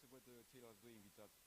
să văd ceilalți doi invitați.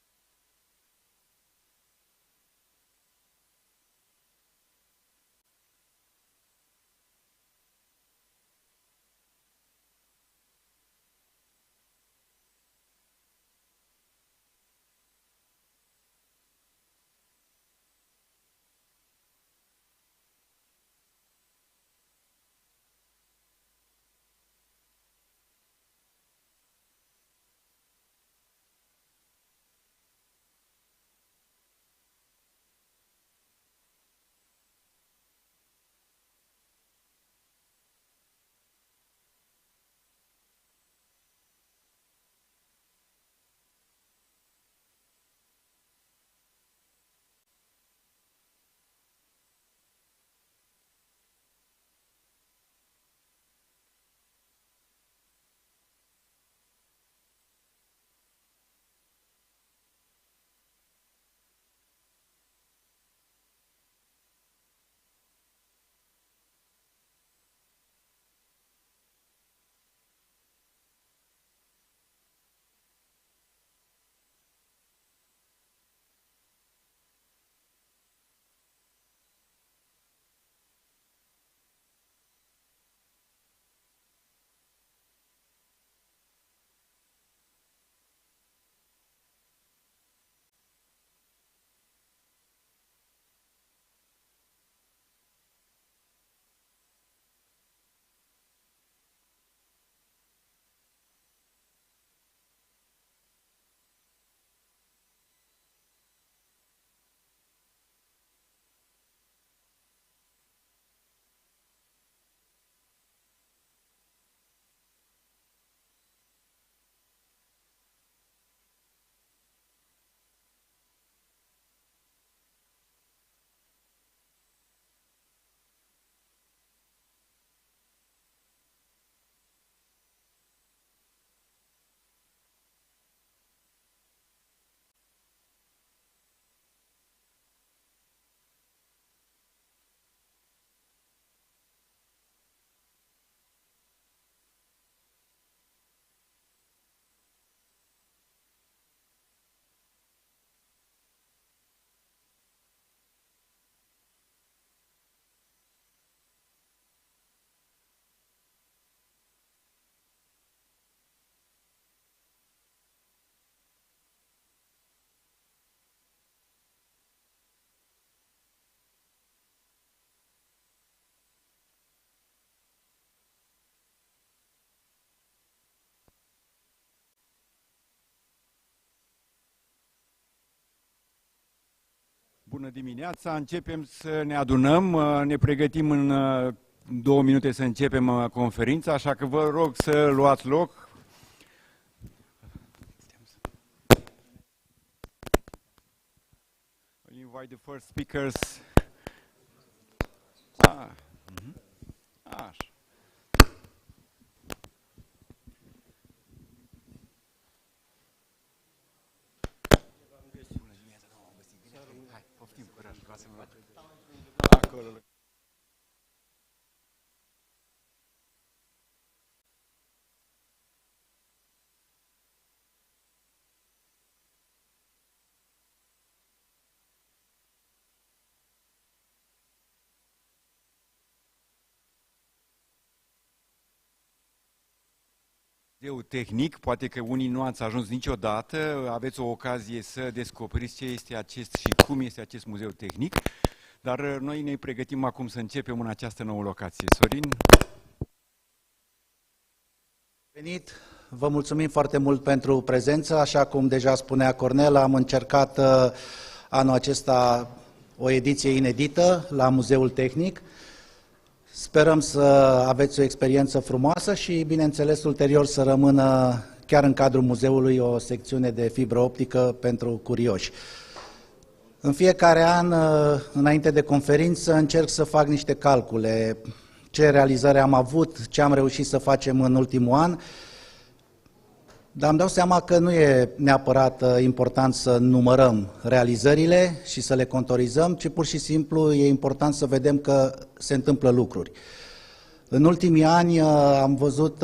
Bună dimineața, începem să ne adunăm, ne pregătim în 2 minute să începem conferința, așa că vă rog să luați loc. I'll invite the first speakers. Așa. Acolo. Muzeu tehnic, poate că unii nu ați ajuns niciodată, aveți o ocazie să descoperiți ce este acest și cum este acest muzeu tehnic, dar noi ne pregătim acum să începem în această nouă locație. Sorin? Venit! Vă mulțumim foarte mult pentru prezență, așa cum deja spunea Cornel, am încercat anul acesta o ediție inedită la Muzeul Tehnic. Sperăm să aveți o experiență frumoasă și, bineînțeles, ulterior să rămână chiar în cadrul muzeului o secțiune de fibră optică pentru curioși. În fiecare an, înainte de conferință, încerc să fac niște calcule, ce realizări am avut, ce am reușit să facem în ultimul an, dar îmi dau seama că nu e neapărat important să numărăm realizările și să le contorizăm, ci pur și simplu e important să vedem că se întâmplă lucruri. În ultimii ani am văzut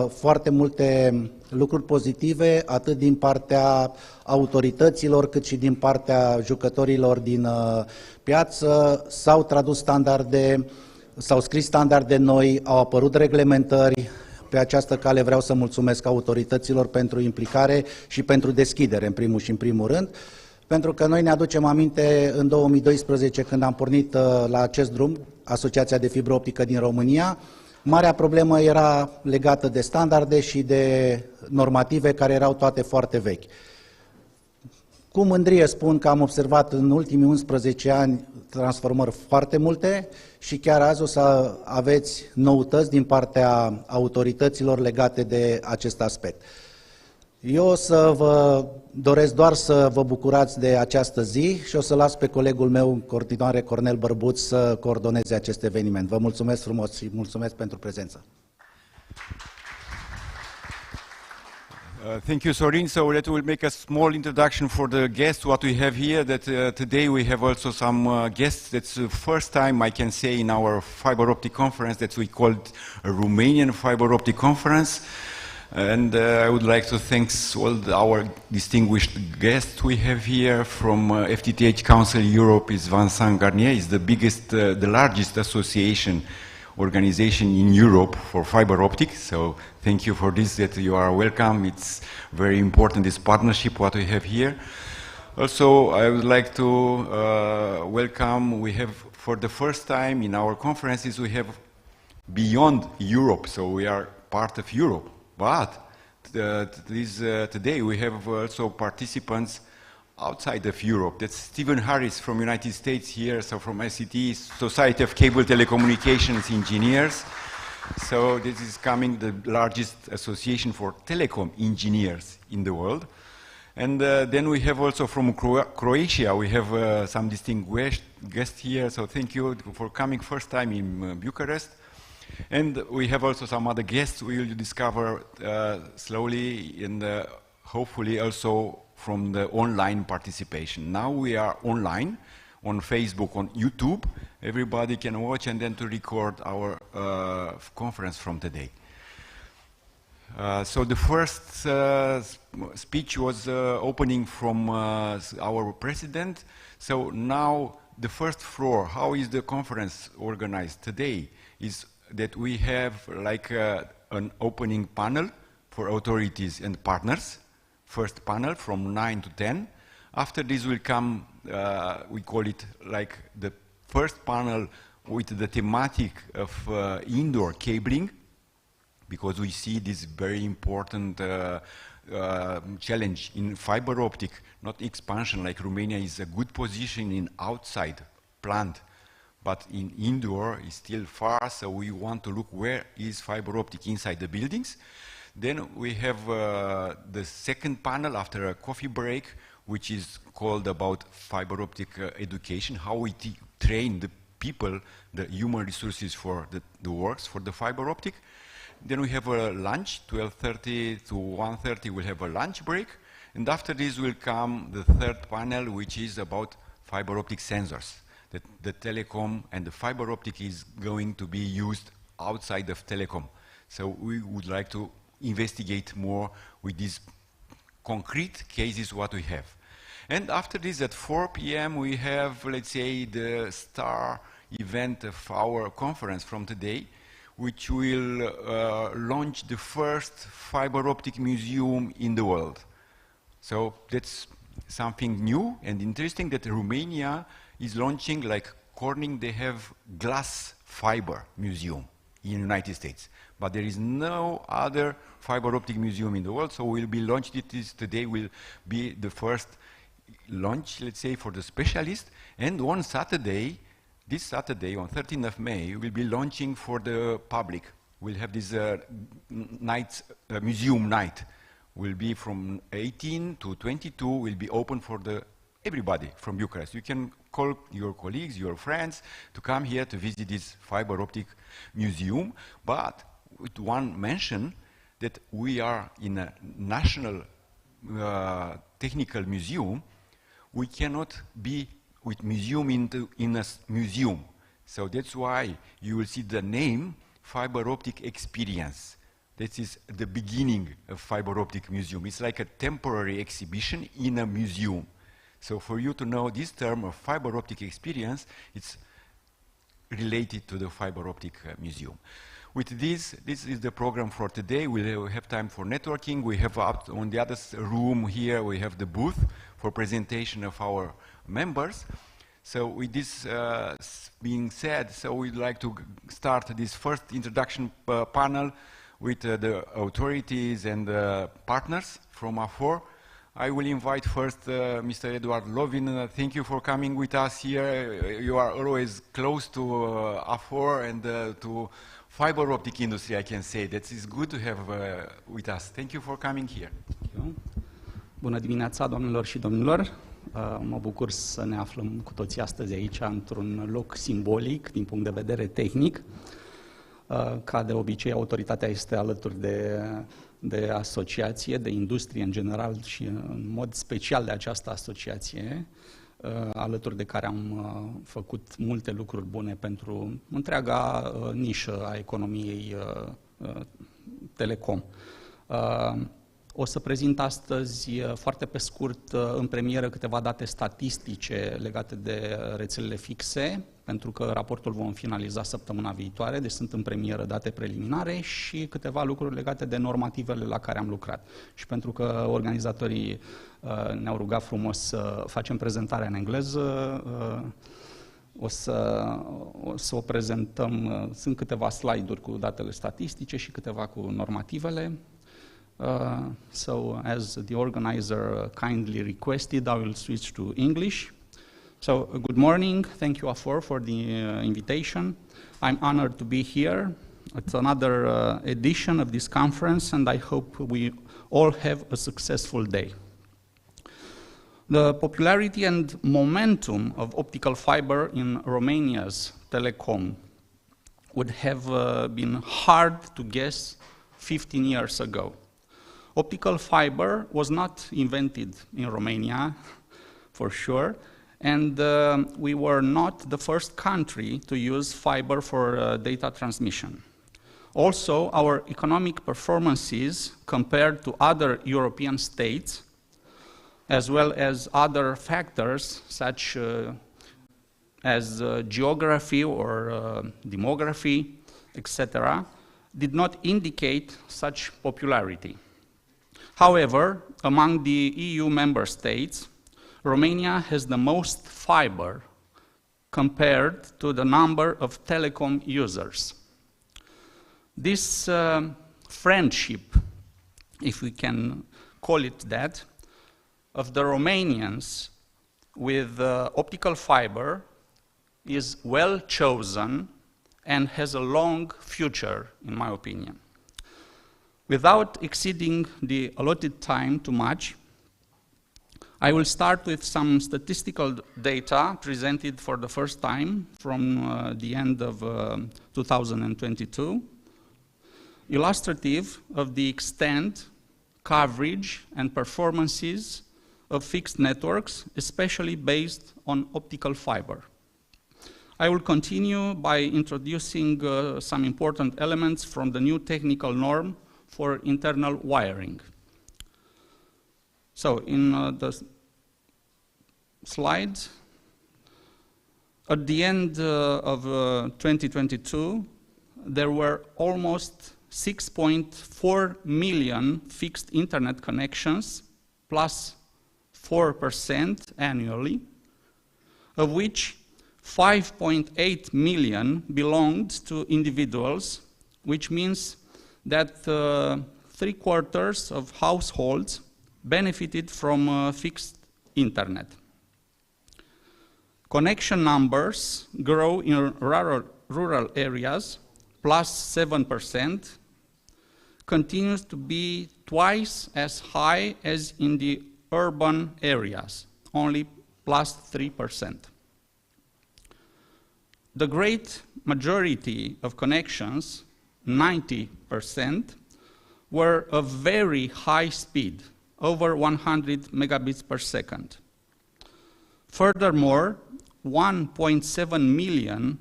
foarte multe lucruri pozitive atât din partea autorităților cât și din partea jucătorilor din piață. S-au tradus standarde, s-au scris standarde noi, au apărut reglementări. Pe această cale vreau să mulțumesc autorităților pentru implicare și pentru deschidere, în primul și în primul rând, pentru că noi ne aducem aminte în 2012, când am pornit la acest drum, Asociația de Fibră Optică din România, marea problemă era legată de standarde și de normative care erau toate foarte vechi. Cu mândrie spun că am observat în ultimii 11 ani transformări foarte multe și chiar azi o să aveți noutăți din partea autorităților legate de acest aspect. Eu o să vă doresc doar să vă bucurați de această zi și o să las pe colegul meu în continuare, Cornel Bărbuț, să coordoneze acest eveniment. Vă mulțumesc frumos și mulțumesc pentru prezență. Thank you, Sorin. So that will make a small introduction for the guests what we have here. That today we have also some guests. That's the first time I can say in our fiber optic conference that we called a Romanian fiber optic conference. And I would like to thank all our distinguished guests we have here from FTTH Council Europe. Is Vincent Garnier, is the biggest, the largest association organization in Europe for fiber optic. So thank you for this, that you are welcome. It's very important, this partnership what we have here. Also, I would like to welcome, we have for the first time in our conferences, we have beyond Europe, so we are part of Europe. But today we have also participants outside of Europe. That's Stephen Harris from United States here, so from SCT, Society of Cable Telecommunications Engineers. So this is coming the largest association for telecom engineers in the world. And then we have also from Croatia, we have some distinguished guests here, so thank you for coming first time in Bucharest. And we have also some other guests we will discover slowly and hopefully also from the online participation. Now we are online on Facebook, on YouTube. Everybody can watch and then to record our conference from today. So the first speech was opening from our president. So now the first floor, how is the conference organized today, is that we have like an opening panel for authorities and partners. First panel from 9 to 10. After this will come, we call it like the first panel with the thematic of indoor cabling, because we see this very important challenge in fiber optic, not expansion, like Romania is a good position in outside plant, but in indoor is still far, so we want to look where is fiber optic inside the buildings. Then we have the second panel after a coffee break, which is called about fiber optic education, how we train the people, the human resources for the works for the fiber optic. Then we have a lunch, 12:30 to 1:30 we'll have a lunch break. And after this will come the third panel, which is about fiber optic sensors. The telecom and the fiber optic is going to be used outside of telecom. So we would like to investigate more with these concrete cases what we have. And after this at 4 p.m. we have, let's say, the star event of our conference from today, which will launch the first fiber optic museum in the world. So that's something new and interesting that Romania is launching, like Corning, they have glass fiber museum in the United States. But there is no other fiber optic museum in the world, so we'll be launched. Today will be the first launch, let's say, for the specialists. And on Saturday, this Saturday, on 13th of May, we'll be launching for the public. We'll have this museum night. Will be from 18 to 22, will be open for everybody from Bucharest. You can call your colleagues, your friends, to come here to visit this fiber optic museum. But with one mention that we are in a national technical museum, we cannot be with museum in a museum. So that's why you will see the name Fiber Optic Experience. This is the beginning of Fiber Optic Museum. It's like a temporary exhibition in a museum. So for you to know this term of fiber optic experience, it's related to the Fiber Optic Museum. With this is the program for today. We'll have time for networking. We have up on the other room here, we have the booth for presentation of our members. So with this being said, so we'd like to start this first introduction panel with the authorities and partners from AFOR. I will invite first Mr. Eduard Lovin. Thank you for coming with us here. You are always close to AFOR and to fiber optic industry, I can say. That is good to have with us. Thank you for coming here. Bună dimineața, doamnelor și domnilor. Mă bucur să ne aflăm cu toții astăzi aici, într-un loc simbolic, din punct de vedere tehnic. Ca de obicei, autoritatea este alături de asociație, de industrie în general și în mod special de această asociație, alături de care am făcut multe lucruri bune pentru întreaga nișă a economiei telecom. O să prezint astăzi foarte pe scurt în premieră câteva date statistice legate de rețelele fixe, pentru că raportul vom finaliza săptămâna viitoare, deci sunt în premieră date preliminare și câteva lucruri legate de normativele la care am lucrat. Și pentru că organizatorii ne-au rugat frumos să facem prezentarea în engleză, o să o prezentăm, sunt câteva slide-uri cu datele statistice și câteva cu normativele. So, as the organizer kindly requested, I will switch to English. So, good morning. Thank you, AFOR, for the invitation. I'm honored to be here. It's another edition of this conference, and I hope we all have a successful day. The popularity and momentum of optical fiber in Romania's telecom would have been hard to guess 15 years ago. Optical fiber was not invented in Romania, for sure, and we were not the first country to use fiber for data transmission. Also, our economic performances compared to other European states, as well as other factors such as geography or demography, etc., did not indicate such popularity. However, among the EU member states, Romania has the most fiber compared to the number of telecom users. This friendship, if we can call it that, of the Romanians with optical fiber is well chosen and has a long future, in my opinion. Without exceeding the allotted time too much, I will start with some statistical data presented for the first time from the end of 2022, illustrative of the extent, coverage, and performances of fixed networks, especially based on optical fiber. I will continue by introducing some important elements from the new technical norm for internal wiring. So in the slides, at the end of 2022, there were almost 6.4 million fixed internet connections, plus 4% annually, of which 5.8 million belonged to individuals, which means that 3/4 of households benefited from fixed internet. Connection numbers grow in rural areas, plus 7%, continues to be twice as high as in the urban areas, only plus 3%. The great majority of connections, 90%, were of very high speed, over 100 megabits per second. Furthermore, 1.7 million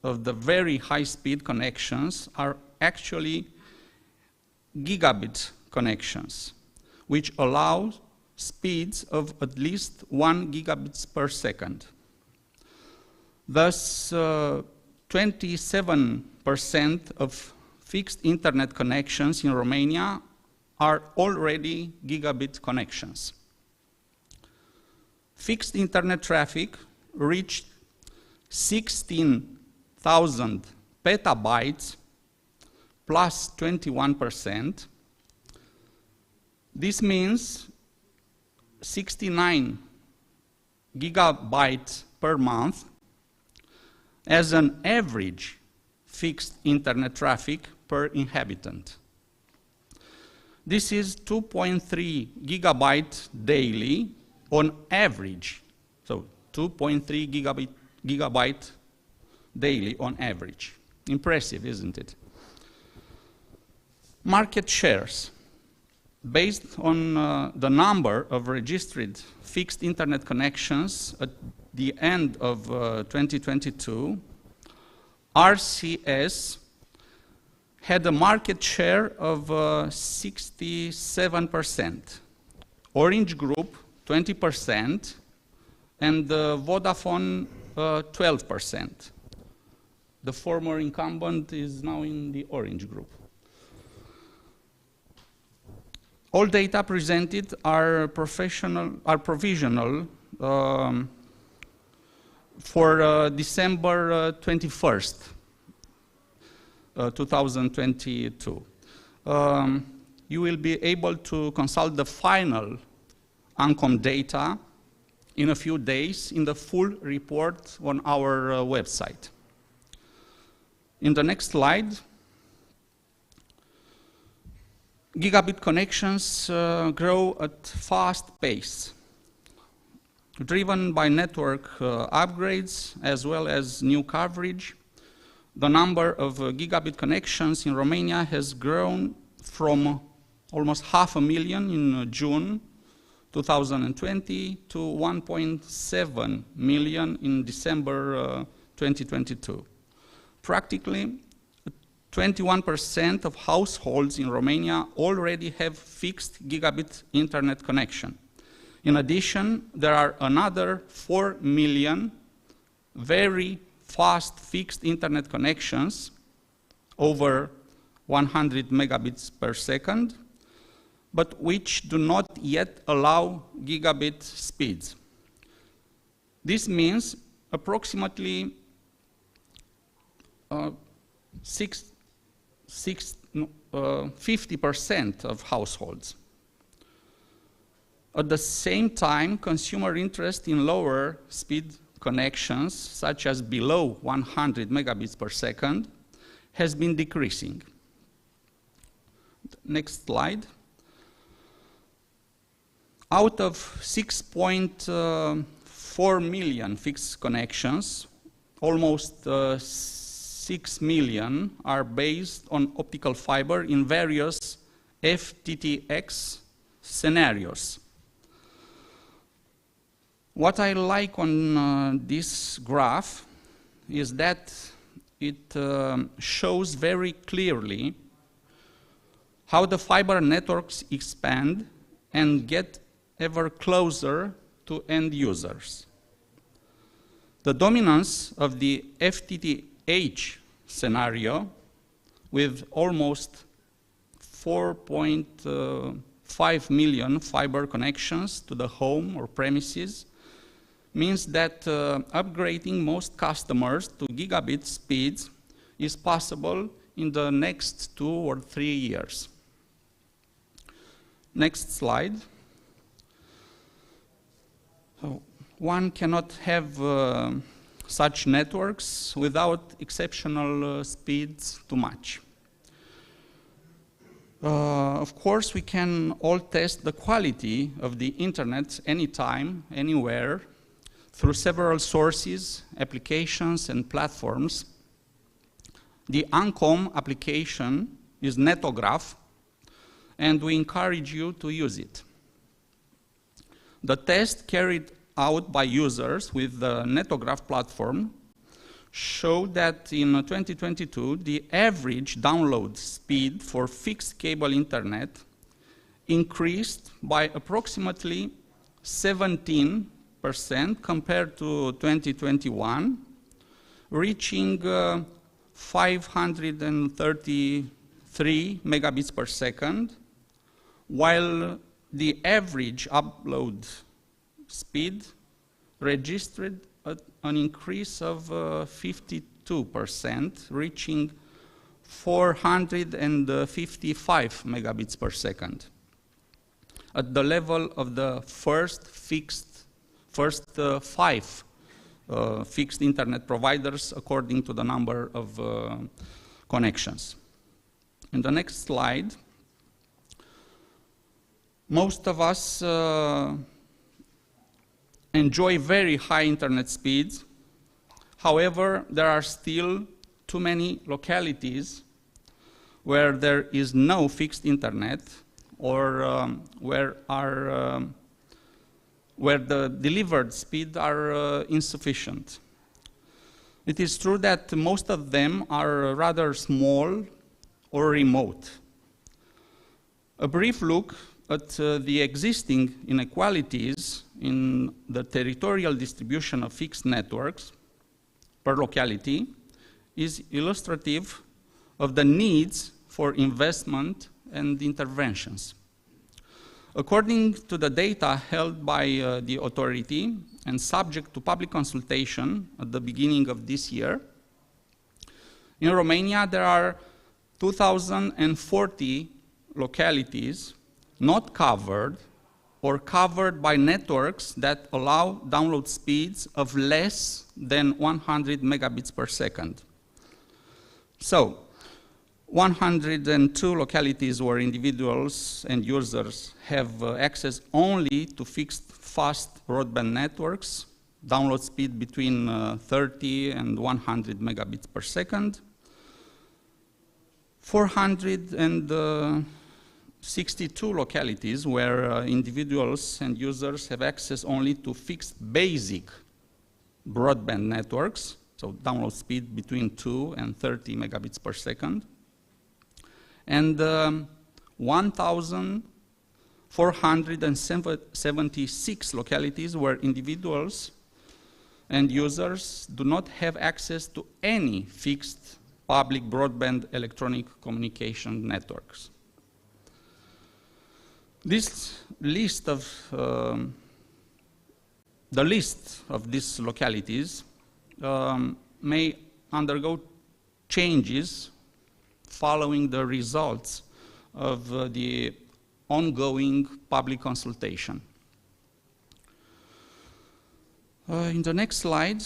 of the very high-speed connections are actually gigabit connections, which allow speeds of at least 1 gigabits per second. Thus, 27% of fixed internet connections in Romania are already gigabit connections. Fixed internet traffic reached 16,000 petabytes plus 21%. This means 69 gigabytes per month as an average fixed internet traffic per inhabitant. This is 2.3 gigabytes daily on average. So 2.3 gigabyte daily on average. Impressive, isn't it? Market shares. Based on the number of registered fixed internet connections at the end of 2022, RCS had a market share of 67%, Orange Group 20%, and Vodafone 12%. The former incumbent is now in the Orange Group. All data presented are provisional for December 21st, 2022. You will be able to consult the final ANCOM data in a few days in the full report on our website. In the next slide, gigabit connections grow at fast pace, driven by network upgrades as well as new coverage. The number of gigabit connections in Romania has grown from almost 500,000 in June 2020 to 1.7 million in December 2022. Practically, 21% of households in Romania already have fixed gigabit internet connection. In addition, there are another 4 million very fast fixed internet connections over 100 megabits per second, but which do not yet allow gigabit speeds. This means approximately 50% of households. At the same time, consumer interest in lower speed connections, such as below 100 megabits per second, has been decreasing. Next slide. Out of 6.4 million fixed connections, almost 6 million are based on optical fiber in various FTTX scenarios. What I like on this graph is that it shows very clearly how the fiber networks expand and get ever closer to end users. The dominance of the FTTH scenario, with almost 4.5 million fiber connections to the home or premises, means that upgrading most customers to gigabit speeds is possible in the next 2 or 3 years. Next slide. So one cannot have such networks without exceptional speeds to match. Of course, we can all test the quality of the internet anytime, anywhere, through several sources, applications, and platforms. The ANCOM application is Netograph, and we encourage you to use it. The test carried out by users with the Netograph platform showed that in 2022, the average download speed for fixed cable internet increased by approximately 17% compared to 2021, reaching 533 megabits per second, while the average upload speed registered an increase of 52%, reaching 455 megabits per second, at the level of the first five fixed internet providers according to the number of connections. In the next slide, most of us enjoy very high internet speeds. However, there are still too many localities where there is no fixed internet, or where the delivered speeds are insufficient. It is true that most of them are rather small or remote. A brief look at the existing inequalities in the territorial distribution of fixed networks per locality is illustrative of the needs for investment and interventions. According to the data held by the authority and subject to public consultation at the beginning of this year, in Romania there are 2,040 localities not covered or covered by networks that allow download speeds of less than 100 megabits per second. So, 102 localities where individuals and users have access only to fixed fast broadband networks, download speed between 30 and 100 megabits per second. 462 localities where individuals and users have access only to fixed basic broadband networks, so download speed between 2 and 30 megabits per second. And 1,476 localities where individuals and users do not have access to any fixed public broadband electronic communication networks. This list of the list of these localities may undergo changes following the results of the ongoing public consultation. In the next slide,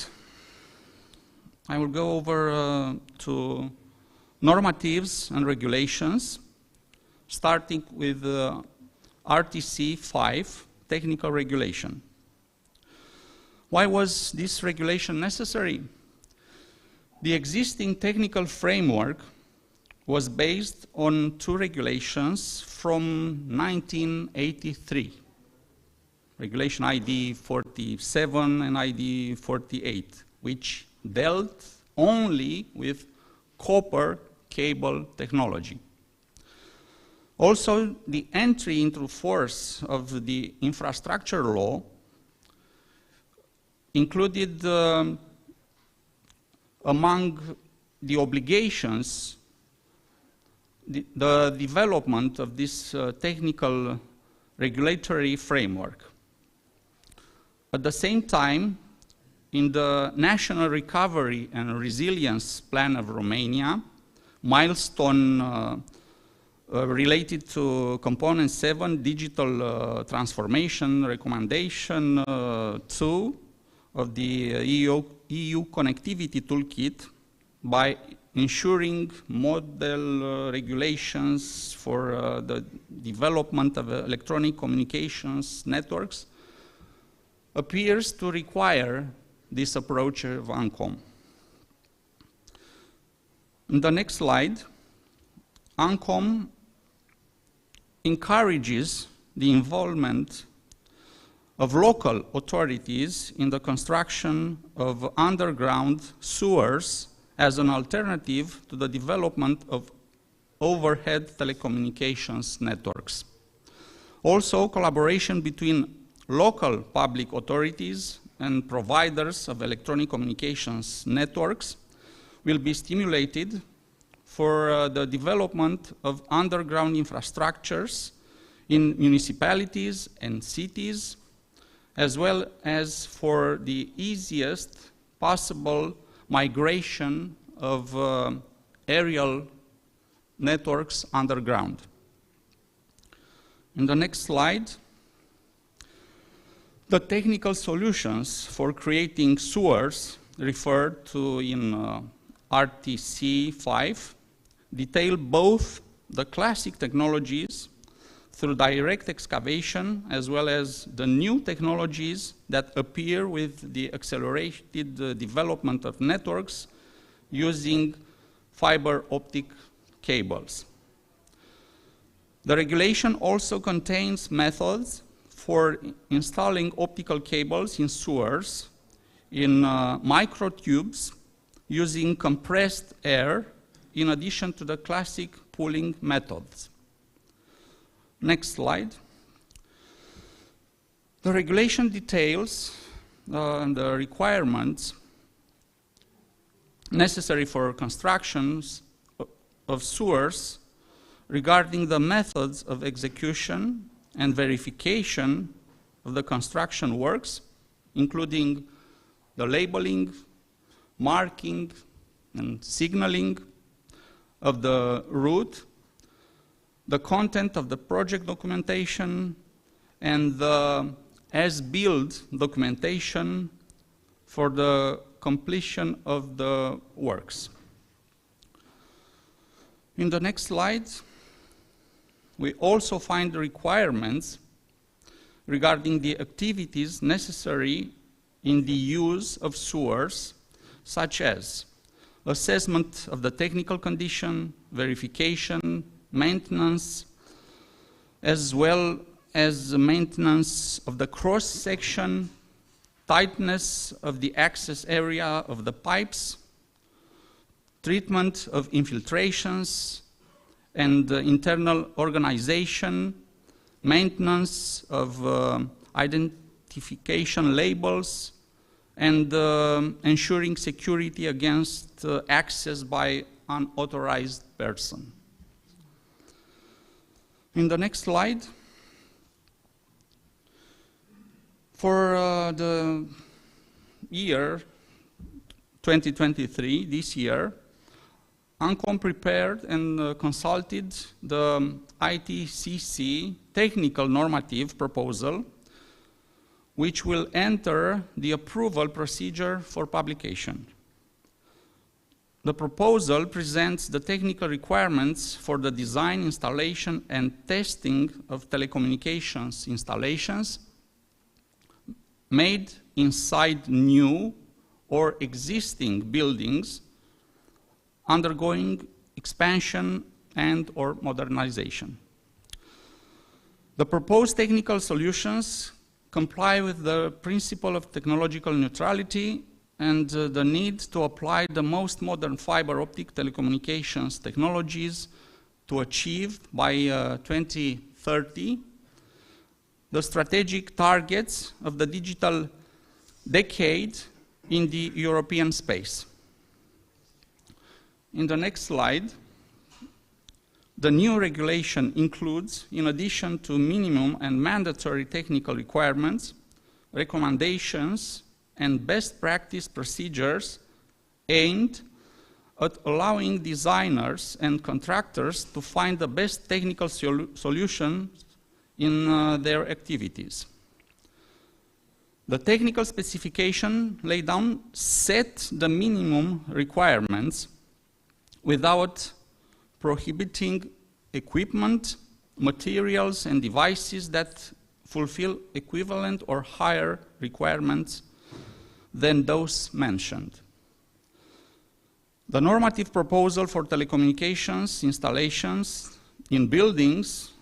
I will go over to normatives and regulations, starting with RTC 5, technical regulation. Why was this regulation necessary? The existing technical framework was based on two regulations from 1983, Regulation ID 47 and ID 48, which dealt only with copper cable technology. Also, the entry into force of the infrastructure law included among the obligations the development of this technical regulatory framework. At the same time, in the National Recovery and Resilience Plan of Romania, milestone related to Component 7, Digital Transformation Recommendation 2 of the EU Connectivity Toolkit, by ensuring model regulations for the development of electronic communications networks, appears to require this approach of ANCOM. In the next slide, ANCOM encourages the involvement of local authorities in the construction of underground sewers as an alternative to the development of overhead telecommunications networks. Also, collaboration between local public authorities and providers of electronic communications networks will be stimulated for the development of underground infrastructures in municipalities and cities, as well as for the easiest possible migration of aerial networks underground. In the next slide, the technical solutions for creating sewers referred to in RTC 5 detail both the classic technologies through direct excavation as well as the new technologies that appear with the accelerated development of networks using fiber optic cables. The regulation also contains methods for installing optical cables in sewers in microtubes using compressed air in addition to the classic pooling methods. Next slide. The regulation details the requirements necessary for constructions of sewers regarding the methods of execution and verification of the construction works, including the labeling, marking, and signaling of the route, the content of the project documentation, and the as-built documentation for the completion of the works. In the next slide, we also find the requirements regarding the activities necessary in the use of sewers, such as assessment of the technical condition, verification, maintenance, as well as the maintenance of the cross-section, tightness of the access area of the pipes, treatment of infiltrations, and internal organization, maintenance of identification labels, and ensuring security against access by unauthorized person. In the next slide, for the year 2023, this year, ANCOM prepared and consulted the ITCC technical normative proposal, which will enter the approval procedure for publication. The proposal presents the technical requirements for the design, installation, and testing of telecommunications installations made inside new or existing buildings undergoing expansion and/or modernization. The proposed technical solutions comply with the principle of technological neutrality and the need to apply the most modern fiber optic telecommunications technologies to achieve by 2030 the strategic targets of the digital decade in the European space. In the next slide, the new regulation includes, in addition to minimum and mandatory technical requirements, recommendations and best practice procedures aimed at allowing designers and contractors to find the best technical solutions in their activities. The technical specification laid down set the minimum requirements without prohibiting equipment, materials, and devices that fulfill equivalent or higher requirements than those mentioned. The normative proposal for telecommunications installations in buildings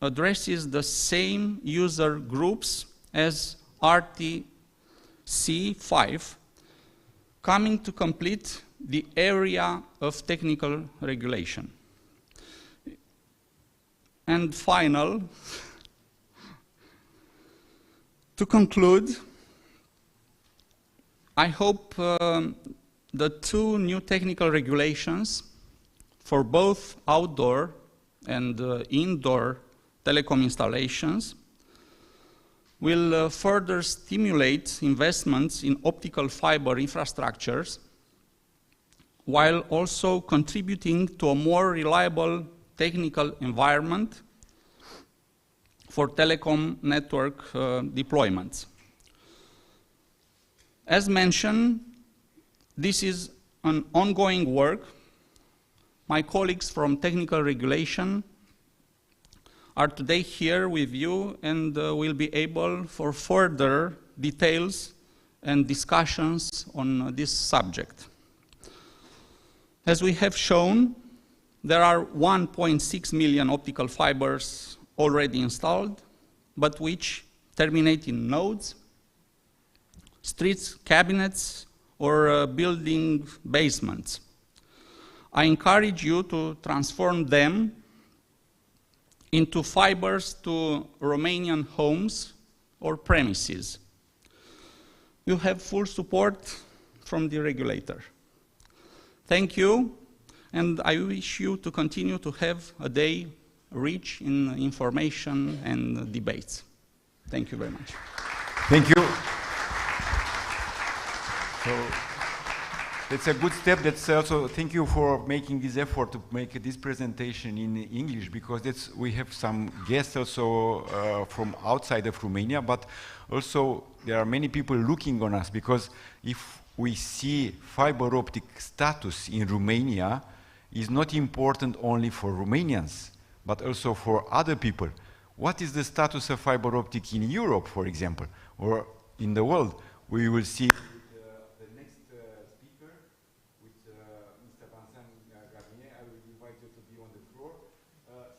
addresses the same user groups as RTC5, coming to complete the area of technical regulation. And final, to conclude, I hope the two new technical regulations for both outdoor and indoor telecom installations will further stimulate investments in optical fiber infrastructures, while also contributing to a more reliable technical environment for telecom network deployments. As mentioned, this is an ongoing work. My colleagues from technical regulation are today here with you and will be able for further details and discussions on this subject. As we have shown, there are 1.6 million optical fibers already installed, but which terminate in nodes, streets, cabinets, or building basements. I encourage you to transform them into fibers to Romanian homes or premises. You have full support from the regulator. Thank you, and I wish you to continue to have a day rich in information and debates. Thank you very much. Thank you. So that's a good step. That's also, thank you for making this effort to make this presentation in English, because we have some guests also from outside of Romania, but also there are many people looking on us, because if we see fiber optic status in Romania is not important only for Romanians, but also for other people. What is the status of fiber optic in Europe, for example, or in the world? We will see the next speaker with Mr. Vincent Garnier. I will invite you to be on the floor.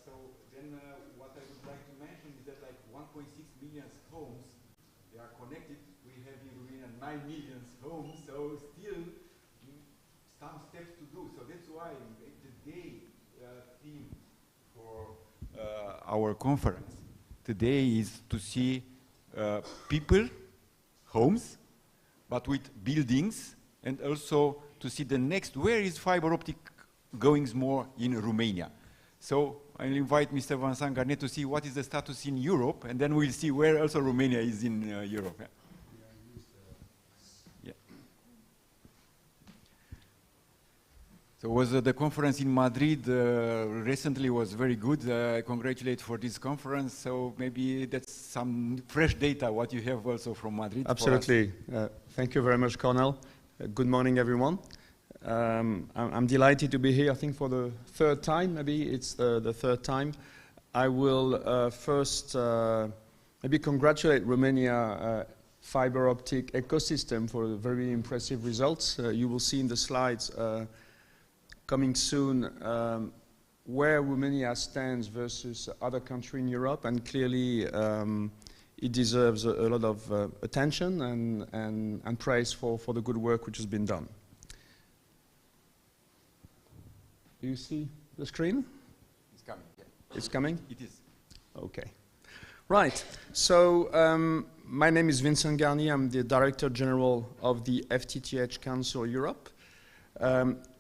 So then what I would like to mention is that like 1.6 million homes, they are connected. We have in Romania 9 million homes, so still some steps to do. So that's why today theme for our conference today is to see people, homes, but with buildings, and also to see the next, where is fiber optic going more in Romania. So I'll invite Mr. Vincent Garnet to see what is the status in Europe, and then we'll see where also Romania is in Europe. Yeah. So was the conference in Madrid recently was very good. I congratulate for this conference. So maybe that's some fresh data, what you have also from Madrid. Absolutely. Thank you very much, Cornel. Good morning, everyone. I'm delighted to be here, I think for the third time, maybe it's the third time. I will first maybe congratulate Romania fiber optic ecosystem for very impressive results. You will see in the slides coming soon where Romania stands versus other countries in Europe, and clearly it deserves a lot of attention and praise for the good work which has been done. Do you see the screen? It's coming. Yeah. It's coming? It is. Okay. Right. So my name is Vincent Garnier. I'm the Director General of the FTTH Council Europe.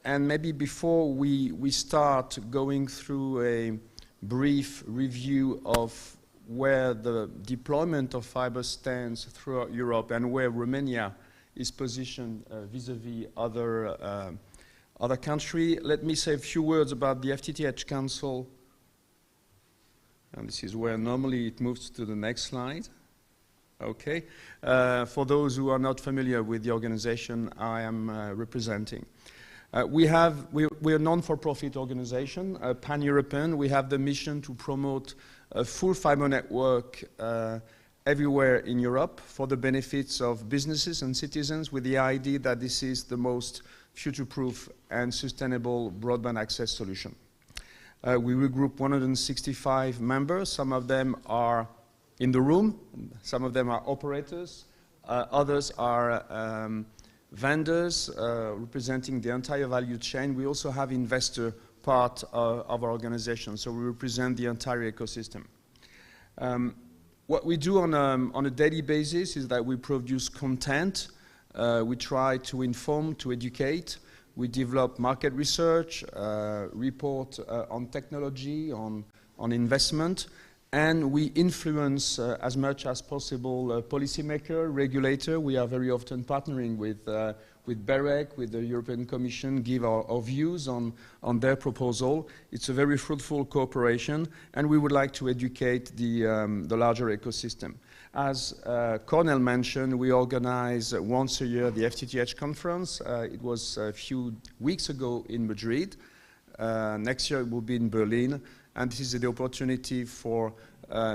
And maybe before we start going through a brief review of where the deployment of fiber stands throughout Europe and where Romania is positioned vis-à-vis other countries, let me say a few words about the FTTH Council. And this is where normally it moves to the next slide. Okay. For those who are not familiar with the organization I am representing. We're a non-for-profit organization, pan-European. We have the mission to promote a full fiber network everywhere in Europe for the benefits of businesses and citizens, with the idea that this is the most future-proof and sustainable broadband access solution. We regroup 165 members. Some of them are in the room. Some of them are operators, others are vendors representing the entire value chain. We also have investor part of our organization, so we represent the entire ecosystem. What we do on a daily basis is that we produce content. We try to inform, to educate. We develop market research, report on technology, on investment, and we influence as much as possible policymaker, regulator. We are very often partnering with BEREC, with the European Commission, give our views on their proposal. It's a very fruitful cooperation, and we would like to educate the larger ecosystem. As Cornel mentioned, we organize once a year the FTTH conference. It was a few weeks ago in Madrid. Next year it will be in Berlin. And this is the opportunity for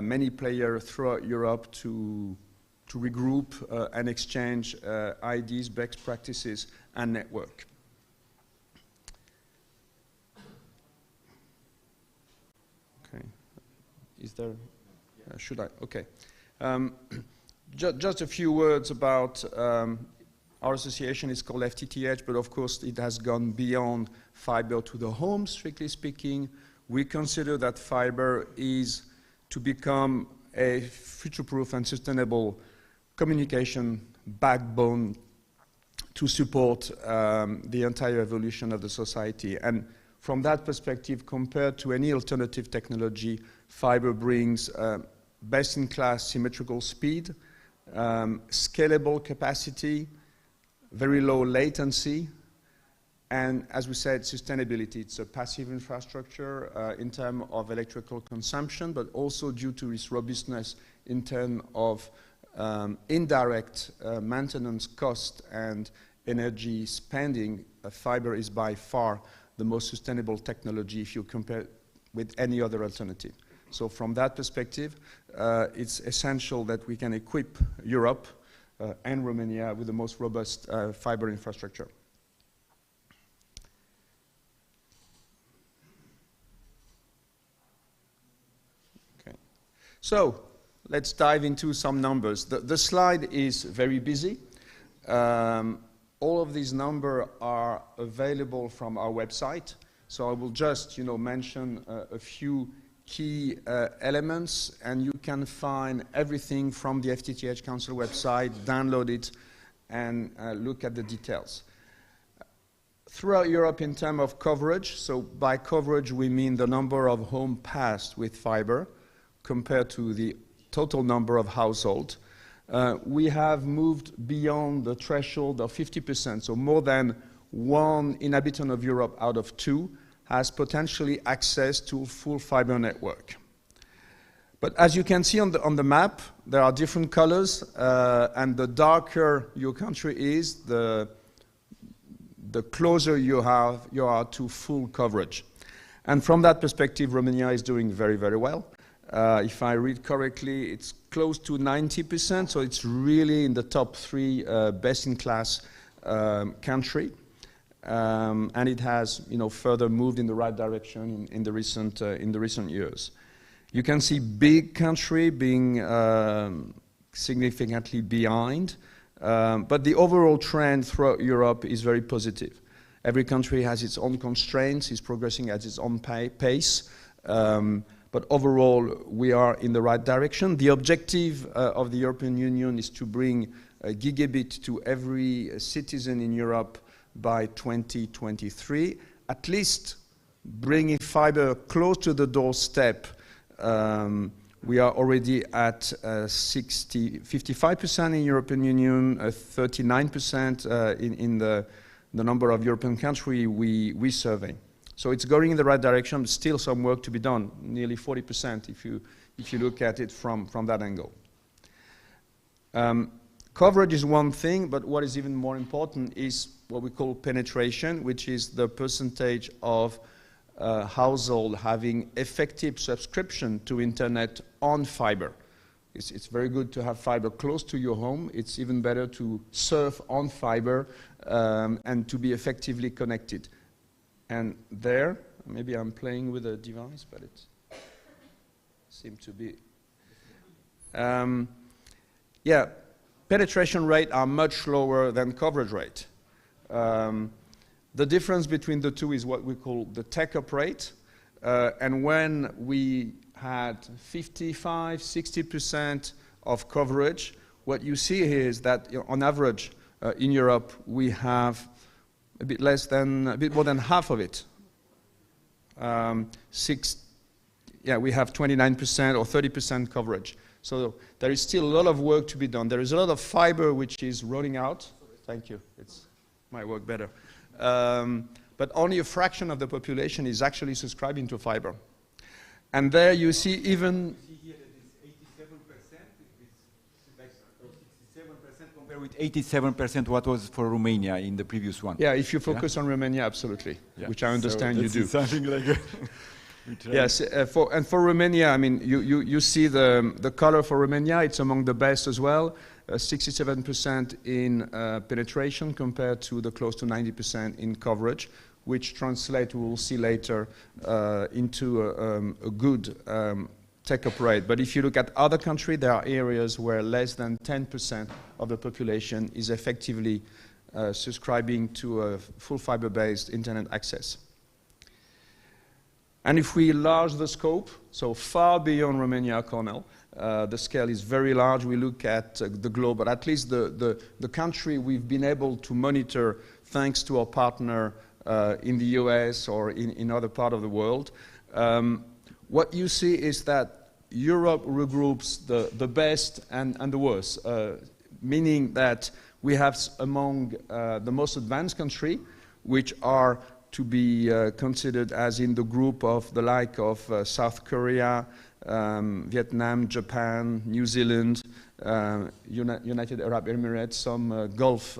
many players throughout Europe to regroup and exchange ideas, best practices, and network. Okay. Is there? Should I? Okay. Just a few words about our association is called FTTH, but of course it has gone beyond fiber to the home, strictly speaking. We consider that fiber is to become a future-proof and sustainable communication backbone to support the entire evolution of the society. And from that perspective, compared to any alternative technology, fiber brings best-in-class symmetrical speed, scalable capacity, very low latency, and as we said, sustainability. It's a passive infrastructure in terms of electrical consumption, but also due to its robustness in terms of indirect maintenance cost and energy spending. Fiber is by far the most sustainable technology if you compare with any other alternative. So from that perspective, it's essential that we can equip Europe and Romania with the most robust fiber infrastructure. So let's dive into some numbers. The slide is very busy. All of these numbers are available from our website. So I will just, mention a few key elements, and you can find everything from the FTTH Council website, download it, and look at the details. Throughout Europe, in terms of coverage, so by coverage we mean the number of homes passed with fiber, compared to the total number of households. We have moved beyond the threshold of 50%, so more than one inhabitant of Europe out of two has potentially access to a full fiber network. But as you can see on the map, there are different colors, and the darker your country is, the closer you are to full coverage. And from that perspective, Romania is doing very, very well. If I read correctly, it's close to 90%, so it's really in the top three best-in-class country. And it has, further moved in the right direction in the recent years. You can see big country being significantly behind, but the overall trend throughout Europe is very positive. Every country has its own constraints, is progressing at its own pace. But overall, we are in the right direction. The objective of the European Union is to bring a gigabit to every citizen in Europe by 2023, at least bringing fiber close to the doorstep. We are already at 55% in European Union, 39% in the number of European countries we survey. So it's going in the right direction, but still some work to be done, nearly 40% if you look at it from that angle. Coverage is one thing, but what is even more important is what we call penetration, which is the percentage of household having effective subscription to internet on fiber. It's very good to have fiber close to your home. It's even better to surf on fiber and to be effectively connected. And there, maybe I'm playing with a device, but it seems to be. Yeah, penetration rate are much lower than coverage rate. The difference between the two is what we call the take-up rate. And when we had 55, 60% of coverage, what you see here is that, you know, on average in Europe, we have a bit more than half of it. We have 29% or 30% coverage. So there is still a lot of work to be done. There is a lot of fiber which is rolling out. Thank you. It might work better. But only a fraction of the population is actually subscribing to fiber. And there you see even... You see here that it's 87%, compared with 87% what was for Romania in the previous one. Yeah, if you focus on Romania, absolutely, which I understand you do. Something like Yes, for Romania, I mean, you see the color for Romania, it's among the best as well, 67% in penetration compared to the close to 90% in coverage, which translate, we will see later, into a good take-up rate. But if you look at other countries, there are areas where less than 10% of the population is effectively subscribing to a full fiber-based internet access. And if we enlarge the scope, so far beyond Romania, Cornell, the scale is very large. We look at the globe, but at least the country we've been able to monitor thanks to our partner in the US or in other part of the world. What you see is that Europe regroups the best and the worst, meaning that we have among the most advanced countries, which are to be considered as in the group of the like of South Korea, Vietnam, Japan, New Zealand, United Arab Emirates, some Gulf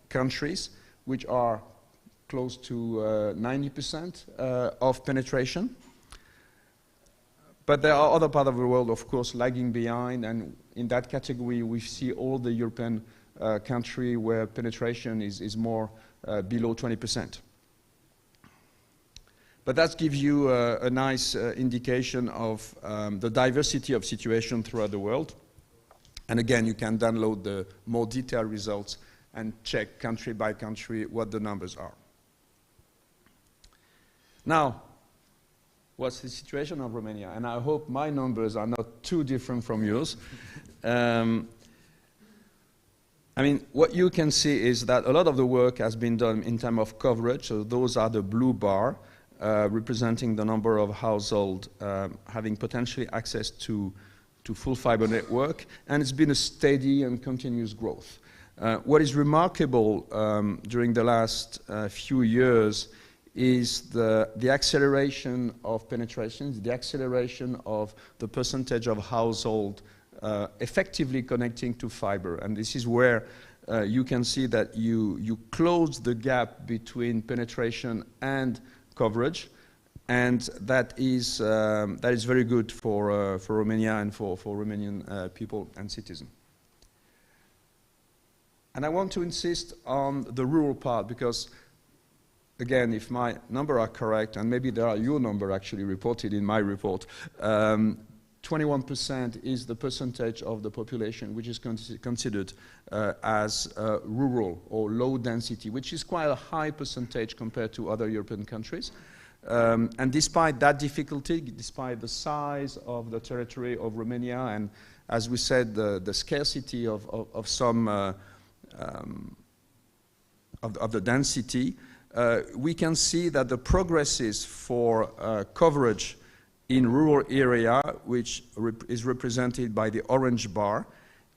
countries, which are close to 90% of penetration. But there are other parts of the world, of course, lagging behind, and in that category we see all the European countries where penetration is more below 20%. But that gives you a nice indication of the diversity of situation throughout the world. And again, you can download the more detailed results and check country by country what the numbers are. Now, what's the situation of Romania? And I hope my numbers are not too different from yours. I mean, what you can see is that a lot of the work has been done in terms of coverage. So those are the blue bar. Representing the number of households having potentially access to full fiber network, and it's been a steady and continuous growth. What is remarkable during the last few years is the acceleration of penetrations, the acceleration of the percentage of households effectively connecting to fiber, and this is where you can see that you close the gap between penetration and coverage, and that is very good for Romania and for Romanian people and citizens. And I want to insist on the rural part because, again, if my numbers are correct, and maybe there are your numbers actually reported in my report, 21% is the percentage of the population which is considered as rural or low density, which is quite a high percentage compared to other European countries. And despite that difficulty, despite the size of the territory of Romania, and as we said, the scarcity of some of the density, we can see that the progresses for coverage in rural area, which is represented by the orange bar,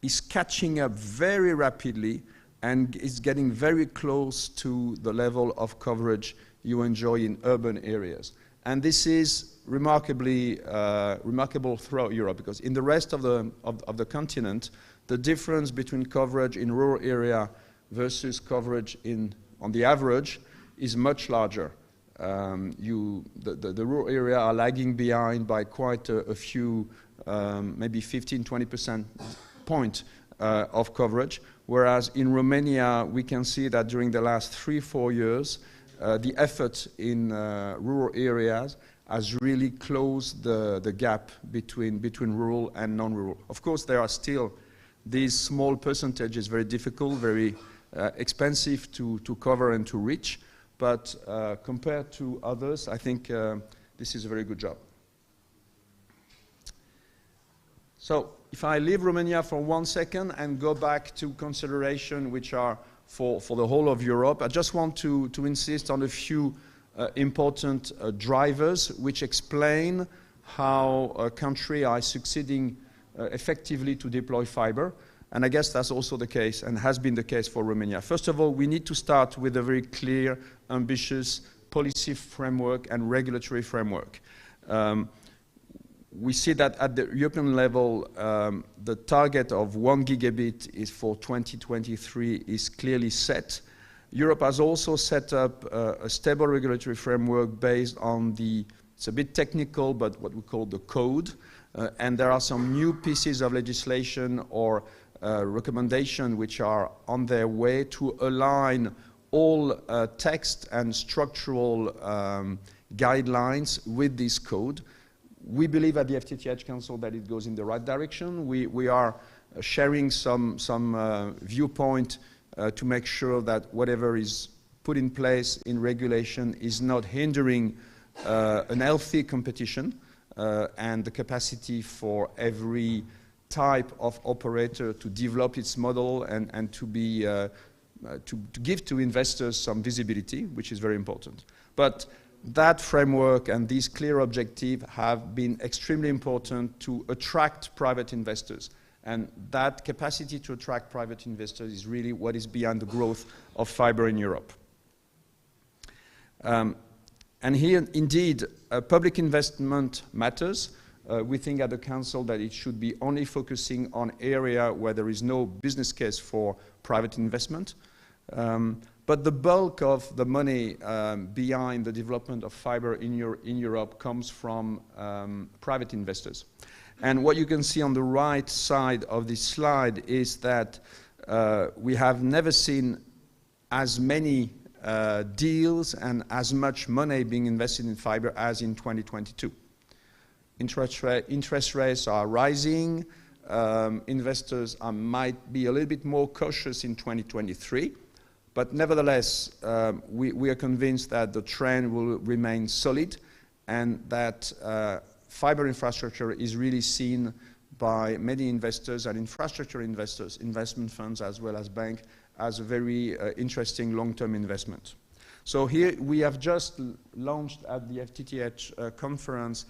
is catching up very rapidly and is getting very close to the level of coverage you enjoy in urban areas. And this is remarkable throughout Europe, because in the rest of the continent, the difference between coverage in rural area versus coverage on the average is much larger. The rural area are lagging behind by quite a few, maybe 15-20% point of coverage, whereas in Romania we can see that during the last 3-4 years the effort in rural areas has really closed the gap between rural and non-rural. Of course, there are still these small percentages, very difficult, very expensive to cover and to reach, but compared to others, I think this is a very good job. So if I leave Romania for 1 second and go back to consideration which are for the whole of Europe, I just want to insist on a few important drivers which explain how a country are succeeding effectively to deploy fiber. And I guess that's also the case and has been the case for Romania. First of all, we need to start with a very clear, ambitious policy framework and regulatory framework. We see that at the European level, the target of 1 gigabit is for 2023 is clearly set. Europe has also set up a stable regulatory framework based on it's a bit technical, but what we call the code. And there are some new pieces of legislation or recommendation which are on their way to align all text and structural guidelines with this code. We believe at the FTTH Council that it goes in the right direction. We are sharing some viewpoint to make sure that whatever is put in place in regulation is not hindering an healthy competition and the capacity for every type of operator to develop its model and to give to investors some visibility, which is very important. But that framework and these clear objectives have been extremely important to attract private investors. And that capacity to attract private investors is really what is behind the growth of fiber in Europe. And here, indeed, public investment matters. We think at the Council that it should be only focusing on area where there is no business case for private investment. But the bulk of the money behind the development of fiber in Europe comes from private investors. And what you can see on the right side of this slide is that we have never seen as many deals and as much money being invested in fiber as in 2022. Interest rates are rising. Investors might be a little bit more cautious in 2023. But nevertheless, we are convinced that the trend will remain solid and that fiber infrastructure is really seen by many investors and infrastructure investors, investment funds as well as banks, as a very interesting long-term investment. So here we have just launched at the FTTH conference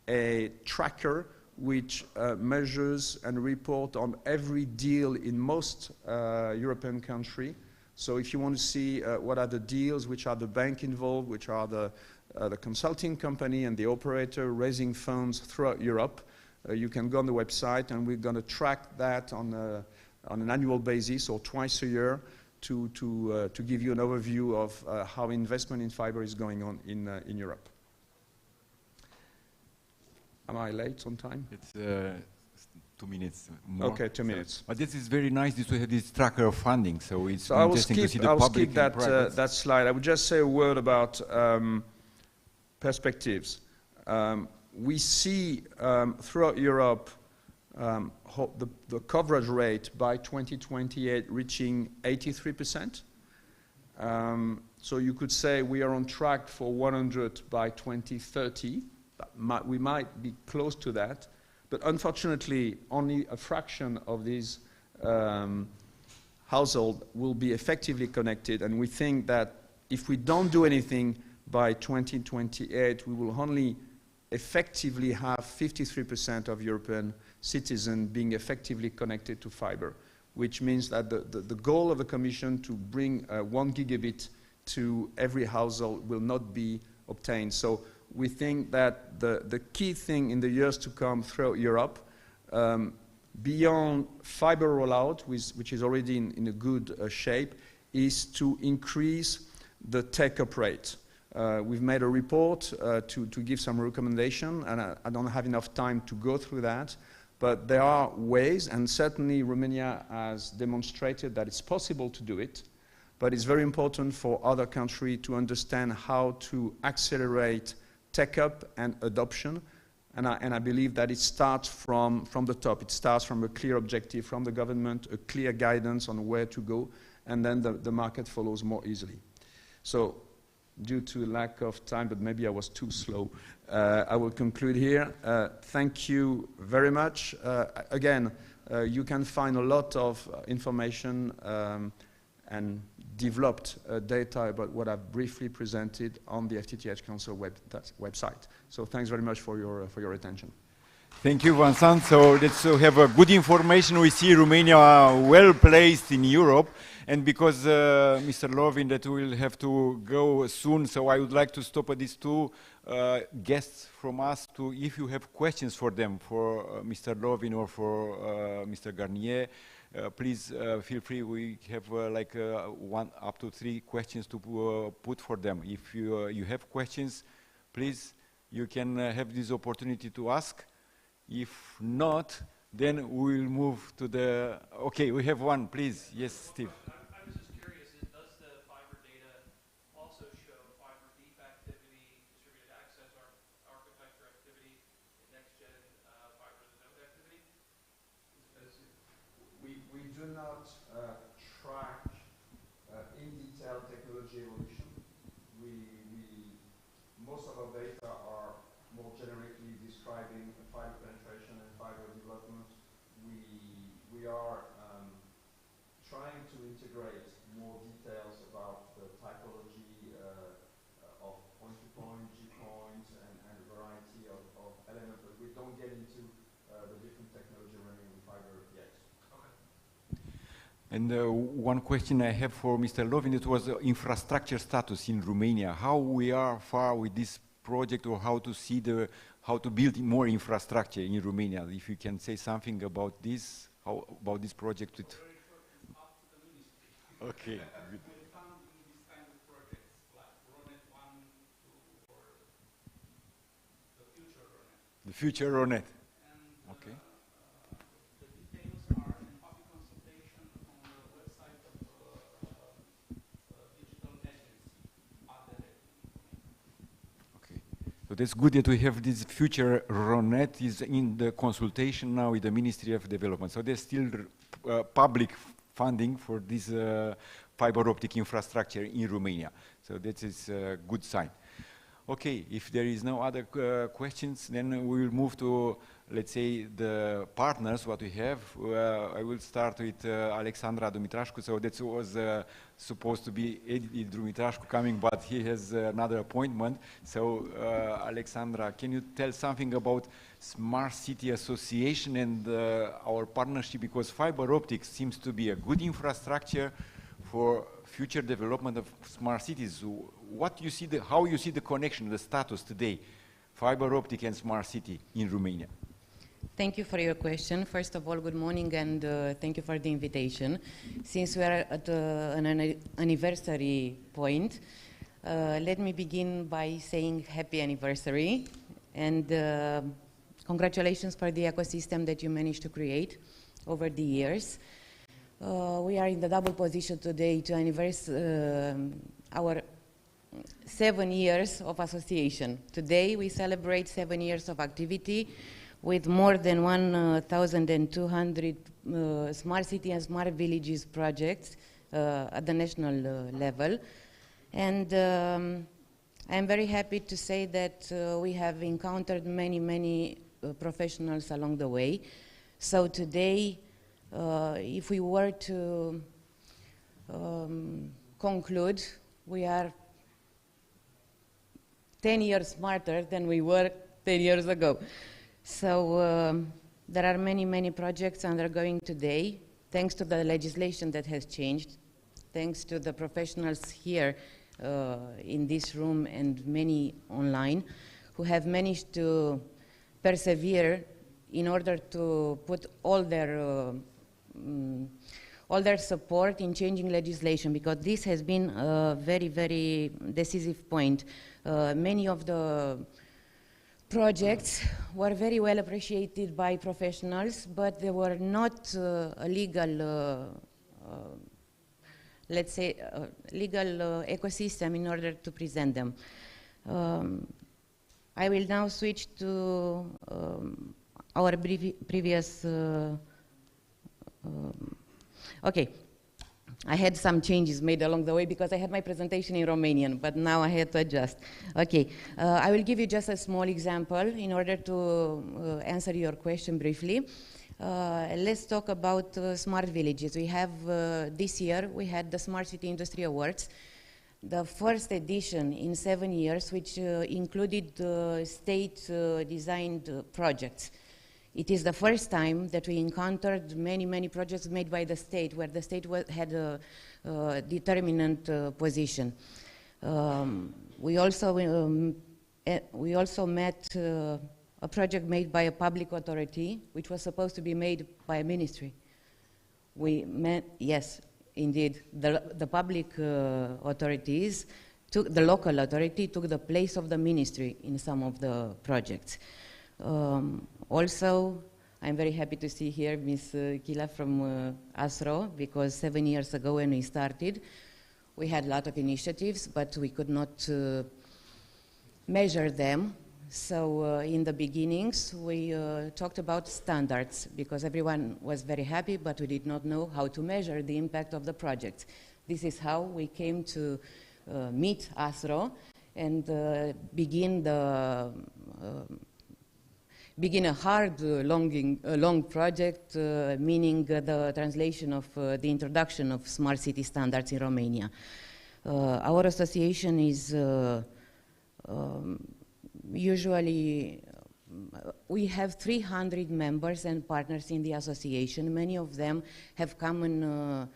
a tracker which measures and reports on every deal in most European countries. So if you want to see what are the deals, which are the bank involved, which are the consulting company and the operator raising funds throughout Europe, you can go on the website, and we're going to track that on an annual basis or twice a year to give you an overview of how investment in fiber is going on in Europe. Am I late on time? It's 2 minutes more. Okay, 2 minutes. But this is very nice to have this tracker of funding, so it's so interesting to see the public and private. that slide. I would just say a word about perspectives. We see throughout Europe the coverage rate by 2028 reaching 83%. So you could say we are on track for 100 by 2030. We might be close to that. But unfortunately, only a fraction of these households will be effectively connected. And we think that if we don't do anything by 2028, we will only effectively have 53% of European citizens being effectively connected to fiber, which means that the goal of the Commission to bring 1 gigabit to every household will not be obtained. So we think that the key thing in the years to come throughout Europe, beyond fiber rollout, which is already in a good shape, is to increase the take-up rate. We've made a report to give some recommendation, and I don't have enough time to go through that, but there are ways, and certainly Romania has demonstrated that it's possible to do it, but it's very important for other countries to understand how to accelerate take-up and adoption. And I believe that it starts from the top. It starts from a clear objective from the government, a clear guidance on where to go, and then the market follows more easily. So, due to lack of time, but maybe I was too slow, I will conclude here. Thank you very much. Again, you can find a lot of information and developed data about what I've briefly presented on the FTTH Council website. So thanks very much for your attention. Thank you, Vincent. So let's have a good information. We see Romania well placed in Europe, and because Mr. Lovin that will have to go soon, so I would like to stop at these two guests from us to, if you have questions for them, for Mr. Lovin or for Mr. Garnier, please feel free. We have like 1 up to 3 questions to put for them. If you have questions, please, you can have this opportunity to ask. If not, then we'll move to the... Okay, we have one, please. Yes, Steve. I was just curious, does the fiber data also show fiber deep activity, distributed access architecture activity, next-gen fiber to the node activity? We do not track in detail technology evolution. Most of our data are more generically describing fiber penetration and fiber development. We are trying to integrate more details about the typology of point-to-point, G-points, and a variety of elements, but we don't get into the different technology running in fiber yet. Okay. And one question I have for Mr. Lovin, it was infrastructure status in Romania. How we are far with this project, or how to see how to build more infrastructure in Romania? If you can say something about this, about this project with... Okay. Good. When funding these kind of projects, like RONET 1, 2, or the future RONET? The future RONET. And okay. The details are in public consultation on the website of Digital Agency, ADR. Okay. So that's good that we have this future RONET is in the consultation now with the Ministry of Development. So there's still public funding for this fiber optic infrastructure in Romania. So that is a good sign. Okay, if there is no other questions, then we will move to, let's say, the partners, what we have. I will start with Alexandra Dumitrașcu. So that was supposed to be Edi Dumitrașcu coming, but he has another appointment. So Alexandra, can you tell something about Smart City Association and our partnership? Because fiber optics seems to be a good infrastructure for future development of smart cities. What you see, how you see the connection, the status today, fiber optic and smart city in Romania? Thank you for your question. First of all, good morning, and thank you for the invitation. Since we are at an anniversary point, let me begin by saying happy anniversary, and congratulations for the ecosystem that you managed to create over the years. We are in the double position today to anniversary our 7 years of association. Today we celebrate 7 years of activity with more than 1,200 smart city and smart villages projects at the national level. And I'm very happy to say that we have encountered many professionals along the way. So today, if we were to conclude, we are 10 years smarter than we were 10 years ago. So there are many projects undergoing today, thanks to the legislation that has changed, thanks to the professionals here in this room and many online who have managed to persevere in order to put all their support in changing legislation, because this has been a very decisive point. Many of the projects were very well appreciated by professionals, but they were not a legal, let's say, legal ecosystem in order to present them. I will now switch to our previous. Okay, I had some changes made along the way because I had my presentation in Romanian, but now I had to adjust. Okay, I will give you just a small example in order to answer your question briefly. Let's talk about smart villages. We have, this year, we had the Smart City Industry Awards, the first edition in 7 years, which included state-designed projects. It is the first time that we encountered many, many projects made by the state, where the state had a determinant position. We also met a project made by a public authority, which was supposed to be made by a ministry. We met, yes, indeed, the public authorities the local authority took the place of the ministry in some of the projects. Also, I'm very happy to see here Ms. Kila from ASRO, because 7 years ago when we started, we had a lot of initiatives, but we could not measure them. So in the beginnings, we talked about standards, because everyone was very happy, but we did not know how to measure the impact of the project. This is how we came to meet ASRO and begin a hard, long project, meaning the translation of the introduction of smart city standards in Romania. Our association is usually, we have 300 members and partners in the association. Many of them have common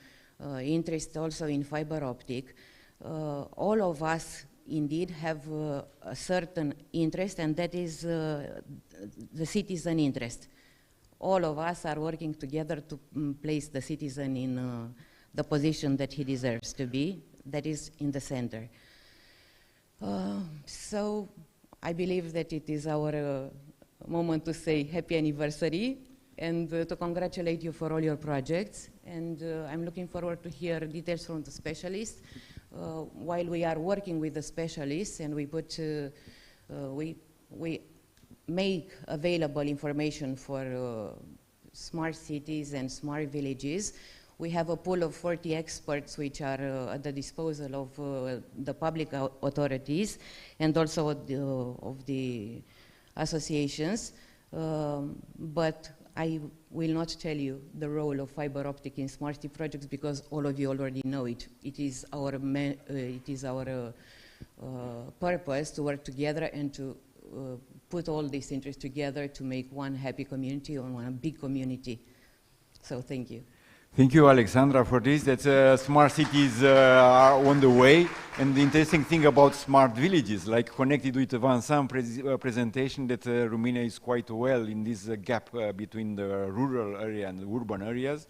interest also in fiber optic. All of us indeed have a certain interest, and that is the citizen interest. All of us are working together to place the citizen in the position that he deserves to be, that is in the center. So I believe that it is our moment to say happy anniversary and to congratulate you for all your projects. And I'm looking forward to hear details from the specialists. While we are working with the specialists and we put, we make available information for smart cities and smart villages, we have a pool of 40 experts which are at the disposal of the public authorities and also of the associations. But I will not tell you the role of fiber optic in smart city projects because all of you already know it. It is our purpose to work together and to put all these interests together to make one happy community or one big community. So thank you. Thank you, Alexandra, for this. That's smart cities are on the way, and the interesting thing about smart villages, like connected with Vincent's presentation, that Romania is quite well in this gap between the rural area and the urban areas.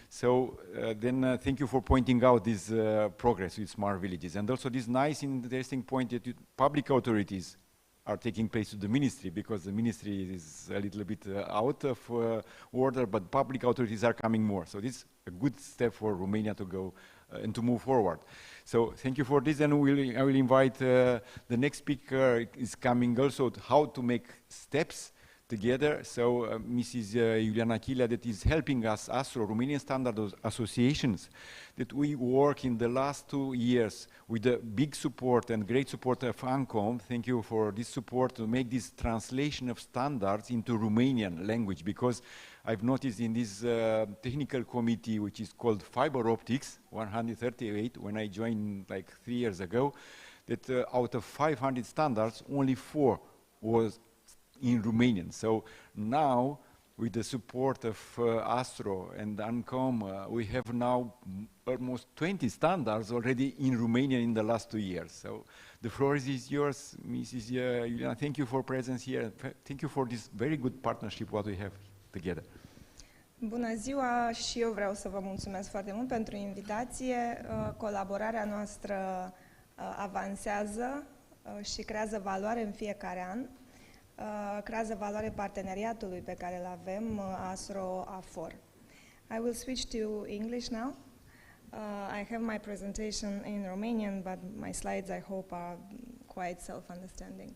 So then thank you for pointing out this progress with smart villages, and also this nice, interesting point that public authorities are taking place to the ministry, because the ministry is a little bit out of order, but public authorities are coming more. So this is a good step for Romania to go and to move forward. So thank you for this, and I will invite the next speaker is coming also how to make steps together. So Mrs. Iuliana Chilea, that is helping us, ASRO, Romanian Standard Associations, that we work in the last 2 years with the big support and great support of ANCOM. Thank you for this support to make this translation of standards into Romanian language, because I've noticed in this technical committee, which is called Fiber Optics 138, when I joined like 3 years ago, that out of 500 standards, only 4 was in Romanian. So now, with the support of ASRO and ANCOM, we have now almost 20 standards already in Romanian in the last 2 years. So the floor is yours, Mrs. Iuliana. Thank you for presence here. Thank you for this very good partnership what we have together. Bună ziua, și eu vreau să vă mulțumesc foarte mult pentru invitație. Colaborarea noastră avansează și creează valoare în fiecare an. Creează valoare parteneriatului pe care îl avem, ASRO-AFOR. I will switch to English now. I have my presentation in Romanian, but my slides, I hope, are quite self-understanding.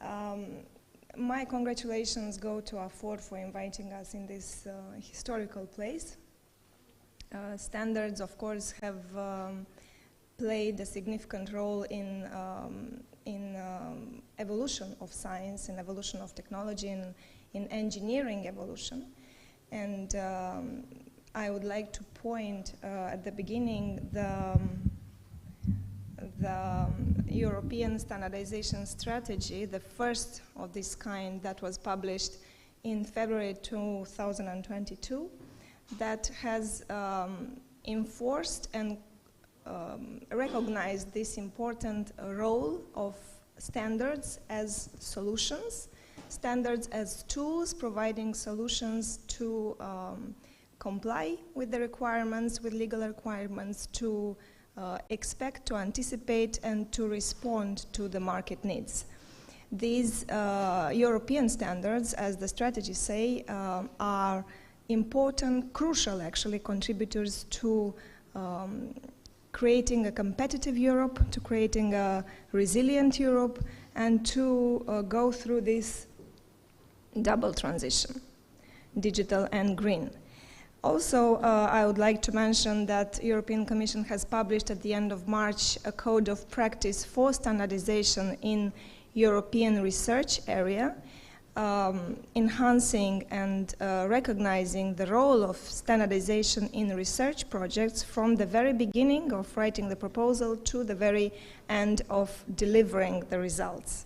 My congratulations go to AFOR for inviting us in this historical place. Standards, of course, have played a significant role in evolution of science, in evolution of technology, in engineering evolution. And I would like to point at the beginning the European standardization strategy, the first of this kind that was published in February 2022, that has enforced and recognized this important role of standards as solutions, standards as tools providing solutions to comply with the requirements, with legal requirements, to expect, to anticipate, and to respond to the market needs. These European standards, as the strategies say, are important, crucial actually, contributors to creating a competitive Europe, to creating a resilient Europe, and to go through this double transition, digital and green. Also, I would like to mention that European Commission has published at the end of March a code of practice for standardization in European research area, enhancing and recognizing the role of standardization in research projects from the very beginning of writing the proposal to the very end of delivering the results.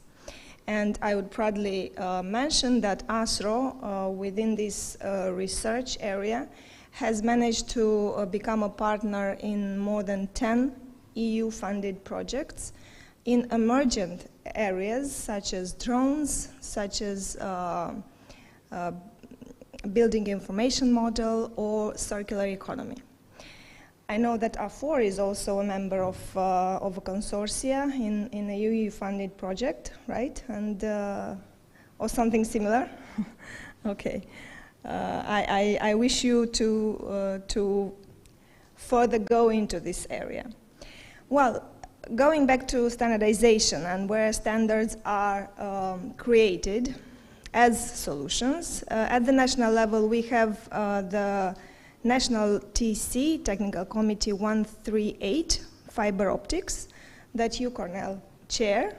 And I would proudly mention that ASRO, within this research area, has managed to become a partner in more than 10 EU-funded projects in emergent areas such as drones, such as building information model or circular economy. I know that AFOR is also a member of a consortia in a EU-funded project, right? And or something similar. Okay. I wish you to further go into this area. Well, going back to standardization and where standards are created as solutions, at the national level we have the National TC, Technical Committee 138, Fiber Optics, that you, Cornell, chair.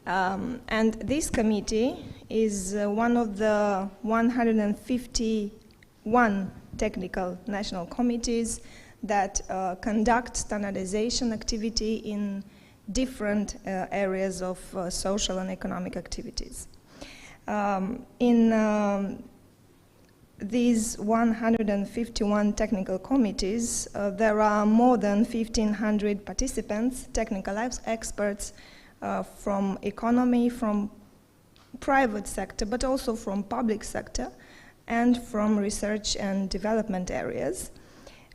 And this committee is one of the 151 technical national committees that conduct standardization activity in different areas of social and economic activities. These 151 technical committees, there are more than 1,500 participants, technical experts from economy, from private sector, but also from public sector, and from research and development areas,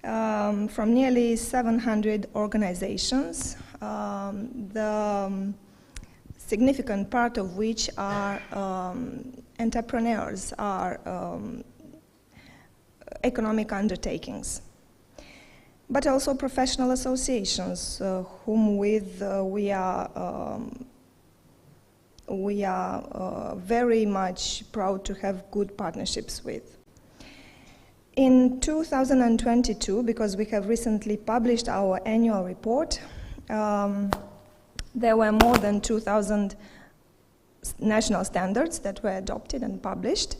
from nearly 700 organizations, the significant part of which are entrepreneurs, are economic undertakings, but also professional associations, whom with we are very much proud to have good partnerships with. In 2022, because we have recently published our annual report, there were more than 2,000 national standards that were adopted and published,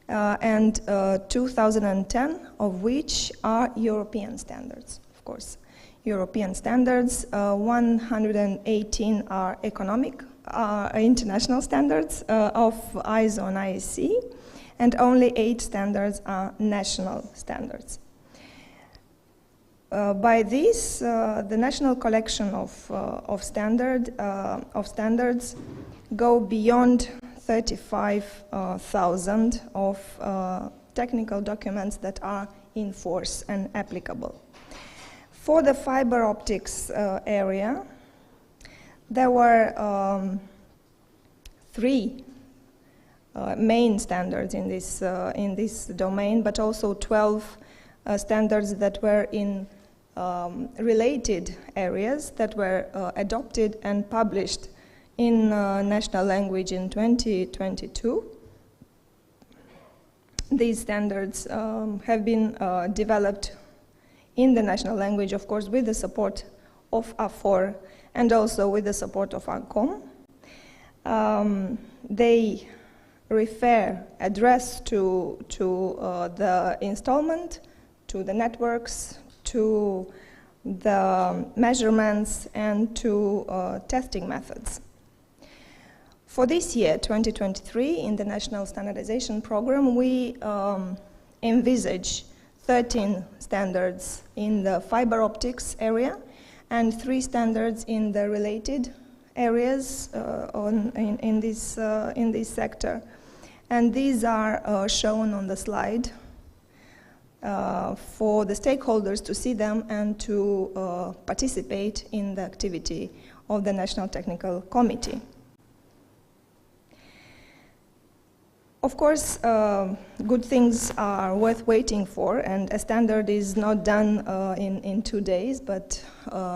and 2010 of which are European standards, of course. European standards, 118 are international standards of ISO and IEC, and only 8 standards are national standards. By this, the national collection of standards go beyond 35,000 of technical documents that are in force and applicable. For the fiber optics area, there were 3 main standards in this domain, but also 12 standards that were in related areas that were adopted and published in national language in 2022. These standards have been developed in the national language, of course, with the support of A4 and also with the support of ANCOM. They address to the installment, to the networks, to the measurements, and to testing methods. For this year, 2023, in the National Standardization Program, we envisage 13 standards in the fiber optics area and 3 standards in the related areas in this sector. And these are shown on the slide for the stakeholders to see them and to participate in the activity of the National Technical Committee. Of course, good things are worth waiting for, and a standard is not done in 2 days, but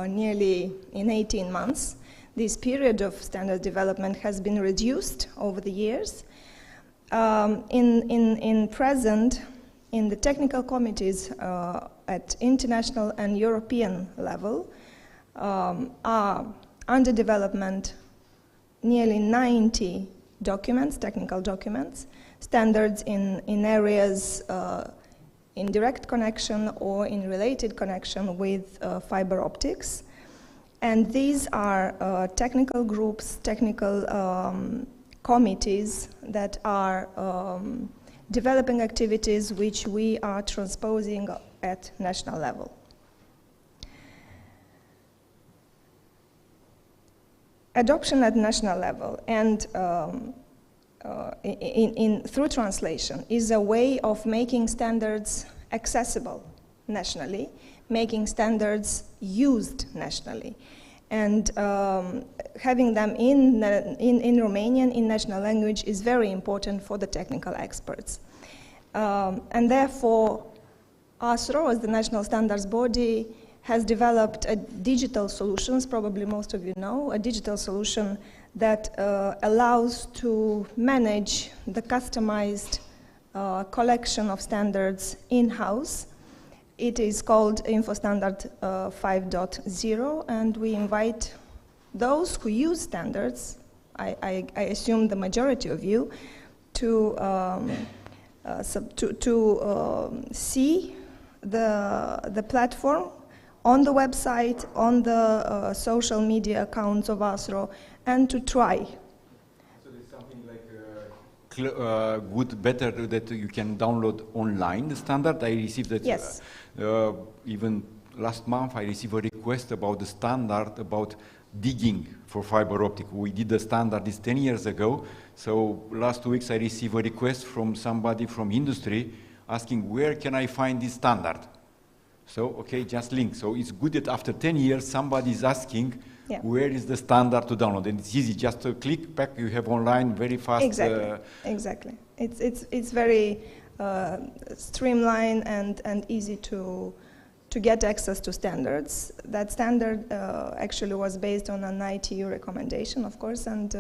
nearly in 18 months. This period of standard development has been reduced over the years. In present, in the technical committees at international and European level, are under development nearly 90 documents, technical documents, standards in areas in direct connection or in related connection with fiber optics. And these are technical groups, technical committees that are developing activities which we are transposing at national level. Adoption at national level and through translation is a way of making standards accessible nationally, making standards used nationally, and having them in Romanian, in national language, is very important for the technical experts. And therefore, ASRO, as the national standards body, has developed a digital solutions, probably most of you know, a digital solution that allows to manage the customized collection of standards in-house. It is called InfoStandard 5.0, and we invite those who use standards, I assume the majority of you, to see the platform on the website, on the social media accounts of ASRO, and to try. So there's something like good, better that you can download online, the standard. I received that. Yes. Even last month I received a request about the standard about digging for fiber optic. We did the standard this 10 years ago. So last 2 weeks I received a request from somebody from industry asking where can I find this standard. So, okay, just link. So it's good that after 10 years, somebody is asking where is the standard to download. And it's easy, just to click back, you have online very fast. Exactly, exactly. It's very streamlined and easy to get access to standards. That standard actually was based on an ITU recommendation, of course, and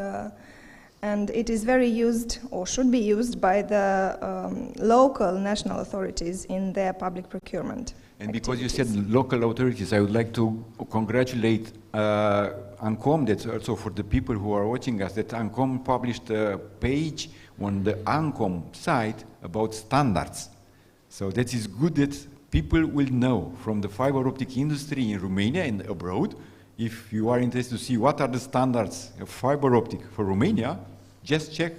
it is very used, or should be used, by the local national authorities in their public procurement. And because you said local authorities, I would like to congratulate ANCOM, that's also for the people who are watching us, that ANCOM published a page on the ANCOM site about standards. So that is good that people will know from the fiber optic industry in Romania and abroad. If you are interested to see what are the standards of fiber optic for Romania, just check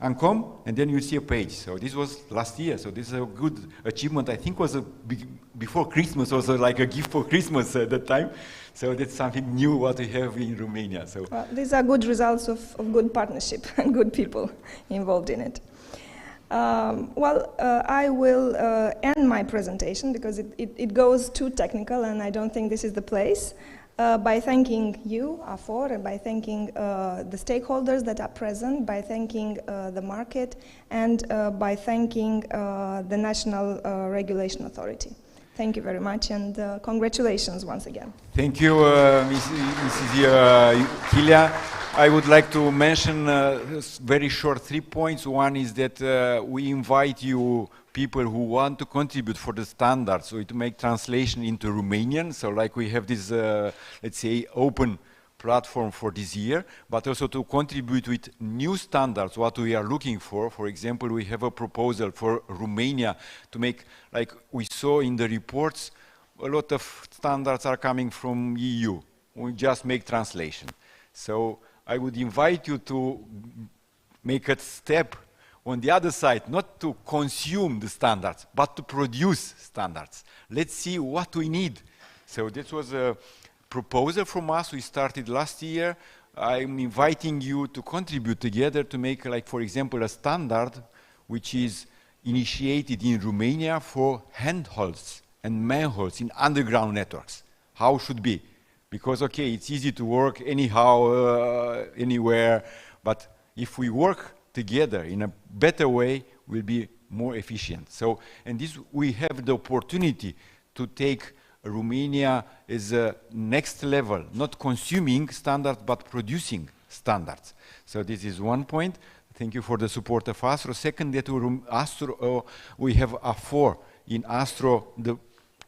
ANCOM, and then you see a page. So this was last year, so this is a good achievement. I think was before Christmas, also like a gift for Christmas at that time. So that's something new what we have in Romania. So these are good results of good partnership and good people involved in it. I will end my presentation because it goes too technical, and I don't think this is the place. By thanking you, A4, and by thanking the stakeholders that are present, by thanking the market, and by thanking the National Regulation Authority. Thank you very much, and congratulations once again. Thank you, Mrs. Hilia. I would like to mention very short 3 points. One is that we invite you, people who want to contribute for the standards, so to make translation into Romanian. So like we have this, let's say, open platform for this year, but also to contribute with new standards, what we are looking for. For example, we have a proposal for Romania to make, like we saw in the reports, a lot of standards are coming from EU. We just make translation. So I would invite you to make a step on the other side, not to consume the standards, but to produce standards. Let's see what we need. So this was a proposal from us. We started last year. I'm inviting you to contribute together to make, like, for example, a standard which is initiated in Romania for handholds and manholes in underground networks. How should be? Because, okay, it's easy to work anyhow, anywhere, but if we work together in a better way, we'll be more efficient. So, and this, we have the opportunity to take Romania as a next level, not consuming standards, but producing standards. So this is one point. Thank you for the support of ASTRO. Second, that we have A4 in ASTRO, the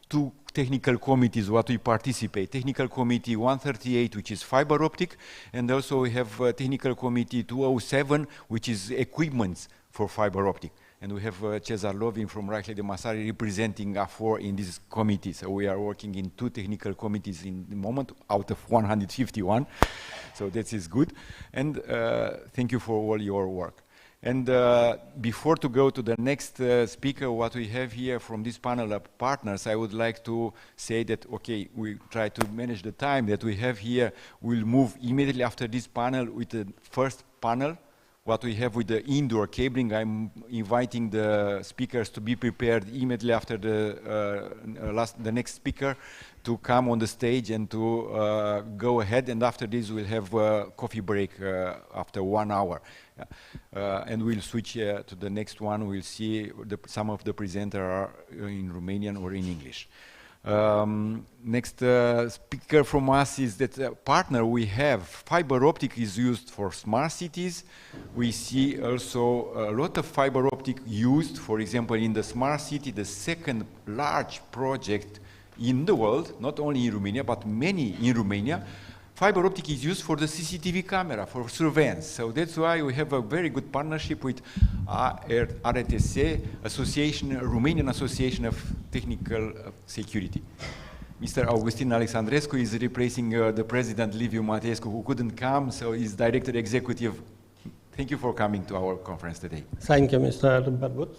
two technical committees what we participate. Technical Committee 138, which is fiber optic, and also we have Technical Committee 207, which is equipments for fiber optic. And we have Cezar Lovin from Raihle de Masari representing A4 in this committee. So we are working in 2 technical committees in the moment out of 151. So that is good. And thank you for all your work. And before to go to the next speaker, what we have here from this panel of partners, I would like to say that, okay, we try to manage the time that we have here. We'll move immediately after this panel with the first panel, what we have with the indoor cabling. I'm inviting the speakers to be prepared immediately after the next speaker to come on the stage and to go ahead. And after this, we'll have a coffee break after 1 hour. And we'll switch to the next one. We'll see some of the presenters are in Romanian or in English. Next speaker from us is that partner we have. Fiber optic is used for smart cities. We see also a lot of fiber optic used, for example, in the smart city, the second large project in the world, not only in Romania, but many in Romania. Fiber optic is used for the CCTV camera, for surveillance. So that's why we have a very good partnership with RTSE, Romanian Association of Technical Security. Mr. Augustin Alexandrescu is replacing the president, Liviu Mateescu, who couldn't come, so he's director executive. Thank you for coming to our conference today. Thank you, Mr. Barbut.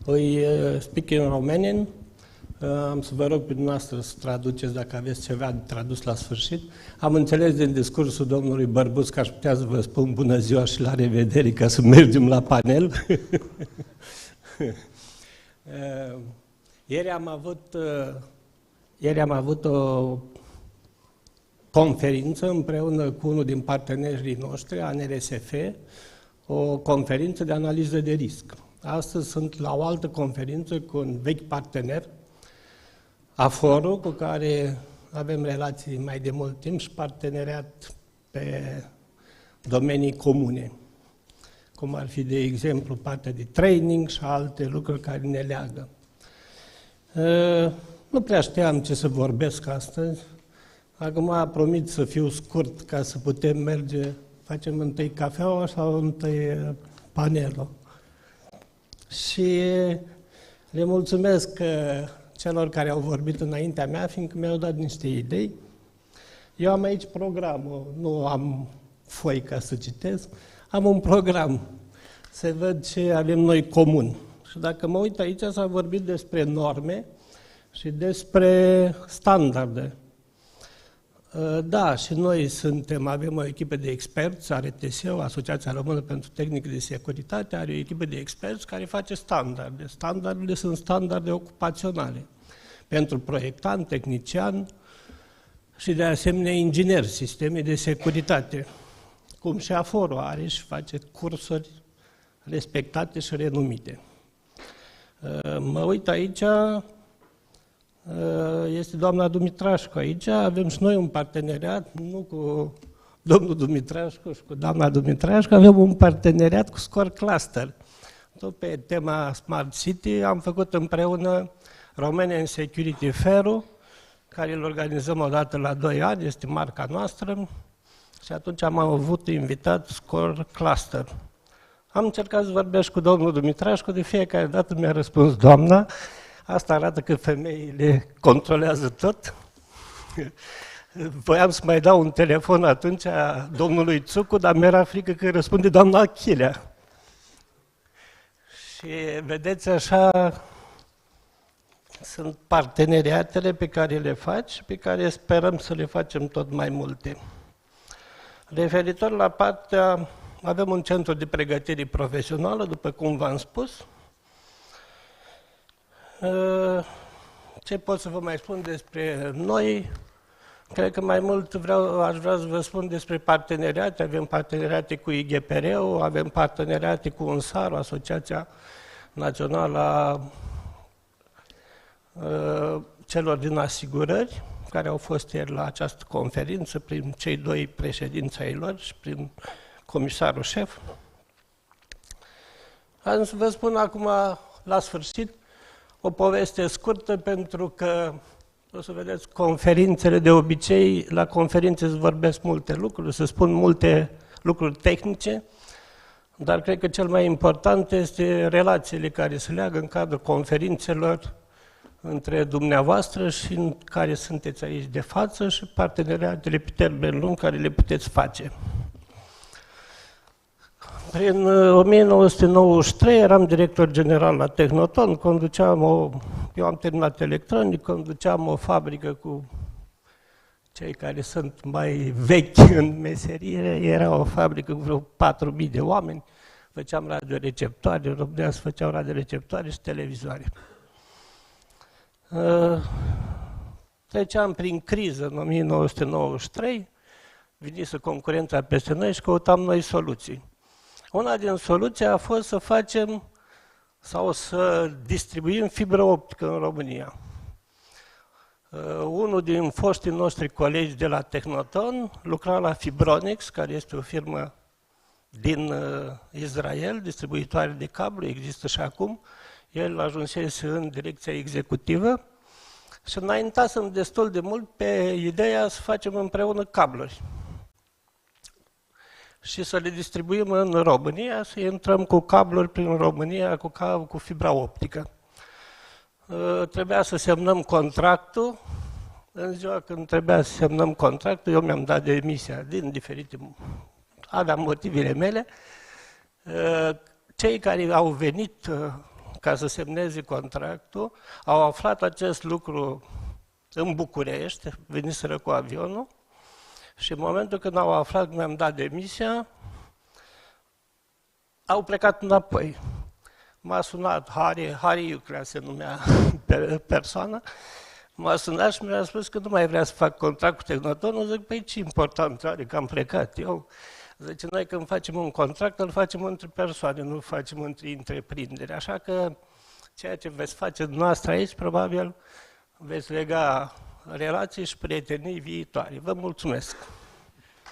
We speak in Romanian. Am să vă rog pe dumneavoastră să traduceți dacă aveți ceva tradus la sfârșit. Am înțeles din discursul domnului Bărbuț că aș putea să vă spun bună ziua și la revedere ca să mergem la panel. Ieri am avut o conferință împreună cu unul din partenerii noștri, ANRSF, o conferință de analiză de risc. Astăzi sunt la o altă conferință cu un vechi partener, AFOR-ul, cu care avem relații mai de mult timp și parteneriat pe domenii comune, cum ar fi, de exemplu, partea de training și alte lucruri care ne leagă. Nu prea știam ce să vorbesc astăzi. Acum promit să fiu scurt ca să putem merge, facem întâi cafeaua sau întâi panelul. Și le mulțumesc celor care au vorbit înaintea mea, fiindcă mi-au dat niște idei. Eu am aici programul, nu am foi ca să citesc, am un program, să văd ce avem noi comun. Și dacă mă uit aici, s-a vorbit despre norme și despre standarde. Da, și noi avem o echipă de experți, RTSE, Asociația Română pentru Tehnică de Securitate, are o echipă de experți care face standarde. Standardele sunt standarde ocupaționale pentru proiectant, tehnician și de asemenea inginer, sisteme de securitate, cum și AFOR-ul are și face cursuri respectate și renumite. Mă uit aici, este doamna Dumitrașcu aici, avem și noi un parteneriat, nu cu domnul Dumitrescu și cu doamna Dumitrescu avem un parteneriat cu Score Cluster. Tot pe tema Smart City am făcut împreună Romanian Security Fair-ul, care îl organizăm o dată la 2 ani, este marca noastră, și atunci am avut invitat Score Cluster. Am încercat să vorbesc cu domnul Dumitrescu, de fiecare dată mi-a răspuns doamna. Asta arată că femeile controlează tot. Voiam să mai dau un telefon atunci domnului Țucu, dar mi-era frică că răspunde doamna Achilea. Și vedeți, așa sunt parteneriatele pe care le faci și pe care sperăm să le facem tot mai multe. Referitor la partea, avem un centru de pregătire profesională, după cum v-am spus. Ce pot să vă mai spun despre noi? Cred că mai mult aș vrea să vă spun despre parteneriate. Avem parteneriate cu IGPR-ul, avem parteneriate cu UNSAR, Asociația Națională a celor din asigurări, care au fost ieri la această conferință, prin cei 2 președinți ai lor și prin comisarul șef. Am să vă spun acum, la sfârșit, o poveste scurtă, pentru că, o să vedeți, conferințele de obicei, la conferințe se vorbesc multe lucruri, se spun multe lucruri tehnice, dar cred că cel mai important este relațiile care se leagă în cadrul conferințelor între dumneavoastră și în care sunteți aici de față și parteneriatele pe termen lung care le puteți face. În 1993 eram director general la Tehnoton, eu am terminat electronic, conduceam o fabrică cu cei care sunt mai vechi în meserie, era o fabrică cu vreo 4.000 de oameni, făceam radioreceptoare, în România se făceau radioreceptoare și televizoare. Treceam prin criză în 1993, venise concurența peste noi și căutam noi soluții. Una din soluții a fost să facem sau să distribuim fibră optică în România. Unul din foștii noștri colegi de la Technoton lucra la Fibronix, care este o firmă din Israel, distribuitoare de cablu, există și acum. El ajunsese în direcția executivă și înaintasem destul de mult pe ideea să facem împreună cabluri și să le distribuim în România, să intrăm cu cabluri prin România cu fibra optică. Trebuia să semnăm contractul. În ziua când trebuia să semnăm contractul, eu mi-am dat demisia din diferite... aveam motivele mele. Cei care au venit ca să semneze contractul au aflat acest lucru în București, veniseră cu avionul, și în momentul când au aflat că mi-am dat demisia, au plecat înapoi. M-a sunat Hari Iuclea se numea persoană, m-a sunat și mi-a spus că nu mai vrea să fac contract cu Technotonul. Zic, păi ce important are că am plecat eu? Zice, noi când facem un contract, îl facem între persoane, nu îl facem între întreprinderi. Așa că ceea ce veți face dumneavoastră aici, probabil veți lega relații și prietenii viitoare. Vă mulțumesc!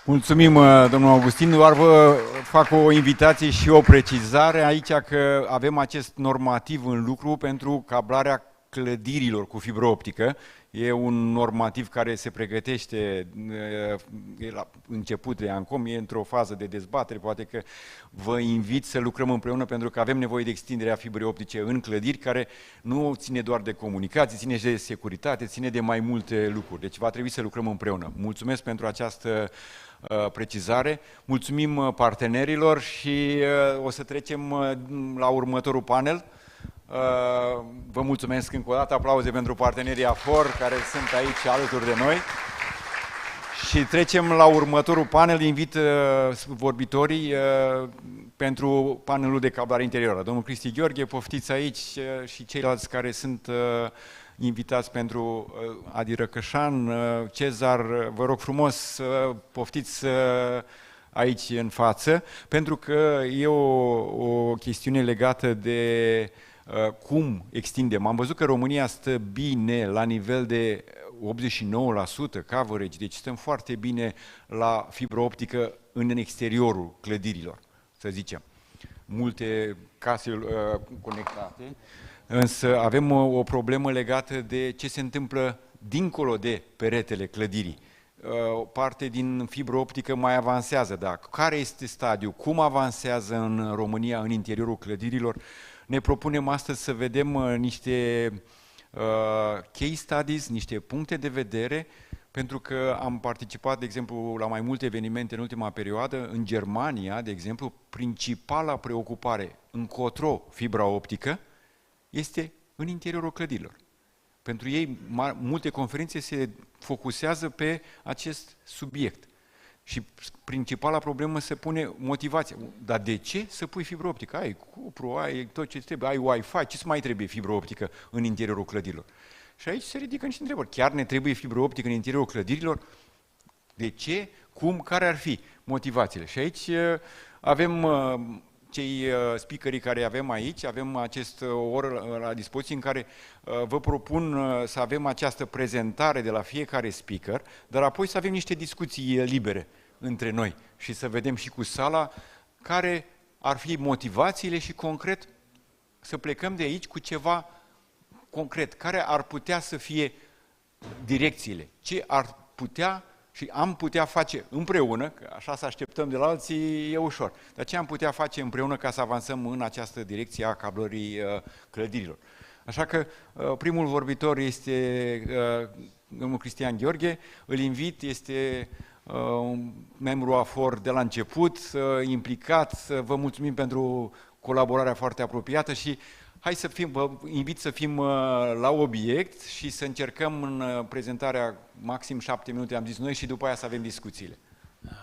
Mulțumim, domnul Augustin. Doar vă fac o invitație și o precizare aici că avem acest normativ în lucru pentru cablarea clădirilor cu fibră optică. E un normativ care se pregătește la început de ANCOM, e într-o fază de dezbatere, poate că vă invit să lucrăm împreună pentru că avem nevoie de extinderea fibrei optice în clădiri care nu ține doar de comunicații, ține de securitate, ține de mai multe lucruri. Deci va trebui să lucrăm împreună. Mulțumesc pentru această precizare. Mulțumim partenerilor și o să trecem la următorul panel. Vă mulțumesc încă o dată, aplauze pentru partenerii AFOR care sunt aici alături de noi. Și trecem la următorul panel. Invit vorbitorii pentru panelul de cablare interioară. Domnul Cristi Gheorghe, poftiți aici, și ceilalți care sunt invitați pentru Adi Răcășan, Cezar, vă rog frumos, poftiți aici în față, pentru că e o chestiune legată de cum extindem. Am văzut că România stă bine la nivel de 89% coverage, deci stăm foarte bine la fibră optică în exteriorul clădirilor, să zicem. Multe case conectate, însă avem o problemă legată de ce se întâmplă dincolo de peretele clădirii. O parte din fibră optică mai avansează, dar care este stadiul, cum avansează în România în interiorul clădirilor? Ne propunem astăzi să vedem niște case studies, niște puncte de vedere, pentru că am participat, de exemplu, la mai multe evenimente în ultima perioadă. În Germania, de exemplu, principala preocupare încotro fibra optică este în interiorul clădirilor. Pentru ei, multe conferințe se focusează pe acest subiect. Și principala problemă se pune motivația. Dar de ce să pui fibră optică? Ai cupru, ai tot ce trebuie, ai Wi-Fi, ce mai trebuie fibră optică în interiorul clădirilor? Și aici se ridică niște întrebări. Chiar ne trebuie fibră optică în interiorul clădirilor? De ce? Cum? Care ar fi motivațiile? Și aici avem cei speakerii care avem aici, avem acest oră la dispoziție în care vă propun să avem această prezentare de la fiecare speaker, dar apoi să avem niște discuții libere între noi și să vedem și cu sala care ar fi motivațiile și concret să plecăm de aici cu ceva concret, care ar putea să fie direcțiile, ce ar putea și am putea face împreună, că așa să așteptăm de la alții e ușor, dar ce am putea face împreună ca să avansăm în această direcție a cablării clădirilor. Așa că primul vorbitor este domnul Cristian Gheorghe, îl invit, este un membru AFOR de la început, implicat, vă mulțumim pentru colaborarea foarte apropiată și hai să fim, vă invit să fim la obiect și să încercăm în prezentarea maxim 7 minute, am zis noi, și după aia să avem discuțiile.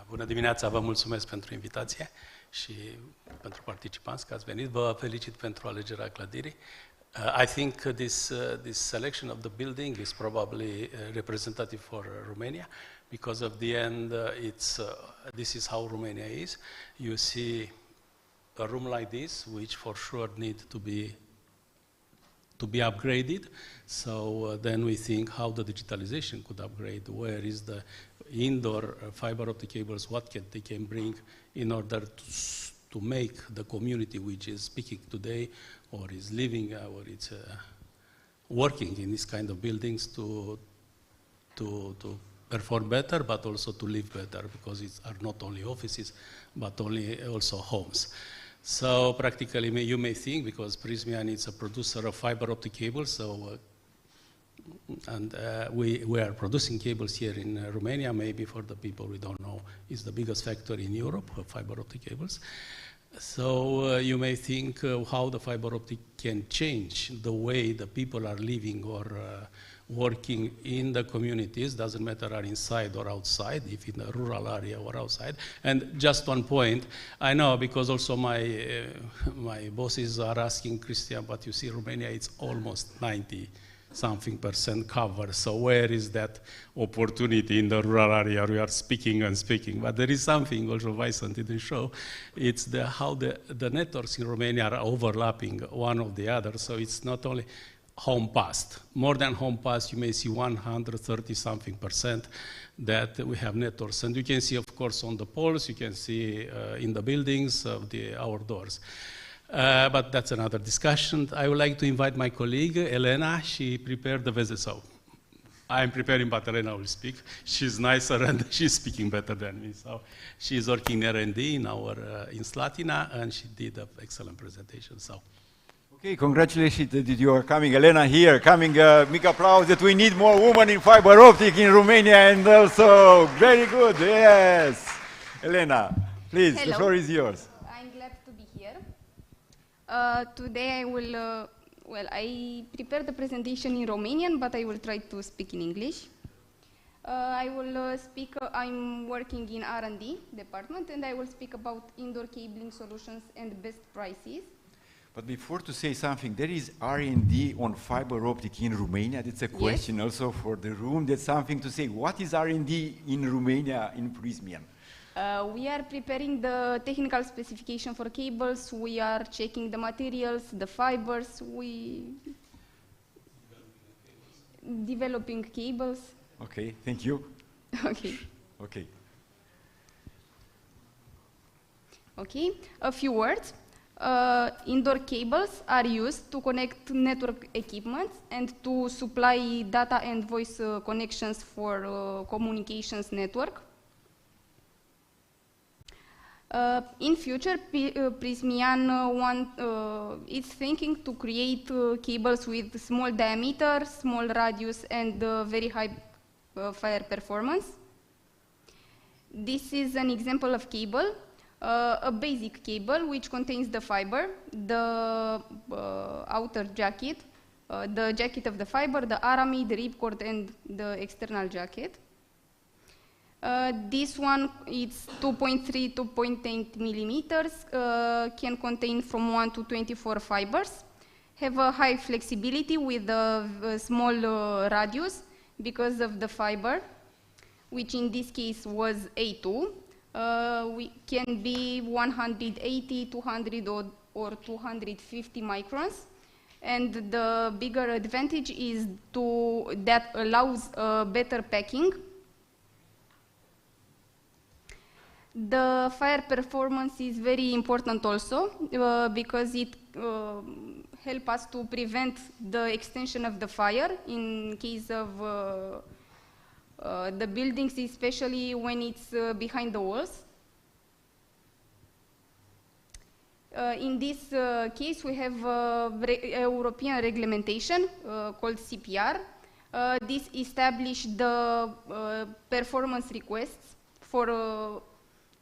Bună dimineața, vă mulțumesc pentru invitație și pentru participanți că ați venit. Vă felicit pentru alegerea clădirii. I think this selection of the building is probably representative for Romania because of the end this is how Romania is. You see a room like this, which for sure need to be upgraded. So then we think how the digitalization could upgrade, where is the indoor fiber optic cables, what they can bring in order to make the community which is speaking today or is living or it's working in this kind of buildings to perform better, but also to live better, because it are not only offices, but also homes. So practically, you may think, because Prysmian is a producer of fiber optic cables, so we are producing cables here in Romania. Maybe for the people we don't know, it's the biggest factory in Europe of fiber optic cables. So you may think how the fiber optic can change the way the people are living or working in the communities, doesn't matter are inside or outside, if in a rural area or outside. And just one point, I know because also my bosses are asking, Christian, but you see Romania, it's almost 90-something% cover, so where is that opportunity in the rural area? We are speaking and speaking, but there is something also Vicent didn't show. It's how the networks in Romania are overlapping one of the other, so it's not only home passed. More than home passed, you may see 130-something% that we have networks. And you can see, of course, on the poles, you can see in the buildings of our doors. But that's another discussion. I would like to invite my colleague, Elena. She prepared the visit, so I'm preparing, but Elena will speak. She's nicer and she's speaking better than me. So she's working R&D in Slatina, and she did an excellent presentation. So. Okay, congratulations that you are coming, Elena here, coming, big applause that we need more women in fiber optic in Romania, and also very good, yes. Elena, please, Hello. The floor is yours. I'm glad to be here. Today I will, I prepared the presentation in Romanian, but I will try to speak in English. I will speak, I'm working in R&D department, and I will speak about indoor cabling solutions and best prices. But before to say something, there is R&D on fiber optic in Romania. That's a question also for the room. That's something to say. What is R&D in Romania in Prysmian? We are preparing the technical specification for cables. We are checking the materials, the fibers. developing cables. Okay, thank you. Okay. Okay. Okay, a few words. Indoor cables are used to connect network equipment and to supply data and voice connections for communications network. In future, Prismian is thinking to create cables with small diameter, small radius, and very high fire performance. This is an example of cable, a basic cable which contains the fiber, the outer jacket, the jacket of the fiber, the aramid, the ripcord, and the external jacket. This one is 2.3, 2.8 millimeters, can contain from 1 to 24 fibers, have a high flexibility with a small radius because of the fiber, which in this case was A2. We can be 180, 200 or 250 microns. And the bigger advantage is that allows better packing. The fire performance is very important also because it helps us to prevent the extension of the fire in case of the buildings, especially when it's behind the walls. In this case, we have European regulation called CPR. This established the performance requests for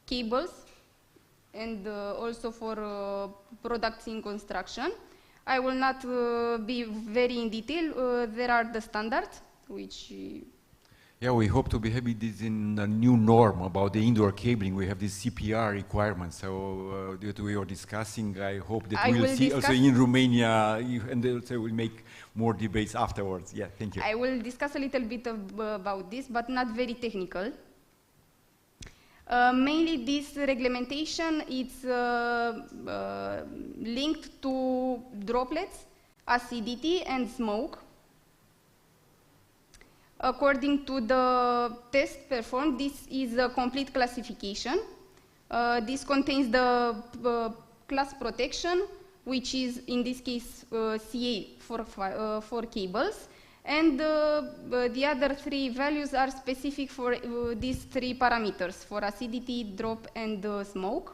cables and also for products in construction. I will not be very in detail. There are the standards, which... Yeah, we hope to be having this in a new norm about the indoor cabling. We have this CPR requirements. So that we are discussing, I hope that we will see also in Romania, and also we'll make more debates afterwards. Yeah, thank you. I will discuss a little bit about this, but not very technical. Mainly this regulation is linked to droplets, acidity, and smoke. According to the test performed, this is a complete classification. This contains the class protection, which is in this case CA for cables, and the other three values are specific for these three parameters, for acidity, drop, and smoke.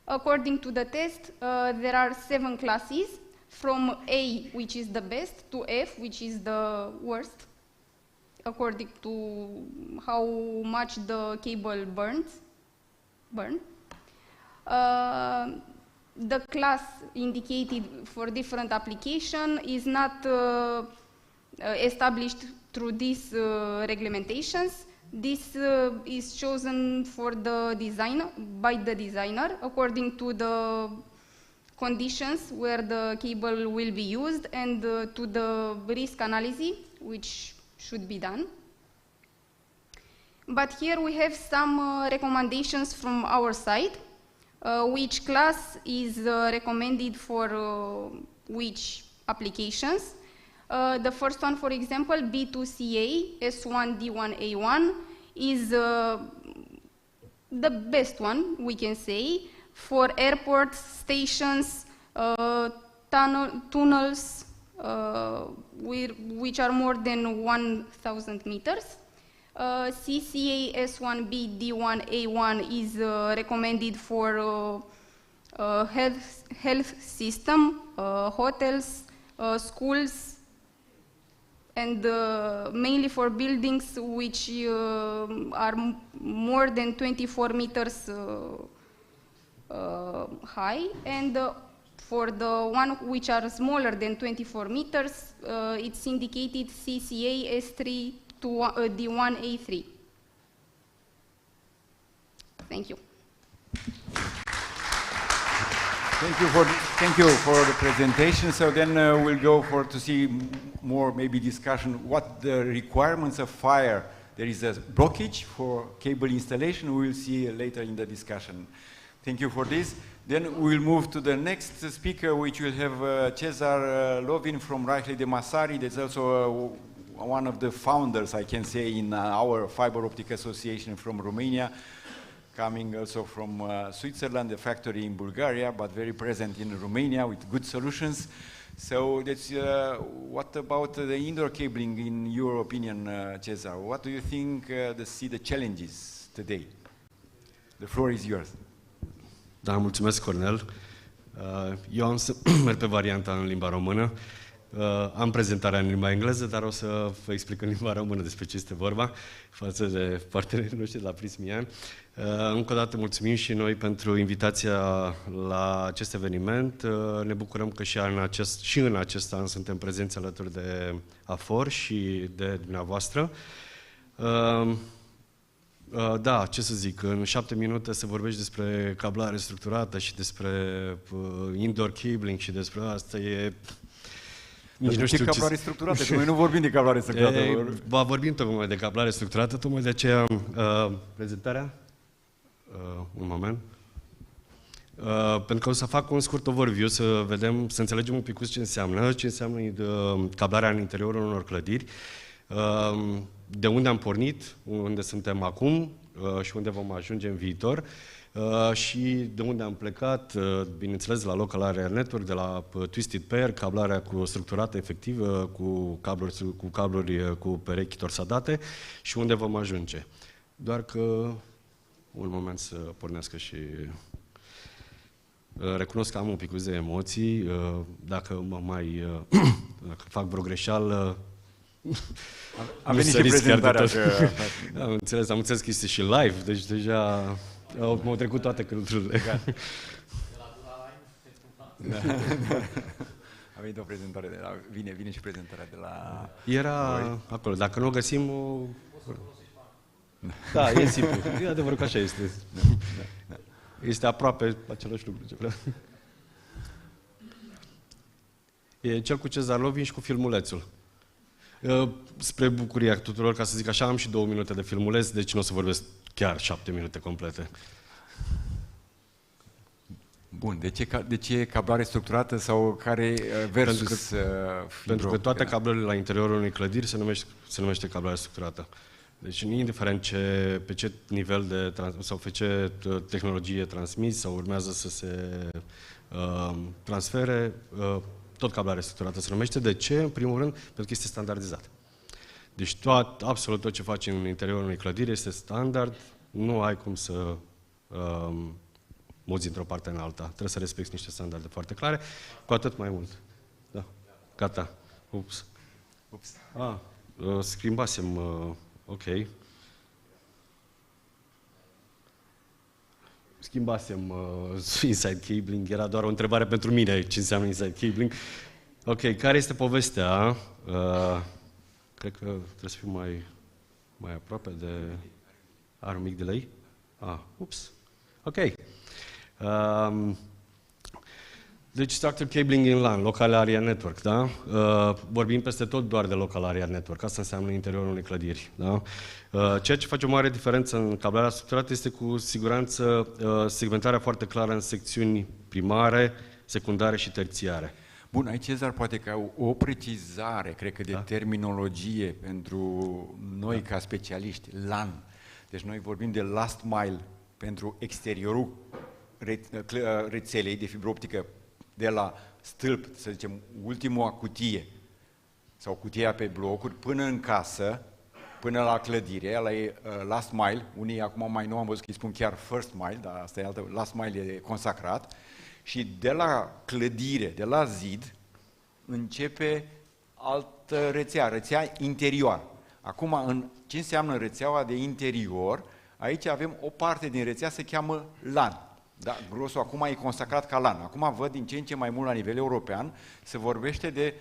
According to the test, there are 7 classes, from A, which is the best, to F, which is the worst, according to how much the cable burn. The class indicated for different application is not established through these regulations. This is chosen for the designer, by the designer, according to the conditions where the cable will be used and to the risk analysis which should be done. But here we have some recommendations from our side, which class is recommended for which applications. The first one, for example, B2CA S1 D1A1 is the best one, we can say, for airports, stations, tunnels, which are more than 1,000 meters. CCA S1B D1A1 is recommended for health system, hotels, schools, and mainly for buildings which are more than 24 meters high, and for the one which are smaller than 24 meters, it's indicated CCA S3 to D1A3. Thank you. Thank you for the presentation. So then we'll go to see more maybe discussion what the requirements of fire. There is a blockage for cable installation. We will see later in the discussion. Thank you for this. Then we'll move to the next speaker, which will have Cezar Lovin from Raihle de Masari. That's also one of the founders, I can say, in our Fiber Optic Association from Romania, coming also from Switzerland, the factory in Bulgaria, but very present in Romania with good solutions. So that's, what about the indoor cabling in your opinion, Cezar? What do you think see the challenges today? The floor is yours. Da, mulțumesc, Cornel. Eu am să merg pe varianta în limba română. Am prezentarea în limba engleză, dar o să vă explic în limba română despre ce este vorba față de partenerii noștri de la Prismian. Încă o dată mulțumim și noi pentru invitația la acest eveniment. Ne bucurăm că și în acest an suntem prezenți alături de AFOR și de dumneavoastră. Da, ce să zic, în 7 minute să vorbești despre cablare structurată și despre indoor cabling și despre asta e... Nici nu știu cablare structurată, că noi nu vorbim de cablare structurată. Vorbim tocmai de cablare structurată, tocmai de aceea prezentarea. Un moment. Pentru că o să fac un scurt overview, să vedem, să înțelegem un pic ce înseamnă cablarea în interiorul unor clădiri, de unde am pornit, unde suntem acum și unde vom ajunge în viitor. Și de unde am plecat, bineînțeles, la Local Area Network, de la Twisted Pair, cablarea structurată efectivă, cu cabluri cu perechi torsadate și unde vom ajunge. Doar că, un moment să pornească și... Recunosc că am un pic de emoții, dacă dacă fac vreo greșeală... A venit și prezentarea. Am înțeles că este și live, deci deja... M-au trecut toate căldurile. A venit o prezentare de la... Vine și prezentarea de la... Era acolo. Dacă nu o găsim... Da, e simplu. E adevărat că așa este. Este aproape același lucru ce vreau. E cel cu Cezar Lovin și cu filmulețul. Spre bucuria tuturor, ca să zic așa, am și 2 minute de filmuleț, deci nu o să vorbesc chiar 7 minute complete. Bun, de ce cablare structurată sau care versus pentru că toate cablele la interiorul unei clădiri se numește cablare structurată. Deci, indiferent pe ce nivel sau pe ce tehnologie transmis sau urmează să se transfere, tot cablare structurată se numește. De ce? În primul rând, pentru că este standardizat. Deci absolut tot ce faci în interiorul unei clădiri este standard, nu ai cum să muți într-o parte în alta. Trebuie să respecti niște standarde foarte clare, cu atât mai mult. Da. Gata. Ups. Schimbasem. Ok. Schimbasem inside cabling. Era doar o întrebare pentru mine ce înseamnă inside cabling. Ok. Care este povestea? Cred că trebuie să fiu mai aproape de... Are un mic delay? Ups. Ok. Deci Structured Cabling in LAN, Local Area Network, da? Vorbim peste tot doar de Local Area Network, asta înseamnă interiorul unei clădiri, da? Ceea ce face o mare diferență în cablarea structurată este cu siguranță segmentarea foarte clară în secțiuni primare, secundare și terțiare. Bun, aici, Cezar, poate că o precizare, cred că, de terminologie pentru noi ca specialiști, LAN. Deci noi vorbim de last mile pentru exteriorul rețelei de fibră optică, de la stâlp, să zicem, ultima cutie sau cutia pe blocuri, până în casă, până la clădire, ăla e last mile, unii acum mai nou am văzut că îi spun chiar first mile, dar asta e altă, last mile e consacrat, și de la clădire, de la zid, începe altă rețea interioară. Acum, ce înseamnă rețeaua de interior? Aici avem o parte din rețea, se cheamă LAN. Da, grosul acum e consacrat ca LAN. Acum văd din ce în ce mai mult la nivel european, se vorbește de,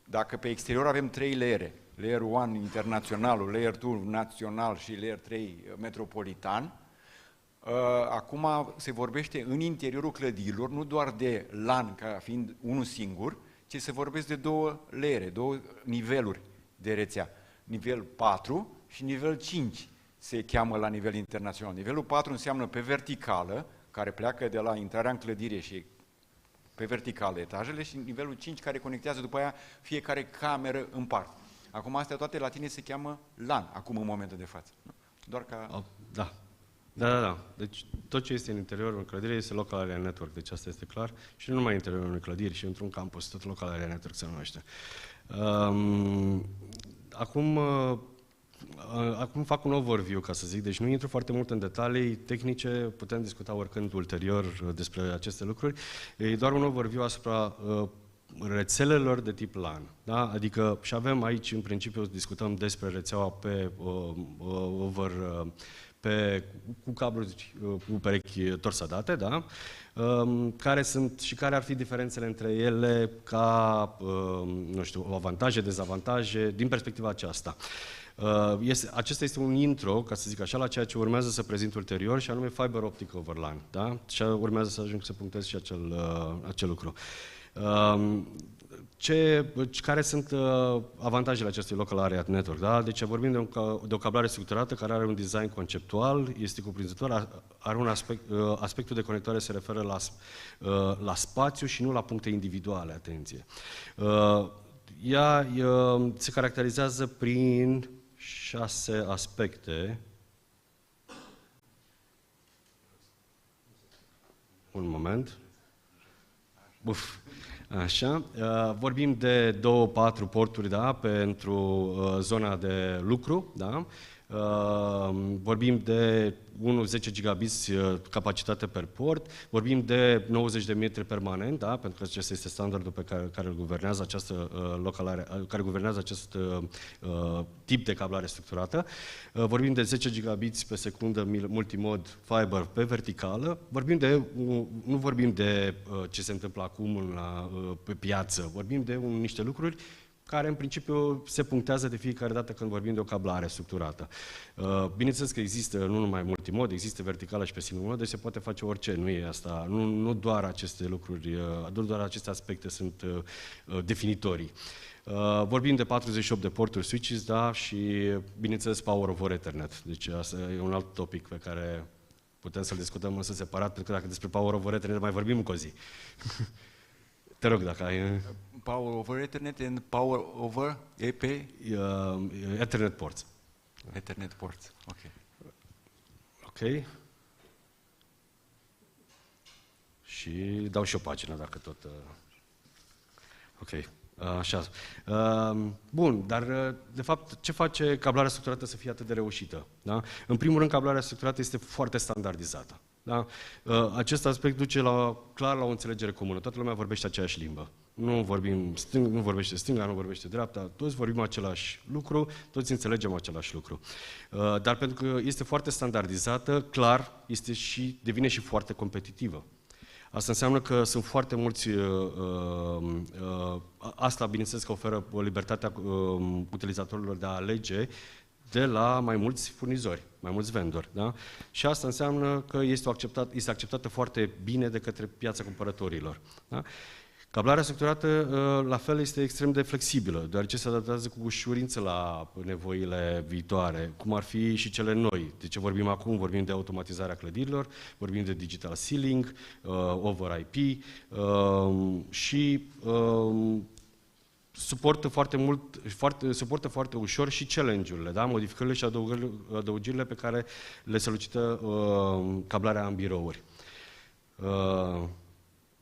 dacă pe exterior avem 3 layere, Layer 1 internaționalul, Layer 2 național și Layer 3 metropolitan, acum se vorbește în interiorul clădirilor, nu doar de LAN ca fiind unul singur, ci se vorbește de 2 layere, 2 niveluri de rețea. Nivel 4 și nivel 5 se cheamă la nivel internațional. Nivelul 4 înseamnă pe verticală, care pleacă de la intrarea în clădire și pe verticală etajele și nivelul 5 care conectează după aia fiecare cameră în parte. Acum astea toate la tine se cheamă LAN, acum în momentul de față. Doar ca... Da. Da. Deci tot ce este în interiorul clădirii este local area network, deci asta este clar. Și nu numai în interiorul unei clădiri, și într-un campus, tot local area network se numește. Acum fac un overview, ca să zic, deci nu intru foarte mult în detalii tehnice, putem discuta oricând ulterior despre aceste lucruri. E doar un overview asupra rețelelor de tip LAN. Da? Adică și avem aici, în principiu, discutăm despre rețeaua cu cabluri cu perechi torsadate, da? Care sunt și care ar fi diferențele între ele ca, nu știu, avantaje, dezavantaje, din perspectiva aceasta. Acesta este un intro, ca să zic așa, la ceea ce urmează să prezint ulterior, și anume Fiber Optic over LAN. Da? Și urmează să ajung să punctez și acel lucru. Care sunt avantajele acestui local area network? Da? Deci vorbim de o cablare structurată care are un design conceptual, este cuprinzător, are aspectul de conectare se referă la spațiu și nu la puncte individuale, atenție. Ea se caracterizează prin 6 aspecte. Un moment. Așa. Vorbim de 2-4 porturi, da, pentru zona de lucru, da. Vorbim de 1-10 gigabits capacitate per port, vorbim de 90 de metri permanent, da, pentru că acesta este standardul pe care îl guvernează această care guvernează acest tip de cablare structurată. Vorbim de 10 gigabits pe secundă multimod fiber pe verticală. Nu vorbim de ce se întâmplă acum pe piață, vorbim de niște lucruri care în principiu se punctează de fiecare dată când vorbim de o cablare structurată. Bineînțeles că există nu numai multimod, există verticală și pe single mod, deci se poate face orice, nu e asta, nu doar aceste lucruri, nu doar aceste aspecte sunt definitorii. Vorbim de 48 de porturi switches, da, și bineînțeles Power over Ethernet, deci asta e un alt topic pe care putem să-l discutăm însă separat, pentru că dacă despre Power over Ethernet mai vorbim încă o zi. Te rog, dacă ai... Power over Ethernet and Power over EP? Ethernet ports. Ethernet ports, ok. Ok. Și dau și o pagină, dacă tot... Ok. Așa. Bun, dar de fapt ce face cablarea structurată să fie atât de reușită? Da? În primul rând, cablarea structurată este foarte standardizată. Da? Acest aspect duce clar la o înțelegere comună. Toată lumea vorbește aceeași limbă. Nu vorbește stânga, nu vorbește dreapta, toți vorbim același lucru, toți înțelegem același lucru. Dar pentru că este foarte standardizată, clar, devine și foarte competitivă. Asta înseamnă că sunt foarte mulți, asta bineînțeles că oferă libertatea utilizatorilor de a alege de la mai mulți furnizori, mai mulți vendori. Da? Și asta înseamnă că este acceptată foarte bine de către piața cumpărătorilor. Da? Cablarea structurată, la fel, este extrem de flexibilă, deoarece se adaptează cu ușurință la nevoile viitoare, cum ar fi și cele noi. De ce vorbim acum? Vorbim de automatizarea clădirilor, vorbim de digital ceiling, over IP și suportă foarte ușor și challenge-urile, da? Modificările și adăugirile pe care le solicită cablarea în birouri.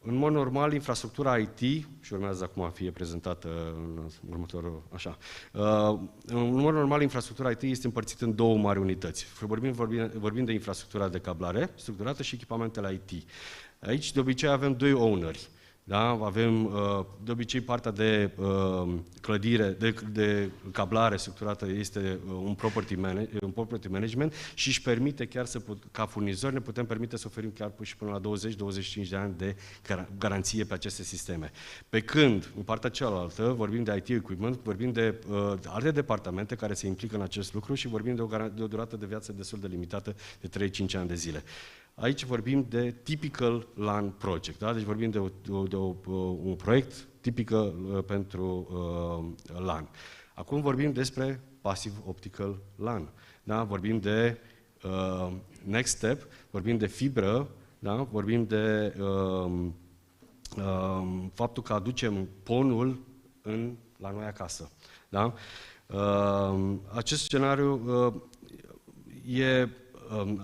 În mod normal, infrastructura IT, și urmează acum a fi prezentată în următorul, așa, în mod normal, infrastructura IT este împărțită în 2 mari unități. Vorbim de infrastructura de cablare structurată și echipamentele IT. Aici, de obicei, avem 2 owneri. Da? Avem, de obicei, partea de clădire, de cablare structurată este un property management și își permite chiar ca furnizori ne putem permite să oferim chiar și până la 20-25 de ani de garanție pe aceste sisteme. Pe când, în partea cealaltă, vorbim de IT equipment, vorbim de alte departamente care se implică în acest lucru și vorbim de o durată de viață destul de limitată de 3-5 ani de zile. Aici vorbim de typical LAN project, da? Deci vorbim de un proiect tipical pentru LAN. Acum vorbim despre passive optical LAN, da? Vorbim de next step, vorbim de fibră, da? Vorbim de faptul că aducem PON-ul la noi acasă. Da? Acest scenariu e,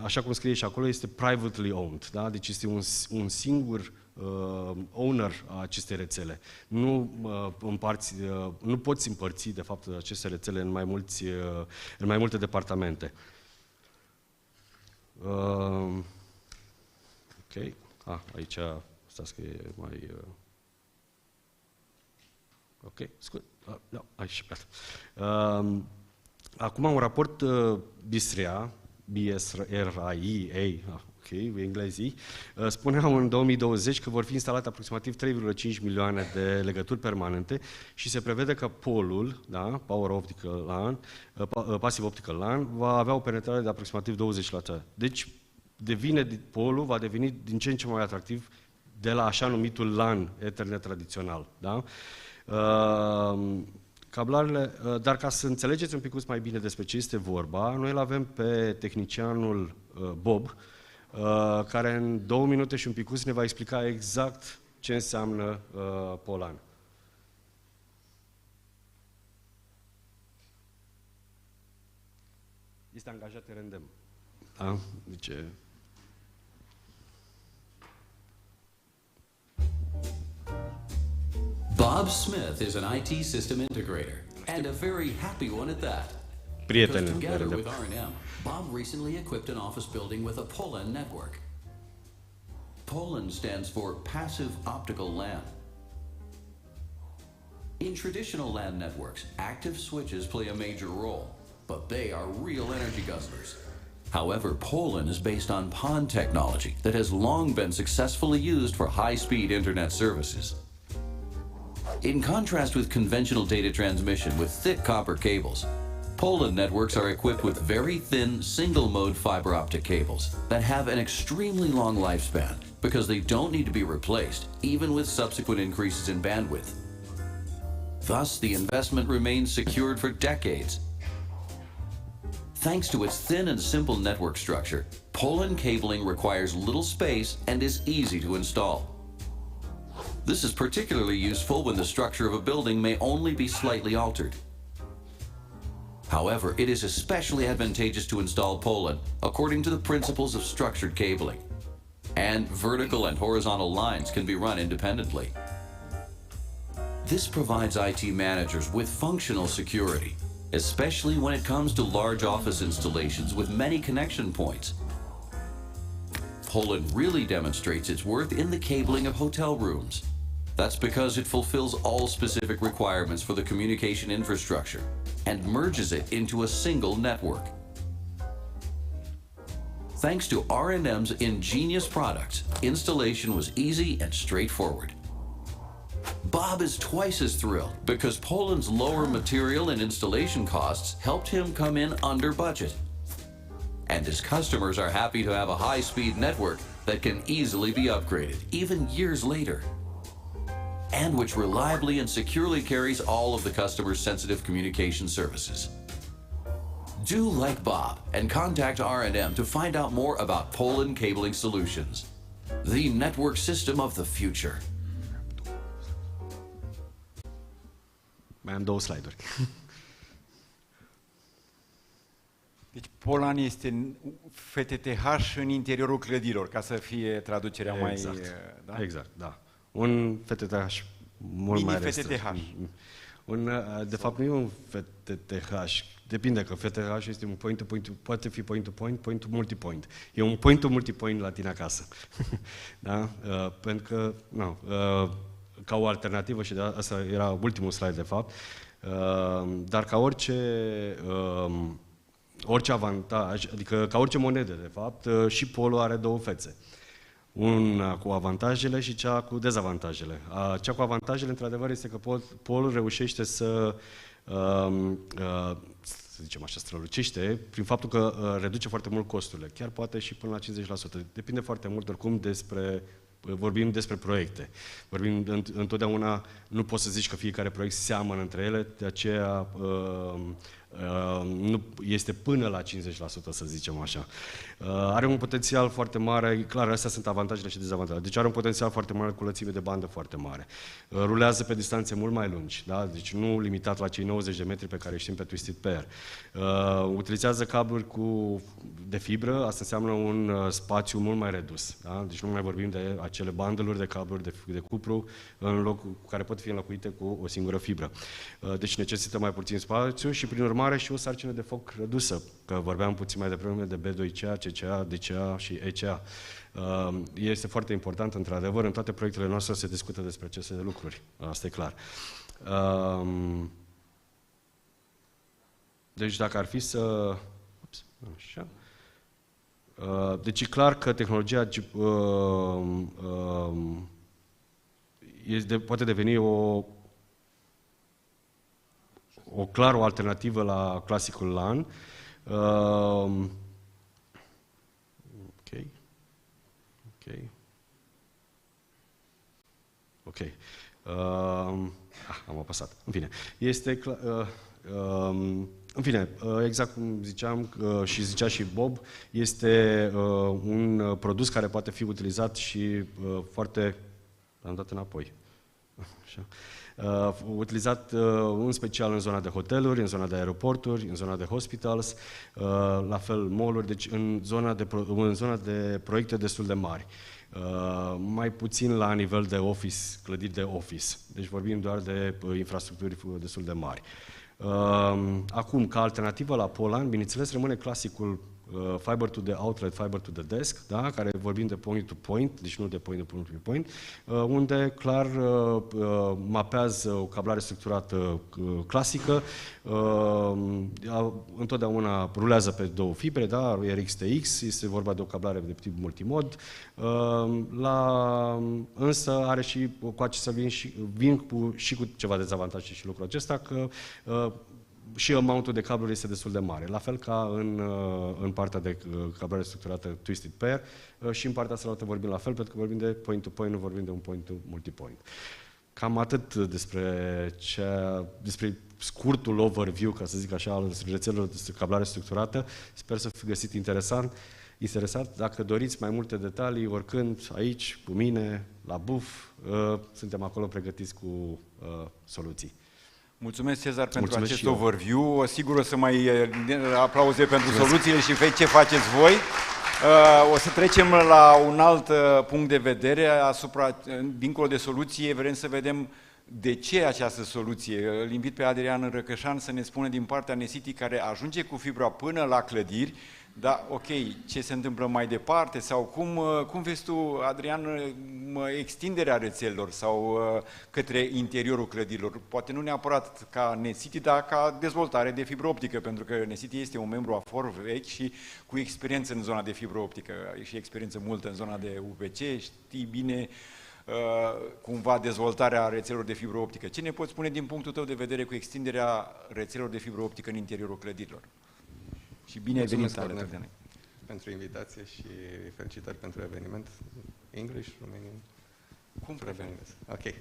așa cum scrie și acolo, este privately owned. Da? Deci este un singur owner a acestei rețele. Nu poți împărți, de fapt, aceste rețele în mai multe departamente. Ok. Aici, stați că e mai... Ok, scut. Da, aici, gata. Acum, un raport BSRIA, ok, englezii, spuneau în 2020 că vor fi instalate aproximativ 3,5 milioane de legături permanente și se prevede că polul, da, Passive Optical LAN, va avea o penetrare de aproximativ 20%. Deci, polul va deveni din ce în ce mai atractiv de la așa numitul LAN, Ethernet tradițional. Da? Cablarele, dar ca să înțelegeți un pic mai bine despre ce este vorba, noi îl avem pe tehnicianul Bob, care în 2 minute și un picuț ne va explica exact ce înseamnă POLAN. Este angajat RNDM. Da? Deci, Bob Smith is an IT system integrator, and a very happy one at that. Because together with R&M, Bob recently equipped an office building with a POLAN network. POLAN stands for Passive Optical LAN. In traditional LAN networks, active switches play a major role, but they are real energy guzzlers. However, POLAN is based on PON technology that has long been successfully used for high-speed internet services. In contrast with conventional data transmission with thick copper cables, POLAN networks are equipped with very thin single-mode fiber optic cables that have an extremely long lifespan because they don't need to be replaced, even with subsequent increases in bandwidth. Thus, the investment remains secured for decades. Thanks to its thin and simple network structure, POLAN cabling requires little space and is easy to install. This is particularly useful when the structure of a building may only be slightly altered. However, it is especially advantageous to install POLAN according to the principles of structured cabling. And vertical and horizontal lines can be run independently. This provides IT managers with functional security, especially when it comes to large office installations with many connection points. POLAN really demonstrates its worth in the cabling of hotel rooms. That's because it fulfills all specific requirements for the communication infrastructure and merges it into a single network. Thanks to R&M's ingenious products, installation was easy and straightforward. Bob is twice as thrilled because POLAN's lower material and installation costs helped him come in under budget. And his customers are happy to have a high-speed network that can easily be upgraded, even years later, and which reliably and securely carries all of the customer's sensitive communication services. Do like Bob and contact R&M to find out more about POLAN cabling solutions, the network system of the future. Mai am 2 slide-uri. Deci POLAN este FTTH în interiorul clădirilor, ca să fie traducerea exact. mai... Da? Exact, da. Un FTTH mult mai restrâns. De fapt, nu e un FTTH. Depinde, că FTTH este un poate fi point-to-point, point-to-multipoint. E un point-to-multipoint la tine acasă. Da? Pentru că, ca o alternativă, și asta era ultimul slide, de fapt, dar ca orice avantaj, adică ca orice monedă, de fapt, și polul are 2 fețe. Una cu avantajele și cea cu dezavantajele. Cea cu avantajele, într-adevăr, este că polul reușește să zicem așa, strălucește prin faptul că reduce foarte mult costurile. Chiar poate și până la 50%. Depinde foarte mult, oricum, vorbim despre proiecte. Vorbim întotdeauna, nu poți să zici că fiecare proiect seamănă între ele, de aceea Nu este până la 50%, să zicem așa. Are un potențial foarte mare, clar, astea sunt avantajele și dezavantajele. Deci are un potențial foarte mare cu lățime de bandă foarte mare. Rulează pe distanțe mult mai lungi, da? Deci nu limitat la cei 90 de metri pe care îi știm pe Twisted Pair. Utilizează cabluri de fibră, asta înseamnă un spațiu mult mai redus. Da? Deci nu mai vorbim de acele bundle-uri de cabluri de cupru care pot fi înlocuite cu o singură fibră. Deci necesită mai puțin spațiu și, prin urmare, și o sarcină de foc redusă, că vorbeam puțin mai devreme de B2CA, CCA, DCA și ECA. Este foarte important, într-adevăr, în toate proiectele noastre se discută despre aceste lucruri, asta e clar. Deci dacă ar fi să... Așa. Deci e clar că tehnologia poate deveni o clară o alternativă la clasicul LAN. Am apăsat. În fine. În fine, exact cum ziceam și zicea și Bob, este un produs care poate fi utilizat și foarte... L-am dat înapoi. Așa. Utilizat în special în zona de hoteluri, în zona de aeroporturi, în zona de hospitals, la fel mall-uri, deci în zona de proiecte destul de mari. Mai puțin la nivel de office, clădiri de office. Deci vorbim doar de infrastructuri destul de mari. Acum, ca alternativă la POLAN, bineînțeles, rămâne clasicul fiber to the outlet, fiber to the desk, da? Care vorbim de point to point, deci nu de point to point, unde clar mapează o cablare structurată clasică, întotdeauna rulează pe două fibre, da? RX-TX, este vorba de o cablare de tip multimod, însă are și cu acesta vin cu ceva dezavantaje și lucrul acesta, că și amount-ul de cabluri este destul de mare, la fel ca în partea de cablare structurată Twisted Pair și în partea cealaltă vorbim la fel, pentru că vorbim de point-to-point, nu vorbim de un point-to-multipoint. Cam atât despre scurtul overview, ca să zic așa, al rețelelor de cablare structurată. Sper să fi găsit interesant. Dacă doriți mai multe detalii, oricând, aici, cu mine, la BUF, suntem acolo pregătiți cu soluții. Mulțumesc, Cezar, pentru acest overview. Sigur o să mai aplauze pentru soluțiile și ce faceți voi. O să trecem la un alt punct de vedere dincolo de soluție, vrem să vedem de ce această soluție. Îl invit pe Adrian Răcășan să ne spună din partea Necity, care ajunge cu fibra până la clădiri, da, ok, ce se întâmplă mai departe sau cum vezi tu, Adrian, extinderea rețelelor sau către interiorul clădirilor? Poate nu neapărat ca Necity, dar ca dezvoltare de fibră optică, pentru că Necity este un membru a FOR vechi și cu experiență în zona de fibră optică și experiență multă în zona de UPC, știi bine cumva dezvoltarea rețelelor de fibră optică. Ce ne poți spune din punctul tău de vedere cu extinderea rețelelor de fibră optică în interiorul clădirilor? Și bine ai venit alături de noi. Pentru invitație și felicitări pentru eveniment. English, Romanian? Cum preferiți? Okay.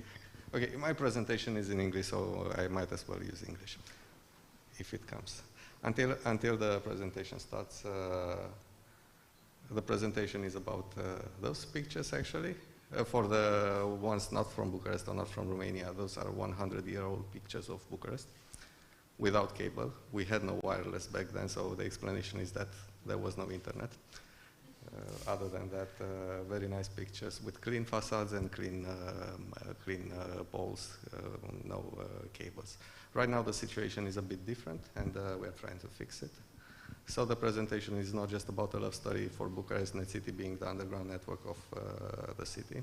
My presentation is in English, so I might as well use English, if it comes. Until the presentation starts, the presentation is about those pictures, actually. For the ones not from Bucharest or not from Romania, those are 100-year-old pictures of Bucharest. Without cable. We had no wireless back then, so the explanation is that there was no internet. Other than that, very nice pictures with clean facades and clean poles, no cables. Right now the situation is a bit different, and we are trying to fix it. So the presentation is not just about a love story for Bucharest Necity being the underground network of the city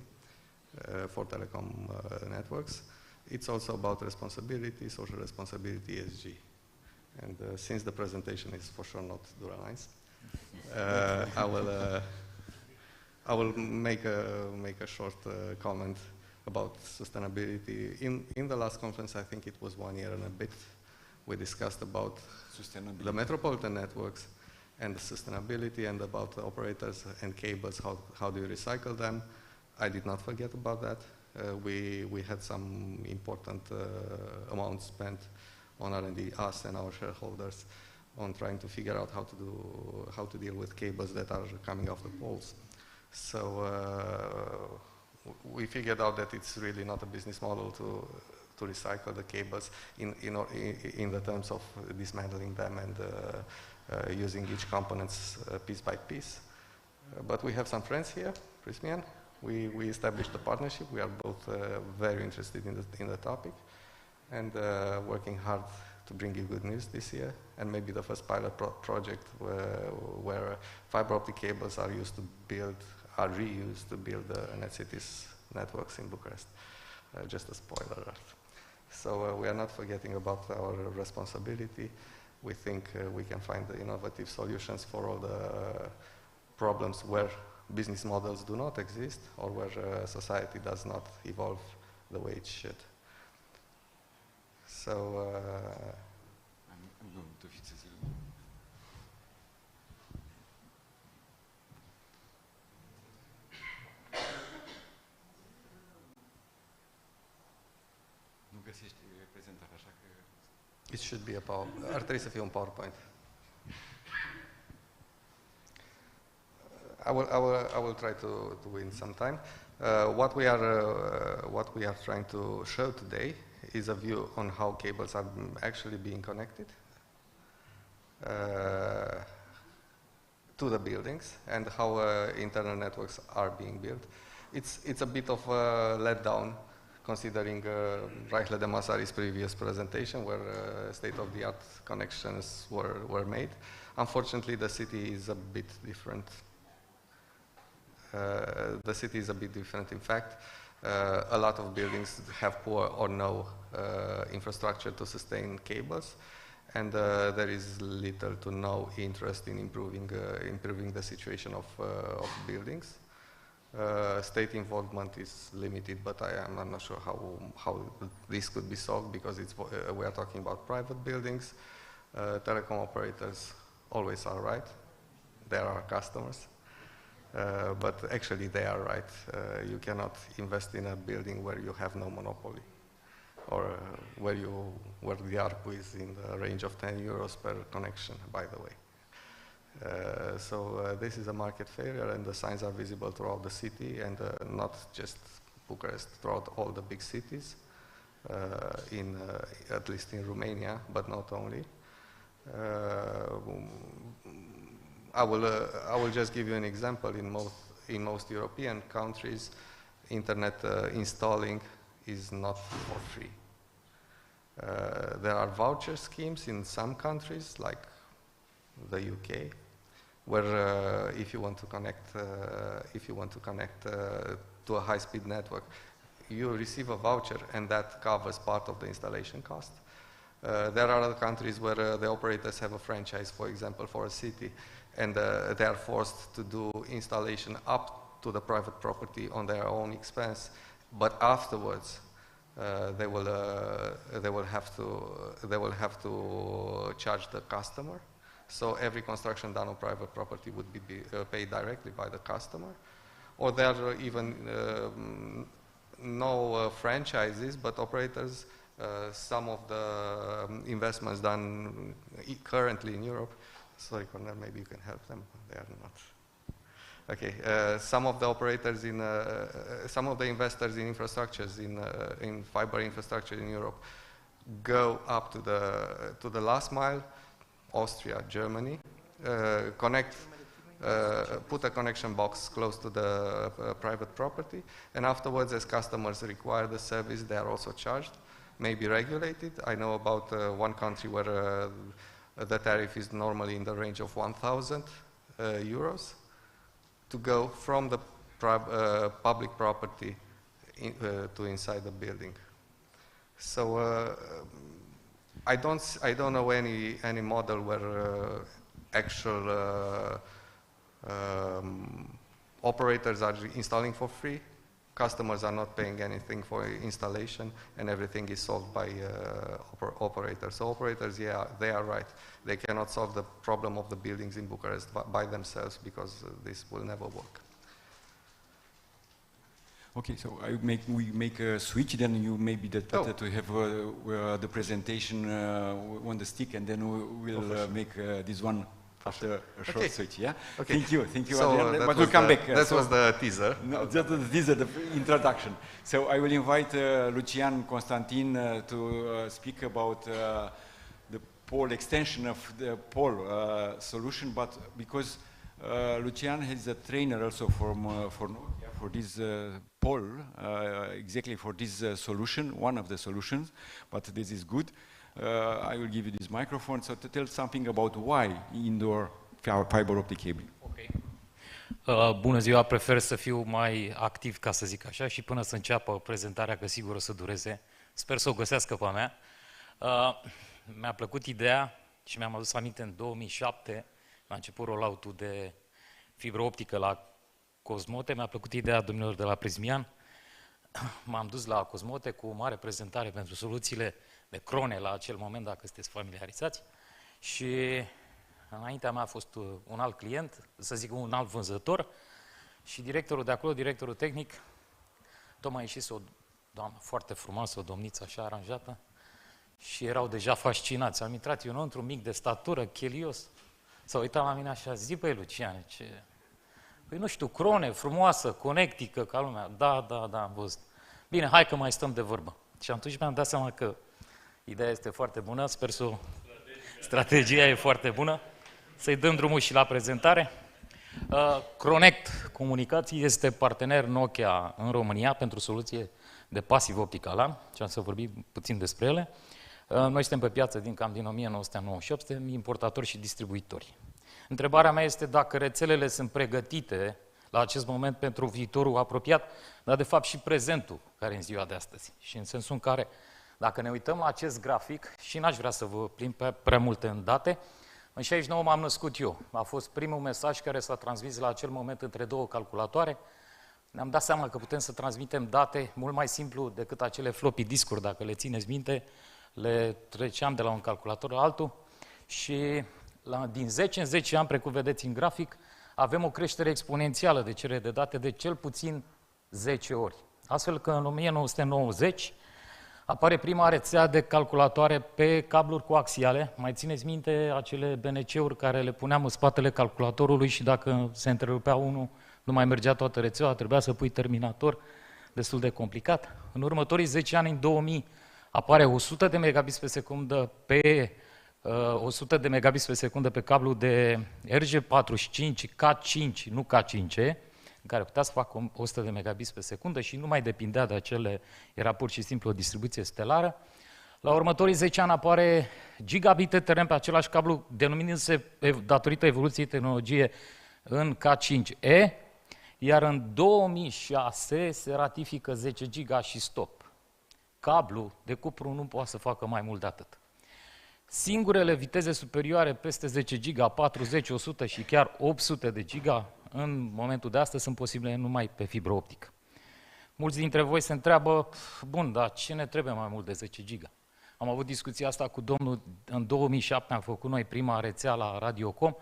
for telecom networks. It's also about responsibility, social responsibility, ESG. And since the presentation is for sure not Duralines, I will make a short comment about sustainability. In the last conference, I think it was 1 year and a bit, we discussed about the metropolitan networks and the sustainability and about the operators and cables, how do you recycle them. I did not forget about that. We had some important amounts spent on R&D, us and our shareholders, on trying to figure out how to deal with cables that are coming off the poles. So we figured out that it's really not a business model to recycle the cables in the terms of dismantling them and using each components piece by piece. But we have some friends here, Prismian. We established a partnership. We are both very interested in the topic and working hard to bring you good news this year, and maybe the first pilot project where fiber optic cables are reused to build NetCity's networks in Bucharest. Just a spoiler alert. So we are not forgetting about our responsibility. We think we can find innovative solutions for all the problems where business models do not exist or where society does not evolve the way it should. So I'm going to fix it. Nu găsești prezentarea, așa că... It should be a PowerPoint. Ar trebui să fie un PowerPoint. I will try to win some time. What we are trying to show today is a view on how cables are actually being connected to the buildings and how internal networks are being built. It's a bit of a letdown considering Reichle de Masari's previous presentation where state-of-the-art connections were made. Unfortunately, the city is a bit different. In fact, a lot of buildings have poor or no infrastructure to sustain cables, and there is little to no interest in improving the situation of buildings. State involvement is limited, but I'm not sure how this could be solved because we are talking about private buildings. Telecom operators always are right. They are our customers. But actually they are right. You cannot invest in a building where you have no monopoly or where the ARPU is in the range of 10 euros per connection, by the way. So this is a market failure, and the signs are visible throughout the city, and not just Bucharest, throughout all the big cities, at least in Romania, but not only. I will just give you an example. In most European countries, internet installing is not for free. There are voucher schemes in some countries, like the UK, where if you want to connect to a high-speed network, you receive a voucher, and that covers part of the installation cost. There are other countries where the operators have a franchise, for example, for a city, and they are forced to do installation up to the private property on their own expense, but afterwards they will have to charge the customer. So every construction done on private property would be paid directly by the customer. Or there are even no franchises, but operators. Some of the investments done currently in Europe. Sorry, Cornel, maybe you can help them. They are not. Okay. Some of the operators some of the investors in infrastructures in fiber infrastructure in Europe go up to the last mile, Austria, Germany, put a connection box close to the private property, and afterwards, as customers require the service, they are also charged, maybe regulated. I know about one country where the tariff is normally in the range of 1,000 euros to go from the public property to inside the building. So I don't know any model where actual operators are installing for free, customers are not paying anything for installation, and everything is solved by operators. So operators, yeah, they are right. They cannot solve the problem of the buildings in Bucharest by themselves because this will never work. Okay, so we make a switch, then you maybe that better to have the presentation on the stick, and then we'll make this one after a short switch. Yeah. Okay. Thank you, So, Adrian. But we'll come back. That was the teaser. No, just the teaser, the introduction. So I will invite Lucian Constantin to speak about the pole extension of the pole solution, but because Lucian is a trainer also for this pole, exactly for this solution, one of the solutions, but this is good. I will give you this microphone, so to tell something about why indoor fiber optic cabling. Okay. Bună ziua, prefer să fiu mai activ, ca să zic așa, și până să înceapă prezentarea, că sigur o să dureze, sper să o găsească pe a mea. Mi-a plăcut ideea și mi-am adus aminte în 2007, la început rollout-ul de fibră optică la Cosmote, mi-a plăcut ideea domnilor de la Prismian. M-am dus la Cosmote cu o mare prezentare pentru soluțiile de crone la acel moment, dacă sunteți familiarizați. Și înaintea mea a fost un alt client, să zic un alt vânzător, și directorul de acolo, directorul tehnic, tocmai ieșise o doamnă foarte frumoasă, o domniță așa aranjată, și erau deja fascinați. Am intrat eu într-un mic de statură, chelios, s-a uitat la mine așa, zi, băi, Lucian, ce... Păi nu știu, crone, frumoasă, conectică, ca lumea. Da, am văzut. Bine, hai că mai stăm de vorbă. Și atunci mi-am dat seama că ideea este foarte bună, sper să strategia e foarte bună. Să-i dăm drumul și la prezentare. Connect Comunicații este partener Nokia în România pentru soluție de pasiv optic alarm, și am să vorbim puțin despre ele. Noi suntem pe piață cam din 1998, suntem importatori și distribuitori. Întrebarea mea este dacă rețelele sunt pregătite la acest moment pentru viitorul apropiat, dar de fapt și prezentul care e în ziua de astăzi. Și în sensul în care, dacă ne uităm la acest grafic, și n-aș vrea să vă plimb pe prea multe în date, în 69 m-am născut eu. A fost primul mesaj care s-a transmis la acel moment între două calculatoare. Ne-am dat seama că putem să transmitem date mult mai simplu decât acele floppy discuri, dacă le țineți minte, le treceam de la un calculator la altul și din 10 în 10 ani, precum vedeți în grafic, avem o creștere exponențială de cerere de date de cel puțin 10 ori. Astfel că în 1990 apare prima rețea de calculatoare pe cabluri coaxiale. Mai țineți minte acele BNC-uri care le puneam în spatele calculatorului și dacă se întrerupea unul, nu mai mergea toată rețeaua, trebuia să pui terminator, destul de complicat. În următorii 10 ani, în 2000, apare 100 de megabits pe secundă pe 100 de megabits pe secundă pe cablu de RJ45 K5, nu K5E, în care putea să facă 100 de megabits pe secundă și nu mai depindea de acele, era pur și simplu o distribuție stelară. La următorii 10 ani apare gigabit Ethernet pe același cablu, denumindu-se, datorită evoluției tehnologiei, în K5E, iar în 2006 se ratifică 10 giga și stop. Cablu de cupru nu poate să facă mai mult de atât. Singurele viteze superioare peste 10 giga, 40, 100 și chiar 800 de giga, în momentul de astăzi sunt posibile numai pe fibră optică. Mulți dintre voi se întreabă, bun, dar ce ne trebuie mai mult de 10 giga? Am avut discuția asta cu domnul, în 2007 am făcut noi prima rețea la Radiocom,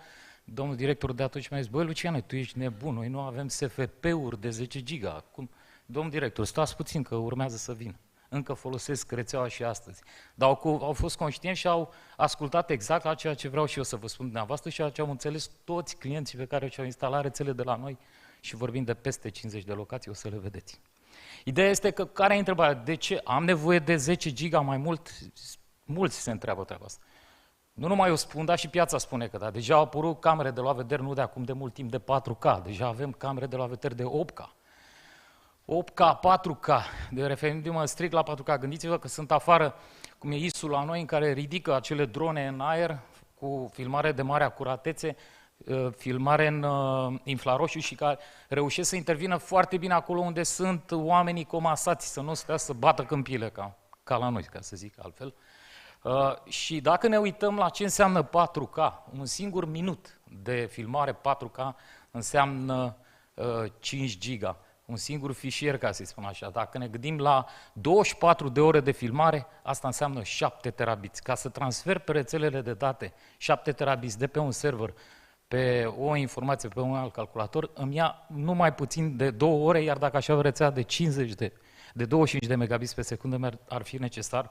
domnul director de atunci mi-a zis, băi, Luciane, tu ești nebun, noi nu avem SFP-uri de 10 giga. Cum? Domnul director, stați puțin că urmează să vină. Încă folosesc rețeaua și astăzi. Dar au fost conștienți și au ascultat exact la ceea ce vreau și eu să vă spun dumneavoastră și ceea ce au înțeles toți clienții pe care și-au instalat rețele de la noi și vorbim de peste 50 de locații, o să le vedeți. Ideea este că, care e întrebarea? De ce am nevoie de 10 giga mai mult? Mulți se întreabă treaba asta. Nu numai eu spun, dar și piața spune că da. Deja au apărut camere de luat vedere, nu de acum de mult timp, de 4K. Deja avem camere de luat vedere de 8K. 8K, 4K, de referindu-mă strict la 4K, gândiți-vă că sunt afară, cum e ISU la noi, în care ridică acele drone în aer cu filmare de mare acuratețe, filmare în infraroșu și care reușesc să intervină foarte bine acolo unde sunt oamenii comasați, să nu stea să bată câmpile ca la noi, ca să zic altfel. Și dacă ne uităm la ce înseamnă 4K, un singur minut de filmare 4K înseamnă 5 giga. Un singur fișier, ca să-i spun așa. Dacă ne gândim la 24 de ore de filmare, asta înseamnă 7 terabits. Ca să transfer pe rețelele de date 7 terabits de pe un server pe o informație pe un alt calculator, îmi ia numai puțin de 2 ore, iar dacă aș avea rețea de 25 de megabits pe secundă, ar fi necesar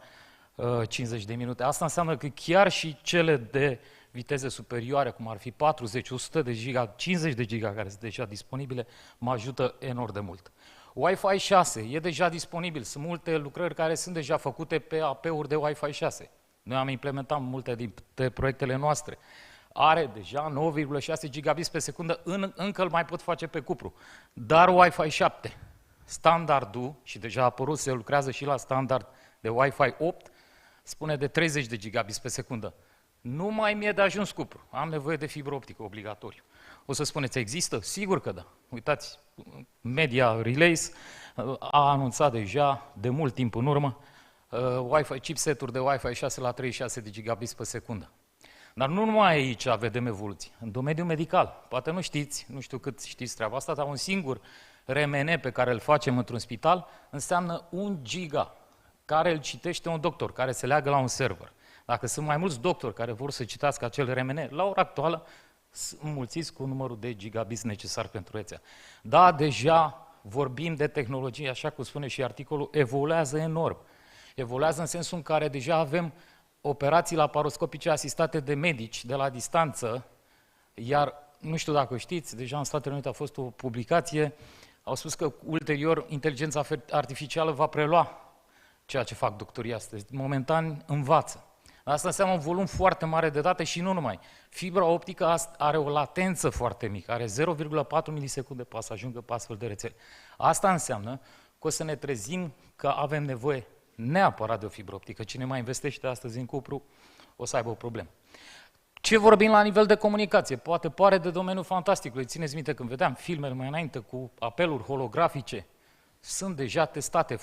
50 de minute. Asta înseamnă că chiar și cele de viteze superioare, cum ar fi 40, 100 de giga, 50 de giga care sunt deja disponibile, mă ajută enorm de mult. Wi-Fi 6 e deja disponibil. Sunt multe lucrări care sunt deja făcute pe AP-uri de Wi-Fi 6. Noi am implementat multe dintre proiectele noastre. Are deja 9,6 gigabits pe secundă, încă îl mai pot face pe cupru. Dar Wi-Fi 7, standardul, și deja a apărut, se lucrează și la standard de Wi-Fi 8, spune de 30 de gigabits pe secundă. Nu mai mi-e de ajuns cupru, am nevoie de fibră optică obligatoriu. O să spuneți, există? Sigur că da. Uitați, Media Relays a anunțat deja, de mult timp în urmă, Wi-Fi, chipseturi de Wi-Fi 6 la 36 de gigabits pe secundă. Dar nu numai aici vedem evoluții. În domeniul medical, poate nu știți, nu știu cât știți treaba asta, dar un singur RMN pe care îl facem într-un spital înseamnă 1 giga, care îl citește un doctor, care se leagă la un server. Dacă sunt mai mulți doctori care vor să citească acel RMN, la ora actuală, înmulțiți cu numărul de gigabits necesar pentru rețea. Da, deja vorbim de tehnologie, așa cum spune și articolul, evoluează enorm. Evoluează în sensul în care deja avem operații laparoscopice asistate de medici de la distanță, iar, nu știu dacă știți, deja în Statele Unite a fost o publicație, au spus că ulterior inteligența artificială va prelua ceea ce fac doctorii astăzi. Momentan învață. Asta înseamnă un volum foarte mare de date și nu numai. Fibra optică are o latență foarte mică, are 0,4 milisecunde poate să ajungă pe astfel de rețele. Asta înseamnă că o să ne trezim că avem nevoie neapărat de o fibră optică. Cine mai investește astăzi în cupru o să aibă o problemă. Ce vorbim la nivel de comunicație? Poate pare de domeniul fantasticului. Țineți minte când vedeam filmele mai înainte cu apeluri holografice. Sunt deja testate,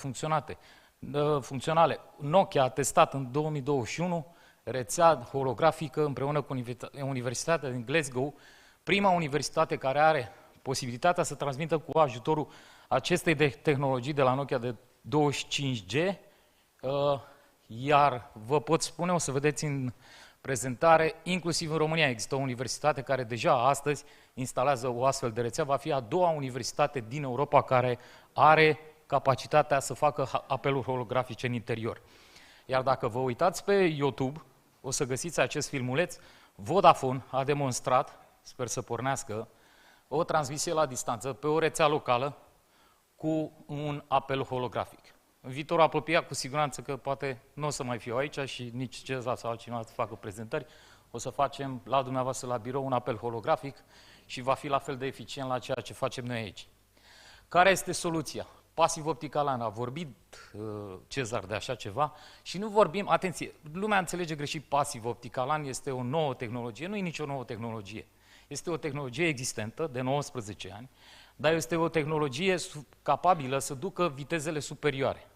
funcționale. Nokia a testat în 2021 rețea holografică împreună cu Universitatea din Glasgow, prima universitate care are posibilitatea să transmită cu ajutorul acestei tehnologii de la Nokia de 25G, iar vă pot spune, o să vedeți în prezentare, inclusiv în România există o universitate care deja astăzi instalează o astfel de rețea, va fi a doua universitate din Europa care are capacitatea să facă apeluri holografice în interior. Iar dacă vă uitați pe YouTube, o să găsiți acest filmuleț. Vodafone a demonstrat, sper să pornească, o transmisie la distanță pe o rețea locală cu un apel holografic. În viitorul apropiat, cu siguranță că poate nu o să mai fiu aici și nici Cezar sau altcineva să facă prezentări, o să facem la dumneavoastră la birou un apel holografic și va fi la fel de eficient la ceea ce facem noi aici. Care este soluția? Pasiv opticalan, a vorbit Cezar de așa ceva și nu vorbim, atenție, lumea înțelege greșit, pasiv opticalan este o nouă tehnologie, nu e nicio nouă tehnologie. Este o tehnologie existentă de 19 ani, dar este o tehnologie capabilă să ducă vitezele superioare.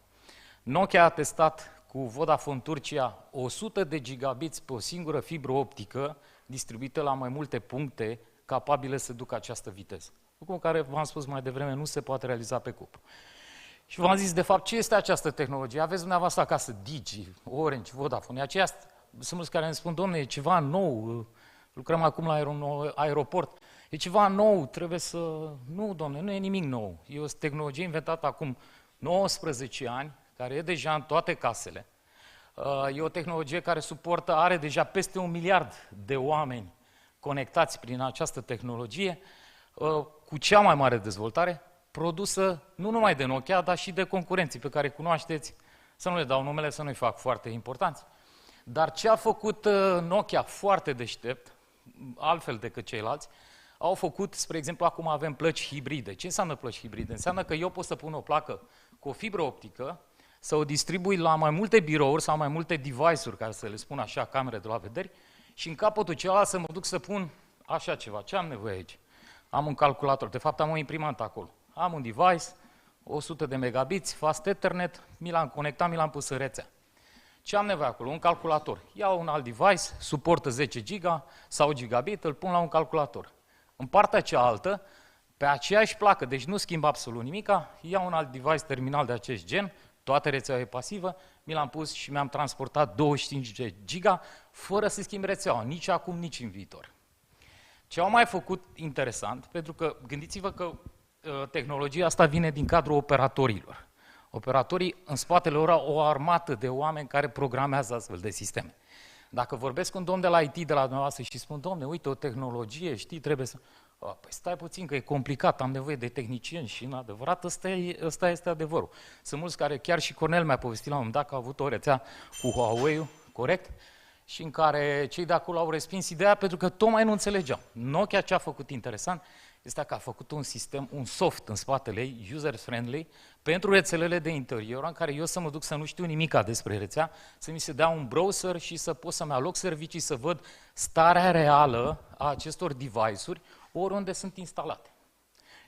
Nokia a testat cu Vodafone Turcia 100 de gigabits pe o singură fibră optică distribuită la mai multe puncte capabile să ducă această viteză. Lucru care, v-am spus mai devreme, nu se poate realiza pe cupru. Și v-am zis, de fapt, ce este această tehnologie? Aveți dumneavoastră acasă Digi, Orange, Vodafone, aceia sunt mulți care îmi spun, domne, e ceva nou, lucrăm acum la aeroport, e ceva nou, trebuie să... Nu, domne, nu e nimic nou. E o tehnologie inventată acum 19 ani, care e deja în toate casele. E o tehnologie care are deja peste 1 miliard de oameni conectați prin această tehnologie, cu cea mai mare dezvoltare, produsă nu numai de Nokia, dar și de concurenții pe care îi cunoașteți, să nu le dau numele, să nu-i fac foarte importanți. Dar ce a făcut Nokia foarte deștept, altfel decât ceilalți, au făcut, spre exemplu, acum avem plăci hibride. Ce înseamnă plăci hibride? Înseamnă că eu pot să pun o placă cu o fibră optică, să o distribui la mai multe birouri sau mai multe device-uri, ca să le spun așa, camere de la vederi, și în capătul celălalt să mă duc să pun așa ceva. Ce am nevoie aici? Am un calculator, de fapt am o imprimantă acolo. Am un device, 100 de megabits, fast Ethernet, mi l-am conectat, mi l-am pus în rețea. Ce am nevoie acolo? Un calculator. Iau un alt device, suportă 10 giga sau gigabit, îl pun la un calculator. În partea cealaltă, pe aceeași placă, deci nu schimb absolut nimica, iau un alt device terminal de acest gen, toată rețeaua e pasivă, mi l-am pus și mi-am transportat 25 giga, fără să schimb rețeaua, nici acum, nici în viitor. Ce au mai făcut interesant, pentru că gândiți-vă că tehnologia asta vine din cadrul operatorilor. Operatorii în spatele lor au o armată de oameni care programează astfel de sisteme. Dacă vorbesc cu un domn de la IT de la dumneavoastră și spun, domne, uite, o tehnologie, știi, trebuie să... Păi stai puțin că e complicat, am nevoie de tehnicieni și în adevărat ăsta este adevărul. Sunt mulți care, chiar și Cornel mi-a povestit la un moment dat că a avut o rețea cu Huawei-ul, corect? Și în care cei de acolo au respins ideea pentru că tocmai nu înțelegeau. Nokia ce a făcut interesant este că a făcut un sistem, un soft în spatele ei, user-friendly, pentru rețelele de interior, în care eu să mă duc să nu știu nimica despre rețea, să mi se dea un browser și să pot să-mi aloc servicii, să văd starea reală a acestor device-uri oriunde sunt instalate.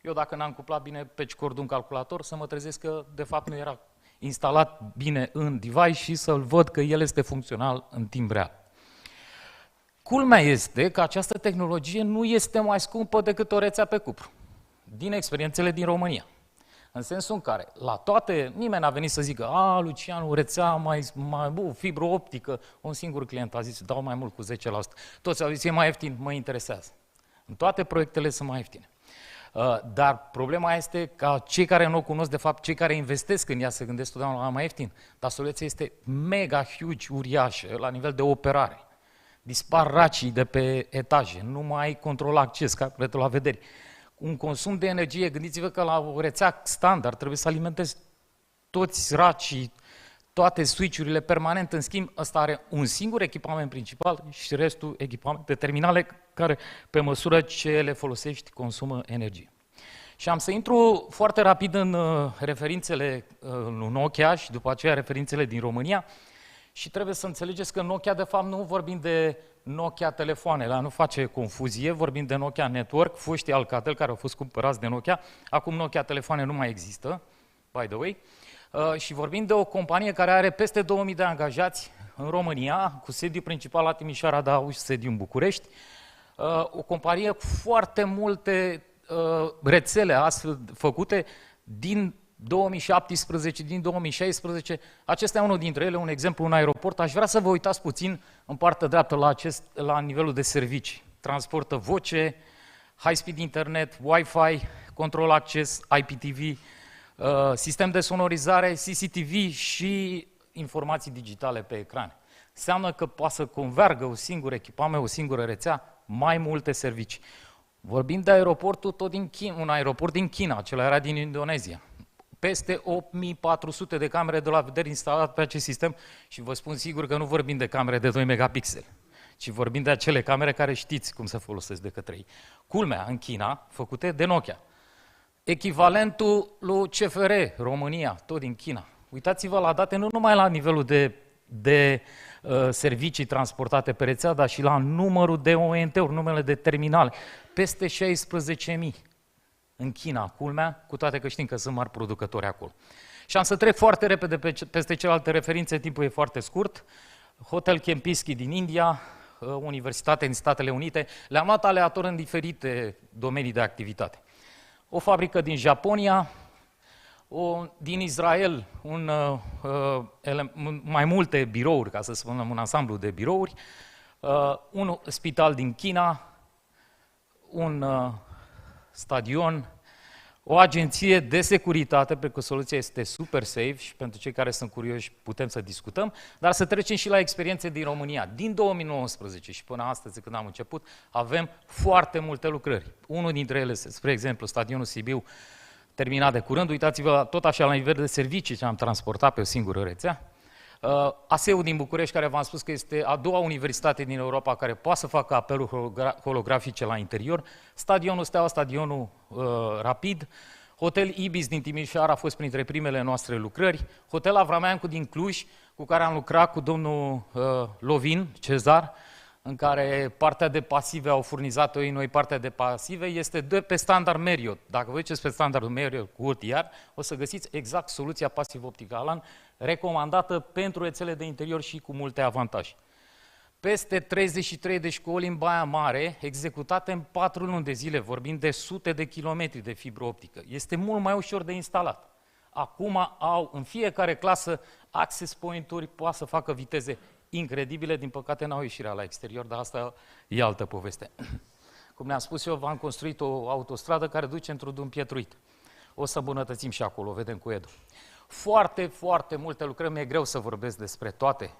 Eu dacă n-am cuplat bine patch cord un calculator, să mă trezesc că de fapt nu era instalat bine în device și să-l văd că el este funcțional în timp real. Culmea este că această tehnologie nu este mai scumpă decât o rețea pe cupru, din experiențele din România. În sensul în care, la toate, nimeni n-a venit să zică, Lucian, o rețea fibră optică, un singur client a zis, dau mai mult cu 10%. Toți au zis, e mai ieftin, mă interesează. În toate proiectele sunt mai ieftine. Dar problema este ca cei care nu o cunosc, de fapt, cei care investesc în ea se gândesc totdeauna la mai ieftin, dar soluția este mega huge, uriașă, la nivel de operare. Dispar racii de pe etaje, nu mai ai control acces, ca la vedere. Un consum de energie, gândiți-vă că la o rețea standard trebuie să alimentezi toți racii, toate switch-urile permanent, în schimb, ăsta are un singur echipament principal și restul echipamente terminale care, pe măsură ce le folosești, consumă energie. Și am să intru foarte rapid în referințele lui Nokia și după aceea referințele din România și trebuie să înțelegeți că Nokia, de fapt, nu vorbim de Nokia telefoane, la nu face confuzie, vorbim de Nokia Network, foștii Alcatel care au fost cumpărați de Nokia, acum Nokia telefoane nu mai există, by the way, și vorbim de o companie care are peste 2000 de angajați în România, cu sediu principal la Timișoara, dar au și sediu în București, o companie cu foarte multe rețele astfel făcute din 2017, din 2016, acesta e unul dintre ele, un exemplu, un aeroport. Aș vrea să vă uitați puțin în partea dreaptă la nivelul de servicii. Transportă voce, high-speed internet, Wi-Fi, control access, IPTV, sistem de sonorizare, CCTV și informații digitale pe ecrane. Înseamnă că poate să convergă un singur echipament, o singură rețea, mai multe servicii. Vorbim de aeroportul tot din China, un aeroport din China, acela era din Indonezia. Peste 8400 de camere de la vedere instalate pe acest sistem și vă spun sigur că nu vorbim de camere de 2 megapixeli, ci vorbim de acele camere care știți cum se folosesc de către ei. Culmea, în China, făcute de Nokia. Echivalentul lui CFR, România, tot din China. Uitați-vă la date, nu numai la nivelul de servicii transportate pe rețea, dar și la numărul de ONT-uri, numele de terminale. Peste 16.000 în China, culmea, cu toate că știm că sunt mari producători acolo. Și am să trec foarte repede peste celelalte referințe, timpul e foarte scurt. Hotel Kempinski din India, Universitate din Statele Unite, le-am luat aleator în diferite domenii de activitate. O fabrică din Japonia, din Israel, mai multe birouri, ca să spunem, un ansamblu de birouri, un spital din China, un stadion, o agenție de securitate, pentru că soluția este super safe și pentru cei care sunt curioși putem să discutăm, dar să trecem și la experiențe din România. Din 2019 și până astăzi, când am început, avem foarte multe lucrări. Unul dintre ele, spre exemplu, stadionul Sibiu, terminat de curând, uitați-vă tot așa la nivel de servicii ce am transportat pe o singură rețea. ASEU din București, care v-am spus că este a doua universitate din Europa care poate să facă apeluri holografice la interior, stadionul Steaua, stadionul Rapid, Hotel Ibis din Timișoara a fost printre primele noastre lucrări, Hotel Avrameancu din Cluj, cu care am lucrat cu domnul Lovin, Cezar, în care partea de pasive au furnizat-o ei, noi partea de pasive, este pe standard Marriott. Dacă vă duceți pe standardul Marriott cu OTR, o să găsiți exact soluția pasiv optică Alan, recomandată pentru rețele de interior și cu multe avantaje. Peste 33 de școli în Baia Mare, executate în 4 luni de zile, vorbim de sute de kilometri de fibră optică. Este mult mai ușor de instalat. Acum au în fiecare clasă access point-uri, poate să facă viteze incredibile, din păcate n-au ieșirea la exterior, dar asta e altă poveste. Cum ne-am spus eu, v-am construit o autostradă care duce într-un drum pietruit. O să îmbunătățim și acolo, vedem cu Edu. Foarte, foarte multe lucrări, mi-e greu să vorbesc despre toate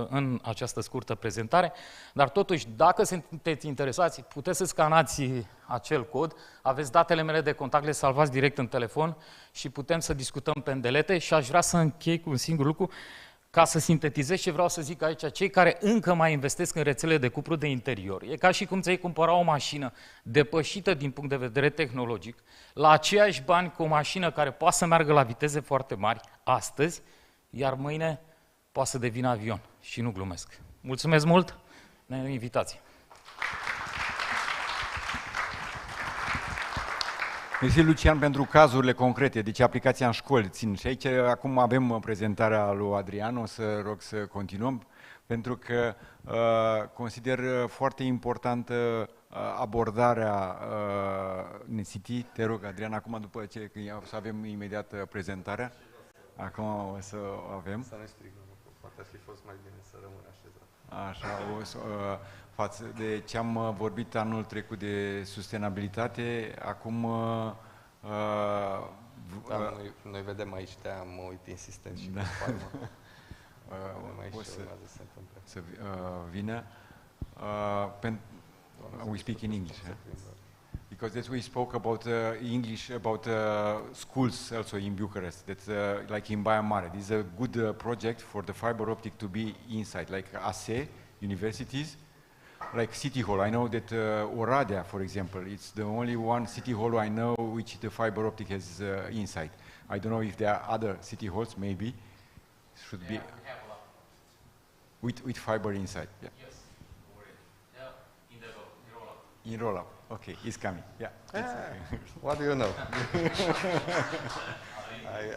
în această scurtă prezentare, dar totuși, dacă sunteți interesați, puteți să scanați acel cod, aveți datele mele de contact, le salvați direct în telefon și putem să discutăm pe îndelete și aș vrea să închei cu un singur lucru, ca să sintetizez ce vreau să zic aici, cei care încă mai investesc în rețele de cupru de interior, e ca și cum ți-ai cumpăra o mașină depășită din punct de vedere tehnologic, la aceiași bani cu o mașină care poate să meargă la viteze foarte mari astăzi, iar mâine poate să devină avion. Și nu glumesc. Mulțumesc mult, ne invitație. Mersi, Lucian, pentru cazurile concrete, deci aplicația în școli țin. Și aici acum avem prezentarea lui Adrian, o să rog să continuăm, pentru că consider foarte importantă abordarea Necity. Te rog, Adrian, acum după ce o să avem imediat prezentarea, acum o să avem. Să ne strigăm, poate ar fi fost mai bine să rămână așezat. Așa, față de ce am vorbit anul trecut de sustenabilitate, acum... noi vedem aici, de-aia mă uit insistent și pe spate. Să vină. We speak in English, because as we spoke about English, about schools also in Bucharest, that's like in Baia Mare. This is a good project for the fiber optic to be inside, like ASE, universities, like City Hall. I know that Oradea, for example, it's the only one city hall I know which the fiber optic has inside. I don't know if there are other city halls, maybe. Should be with fiber inside. Yeah. Yes, already. Yeah, in roll-up. In roll-up. Okay, it's coming. Yeah. What do you know?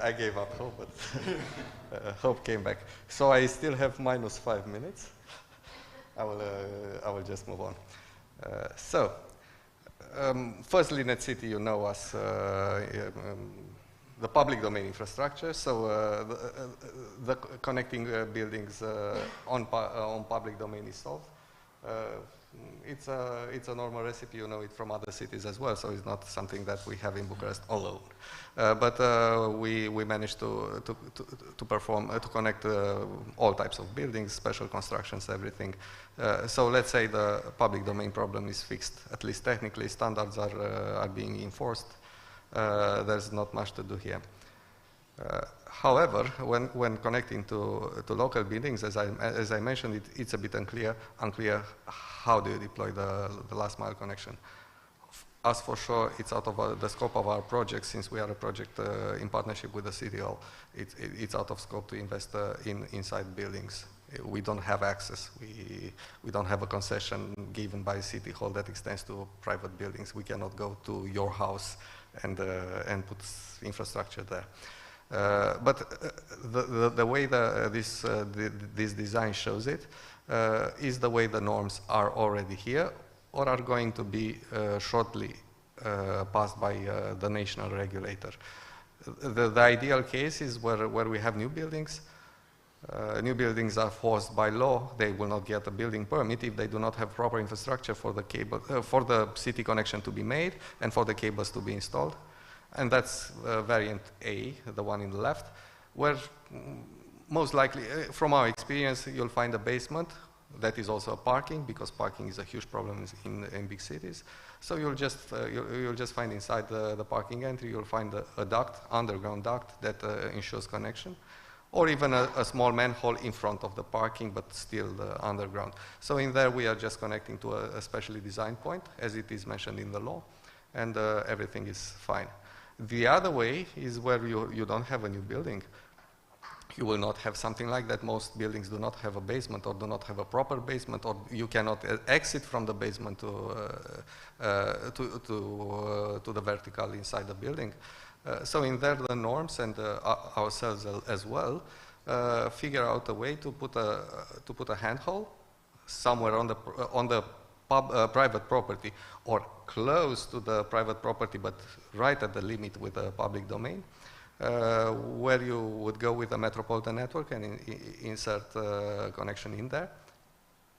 I gave up hope, but hope came back. So I still have -5 minutes. I will just move on. Firstly, Necity, you know us, the public domain infrastructure. So the connecting buildings on public domain is solved. It's a normal recipe, you know it from other cities as well, so it's not something that we have in Bucharest alone. But we managed to connect all types of buildings, special constructions, everything. So let's say the public domain problem is fixed, at least technically, standards are being enforced. There's not much to do here. However, when connecting to local buildings, as I mentioned, it's a bit unclear how do you deploy the last mile connection. As for sure, it's out of the scope of our project, since we are a project in partnership with the City Hall. It's out of scope to invest inside buildings. We don't have access. We don't have a concession given by City Hall that extends to private buildings. We cannot go to your house and put infrastructure there. But the way this design shows it is the way the norms are already here or are going to be shortly passed by the national regulator. The ideal case is where we have new buildings. New buildings are forced by law. They will not get a building permit if they do not have proper infrastructure for the cable, for the city connection to be made and for the cables to be installed. And that's variant A, the one in the left, where most likely, from our experience, you'll find a basement that is also a parking, because parking is a huge problem in big cities. So you'll just find inside the parking entry, you'll find a duct, underground duct, that ensures connection, or even a small manhole in front of the parking, but still underground. So in there, we are just connecting to a specially designed point, as it is mentioned in the law, and everything is fine. The other way is where you don't have a new building. You will not have something like that. Most buildings do not have a basement or do not have a proper basement, or you cannot exit from the basement to the vertical inside the building. So in there, the norms and ourselves as well figure out a way to put a handhole somewhere on the private property or close to the private property, but right at the limit with the public domain, where you would go with a metropolitan network and insert connection in there,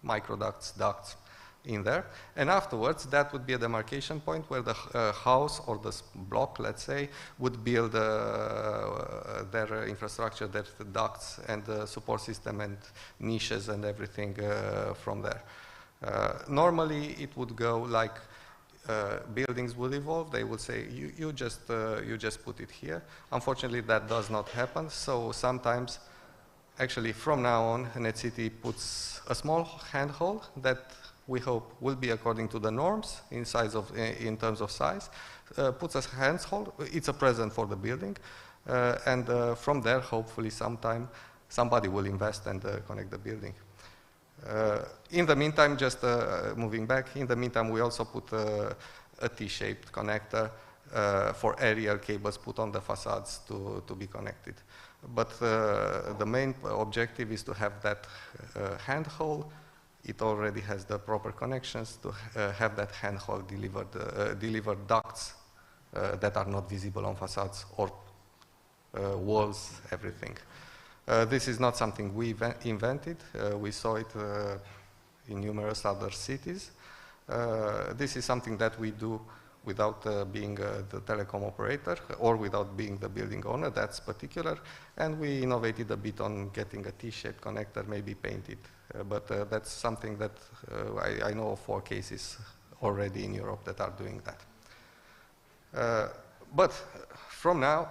microducts, ducts, in there. And afterwards, that would be a demarcation point where the house or the block, let's say, would build their infrastructure, their ducts and the support system and niches and everything from there. Normally, it would go like buildings would evolve. They would say, you just put it here. Unfortunately, that does not happen. So sometimes, actually, from now on, NetCity puts a small handhold that we hope will be according to the norms in terms of size, puts a handhold. It's a present for the building. And from there, hopefully, sometime, somebody will invest and connect the building. In the meantime, just moving back, in the meantime, we also put a T-shaped connector for aerial cables put on the facades to be connected. But the main objective is to have that handhold. It already has the proper connections to have that handhold deliver ducts that are not visible on facades or walls, everything. This is not something we invented. We saw it in numerous other cities. This is something that we do without being the telecom operator or without being the building owner. That's particular. And we innovated a bit on getting a T-shaped connector, maybe painted. But that's something that I know of 4 cases already in Europe that are doing that. But for now,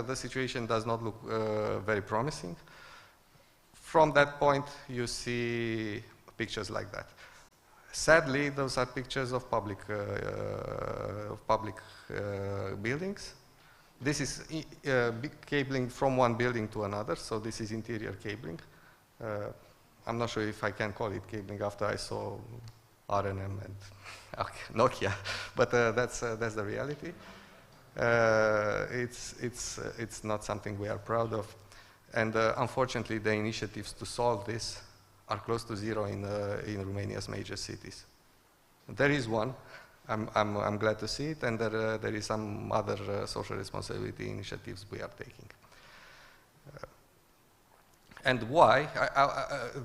the situation does not look very promising. From that point, you see pictures like that. Sadly, those are pictures of public buildings. This is cabling from one building to another, so this is interior cabling. I'm not sure if I can call it cabling after I saw R&M and Nokia, but that's the reality. It's not something we are proud of, and unfortunately, the initiatives to solve this are close to zero in Romania's major cities. There is one. I'm glad to see it, and there is some other social responsibility initiatives we are taking. And why?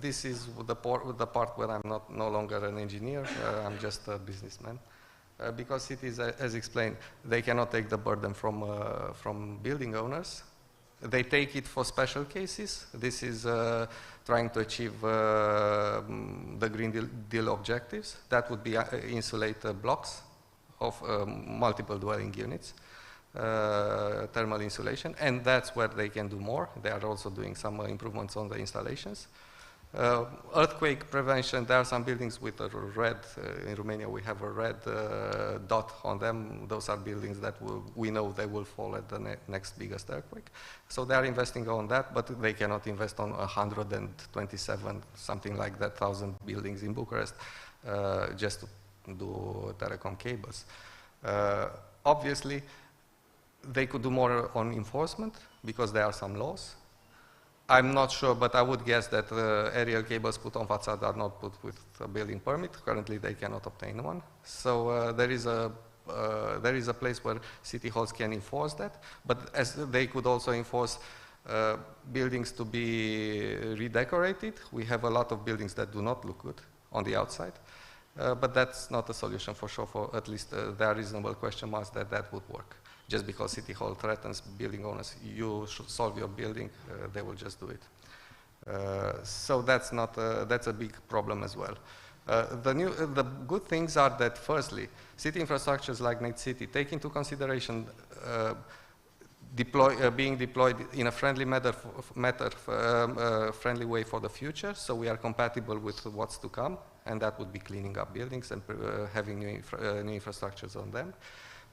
This is the part where I'm no longer an engineer. I'm just a businessman. Because cities, as explained, they cannot take the burden from building owners. They take it for special cases. This is trying to achieve the Green Deal objectives. That would be insulate blocks of multiple dwelling units, thermal insulation, and that's where they can do more. They are also doing some improvements on the installations. Earthquake prevention, there are some buildings with a red, in Romania we have a red dot on them. Those are buildings that we know they will fall at the next biggest earthquake. So they are investing on that, but they cannot invest on 127, something like that, 1,000 buildings in Bucharest just to do telecom cables. Obviously, they could do more on enforcement because there are some laws. I'm not sure, but I would guess that aerial cables put on facade are not put with a building permit. Currently, they cannot obtain one. So there is a place where city halls can enforce that, but as they could also enforce buildings to be redecorated. We have a lot of buildings that do not look good on the outside, but that's not a solution for sure. For at least there are reasonable question marks that would work. Just because City Hall threatens building owners, you should solve your building, they will just do it. So that's a big problem as well. The good things are that, firstly, city infrastructures like NetCity take into consideration being deployed in a friendly friendly way for the future. So we are compatible with what's to come, and that would be cleaning up buildings and having new infrastructures on them.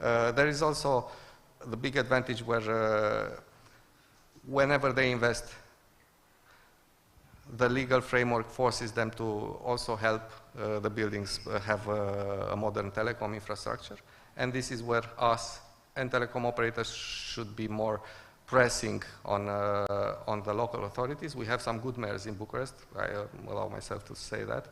There is also the big advantage where whenever they invest, the legal framework forces them to also help the buildings have a modern telecom infrastructure. And this is where us and telecom operators should be more pressing on the local authorities. We have some good mayors in Bucharest, I allow myself to say that,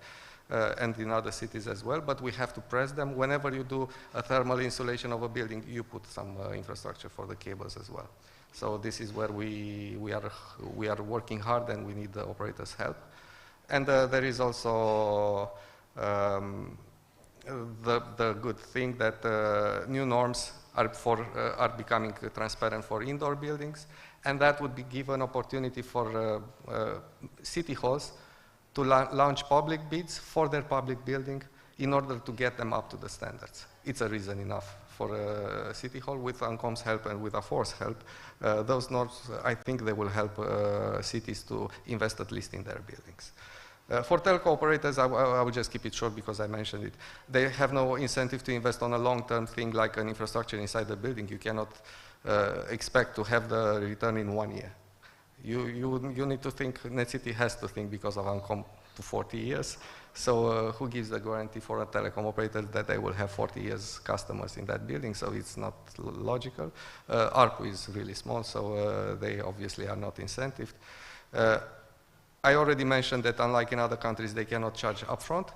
and in other cities as well, but we have to press them. Whenever you do a thermal insulation of a building, you put some infrastructure for the cables as well. So this is where we are working hard, and we need the operators' help. And there is also The good thing that new norms are becoming transparent for indoor buildings, and that would give an opportunity for city halls to launch public bids for their public building in order to get them up to the standards. It's a reason enough for a city hall. With ANCOM's help and with AFOR's help, those norms, I think they will help cities to invest at least in their buildings. For telco operators, I will just keep it short because I mentioned it. They have no incentive to invest on a long-term thing like an infrastructure inside the building. You cannot expect to have the return in 1 year. You need to think, NetCity has to think because of ANCOM to 40 years. So who gives the guarantee for a telecom operator that they will have 40 years customers in that building? So it's not logical. ARPU is really small, so they obviously are not incentivized. I already mentioned that unlike in other countries, they cannot charge upfront.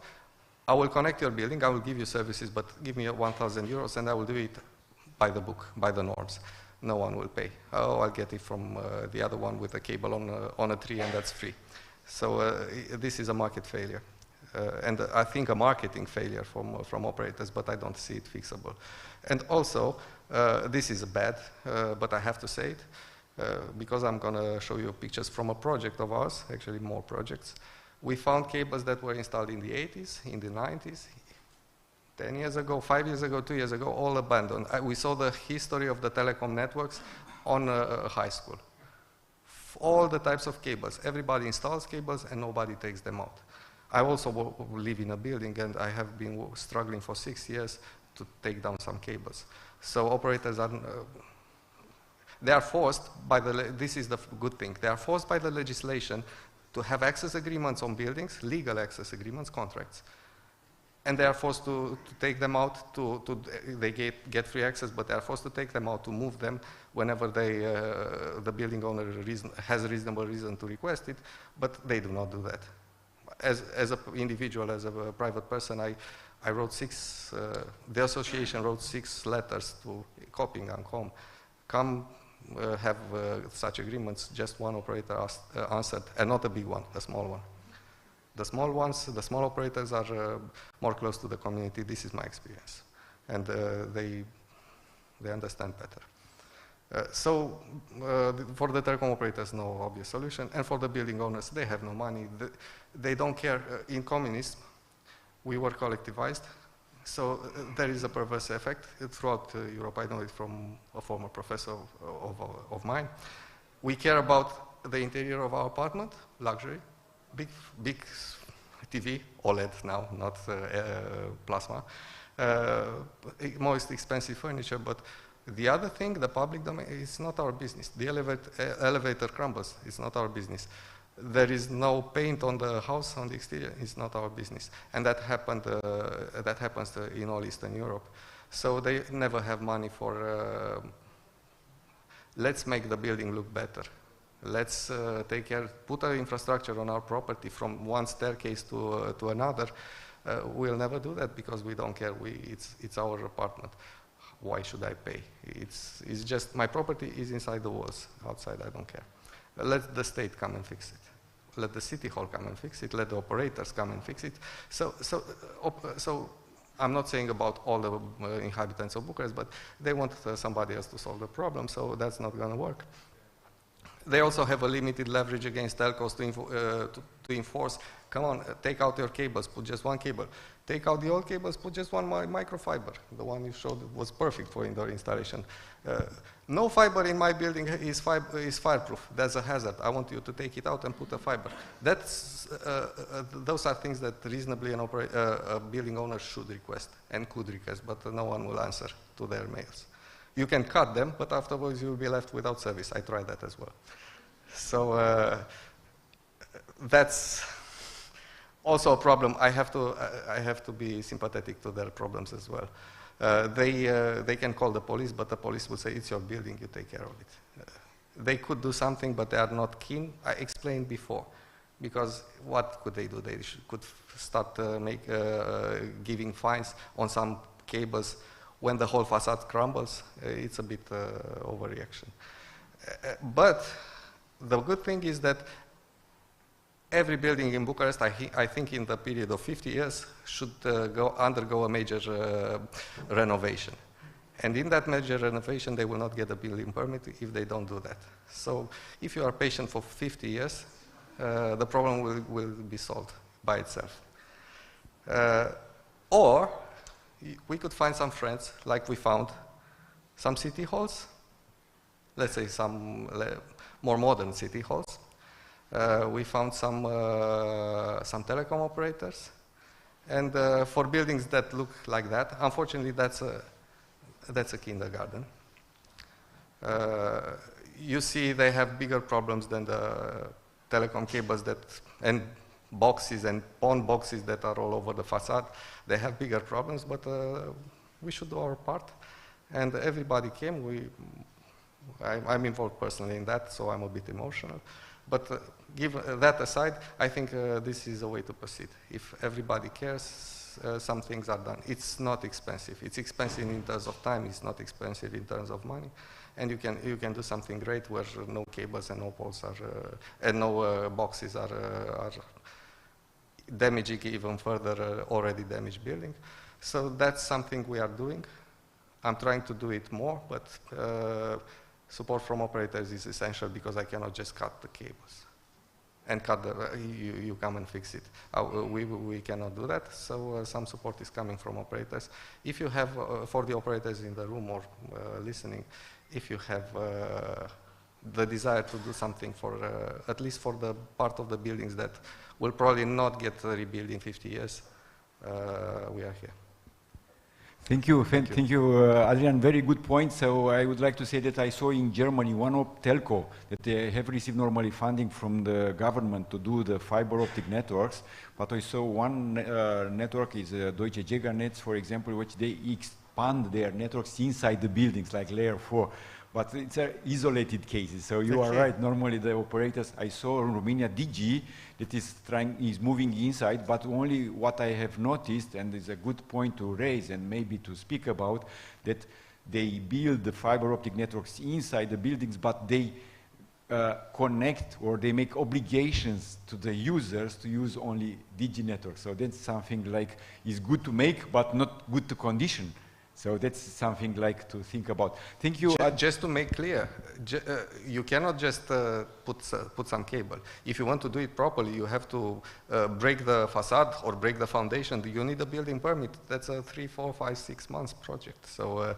I will connect your building, I will give you services, but give me 1,000 euros and I will do it by the book, by the norms. No one will pay. Oh, I'll get it from the other one with a cable on a tree and that's free. So this is a market failure. And I think a marketing failure from operators, but I don't see it fixable. And also, this is bad, but I have to say it, because I'm going to show you pictures from a project of ours, actually more projects. We found cables that were installed in the 80s, in the 90s, 10 years ago, 5 years ago, 2 years ago, all abandoned. We saw the history of the telecom networks on a high school. All the types of cables. Everybody installs cables and nobody takes them out. I also live in a building and I have been struggling for 6 years to take down some cables. So operators are, they are forced by this is the good thing, they are forced by the legislation to have access agreements on buildings, legal access agreements, contracts. And they are forced to take them out, they get free access, but they are forced to take them out, to move them whenever the building owner has a reasonable reason to request it, but they do not do that. As an individual, as a private person, I wrote the association wrote 6 letters to copying ANCOM. Come have such agreements, just one operator answered, and not a big one, a small one. The small ones, the small operators are more close to the community. This is my experience. And they understand better. So for the telecom operators, no obvious solution. And for the building owners, they have no money. They don't care. In communism, we were collectivized. So there is a perverse effect throughout Europe. I know it from a former professor of mine. We care about the interior of our apartment, luxury. Big TV, OLED now, not plasma. Most expensive furniture, but the other thing, the public domain, is not our business. The elevator crumbles, it's not our business. There is no paint on the house, on the exterior, it's not our business. And that happens in all Eastern Europe. So they never have money for, let's make the building look better. Let's take care, put our infrastructure on our property from one staircase to another. We'll never do that because we don't care. It's our apartment. Why should I pay? It's just my property is inside the walls. Outside, I don't care. Let the state come and fix it. Let the city hall come and fix it. Let the operators come and fix it. So I'm not saying about all the inhabitants of Bucharest, but they want somebody else to solve the problem, so that's not going to work. They also have a limited leverage against telcos to enforce, come on, take out your cables, put just one cable. Take out the old cables, put just one microfiber. The one you showed was perfect for indoor installation. No fiber in my building is fireproof. That's a hazard. I want you to take it out and put a fiber. Those are things that reasonably a building owner should request and could request, but no one will answer to their mails. You can cut them, but afterwards you will be left without service. I tried that as well. So that's also a problem. I have to be sympathetic to their problems as well. They can call the police, but the police will say, it's your building, you take care of it. They could do something, but they are not keen. I explained before. Because what could they do? They could start giving fines on some cables. When the whole facade crumbles, it's a bit overreaction. But the good thing is that every building in Bucharest, I think in the period of 50 years, should undergo a major renovation. And in that major renovation, they will not get a building permit if they don't do that. So if you are patient for 50 years, the problem will be solved by itself. Or we could find some friends, like we found some city halls, let's say some more modern city halls. We found some telecom operators. And for buildings that look like that, unfortunately, that's a kindergarten. You see they have bigger problems than the telecom cables and boxes and pawn boxes that are all over the facade. They have bigger problems, but we should do our part. And everybody came. I'm involved personally in that, so I'm a bit emotional. But give that aside, I think this is a way to proceed. If everybody cares, some things are done. It's not expensive. It's expensive in terms of time. It's not expensive in terms of money. And you can do something great where no cables and no poles and no boxes are damaging even further already damaged building. So that's something we are doing. I'm trying to do it more, but support from operators is essential because I cannot just cut the cables and you come and fix it. We cannot do that, so some support is coming from operators. If you have, for the operators in the room or listening, if you have the desire to do something for, at least for the part of the buildings that will probably not get rebuilt in 50 years, we are here. Thank you, Adrian. Very good point. So I would like to say that I saw in Germany one of telco that they have received normally funding from the government to do the fiber optic networks. But I saw one network is Deutsche Giganetz, for example, which they expand their networks inside the buildings, like layer 4. But it's isolated cases. So you are right. Normally the operators, I saw in Romania DG that is moving inside, but only what I have noticed, and it's a good point to raise and maybe to speak about, that they build the fiber optic networks inside the buildings, but they connect or they make obligations to the users to use only DG networks. So that's something like is good to make, but not good to condition. So that's something like to think about. Thank you. Just to make clear, you cannot just put some cable. If you want to do it properly, you have to break the facade or break the foundation. You need a building permit. That's a 3, 4, 5, 6 months project. So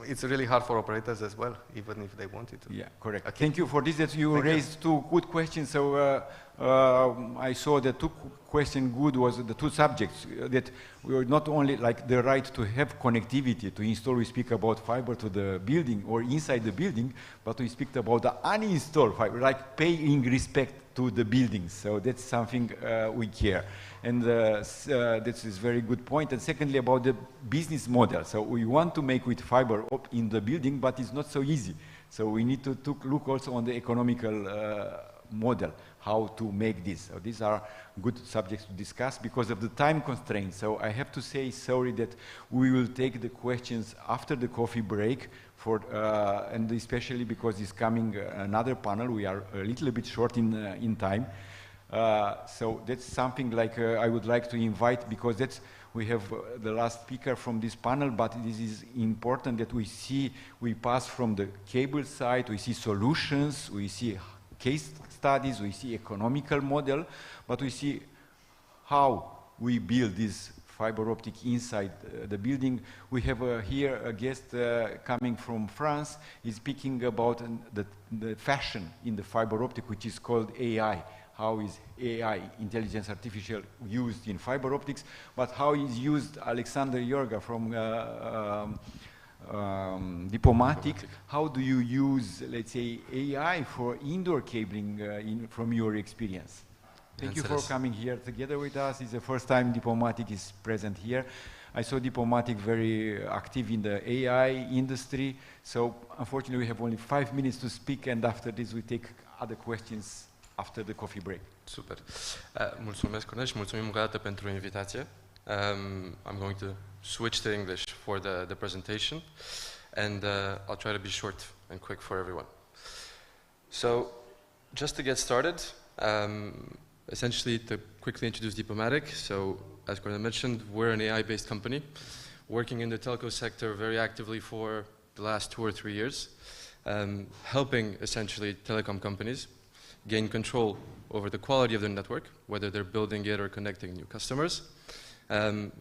it's really hard for operators as well, even if they wanted to. Yeah, correct. Okay. Thank you for this. That you raised two good questions. So I saw the two questions good was the two subjects that we were not only like the right to have connectivity to install. We speak about fiber to the building or inside the building, but we speak about the uninstalled fiber, like paying respect to the buildings. So that's something we care. And this is very good point. And secondly, about the business model. So we want to make with fiber in the building, but it's not so easy. So we need to look also on the economical model, how to make this. So these are good subjects to discuss because of the time constraints. So I have to say sorry that we will take the questions after the coffee break, and especially because it's coming another panel. We are a little bit short in time. So that's something like I would like to invite, because we have the last speaker from this panel, but this is important that we pass from the cable side, we see solutions, we see case studies, we see economical model, but we see how we build this fiber optic inside the building. We have here a guest coming from France. He's speaking about the fashion in the fiber optic, which is called AI. How is AI, intelligence artificial, used in fiber optics, but how is used Alexander Yorga from Diplomatic. How do you use, let's say, AI for indoor cabling from your experience? Thank you for coming here together with us. It's the first time Diplomatic is present here. I saw Diplomatic very active in the AI industry, so unfortunately we have only 5 minutes to speak, and after this we take other questions after the coffee break. Super. Mulțumesc, Cornel, și mulțumim încă o dată pentru invitație. I'm going to switch to English for the presentation, and I'll try to be short and quick for everyone. So, just to get started, Essentially, to quickly introduce Diplomatic, so as Cornel mentioned, we're an AI-based company working in the telco sector very actively for the last 2 or 3 years, helping essentially telecom companies gain control over the quality of their network, whether they're building it or connecting new customers, and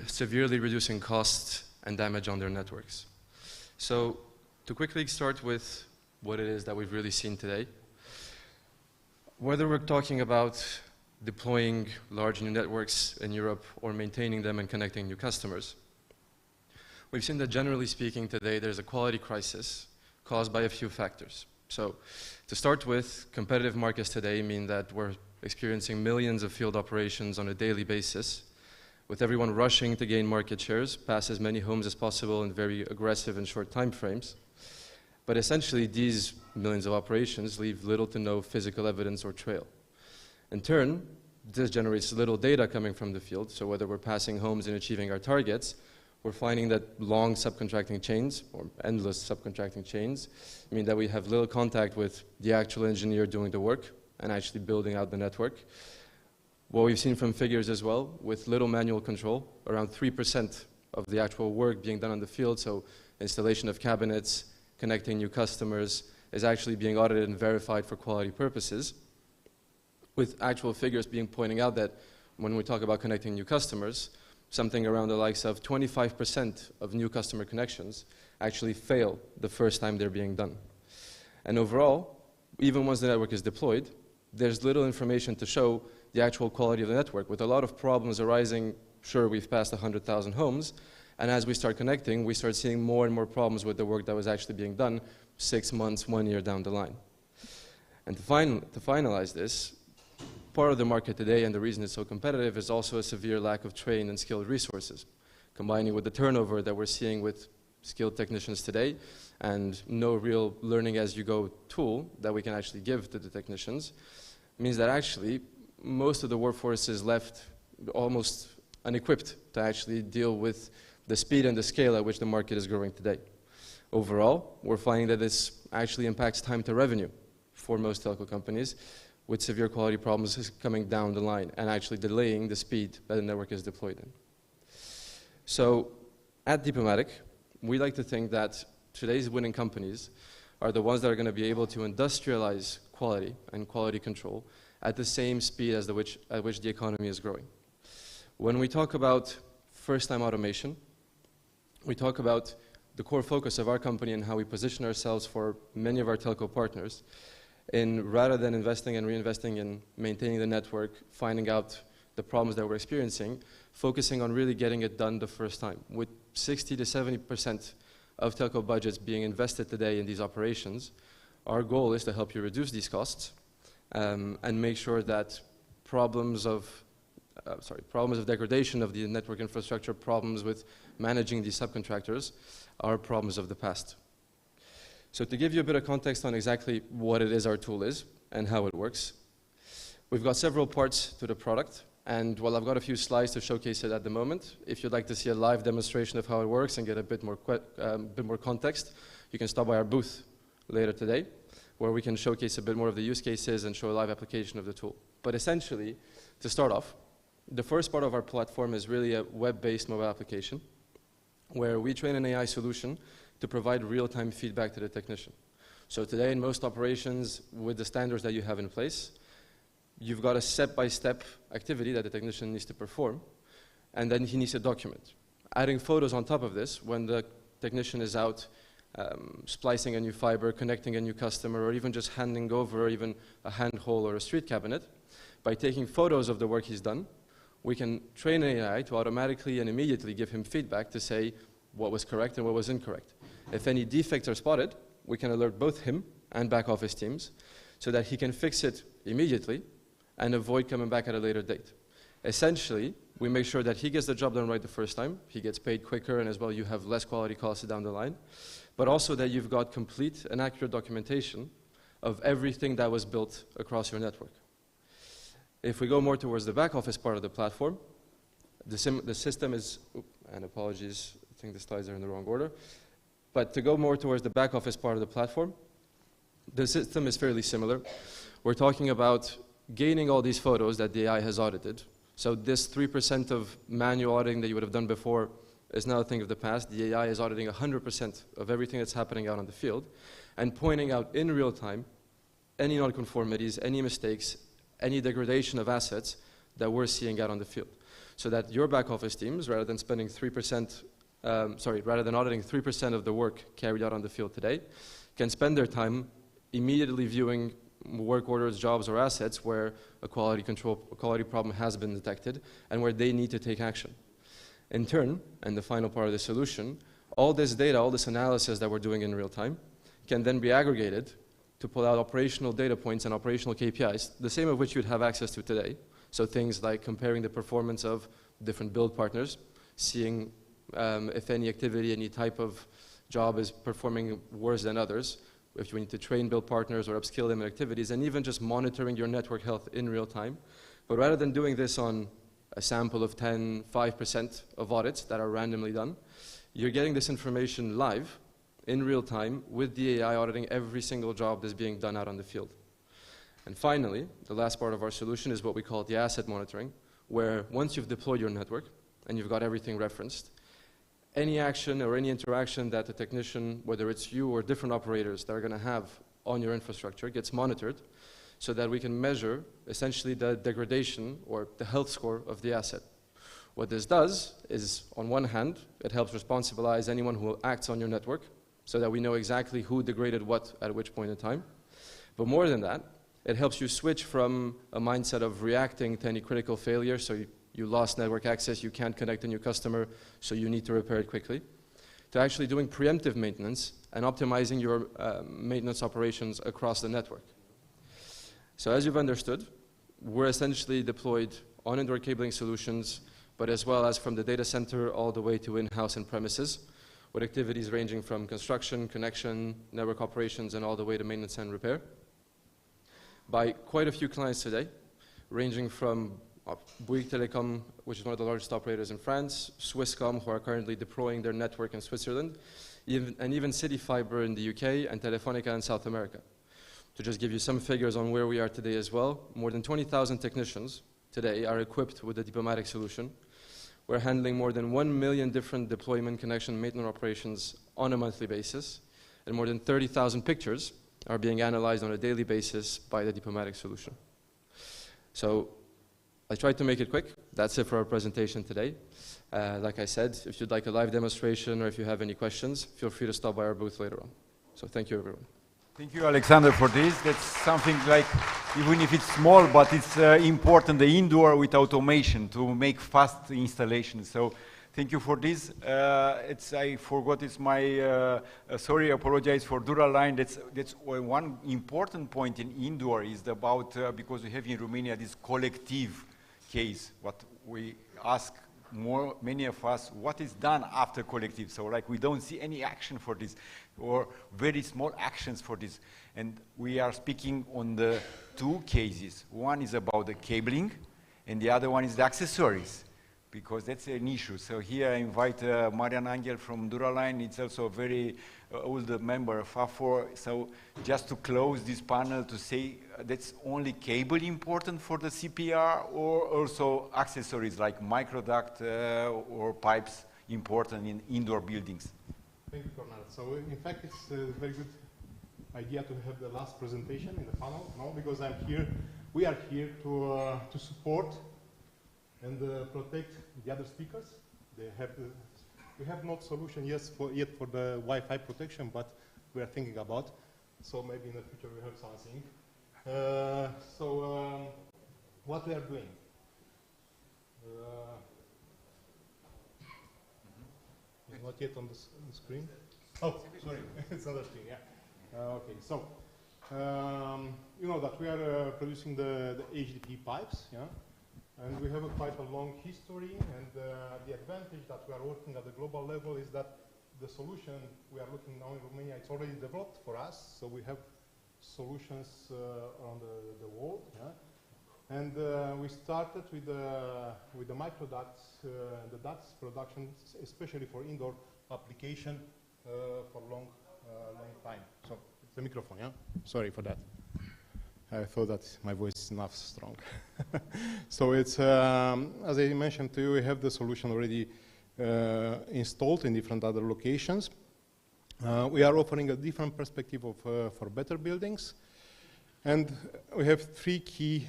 severely reducing costs and damage on their networks. So to quickly start with what it is that we've really seen today, whether we're talking about deploying large new networks in Europe or maintaining them and connecting new customers, we've seen that generally speaking today there's a quality crisis caused by a few factors. So to start with, competitive markets today mean that we're experiencing millions of field operations on a daily basis, with everyone rushing to gain market shares, pass as many homes as possible in very aggressive and short time frames. But essentially, these millions of operations leave little to no physical evidence or trail. In turn, this generates little data coming from the field, so whether we're passing homes and achieving our targets, we're finding that long subcontracting chains, or endless subcontracting chains, mean that we have little contact with the actual engineer doing the work and actually building out the network. What we've seen from figures as well, with little manual control, around 3% of the actual work being done on the field, so installation of cabinets, connecting new customers, is actually being audited and verified for quality purposes, with actual figures being pointing out that when we talk about connecting new customers, something around the likes of 25% of new customer connections actually fail the first time they're being done. And overall, even once the network is deployed, there's little information to show the actual quality of the network, with a lot of problems arising. Sure, we've passed 100,000 homes, and as we start connecting, we start seeing more and more problems with the work that was actually being done 6 months, 1 year down the line. And to finalize this, part of the market today, and the reason it's so competitive, is also a severe lack of trained and skilled resources, combining with the turnover that we're seeing with skilled technicians today, and no real learning-as-you-go tool that we can actually give to the technicians, means that actually most of the workforce is left almost unequipped to actually deal with the speed and the scale at which the market is growing today. Overall, we're finding that this actually impacts time to revenue for most telco companies, with severe quality problems coming down the line and actually delaying the speed that the network is deployed in. So at Diplomatic, we like to think that today's winning companies are the ones that are going to be able to industrialize quality and quality control at the same speed as at which the economy is growing. When we talk about first-time automation, we talk about the core focus of our company and how we position ourselves for many of our telco partners, in rather than investing and reinvesting in maintaining the network, finding out the problems that we're experiencing, focusing on really getting it done the first time. With 60 to 70% of telco budgets being invested today in these operations, our goal is to help you reduce these costs and make sure that problems of degradation of the network infrastructure, problems with managing these subcontractors, are problems of the past. So to give you a bit of context on exactly what it is our tool is and how it works, we've got several parts to the product, and while I've got a few slides to showcase it at the moment, if you'd like to see a live demonstration of how it works and get a bit more context, you can stop by our booth later today, where we can showcase a bit more of the use cases and show a live application of the tool. But essentially, to start off, the first part of our platform is really a web-based mobile application, where we train an AI solution to provide real-time feedback to the technician. So today, in most operations, with the standards that you have in place, you've got a step-by-step activity that the technician needs to perform, and then he needs to document. Adding photos on top of this, when the technician is out splicing a new fiber, connecting a new customer, or even just handing over even a handhole or a street cabinet, by taking photos of the work he's done, we can train an AI to automatically and immediately give him feedback to say what was correct and what was incorrect. If any defects are spotted, we can alert both him and back office teams so that he can fix it immediately and avoid coming back at a later date. Essentially, we make sure that he gets the job done right the first time, he gets paid quicker, and as well you have less quality costs down the line, but also that you've got complete and accurate documentation of everything that was built across your network. If we go more towards the back office part of the platform, the system is, and apologies, I think the slides are in the wrong order, but to go more towards the back office part of the platform, the system is fairly similar. We're talking about gaining all these photos that the AI has audited. So this 3% of manual auditing that you would have done before is now a thing of the past. The AI is auditing 100% of everything that's happening out on the field and pointing out in real time any nonconformities, any mistakes, any degradation of assets that we're seeing out on the field. So that your back office teams, rather than spending 3%, rather than auditing 3% of the work carried out on the field today, can spend their time immediately viewing work orders, jobs, or assets where a quality problem has been detected and where they need to take action. In turn, and the final part of the solution, all this data, all this analysis that we're doing in real time can then be aggregated to pull out operational data points and operational KPIs, the same of which you'd have access to today. So things like comparing the performance of different build partners, seeing if any activity, any type of job is performing worse than others, if you need to train build partners or upskill them in activities, and even just monitoring your network health in real time. But rather than doing this on a sample of 5% of audits that are randomly done, you're getting this information live in real time with the AI auditing every single job that's being done out on the field. And finally, the last part of our solution is what we call the asset monitoring, where once you've deployed your network and you've got everything referenced, any action or any interaction that the technician, whether it's you or different operators that are going to have on your infrastructure, gets monitored so that we can measure essentially the degradation or the health score of the asset. What this does is, on one hand, it helps responsibilize anyone who acts on your network so that we know exactly who degraded what at which point in time. But more than that, it helps you switch from a mindset of reacting to any critical failure, so you lost network access, you can't connect a new customer, so you need to repair it quickly, to actually doing preemptive maintenance and optimizing your maintenance operations across the network. So as you've understood, we're essentially deployed on indoor cabling solutions, but as well as from the data center all the way to in-house and premises, with activities ranging from construction, connection, network operations, and all the way to maintenance and repair, by quite a few clients today, ranging from Bouygues Telecom, which is one of the largest operators in France, Swisscom, who are currently deploying their network in Switzerland, and even City Fiber in the UK and Telefonica in South America. To just give you some figures on where we are today as well, more than 20,000 technicians today are equipped with the Diplomatic solution. We're handling more than 1 million different deployment, connection, maintenance operations on a monthly basis, and more than 30,000 pictures are being analyzed on a daily basis by the Diplomatic solution. So I tried to make it quick. That's it for our presentation today. Like I said, if you'd like a live demonstration or if you have any questions, feel free to stop by our booth later on. So thank you, everyone. Thank you, Alexander, for this. That's something like, even if it's small, but it's important, the indoor with automation to make fast installation. So thank you for this. I forgot, it's my, sorry, I apologize for Duraline. That's one important point in indoor is about, because we have in Romania this collective case, what we ask many of us, what is done after collective? So like we don't see any action for this or very small actions for this. And we are speaking on the two cases. One is about the cabling and the other one is the accessories, because that's an issue. So here I invite Marian Angel from Duraline. It's also a very old member of FA4. So just to close this panel to say that's only cable important for the CPR or also accessories like microduct or pipes important in indoor buildings? Thank you, Cornel. So in fact, it's a very good idea to have the last presentation in the panel, no? Because we are here to support and protect the other speakers. We have not solution yet for the Wi-Fi protection, but we are thinking about. So maybe in the future we have something. What we are doing? It's not yet on the screen. Oh, sorry, it's on the screen. Yeah. Okay. So you know that we are producing the HDPE pipes. Yeah. And we have quite a long history, and the advantage that we are working at the global level is that the solution we are looking now in Romania, it's already developed for us, so we have solutions around the world. Yeah? And we started with the microducts, the ducts production, especially for indoor application for long time. So it's the microphone, yeah? Sorry for that. I thought that my voice is not strong. So it's, as I mentioned to you, we have the solution already installed in different other locations. We are offering a different perspective of, for better buildings. And we have three key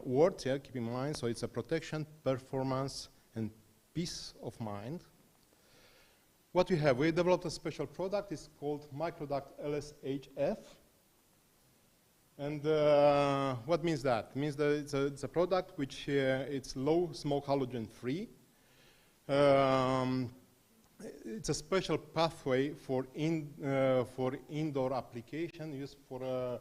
words, yeah, keep in mind. So it's a protection, performance, and peace of mind. What we have, we developed a special product. It's called Microduct LSHF. And what means that? It means that it's a product which it's low smoke halogen free. It's a special pathway for indoor application used for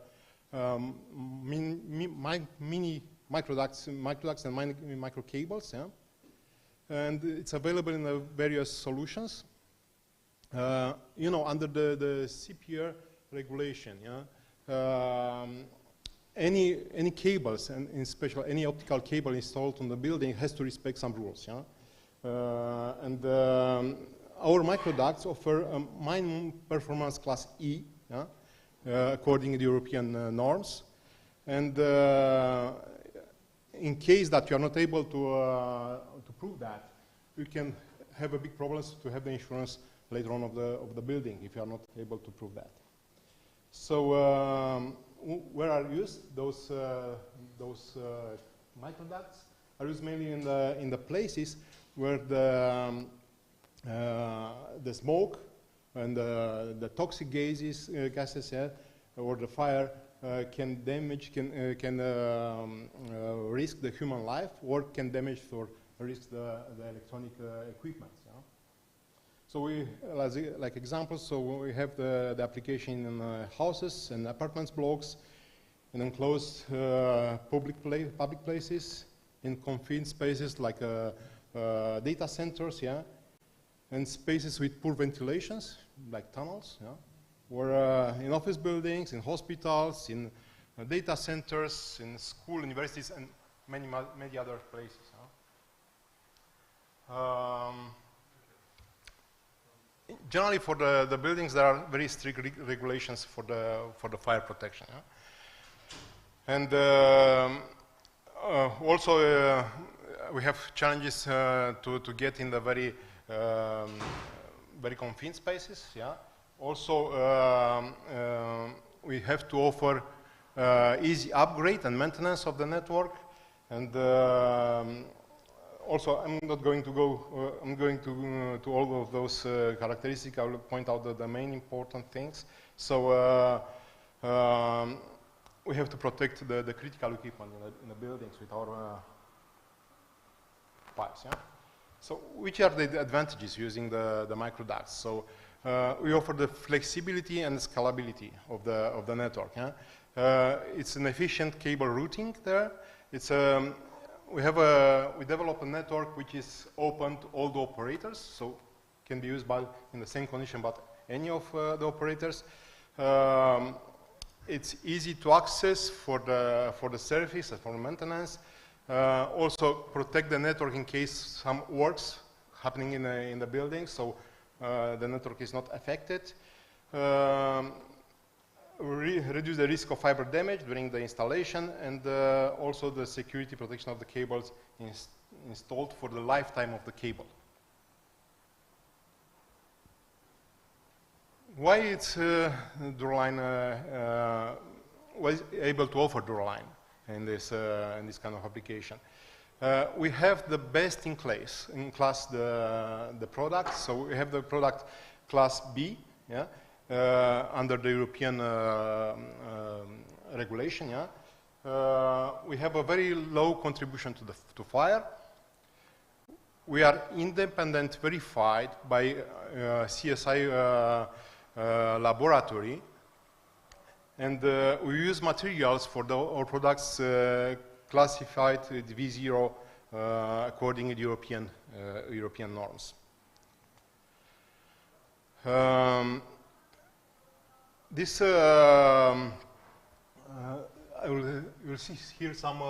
mini microducts and micro cables. Yeah? And it's available in various solutions. You know, under the CPR regulation, yeah, any cables, and in special any optical cable installed on the building has to respect some rules. Yeah? Our microducts offer a minimum performance class E, yeah, according to the European norms. And in case that you are not able to prove that, you can have a big problems to have the insurance later on of the building if you are not able to prove that. So where are used those microducts? Are used mainly in the places where the smoke and the toxic gases, or the fire can damage, can risk the human life, or can damage or risk the electronic equipment. Yeah? So we, like examples, so we have the application in houses and apartments blocks, in enclosed public places, in confined spaces like data centers, yeah, and spaces with poor ventilations, like tunnels, yeah, or in office buildings, in hospitals, in data centers, in school, universities, and many other places. Yeah. Generally, for the buildings, there are very strict regulations for the fire protection. Yeah? And also, we have challenges to get in the very confined spaces. Yeah. Also, we have to offer easy upgrade and maintenance of the network. And also, I'm not going to go. I'm going to all of those characteristics. I will point out the main important things. So we have to protect the critical equipment in the buildings with our pipes. Yeah. So, which are the advantages using the microducts? So, we offer the flexibility and scalability of the network. Yeah? It's an efficient cable routing there. It's we develop a network which is open to all the operators, so can be used in the same condition by any of the operators. It's easy to access for the service and for the maintenance. Also protect the network in case some works happening in the building, so the network is not affected. Reduce the risk of fiber damage during the installation, and also the security protection of the cables installed for the lifetime of the cable. Why it's Duraline was able to offer Duraline in this kind of application? We have the best in class the product. So we have the product class B, yeah, under the European regulation. Yeah, we have a very low contribution to fire. We are independent verified by CSI laboratory, and we use materials for our products classified with V0 according to European norms. This you'll see here some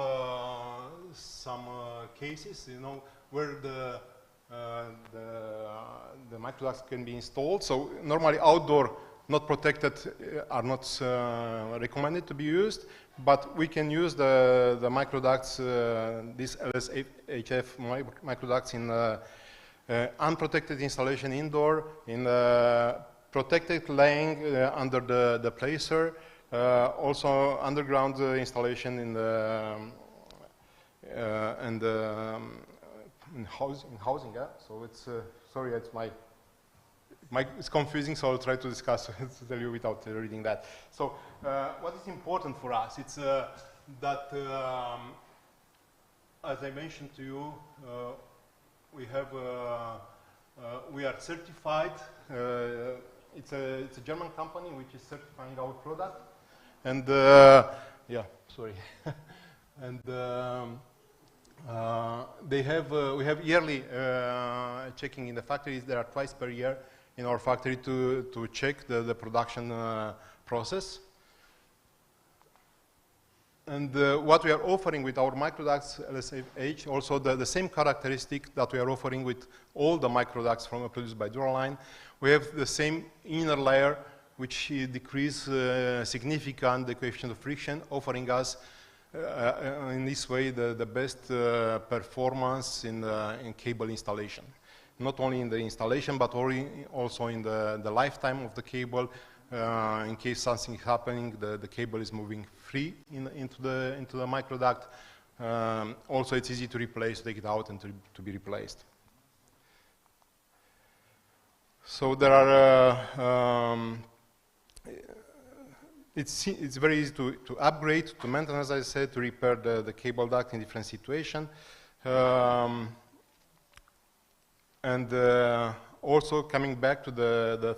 cases, you know, where the microducts can be installed. So normally outdoor not protected are not recommended to be used, but we can use the microducts, these LSHF microducts in unprotected installation indoor, in protected laying under the placer, also underground installation in the in housing. Yeah? So it's sorry, it's it's confusing, so I'll try to discuss to tell you without reading that. So what is important for us? It's that, as I mentioned to you, we are certified. It's a German company which is certifying our product, and yeah, sorry, and we have yearly checking in the factories. There are twice per year in our factory to check the production process. And what we are offering with our microducts LSH, also the same characteristic that we are offering with all the microducts produced by Duraline. We have the same inner layer, which decrease significant the coefficient of friction, offering us in this way the best performance in cable installation. Not only in the installation, but also in the lifetime of the cable. In case something is happening, the cable is moving free into the microduct. Also, it's easy to replace, take it out, and to be replaced. So there are. It's very easy to upgrade, to maintain, as I said, to repair the cable duct in different situations. And also coming back to the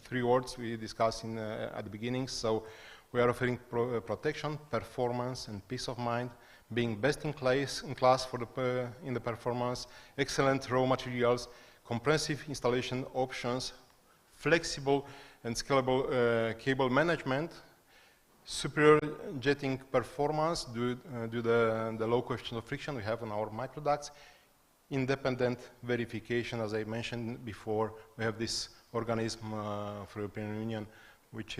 three words we discussed at the beginning. So we are offering protection, performance, and peace of mind, being best in class in the performance, excellent raw materials, comprehensive installation options, flexible and scalable cable management, superior jetting performance due to the low coefficient of friction we have on our microducts, independent verification, as I mentioned before. We have this organism for the European Union which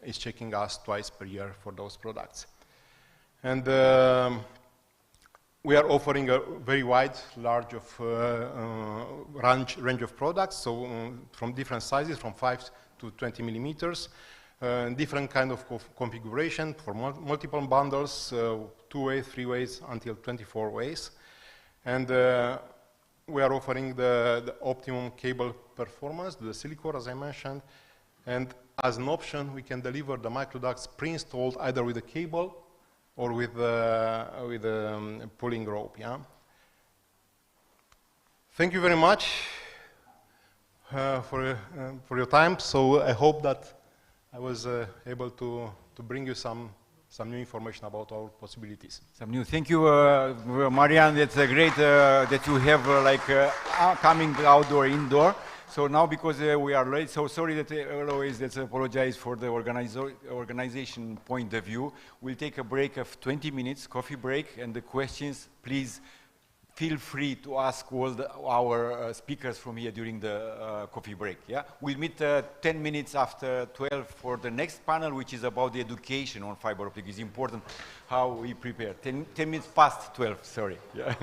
is checking us twice per year for those products. And we are offering a very large range of products, so from different sizes, from 5 to 20 millimeters, different kind of configuration for multiple bundles, 2 ways, 3 ways, until 24 ways. And we are offering the optimum cable performance, the silicone, as I mentioned. And as an option, we can deliver the microducts pre-installed either with a cable or with a pulling rope. Yeah. Thank you very much for your time. So I hope that I was able to bring you some new information about our possibilities. Some new. Thank you, Marian. It's great that you have coming outdoor, indoor. So now, because we are late, so sorry that always let's apologize for the organization point of view. We'll take a break of 20 minutes, coffee break, and the questions, please feel free to ask all our speakers from here during the coffee break. Yeah, we'll meet 10 minutes after 12 for the next panel, which is about the education on fiber optic. It's important how we prepare. 10 minutes past 12. Sorry. Yeah.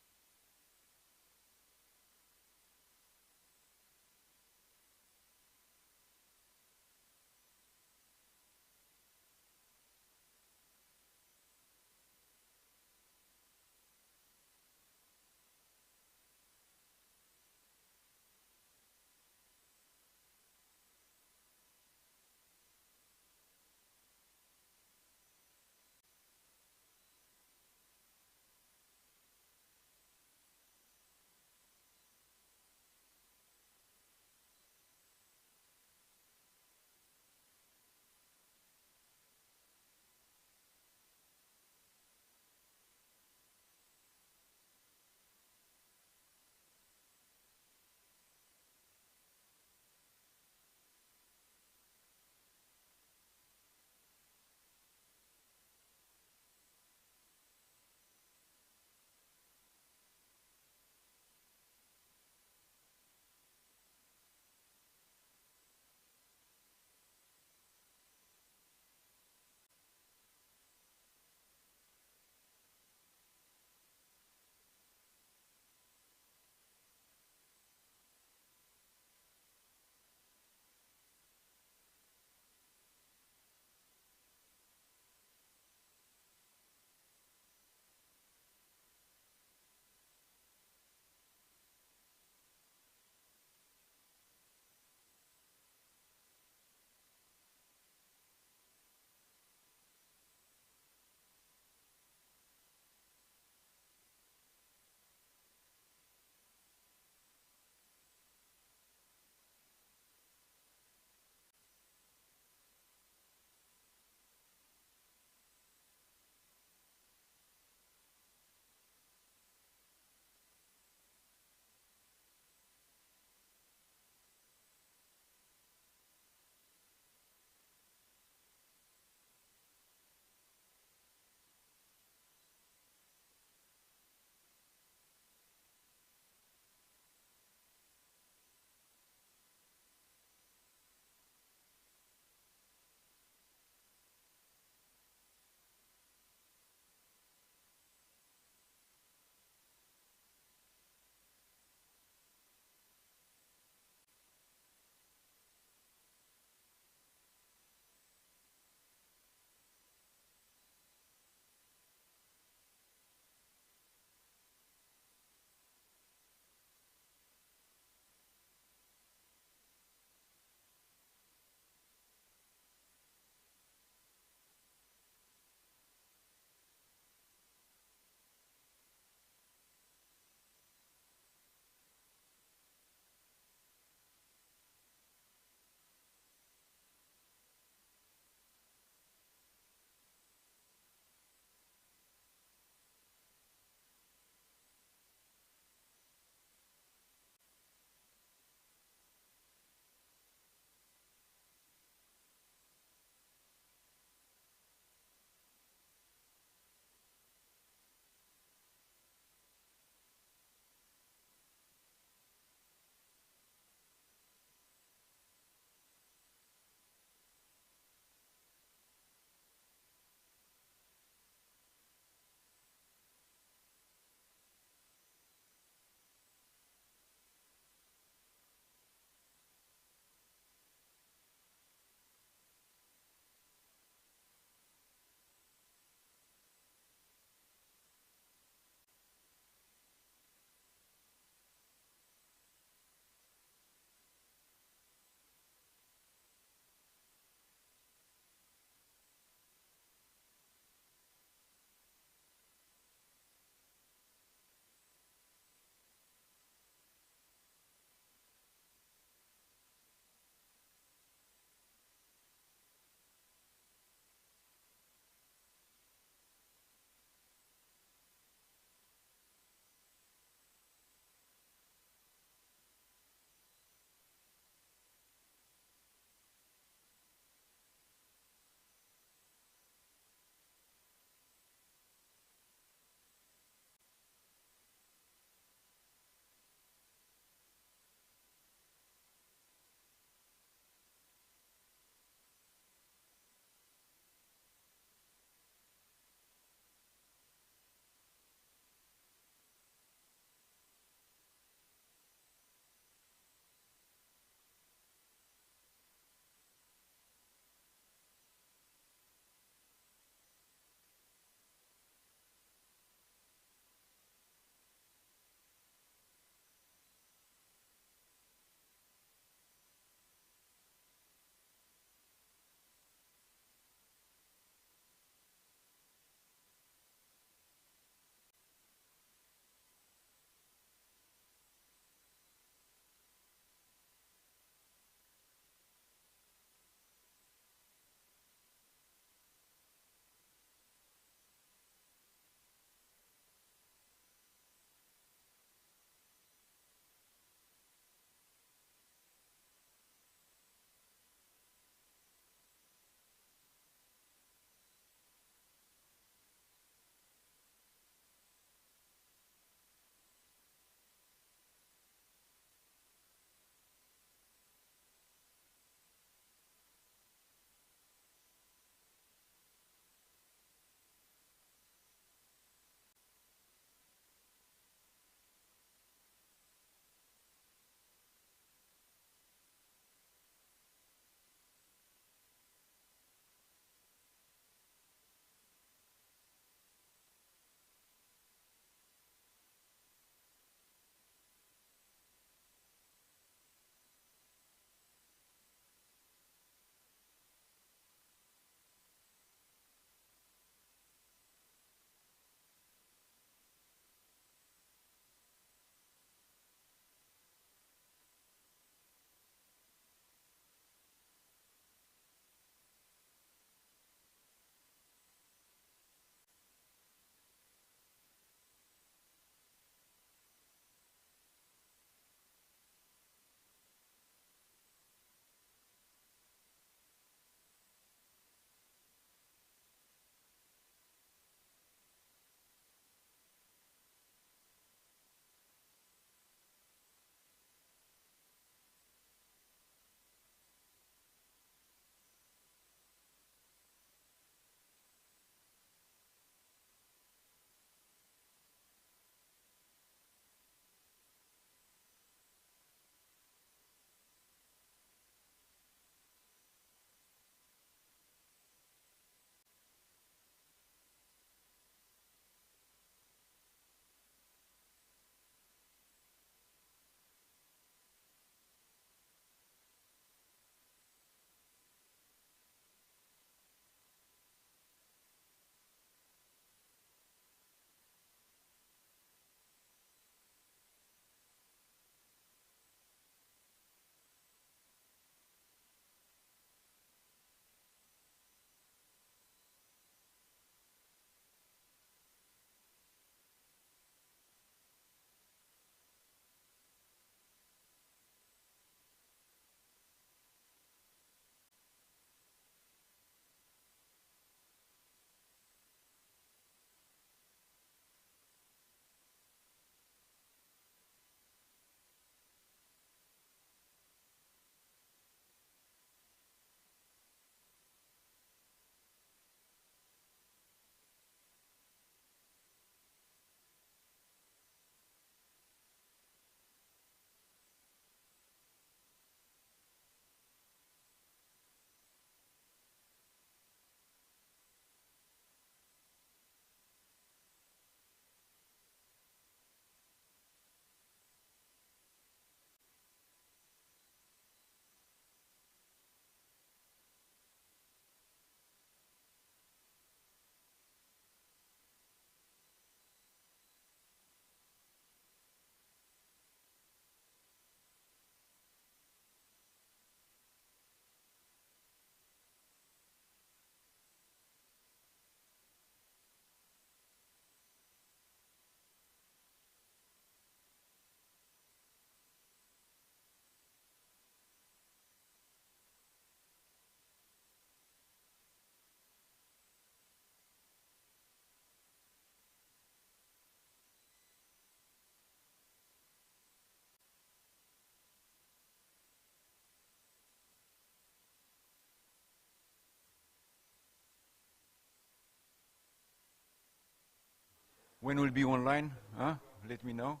When will be online? Huh? Let me know.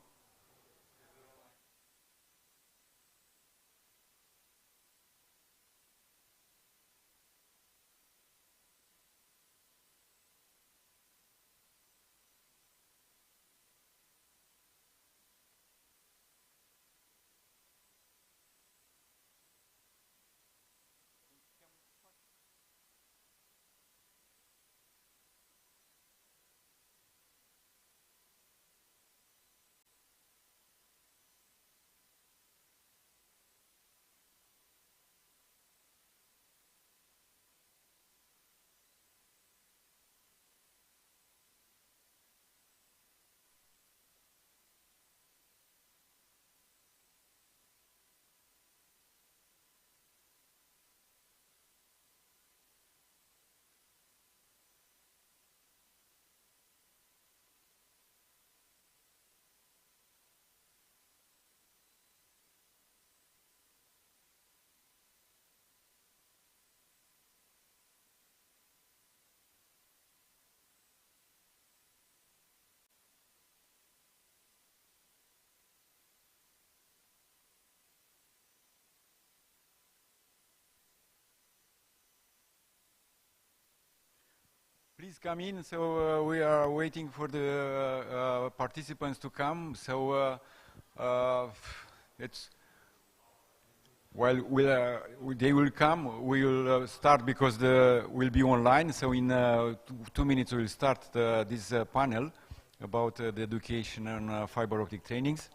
Please come in. So we are waiting for the participants to come. So it's while they will come, we will start because we'll be online. So in 2 minutes we'll start this panel about the education and fiber optic trainings.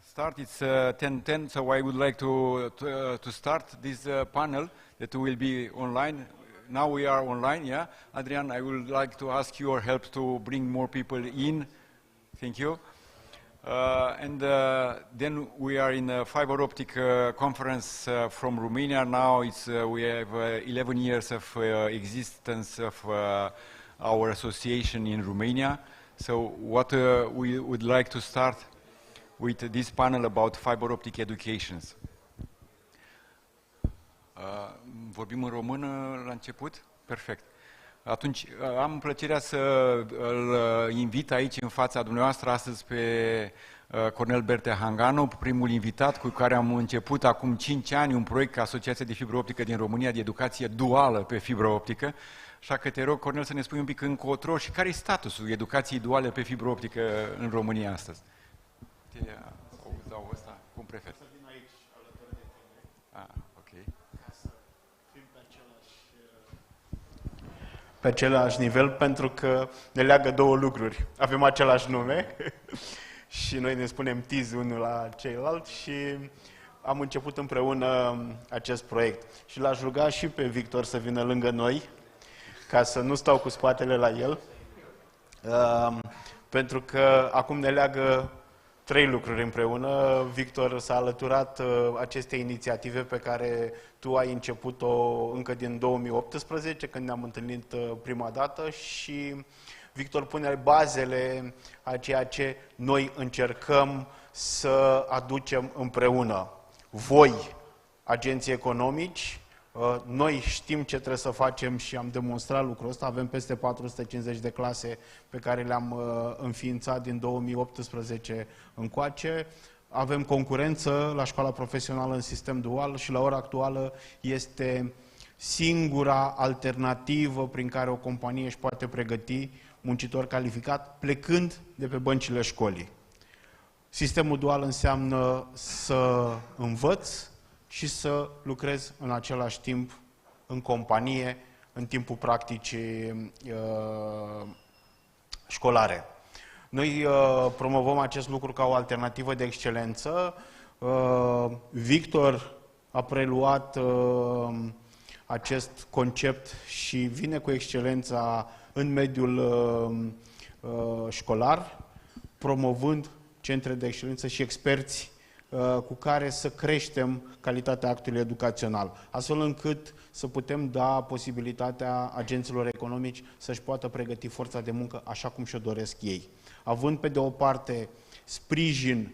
Start. It's 10:10, so I would like to start this panel that will be online. Now we are online, yeah. Adrian, I would like to ask your help to bring more people in. Thank you. Then we are in a fiber optic conference from Romania. Now we have 11 years of existence of our association in Romania. So what we would like to start with this panel about fiber optic educations. Vorbim în română la început? Perfect. Atunci am plăcerea să îl invit aici în fața dumneavoastră astăzi pe Cornel Bertea Hanganu, primul invitat cu care am început acum 5 ani un proiect ca Asociația de Fibră Optică din România de educație duală pe fibră optică. Așa că te rog, Cornel, să ne spui un pic încotro și care e statusul educației duale pe fibră optică în România astăzi. Sau ăsta, cum preferi? Să vin aici alături de tine. Ok. Ca să fim pe același nivel, pentru că ne leagă două lucruri. Avem același nume și noi ne spunem tiz unul la ceilalalt și am început împreună acest proiect. Și l-aș ruga și pe Victor să vină lângă noi, ca să nu stau cu spatele la el, pentru că acum ne leagă 3 lucruri împreună. Victor s-a alăturat acestei inițiative pe care tu ai început-o încă din 2018, când ne-am întâlnit prima dată, și Victor pune bazele a ceea ce noi încercăm să aducem împreună. Voi, agenții economici, noi știm ce trebuie să facem și am demonstrat lucrul ăsta. Avem peste 450 de clase pe care le-am înființat din 2018 încoace. Avem concurență la școala profesională în sistem dual și la ora actuală este singura alternativă prin care o companie își poate pregăti muncitor calificat plecând de pe băncile școlii. Sistemul dual înseamnă să învăț și să lucrez în același timp în companie, în timpul practicii școlare. Noi promovăm acest lucru ca o alternativă de excelență. Victor a preluat acest concept și vine cu excelența în mediul școlar, promovând centre de excelență și experți cu care să creștem calitatea actului educațional, astfel încât să putem da posibilitatea agenților economici să-și poată pregăti forța de muncă așa cum și-o doresc ei, având pe de o parte sprijin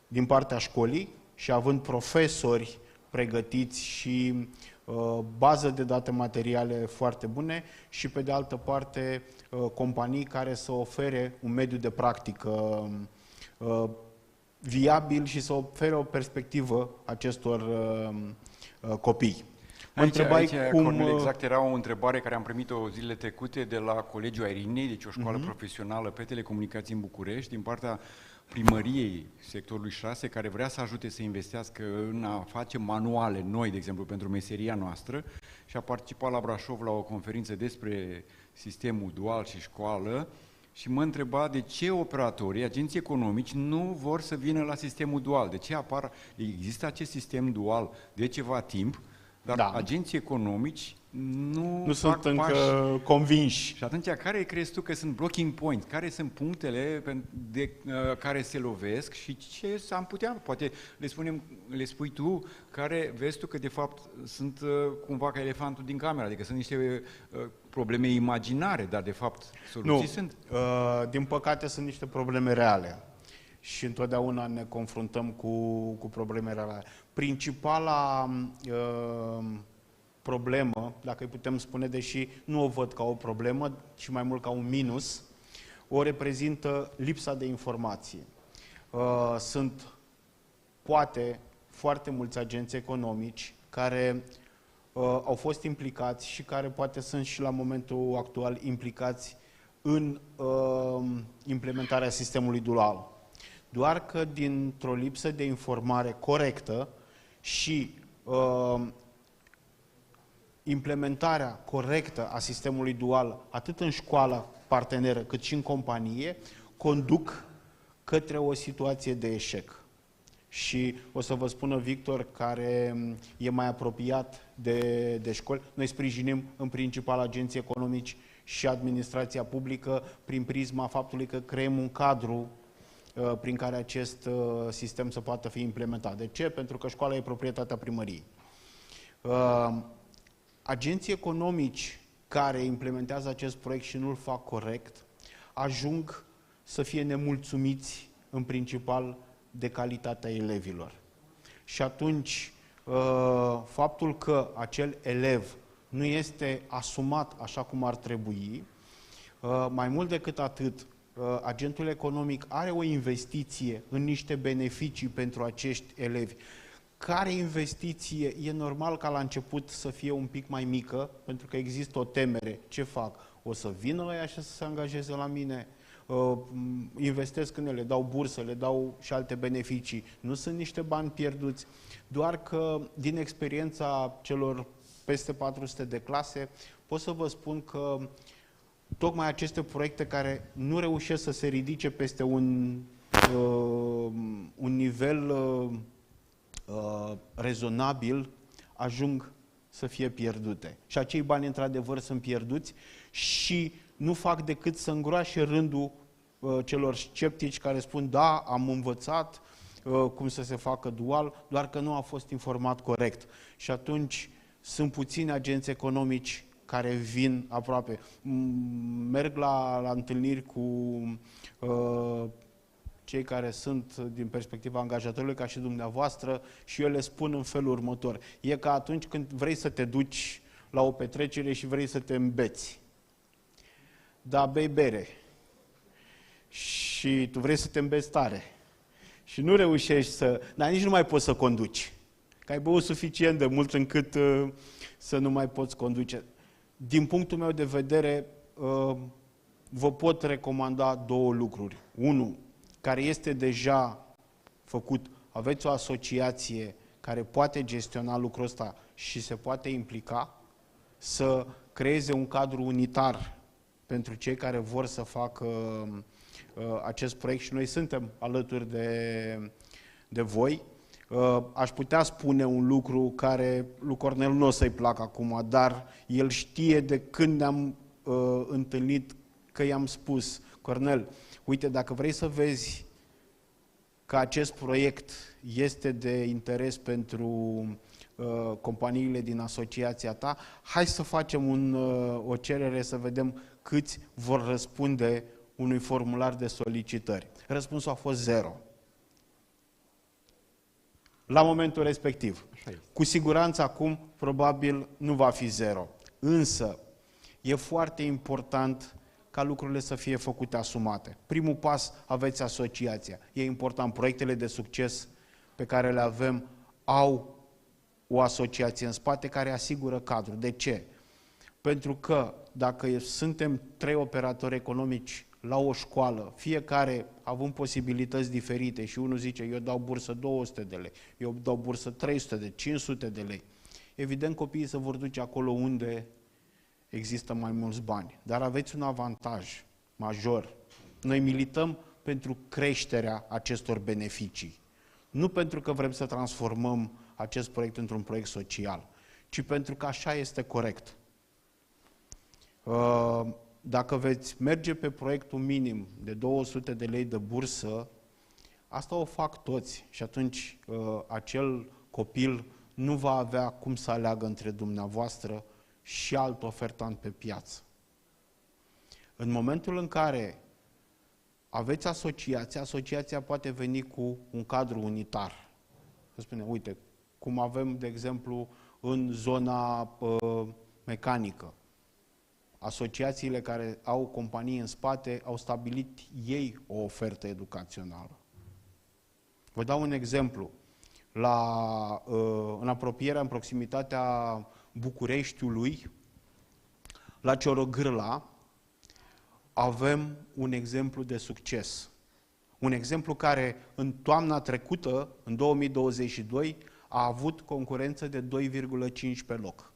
din partea școlii și având profesori pregătiți și bază de date materiale foarte bune și pe de altă parte companii care să ofere un mediu de practică viabil și să ofere o perspectivă acestor copii. Aici, Cornel, exact, era o întrebare care am primit-o zilele trecute de la Colegiul Airinei, deci o școală profesională pe telecomunicații în București, din partea primăriei sectorului 6, care vrea să ajute să investească în a face manuale noi, de exemplu, pentru meseria noastră, și a participat la Brașov la o conferință despre sistemul dual și școală și mă întreba de ce operatorii, agenții economici, nu vor să vină la sistemul dual. De ce există acest sistem dual de ceva timp, dar agenții economici nu sunt încă convinși. Și atunci, care crezi tu că sunt blocking points? Care sunt punctele de care se lovesc și ce am putea? Poate le spui tu, care vezi tu că de fapt sunt cumva ca elefantul din cameră, adică sunt niște probleme imaginare, dar de fapt soluții sunt? Din păcate sunt niște probleme reale. Și întotdeauna ne confruntăm cu probleme reale. Principala problemă, dacă îi putem spune, deși nu o văd ca o problemă, ci mai mult ca un minus, o reprezintă lipsa de informație. Sunt, poate, foarte mulți agenți economici care au fost implicați și care poate sunt și la momentul actual implicați în implementarea sistemului dual. Doar că dintr-o lipsă de informare corectă și implementarea corectă a sistemului dual, atât în școala parteneră cât și în companie, conduc către o situație de eșec. Și o să vă spună Victor, care e mai apropiat de școli, noi sprijinim în principal agenții economici și administrația publică prin prisma faptului că creăm un cadru prin care acest sistem să poată fi implementat. De ce? Pentru că școala e proprietatea primăriei. Agenții economici care implementează acest proiect și nu-l fac corect, ajung să fie nemulțumiți în principal de calitatea elevilor. Și atunci, faptul că acel elev nu este asumat așa cum ar trebui, mai mult decât atât, agentul economic are o investiție în niște beneficii pentru acești elevi. Care investiție e normal ca la început să fie un pic mai mică, pentru că există o temere. Ce fac? O să vină ăia și să se angajeze la mine? Investesc în ele, dau bursă, le dau și alte beneficii. Nu sunt niște bani pierduți, doar că din experiența celor peste 400 de clase pot să vă spun că tocmai aceste proiecte care nu reușesc să se ridice peste un nivel rezonabil, ajung să fie pierdute. Și acei bani, într-adevăr, sunt pierduți și nu fac decât să îngroașe rândul celor sceptici care spun, da, am învățat cum să se facă dual, doar că nu a fost informat corect. Și atunci sunt puțini agenți economici care vin aproape. Merg la întâlniri cu cei care sunt din perspectiva angajatorului ca și dumneavoastră și eu le spun în felul următor. E ca atunci când vrei să te duci la o petrecere și vrei să te îmbeți. Da, bei bere. Și tu vrei să te îmbeți tare. Și nu reușești să... Dar nici nu mai poți să conduci. Că ai băut suficient de mult încât să nu mai poți conduce. Din punctul meu de vedere, vă pot recomanda două lucruri. Unu, care este deja făcut, aveți o asociație care poate gestiona lucrul ăsta și se poate implica, să creeze un cadru unitar pentru cei care vor să facă acest proiect și noi suntem alături de voi. Aș putea spune un lucru care lui Cornel nu o să-i placă acum, dar el știe de când ne-am întâlnit că i-am spus: Cornel, uite, dacă vrei să vezi că acest proiect este de interes pentru companiile din asociația ta, hai să facem o cerere să vedem câți vor răspunde unui formular de solicitări. Răspunsul a fost 0. La momentul respectiv. Cu siguranță acum probabil nu va fi 0. Însă e foarte important ca lucrurile să fie făcute asumate. Primul pas, aveți asociația. E important, proiectele de succes pe care le avem au o asociație în spate care asigură cadrul. De ce? Pentru că dacă suntem 3 operatori economici la o școală, fiecare având posibilități diferite și unul zice: eu dau bursă 200 de lei, eu dau bursă 300 de 500 de lei, evident copiii se vor duce acolo unde există mai mulți bani. Dar aveți un avantaj major. Noi milităm pentru creșterea acestor beneficii. Nu pentru că vrem să transformăm acest proiect într-un proiect social, ci pentru că așa este corect. Dacă veți merge pe proiectul minim de 200 de lei de bursă, asta o fac toți și atunci acel copil nu va avea cum să aleagă între dumneavoastră și alt ofertant pe piață. În momentul în care aveți asociația poate veni cu un cadru unitar. Să spune, uite, cum avem, de exemplu, în zona mecanică. Asociațiile care au companii în spate au stabilit ei o ofertă educațională. Vă dau un exemplu. În apropierea, în proximitatea Bucureștiului, la Ciorogârla, avem un exemplu de succes. Un exemplu care în toamna trecută, în 2022, a avut concurență de 2,5 pe loc.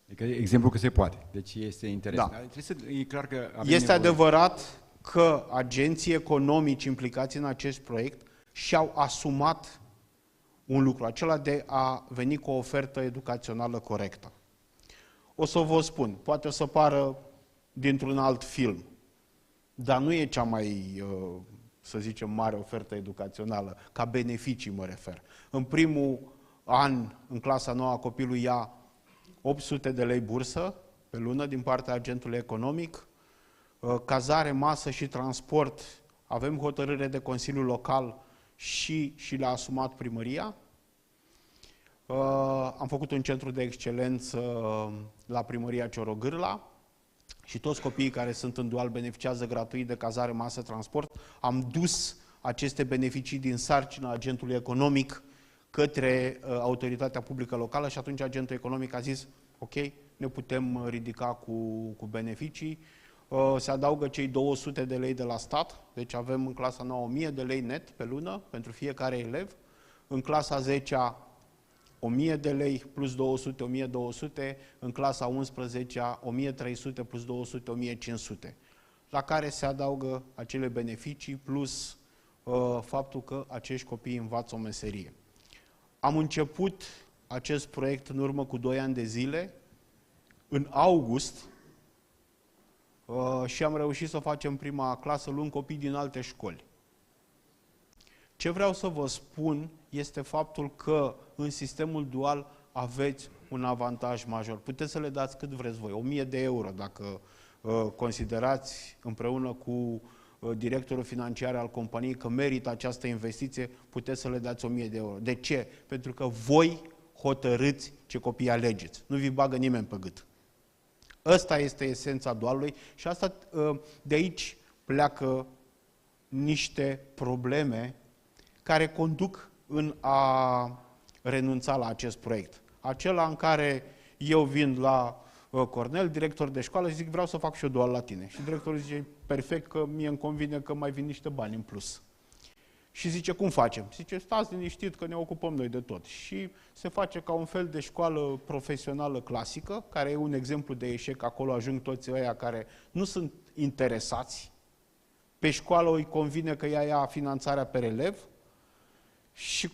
Adică exemplu că se poate. Deci este interesant. Da. E clar că este adevărat că agenții economici implicați în acest proiect și-au asumat un lucru, acela de a veni cu o ofertă educațională corectă. O să vă spun, poate o să pară dintr-un alt film, dar nu e cea mai, să zicem, mare ofertă educațională, ca beneficii mă refer. În primul an, în clasa 9, copilul ia 800 de lei bursă pe lună din partea agentului economic, cazare, masă și transport, avem hotărâre de Consiliul Local și le-a asumat primăria. Am făcut un centru de excelență la primăria Ciorogârla și toți copiii care sunt în dual beneficiază gratuit de cazare, masă, transport. Am dus aceste beneficii din sarcina agentului economic către autoritatea publică locală și atunci agentul economic a zis: ok, ne putem ridica cu beneficii. Se adaugă cei 200 de lei de la stat, deci avem în clasa 9 1000 de lei net pe lună pentru fiecare elev. În clasa 10-a 1000 de lei plus 200, 1200, în clasa 11-a 1300 plus 200, 1500, la care se adaugă acele beneficii plus faptul că acești copii învață o meserie. Am început acest proiect în urmă cu 2 ani de zile, în august, și am reușit să facem prima clasă luând copii din alte școli. Ce vreau să vă spun este faptul că în sistemul dual aveți un avantaj major. Puteți să le dați cât vreți voi, 1000 de euro, dacă considerați împreună cu directorul financiar al companiei că merită această investiție, puteți să le dați 1000 de euro. De ce? Pentru că voi hotărâți ce copii alegeți. Nu vi bagă nimeni pe gât. Ăsta este esența dualului și asta, de aici pleacă niște probleme care conduc în a renunța la acest proiect. Acela în care eu vin la Cornel, director de școală, și zic vreau să fac și eu dual la tine. Și directorul zice, perfect, că mie îmi convine că mai vin niște bani în plus. Și zice, cum facem? Zice, stați liniștit că ne ocupăm noi de tot. Și se face ca un fel de școală profesională clasică, care e un exemplu de eșec, acolo ajung toți ăia care nu sunt interesați. Pe școală îi convine că ea ia finanțarea per elev și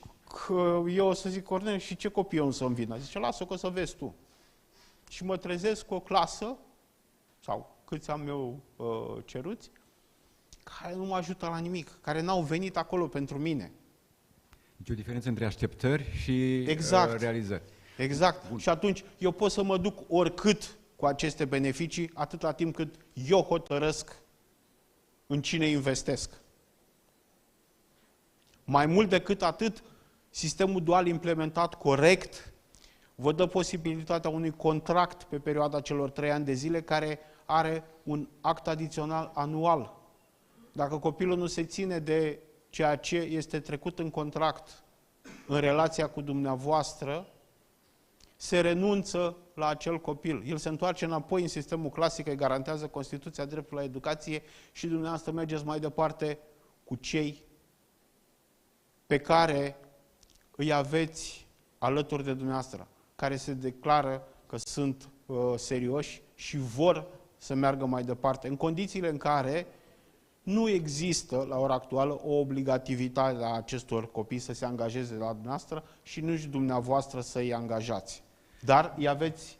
că eu o să zic, Cornel, și ce copii eu să-mi vină? Zice, lasă-o că o să vezi tu. Și mă trezesc cu o clasă, sau câți am eu ceruți, care nu mă ajută la nimic, care n-au venit acolo pentru mine. Deci o diferență între așteptări și realizări. Exact. Bun. Și atunci eu pot să mă duc oricât cu aceste beneficii, atâta timp cât eu hotărăsc în cine investesc. Mai mult decât atât, sistemul dual implementat corect vă dă posibilitatea unui contract pe perioada celor 3 ani de zile care are un act adițional anual. Dacă copilul nu se ține de ceea ce este trecut în contract în relația cu dumneavoastră, se renunță la acel copil. El se întoarce înapoi în sistemul clasic, îi garantează Constituția dreptul la educație și dumneavoastră mergeți mai departe cu cei pe care îi aveți alături de dumneavoastră, care se declară că sunt serioși și vor să meargă mai departe, în condițiile în care nu există, la ora actuală, o obligativitate a acestor copii să se angajeze la dumneavoastră și nici dumneavoastră să îi angajați. Dar îi aveți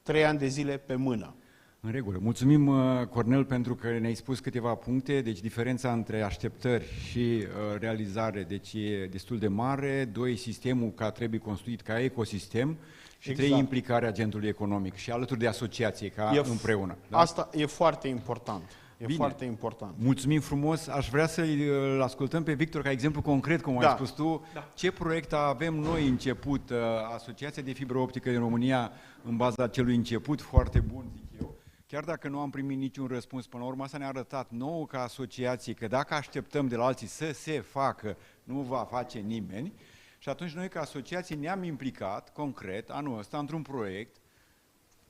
3 ani de zile pe mână. În regulă. Mulțumim, Cornel, pentru că ne-ai spus câteva puncte. Deci diferența între așteptări și realizare deci e destul de mare. 2, sistemul trebuie construit ca ecosistem. Și Exact. 3, implicarea agentului economic și alături de asociație, ca împreună. Da? Asta e foarte important. Bine. Foarte important. Mulțumim frumos. Aș vrea să-l ascultăm pe Victor ca exemplu concret, cum ai spus tu. Ce proiect avem noi început? Asociația de fibră optică din România, în baza acelui început foarte bun, zic eu. Chiar dacă nu am primit niciun răspuns până la urmă, asta ne-a arătat nouă ca asociație că dacă așteptăm de la alții să se facă, nu va face nimeni. Și atunci noi ca asociație ne-am implicat concret anul ăsta într-un proiect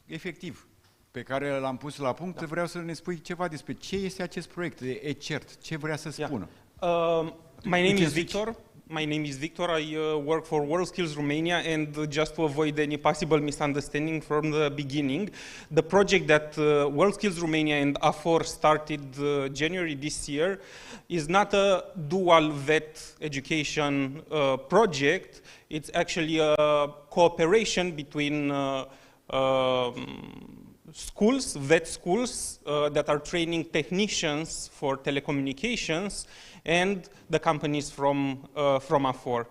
efectiv pe care l-am pus la punct. Vreau să ne spui ceva despre ce este acest proiect de eCert, ce vrea să spună. My name is Victor. My name is Victor. I work for WorldSkills Romania, and just to avoid any possible misunderstanding from the beginning, the project that WorldSkills Romania and AFOR started January this year is not a dual vet education project. It's actually a cooperation between schools, vet schools that are training technicians for telecommunications and the companies from AFOR.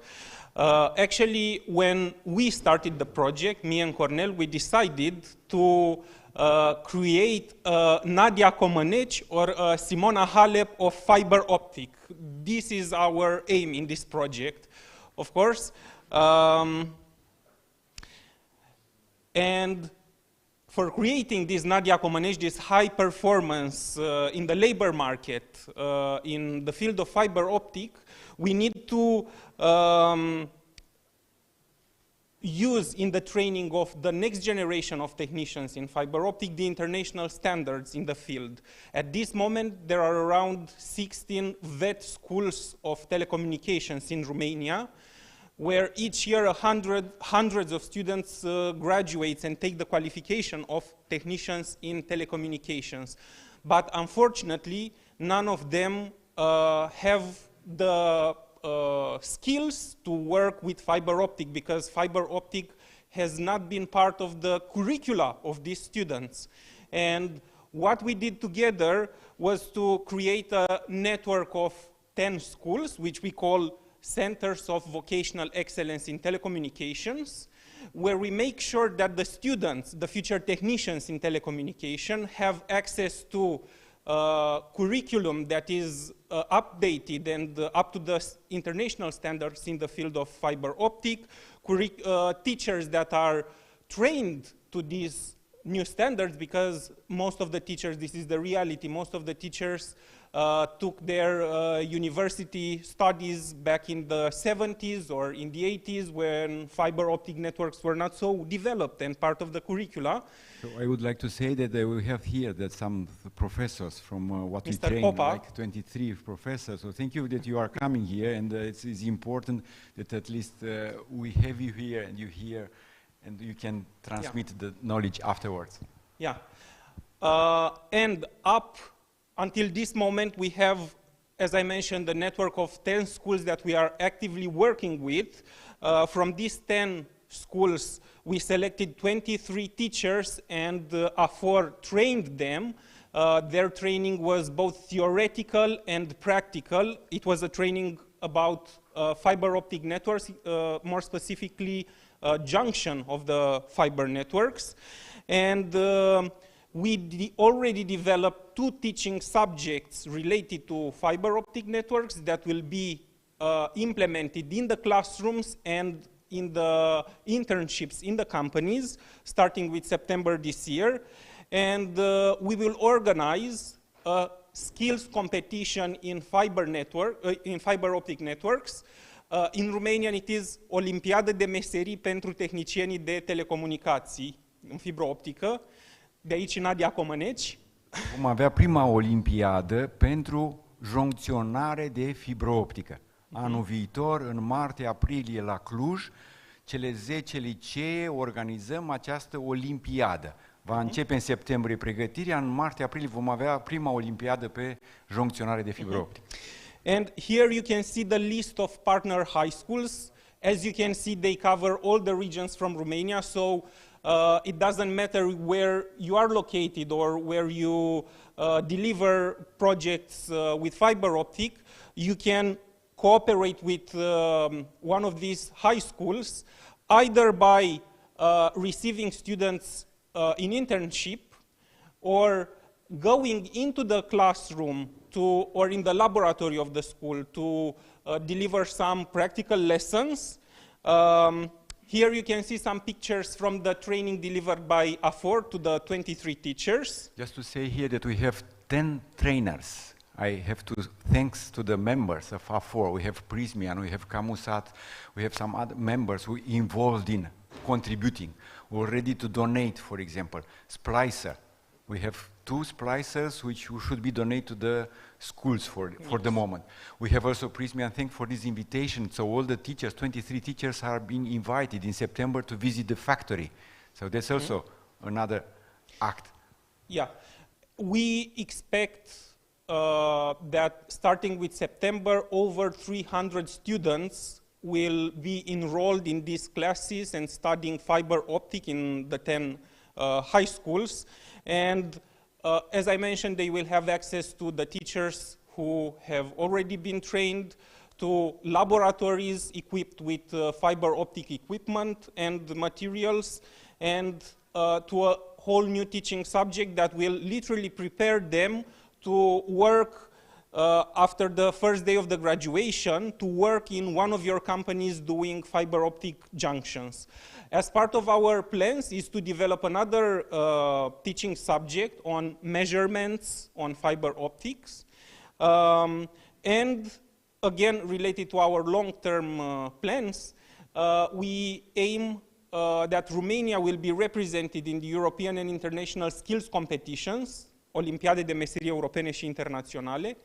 Actually, when we started the project, me and Cornel, we decided to create Nadia Comăneci or Simona Halep of fiber optic. This is our aim in this project, of course. And for creating this Nadia Comăneci, this high performance in the labor market, in the field of fiber optic, we need to use in the training of the next generation of technicians in fiber optic the international standards in the field. At this moment, there are around 16 vet schools of telecommunications in Romania, where each year hundreds of students graduate and take the qualification of technicians in telecommunications. But unfortunately, none of them have the skills to work with fiber optic, because fiber optic has not been part of the curricula of these students. And what we did together was to create a network of 10 schools, which we call Centers of Vocational Excellence in Telecommunications, where we make sure that the students, the future technicians in telecommunication, have access to curriculum that is updated and up to the international standards in the field of fiber optic, teachers that are trained to this new standards because most of the teachers, this is the reality, most of the teachers took their university studies back in the 70s or in the 80s when fiber optic networks were not so developed and part of the curricula. So I would like to say that we have here that some professors from what we Mr. train, Popa. like 23 professors. So thank you that you are coming here, and it's important that at least we have you here and you hear, and you can transmit the knowledge afterwards. Yeah. And up until this moment, we have, as I mentioned, a network of 10 schools that we are actively working with. From these 10 schools, we selected 23 teachers and AFOR trained them. Their training was both theoretical and practical. It was a training about fiber optic networks, more specifically junction of the fiber networks. And we already developed 2 teaching subjects related to fiber optic networks that will be implemented in the classrooms and in the internships in the companies, starting with September this year. And we will organize a skills competition in fiber optic networks. In Romanian, it is Olimpiadă de meserii pentru tehnicienii de telecomunicații în fibră optică. De aici Nadia Comăneci. Vom avea prima olimpiadă pentru joncționare de fibră optică. Anul viitor, în martie-aprilie, la Cluj, cele 10 licee organizăm această olimpiadă. Va începe în septembrie pregătirea, în martie-aprilie vom avea prima olimpiadă pe joncționare de fibră optică. And here you can see the list of partner high schools. As you can see, they cover all the regions from Romania, so it doesn't matter where you are located or where you deliver projects with fiber optic. You can cooperate with one of these high schools, either by receiving students in internship or going into the classroom or in the laboratory of the school to deliver some practical lessons. Here you can see some pictures from the training delivered by AFOR to the 23 teachers. Just to say here that we have 10 trainers. I have to thanks to the members of AFOR. We have Prismian, we have Camusat, we have some other members who involved in contributing, who are ready to donate, for example. Splicer. We have 2 splicers which should be donated to the schools for the moment. We have also Prismian, thank for this invitation. So all the teachers, 23 teachers, are being invited in September to visit the factory. So that's also another act. Yeah. We expect that starting with September, over 300 students will be enrolled in these classes and studying fiber optic in the 10 high schools. And as I mentioned, they will have access to the teachers who have already been trained, to laboratories equipped with fiber optic equipment and materials, and to a whole new teaching subject that will literally prepare them to work after the first day of the graduation, to work in one of your companies doing fiber optic junctions. As part of our plans is to develop another teaching subject on measurements on fiber optics. And again, related to our long-term plans, we aim that Romania will be represented in the European and international skills competitions, Olimpiade de meserii europene și internaționale.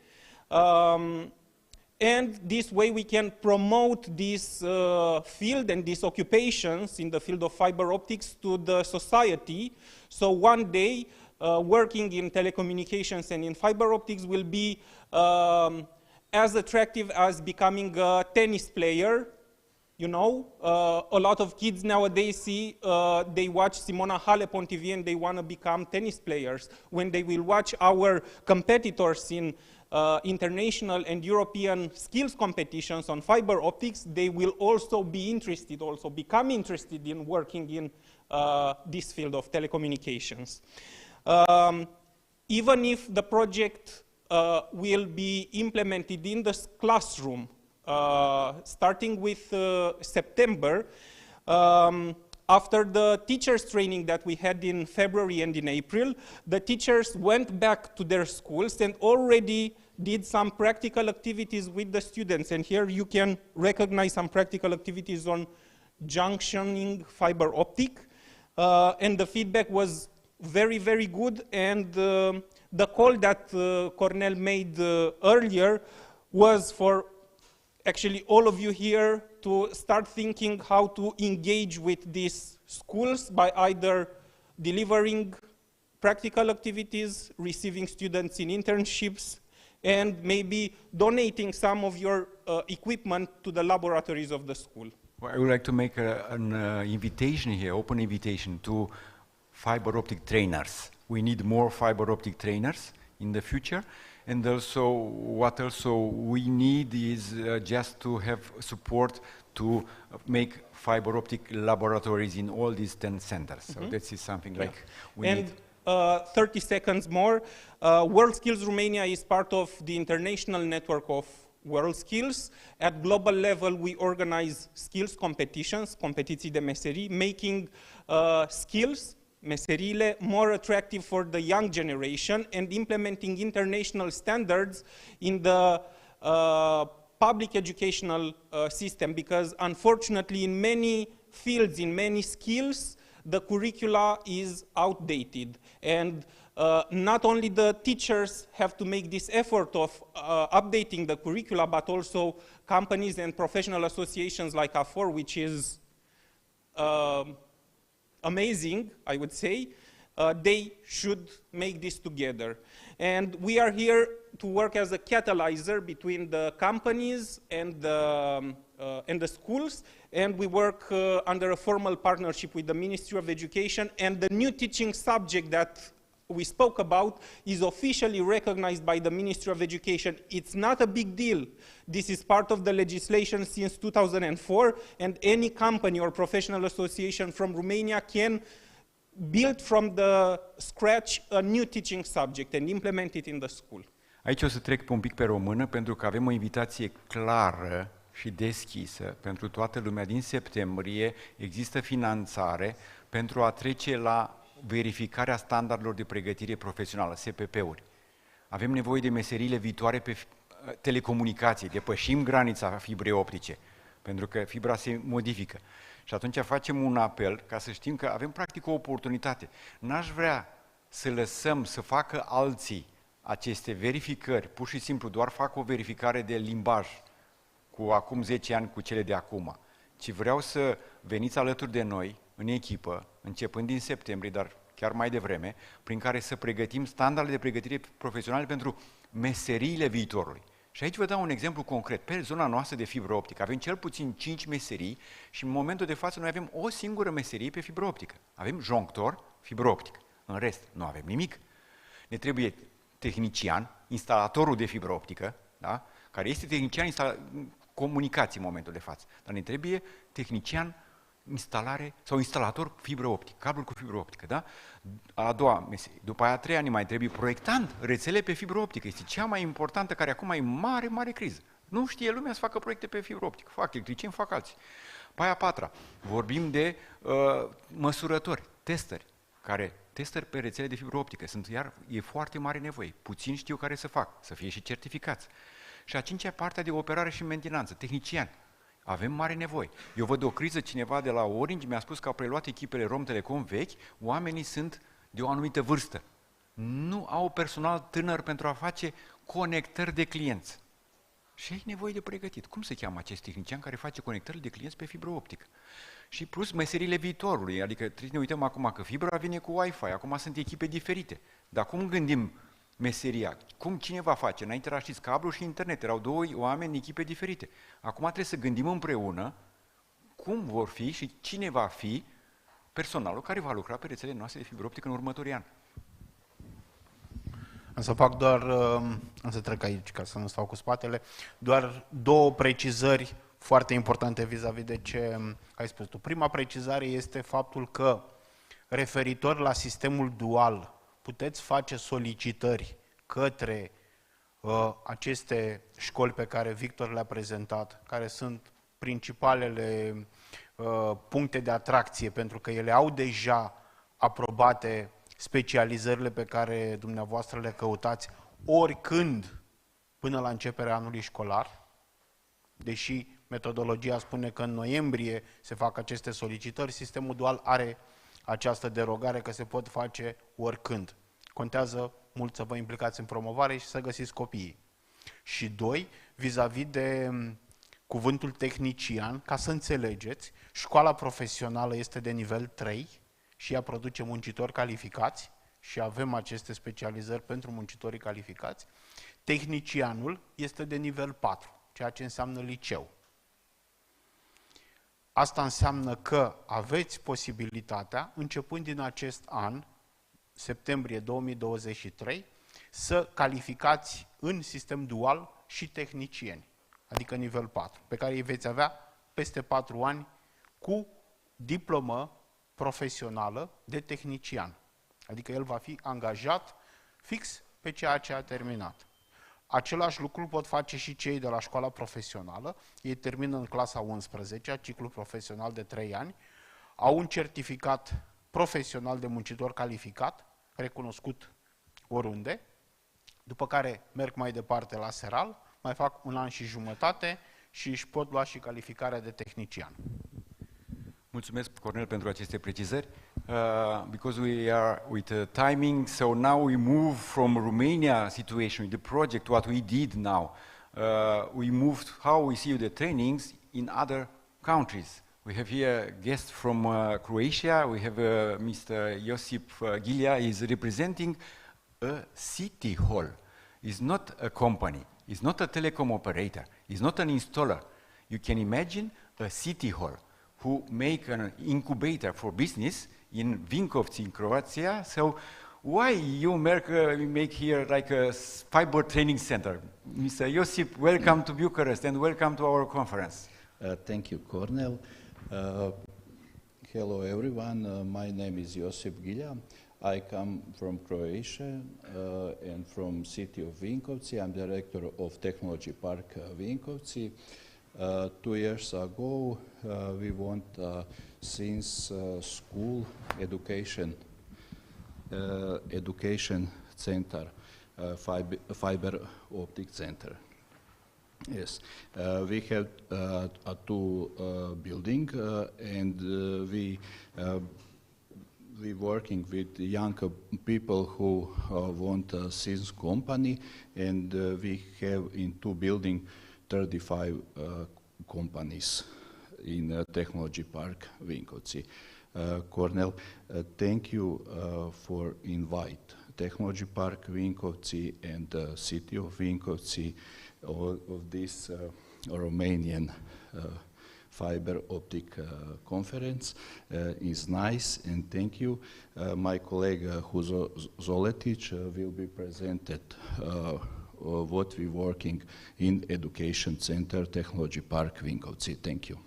And this way we can promote this field and these occupations in the field of fiber optics to the society. So one day, working in telecommunications and in fiber optics will be as attractive as becoming a tennis player. You know, a lot of kids nowadays they watch Simona Halep on TV and they want to become tennis players. When they will watch our competitors in international and European skills competitions on fiber optics, they will also be interested, also become interested in working in this field of telecommunications. Even if the project will be implemented in the classroom, starting with September, after the teachers training that we had in February and in April, the teachers went back to their schools and already did some practical activities with the students. And here you can recognize some practical activities on junctioning fiber optic. And the feedback was very, very good. And the call that Cornel made earlier was for actually all of you here to start thinking how to engage with these schools by either delivering practical activities, receiving students in internships, and maybe donating some of your equipment to the laboratories of the school. Well, I would like to make an invitation here, open invitation to fiber optic trainers. We need more fiber optic trainers in the future. And also, what also we need is just to have support to make fiber optic laboratories in all these 10 centers. So this is something like we need. 30 seconds more. WorldSkills Romania is part of the international network of WorldSkills. At global level, we organize skills competitions, competiții de meserii, making skills, meseriile, more attractive for the young generation and implementing international standards in the public educational system, because unfortunately in many fields, in many skills, the curricula is outdated. And not only the teachers have to make this effort of updating the curricula, but also companies and professional associations like A4, which is amazing, I would say. They should make this together. And we are here to work as a catalyzer between the companies and the schools, and we work under a formal partnership with the Ministry of Education, and the new teaching subject that we spoke about is officially recognized by the Ministry of Education. It's not a big deal. This is part of the legislation since 2004, and any company or professional association from Romania can build from the scratch a new teaching subject and implement it in the school. Aici o să trec un pic pe română, pentru că avem o invitație clară și deschisă pentru toată lumea. Din septembrie există finanțare pentru a trece la verificarea standardelor de pregătire profesională, SPP-uri. Avem nevoie de meseriile viitoare pe telecomunicații, depășim granița fibrei optice, pentru că fibra se modifică. Și atunci facem un apel ca să știm că avem practic o oportunitate. N-aș vrea să lăsăm să facă alții aceste verificări, pur și simplu doar fac o verificare de limbaj cu acum 10 ani cu cele de acum, ci vreau să veniți alături de noi în echipă, începând din septembrie, dar chiar mai devreme, prin care să pregătim standardele de pregătire profesionale pentru meseriile viitorului. Și aici vă dau un exemplu concret. Pe zona noastră de fibră optică avem cel puțin 5 meserii și în momentul de față noi avem o singură meserie pe fibră optică. Avem jonctor, fibră optică. În rest, nu avem nimic. Ne trebuie tehnician, instalatorul de fibră optică, da? Care este tehnician comunicații în momentul de față. Dar ne trebuie tehnician instalare sau instalator fibră optică, cabluri cu fibră optică, da? A doua meserie. După aia a treia ne mai trebuie proiectant rețele pe fibră optică. Este cea mai importantă, care acum e mare, mare criză. Nu știe lumea să facă proiecte pe fibră optică. Fac electricieni, fac alții. Pe aia a patra. Vorbim de măsurători, testări, testări pe rețele de fibră optică. E foarte mare nevoie. Puțin știu care să fac, să fie și certificați. Și a cincea partea de operare și mentenanță, tehnician. Avem mare nevoie. Eu văd o criză, cineva de la Orange mi-a spus că au preluat echipele Rom Telecom vechi, oamenii sunt de o anumită vârstă. Nu au personal tânăr pentru a face conectări de clienți. Și ai nevoie de pregătit. Cum se cheamă acest tehnician care face conectări de clienți pe fibră optică? Și plus meserile viitorului, adică trebuie să ne uităm acum că fibra vine cu Wi-Fi, acum sunt echipe diferite. Dar cum gândim meseria? Cine va face? Înainte era, știți, cablu și internet, erau doi oameni, echipe diferite. Acum trebuie să gândim împreună cum vor fi și cine va fi personalul care va lucra pe rețelele noastre de fibră optică în următorii ani. Însă fac doar, însă trec aici ca să nu stau cu spatele, doar două precizări foarte importante vis-a-vis de ce ai spus tu. Prima precizare este faptul că, referitor la sistemul dual, puteți face solicitări către aceste școli pe care Victor le-a prezentat, care sunt principalele puncte de atracție, pentru că ele au deja aprobate specializările pe care dumneavoastră le căutați oricând până la începerea anului școlar, deși metodologia spune că în noiembrie se fac aceste solicitări, sistemul dual are această derogare că se pot face oricând. Contează mult să vă implicați în promovare și să găsiți copiii. Și doi, vis-a-vis de cuvântul tehnician, ca să înțelegeți, școala profesională este de nivel 3 și ea produce muncitori calificați și avem aceste specializări pentru muncitorii calificați. Tehnicianul este de nivel 4, ceea ce înseamnă liceu. Asta înseamnă că aveți posibilitatea, începând din acest an, septembrie 2023, să calificați în sistem dual și tehnicieni, adică nivel 4, pe care îi veți avea peste 4 ani cu diplomă profesională de tehnician. Adică el va fi angajat fix pe ceea ce a terminat. Același lucru pot face și cei de la școala profesională. Ei termină în clasa 11-a, ciclu profesional de 3 ani, au un certificat profesional de muncitor calificat, recunoscut oriunde, după care merg mai departe la seral, mai fac 1 an și jumătate și își pot lua și calificarea de tehnician. Mulțumesc, Cornel, pentru aceste precizări. Because we are with timing, so now we move from Romania situation, the project, what we did now. We moved how we see the trainings in other countries. We have here guests from Croatia. We have Mr. Josip Gilja is representing a city hall. It's not a company. It's not a telecom operator. It's not an installer. You can imagine a city hall who make an incubator for business in Vinkovci, in Croatia. So why you make here like a fiber training center? Mr. Josip, welcome to Bucharest and welcome to our conference. Thank you, Cornel. Hello, everyone. My name is Josip Gilja. I come from Croatia and from city of Vinkovci. I'm director of Technology Park Vinkovci. 2 years ago, we want since school education center, fiber optic center. Yes, we have 2 building and we working with young people who want a SIS company, and we have in 2 building 35 companies in Technology Park Vinkovci. Cornel, thank you for invite Technology Park Vinkovci and the city of Vinkovci of this Romanian fiber optic conference. Is nice, and thank you. My colleague Huzo Zoletic will be presented what we working in Education Center, Technology Park Vinkovci. Thank you.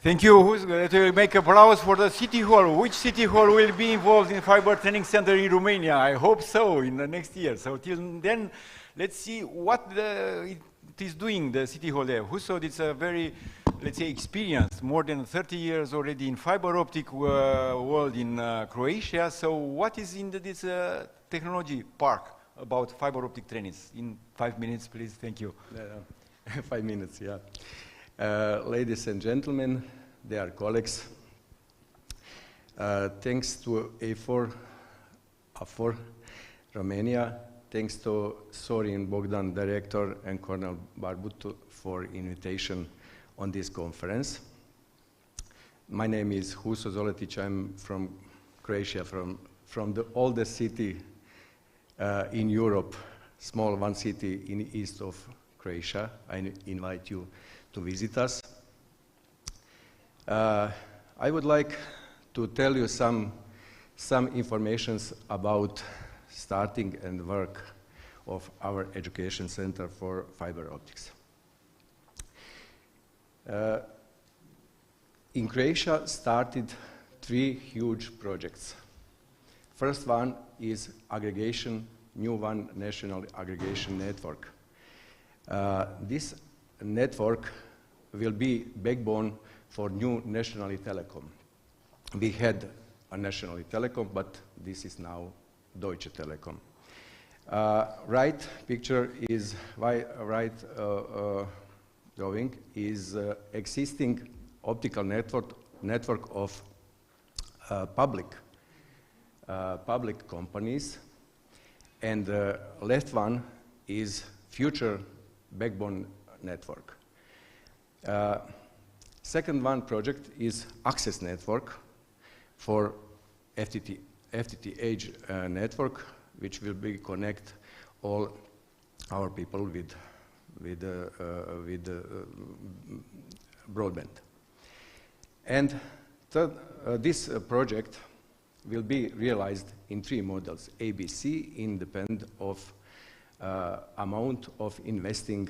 Thank you. Let's make applause for the city hall. Which city hall will be involved in fiber training center in Romania? I hope so in the next year. So till then, let's see what it is doing, the city hall there. Huso, it's a very, let's say, experienced, more than 30 years already in fiber optic world in Croatia. So what is in this technology park about fiber optic trainings? In 5 minutes, please. Thank you. 5 minutes, yeah. Ladies and gentlemen, dear colleagues, thanks to A4 Romania, thanks to Sorin Bogdan, director, and Cornel Barbutu for invitation on this conference. My name is Huso Zoletic. I'm from Croatia, from the oldest city in Europe, small one city in east of Croatia. I invite you to visit us. I would like to tell you some informations about starting and work of our education center for fiber optics. In Croatia started 3 huge projects. First one is aggregation, new one, national aggregation network. This network will be backbone for new national telecom. We had a national telecom, but this is now Deutsche Telekom. Right picture is drawing is existing optical network of public companies, and the left one is future backbone network. Second one project is access network for FTTH network, which will be connect all our people with broadband. And third, this project will be realized in 3 models. ABC, independent of amount of investing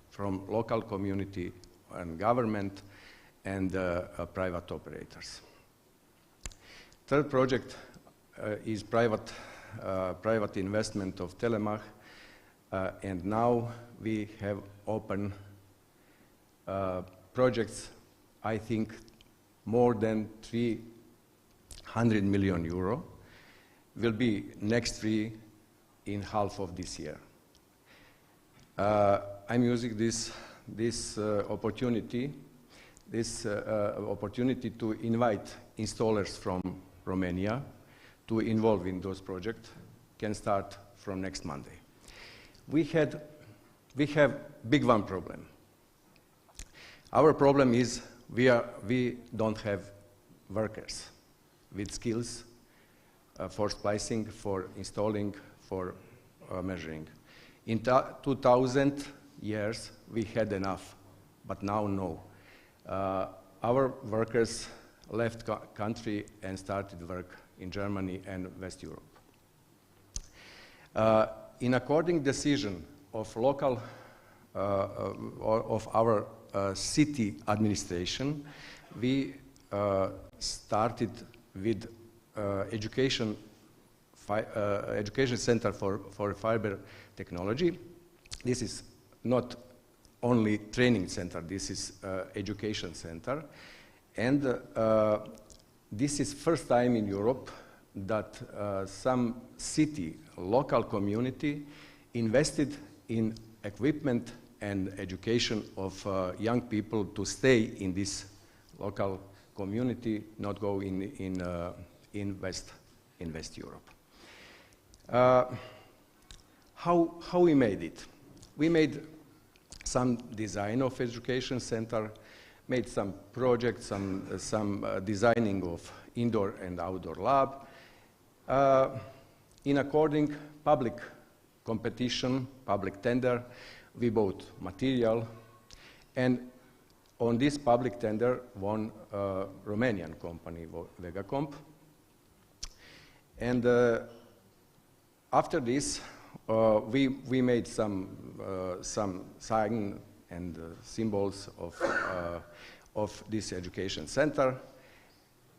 from local community and government and private operators. Third project is private investment of Telemach, and now we have open projects, I think more than 300 million euro, will be next 3 in half of this year. I'm using this opportunity to invite installers from Romania to involve in those projects. Can start from next Monday. We have big one problem. Our problem is we don't have workers with skills for splicing, for installing, for measuring. In 2000 years we had enough, but now no. Our workers left country and started work in Germany and West Europe. In according decision of local of our city administration, we started with education center for fiber technology. This is not only training center, this is education center. And this is first time in Europe that some city, local community invested in equipment and education of young people to stay in this local community, not go in West Europe. How we made it? We made some design of education center, made some projects, some designing of indoor and outdoor lab. In according public competition, public tender, we bought material, and on this public tender won a Romanian company, Vegacomp. And after this, we made some sign and symbols of this education center.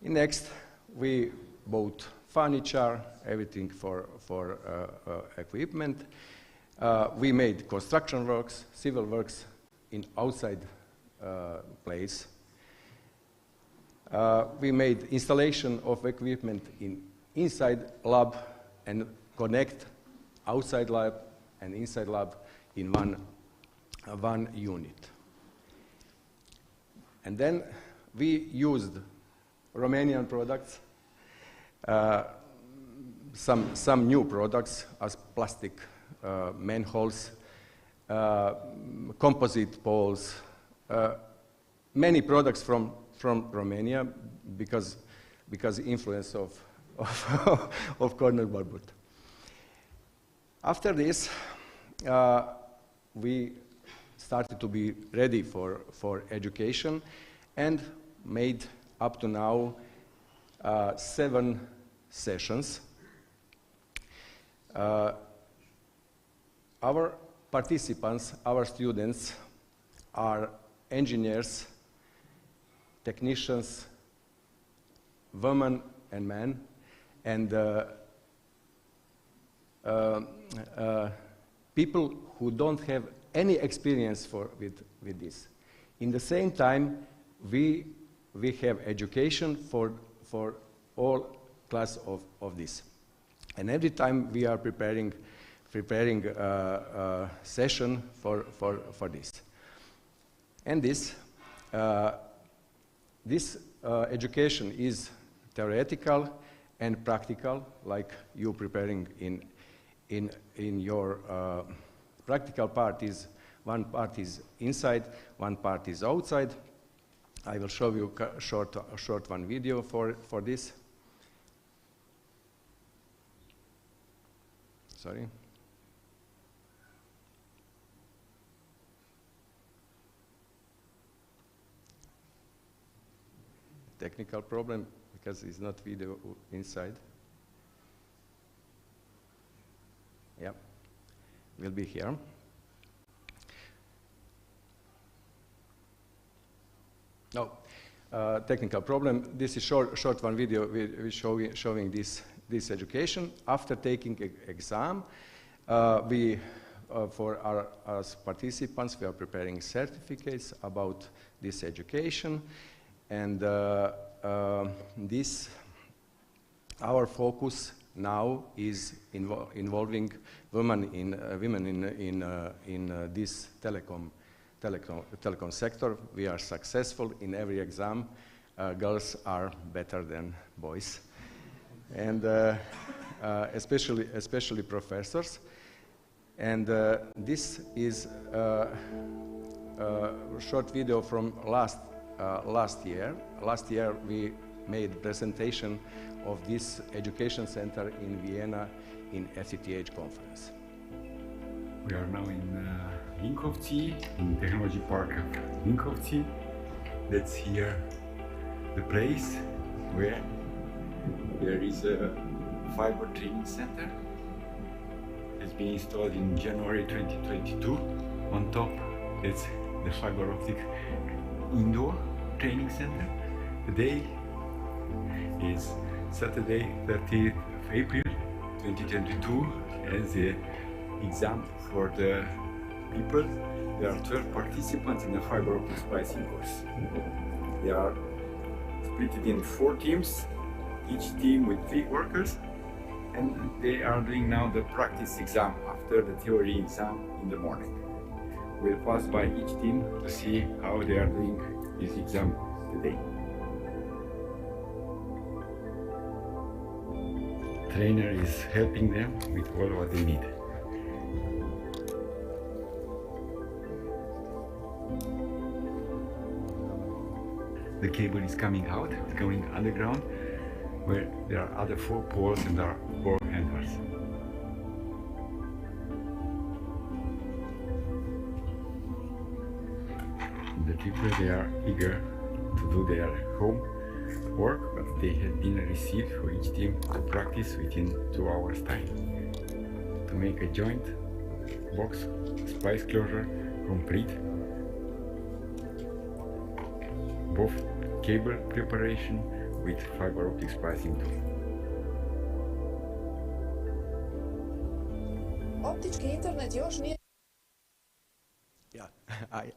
Next, we bought furniture, everything for equipment. We made construction works, civil works in outside place. We made installation of equipment in inside lab and connect outside lab and inside lab in one unit. And then we used Romanian products, some new products as plastic manholes, composite poles, many products from Romania because influence of Cornel Barbut. After this, we started to be ready for education and made up to now 7 sessions. Our participants, our students, are engineers, technicians, women and men, and people who don't have any experience with this. In the same time, we have education for all class of this. And every time we are preparing a session for this. And this education is theoretical and practical, like you preparing in your practical part is, one part is inside, one part is outside. I will show you a short one video for this. Sorry. Technical problem because it's not video inside. Yep, will be here. No, technical problem. This is short one video showing this education. After taking exam, for our as participants, we are preparing certificates about this education, and our focus now is involving women in this telecom sector. We are successful in every exam. Girls are better than boys, and especially professors. And this is a short video from last year. Last year we made presentation of this education center in Vienna in FTTH conference. We are now in Vinkovci, in Technology Park of Vinkovci. That's here the place where there is a fiber training center. It's been installed in January 2022. On top, it's the fiber optic indoor training center. Today is Saturday, 30th of April 2022, as the exam for the people. There are 12 participants in the fiber optic splicing course. They are split in 4 teams, each team with 3 workers, and they are doing now the practice exam after the theory exam in the morning. We'll pass by each team to see how they are doing this exam today. Trainer is helping them with all what they need. The cable is coming out, it's going underground, where there are other 4 poles and there are 4 handlers. The people, they are eager to do their home work, but they have been received for each team to practice within 2 hours time. To make a joint box splice closure complete, both cable preparation with fiber optic splicing tool. Optički internet još nije... Yeah,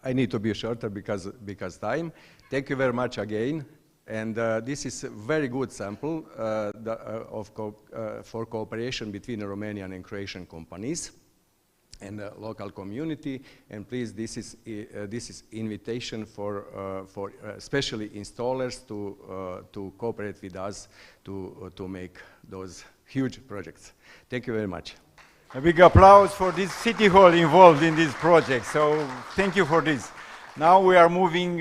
I need to be shorter because time. Thank you very much again. And this is a very good sample for cooperation between Romanian and Croatian companies and the local community. And please, this is invitation for especially installers to cooperate with us to make those huge projects. Thank you very much. A big applause for this city hall involved in this project. So thank you for this. Now we are moving,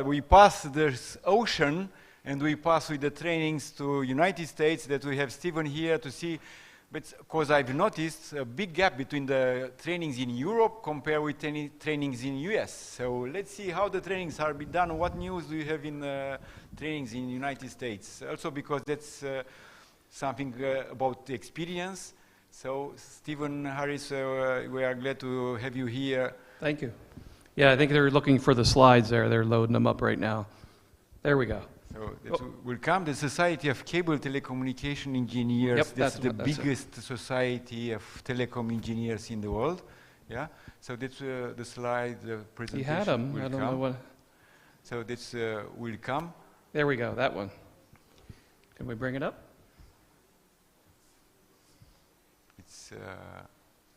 we pass this ocean and we pass with the trainings to United States that we have Stephen here to see. But because I've noticed a big gap between the trainings in Europe compared with trainings in US. So let's see how the trainings are being done. What news do you have in trainings in United States? Also because that's something about the experience. So Stephen Harris, we are glad to have you here. Thank you. Yeah, I think they're looking for the slides there. They're loading them up right now. There we go. So that will come the Society of Cable Telecommunication Engineers. Yep, that's the biggest society of telecom engineers in the world. Yeah. So that's the slide, the presentation. You had them. Will I don't come. know what. So this will come. There we go, that one. Can we bring it up? It's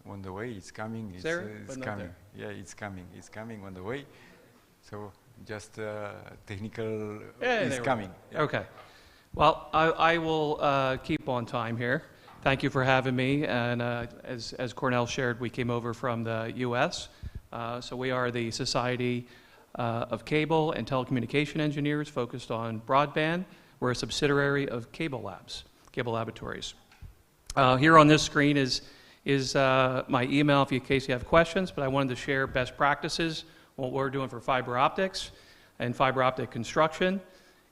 on the way, it's coming. It's, there, it's but not coming. there. Yeah, it's coming on the way. So just technical Yeah, is there we coming. go. Okay. Well, I will keep on time here. Thank you for having me. And as Cornell shared, we came over from the U.S. So we are the Society of Cable and Telecommunication Engineers focused on broadband. We're a subsidiary of Cable Labs, Cable Laboratories. Here on this screen is my email in case you have questions, but I wanted to share best practices, what we're doing for fiber optics and fiber optic construction.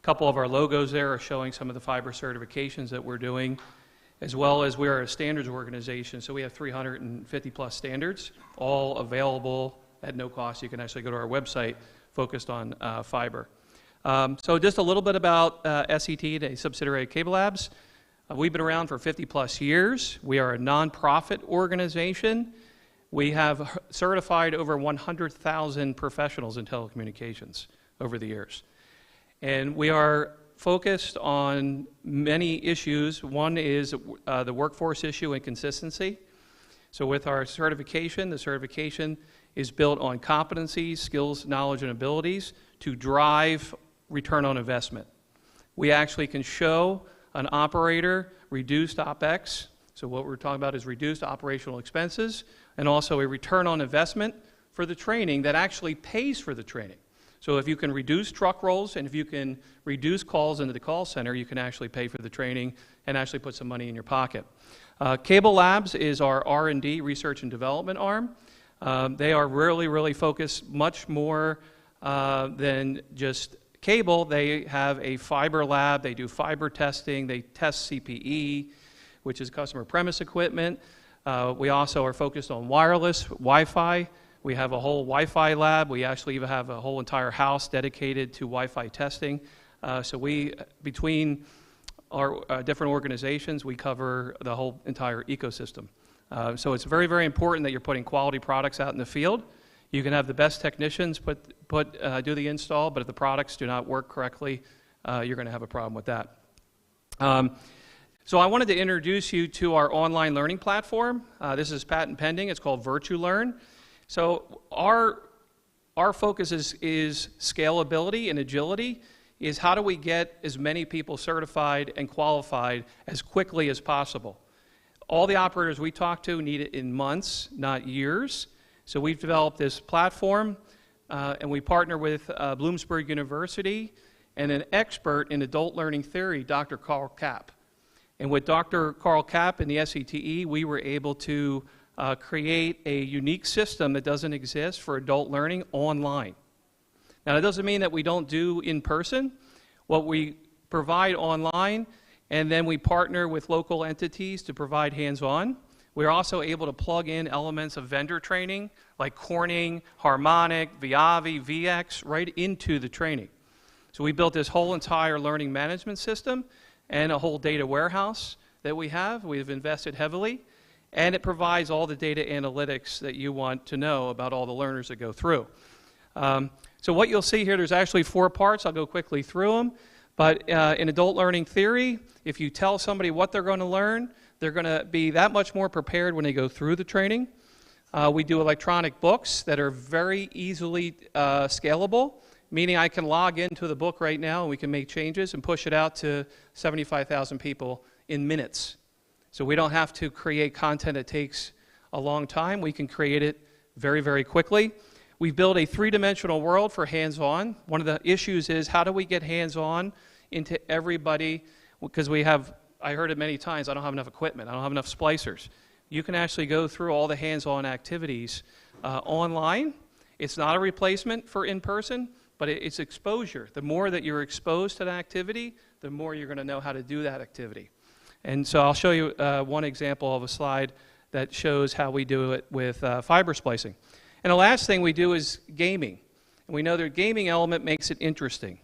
A couple of our logos there are showing some of the fiber certifications that we're doing, as well as we are a standards organization, so we have 350 plus standards, all available at no cost. You can actually go to our website focused on fiber. So just a little bit about SET, a subsidiary of Cable Labs. We've been around for 50 plus years. We are a nonprofit organization. We have certified over 100,000 professionals in telecommunications over the years. And we are focused on many issues. One is the workforce issue and consistency. So with our certification, the certification is built on competencies, skills, knowledge, and abilities to drive return on investment. We actually can show an operator reduced OpEx. So what we're talking about is reduced operational expenses and also a return on investment for the training that actually pays for the training. So if you can reduce truck rolls and if you can reduce calls into the call center, you can actually pay for the training and actually put some money in your pocket. Cable Labs is our R&D, research and development arm. They are really focused much more than just cable. They have a fiber lab, they do fiber testing, they test CPE, which is customer premise equipment. We also are focused on wireless, Wi-Fi. We have a whole Wi-Fi lab. We actually even have a whole entire house dedicated to Wi-Fi testing. So we, between our different organizations, we cover the whole entire ecosystem. So it's very important that you're putting quality products out in the field. You can have the best technicians do the install, but if the products do not work correctly, you're going to have a problem with that. So I wanted to introduce you to our online learning platform. This is patent pending. It's called VirtuLearn. So our focus is scalability and agility, is how do we get as many people certified and qualified as quickly as possible. All the operators we talk to need it in months, not years. So we've developed this platform, and we partner with Bloomsburg University and an expert in adult learning theory, Dr. Carl Kapp. And with Dr. Carl Kapp and the SETE, we were able to create a unique system that doesn't exist for adult learning online. Now, that doesn't mean that we don't do in person. What we provide online, and then we partner with local entities to provide hands-on. We're also able to plug in elements of vendor training like Corning, Harmonic, Viavi, VX right into the training. So we built this whole entire learning management system and a whole data warehouse that we have. We've invested heavily, and it provides all the data analytics that you want to know about all the learners that go through. So what you'll see here, there's actually 4 parts. I'll go quickly through them. But in adult learning theory, if you tell somebody what they're going to learn, they're going to be that much more prepared when they go through the training. We do electronic books that are very easily scalable, meaning I can log into the book right now and we can make changes and push it out to 75,000 people in minutes. So we don't have to create content that takes a long time. We can create it very quickly. We've built a 3-dimensional world for hands-on. One of the issues is how do we get hands-on into everybody, because we have, I heard it many times, I don't have enough equipment, I don't have enough splicers. You can actually go through all the hands-on activities online. It's not a replacement for in-person, but it's exposure. The more that you're exposed to that activity, the more you're going to know how to do that activity. And so I'll show you one example of a slide that shows how we do it with fiber splicing. And the last thing we do is gaming. And we know the gaming element makes it interesting.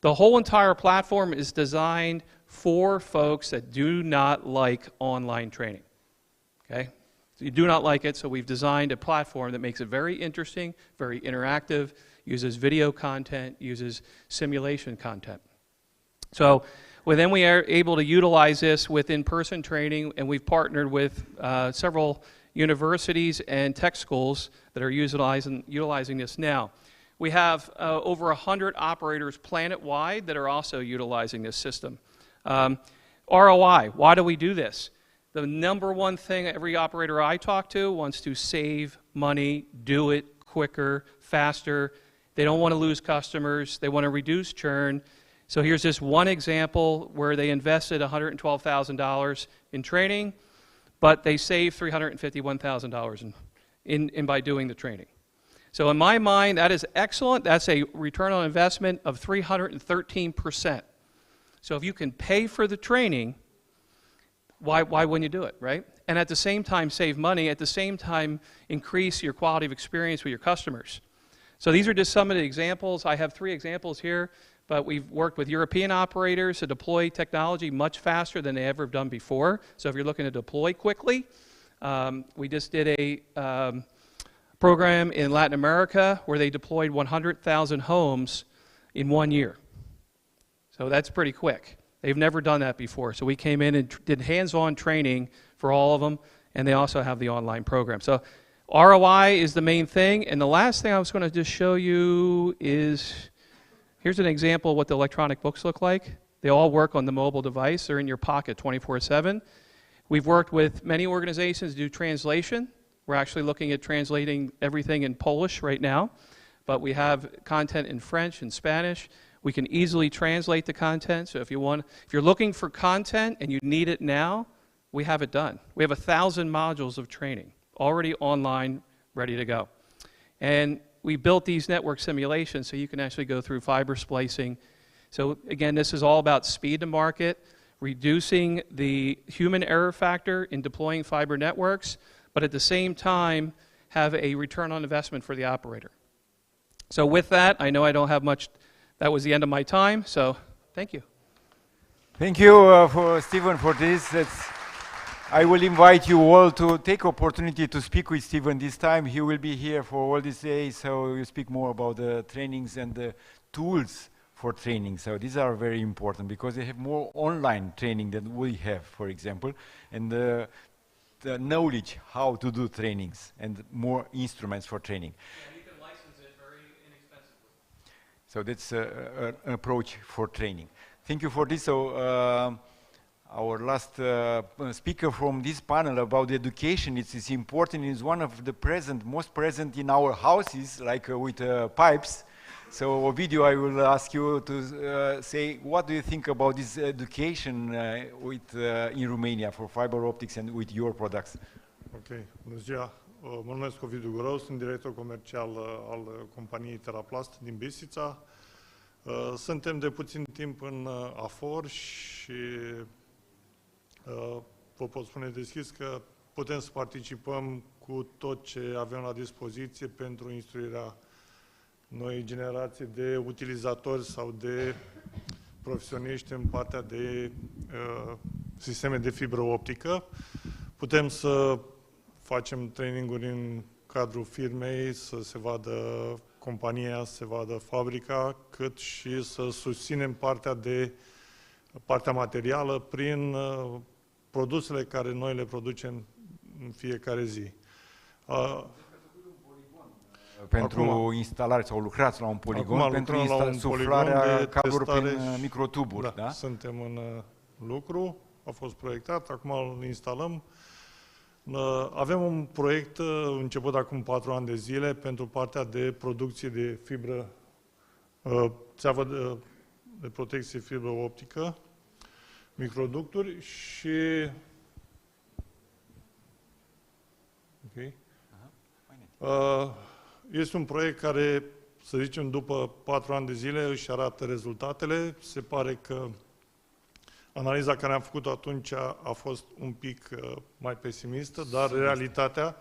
The whole entire platform is designed for folks that do not like online training. Okay? So you do not like it, so we've designed a platform that makes it very interesting, very interactive. uses video content, uses simulation content. So then we are able to utilize this with in-person training, and we've partnered with several universities and tech schools that are utilizing this now. We have over 100 operators planet-wide that are also utilizing this system. ROI, why do we do this? The number one thing every operator I talk to wants to save money, do it quicker, faster. They don't want to lose customers. They want to reduce churn. So here's this one example where they invested $112,000 in training, but they saved $351,000 in by doing the training. So in my mind, that is excellent. That's a return on investment of 313%. So if you can pay for the training, why wouldn't you do it, right? And at the same time save money, at the same time increase your quality of experience with your customers. So these are just some of the examples. I have 3 examples here, but we've worked with European operators to deploy technology much faster than they ever have done before. So if you're looking to deploy quickly, we just did a program in Latin America where they deployed 100,000 homes in 1 year. So that's pretty quick. They've never done that before. So we came in and did hands-on training for all of them, and they also have the online program. So ROI is the main thing. And the last thing I was going to just show you is, here's an example of what the electronic books look like. They all work on the mobile device. They're in your pocket 24/7. We've worked with many organizations to do translation. We're actually looking at translating everything in Polish right now, but we have content in French and Spanish. We can easily translate the content. So if you're looking for content and you need it now, we have it done. We have 1,000 modules of training already online, ready to go. And we built these network simulations so you can actually go through fiber splicing. So again, this is all about speed to market, reducing the human error factor in deploying fiber networks, but at the same time have a return on investment for the operator. So with that, I know I don't have much. That was the end of my time, so thank you. Thank you, Stephen, for this. I will invite you all to take opportunity to speak with Stephen this time. He will be here for all these days, so you speak more about the trainings and the tools for training. So these are very important because they have more online training than we have, for example, and the knowledge how to do trainings and more instruments for training. So that's an approach for training. Thank you for this. So our last speaker from this panel about education, it's important. It's one of the most present in our houses, like with pipes. So Ovidiu, I will ask you to say, what do you think about this education in Romania for fiber optics and with your products? Ok, bună ziua. Mă numesc Ovidiu Gurău, sunt director comercial al companiei Teraplast din Bistrița. Suntem de puțin timp în AFOR și vă pot spune deschis că putem să participăm cu tot ce avem la dispoziție pentru instruirea noii generații de utilizatori sau de profesioniști în partea de sisteme de fibră optică. Putem să facem traininguri în cadrul firmei, să se vadă compania, să se vadă fabrica, cât și să susținem partea materială prin produsele care noi le producem în fiecare zi. Pentru instalare sau lucrați la un poligon pentru suflarea cablurilor prin microtuburi, da? Suntem în lucru, a fost proiectat, acum îl instalăm. Avem un proiect început acum 4 ani de zile pentru partea de producție de fibră, țeavă de protecție fibră optică, microducturi și este un proiect care, să zicem, după 4 ani de zile își arată rezultatele. Se pare că analiza care am făcut-o atunci a fost un pic mai pesimistă, dar realitatea,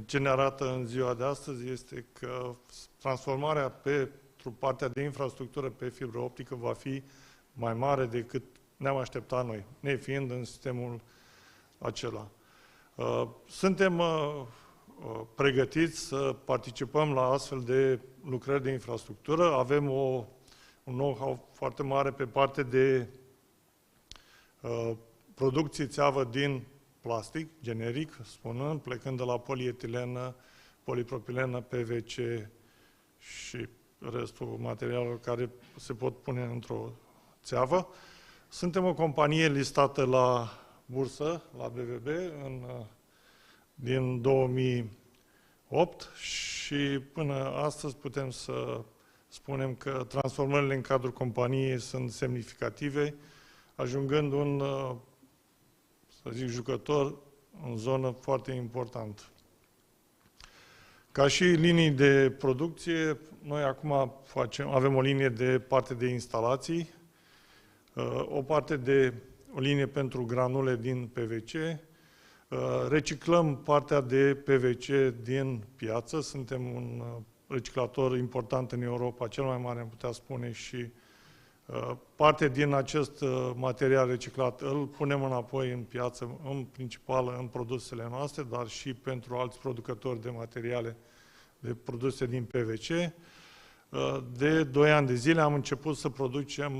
ce ne arată în ziua de astăzi, este că transformarea pentru partea de infrastructură pe fibră optică va fi mai mare decât ne-am așteptat noi, nefiind în sistemul acela. Suntem pregătiți să participăm la astfel de lucrări de infrastructură. Avem un know-how foarte mare pe parte de producție țeavă din plastic, generic, spunând, plecând de la polietilenă, polipropilenă, PVC și restul materialelor care se pot pune într-o țeavă. Suntem o companie listată la bursă, la BVB, din 2008 și până astăzi putem să spunem că transformările în cadrul companiei sunt semnificative, ajungând un, să zic, jucător în zonă foarte importantă. Ca și linii de producție, noi acum avem o linie de parte de instalații, o linie pentru granule din PVC, reciclăm partea de PVC din piață, suntem un reciclator important în Europa, cel mai mare am putea spune, și parte din acest material reciclat îl punem înapoi în piață, în principal în produsele noastre, dar și pentru alți producători de materiale, de produse din PVC. De 2 ani de zile am început să producem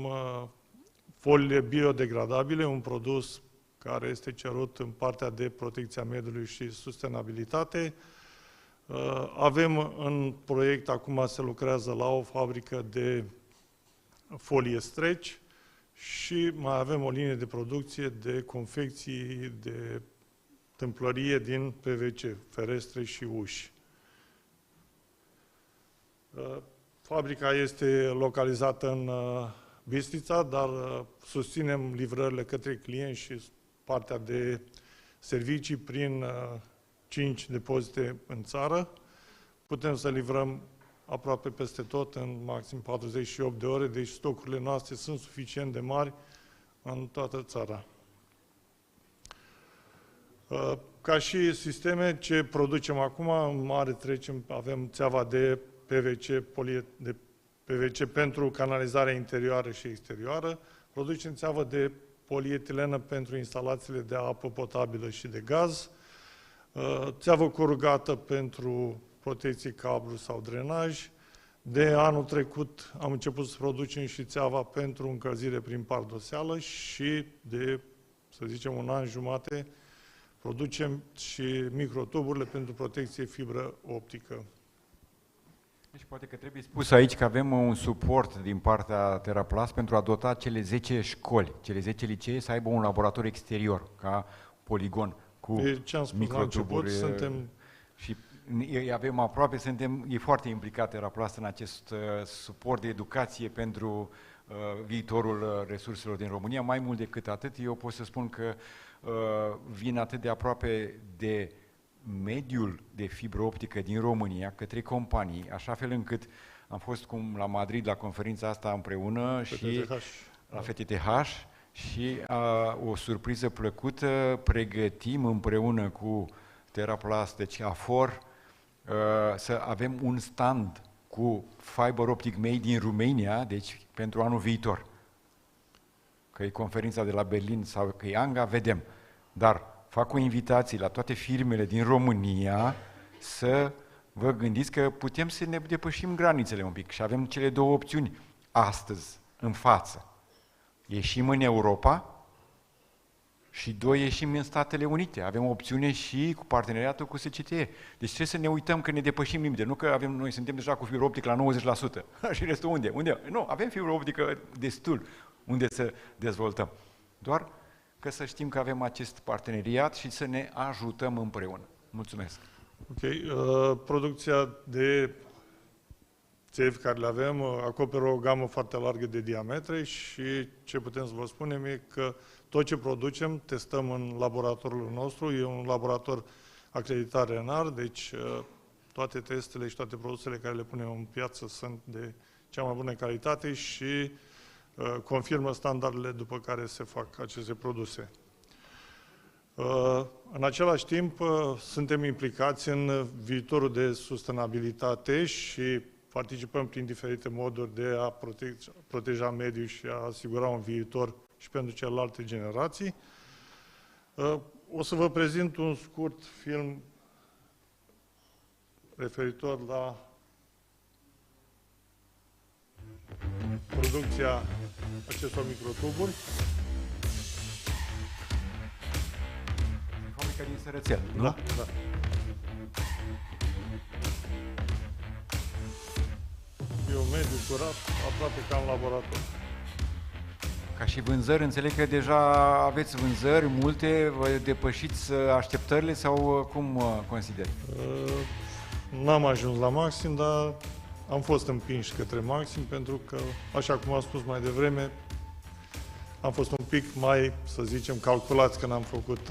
foliile biodegradabile, un produs care este cerut în partea de protecția mediului și sustenabilitate. Avem în proiect, acum se lucrează la o fabrică de folie stretch și mai avem o linie de producție de confecții de tâmplărie din PVC, ferestre și uși. Fabrica este localizată în Bistrița, dar susținem livrările către clienți și partea de servicii prin 5 depozite în țară. Putem să livrăm aproape peste tot în maxim 48 de ore, deci stocurile noastre sunt suficient de mari în toată țara. Ca și sisteme, ce producem acum, în mare avem țeava de PVC pentru canalizarea interioară și exterioară, producem țeavă de polietilenă pentru instalațiile de apă potabilă și de gaz, țeavă corugată pentru protecție cablu sau drenaj. De anul trecut am început să producem și țeava pentru încălzire prin pardoseală și de, să zicem, 1 an jumate producem și microtuburile pentru protecție fibră optică. Și poate că trebuie spus aici că avem un suport din partea TerraPlast pentru a dota cele 10 școli, cele 10 licee să aibă un laborator exterior, ca poligon, cu microtuburi. Și avem aproape, e foarte implicat TerraPlast în acest suport de educație pentru viitorul resurselor din România. Mai mult decât atât, eu pot să spun că vin atât de aproape de mediul de fibră optică din România către companii, așa fel încât am fost la Madrid la conferința asta împreună și la FTTH și o surpriză plăcută, pregătim împreună cu TerraPlast, deci AFOR, să avem un stand cu fiber optic made din Romania, deci pentru anul viitor. Că e conferința de la Berlin sau că e Anga, vedem. Dar fac o invitație la toate firmele din România să vă gândiți că putem să ne depășim granițele un pic și avem cele 2 opțiuni astăzi, în față. Ieșim în Europa și 2, ieșim în Statele Unite. Avem o opțiune și cu parteneriatul cu SCTE. Deci trebuie să ne uităm că ne depășim limite. Nu că noi suntem deja cu fibră optică la 90%. Și restul unde? Unde? Nu, avem fibră optică destul unde să dezvoltăm. Doar că să știm că avem acest parteneriat și să ne ajutăm împreună. Mulțumesc! Ok. Producția de țevi care le avem acoperă o gamă foarte largă de diametre și ce putem să vă spunem e că tot ce producem testăm în laboratorul nostru. E un laborator acreditat RENAR, deci toate testele și toate produsele care le punem în piață sunt de cea mai bună calitate și confirmă standardele după care se fac aceste produse. În același timp, suntem implicați în viitorul de sustenabilitate și participăm prin diferite moduri de a proteja mediul și a asigura un viitor și pentru celelalte generații. O să vă prezint un scurt film referitor la producția acestor microtuburi. Fabrica din sărățel, nu? Da, da. E un mediu curat, aproape ca în laborator. Ca și vânzări, înțeleg că deja aveți vânzări multe, vă depășiți așteptările sau cum consideri? N-am ajuns la maxim, dar am fost împinși către maxim pentru că, așa cum am spus mai devreme, am fost un pic mai, să zicem, calculați când am făcut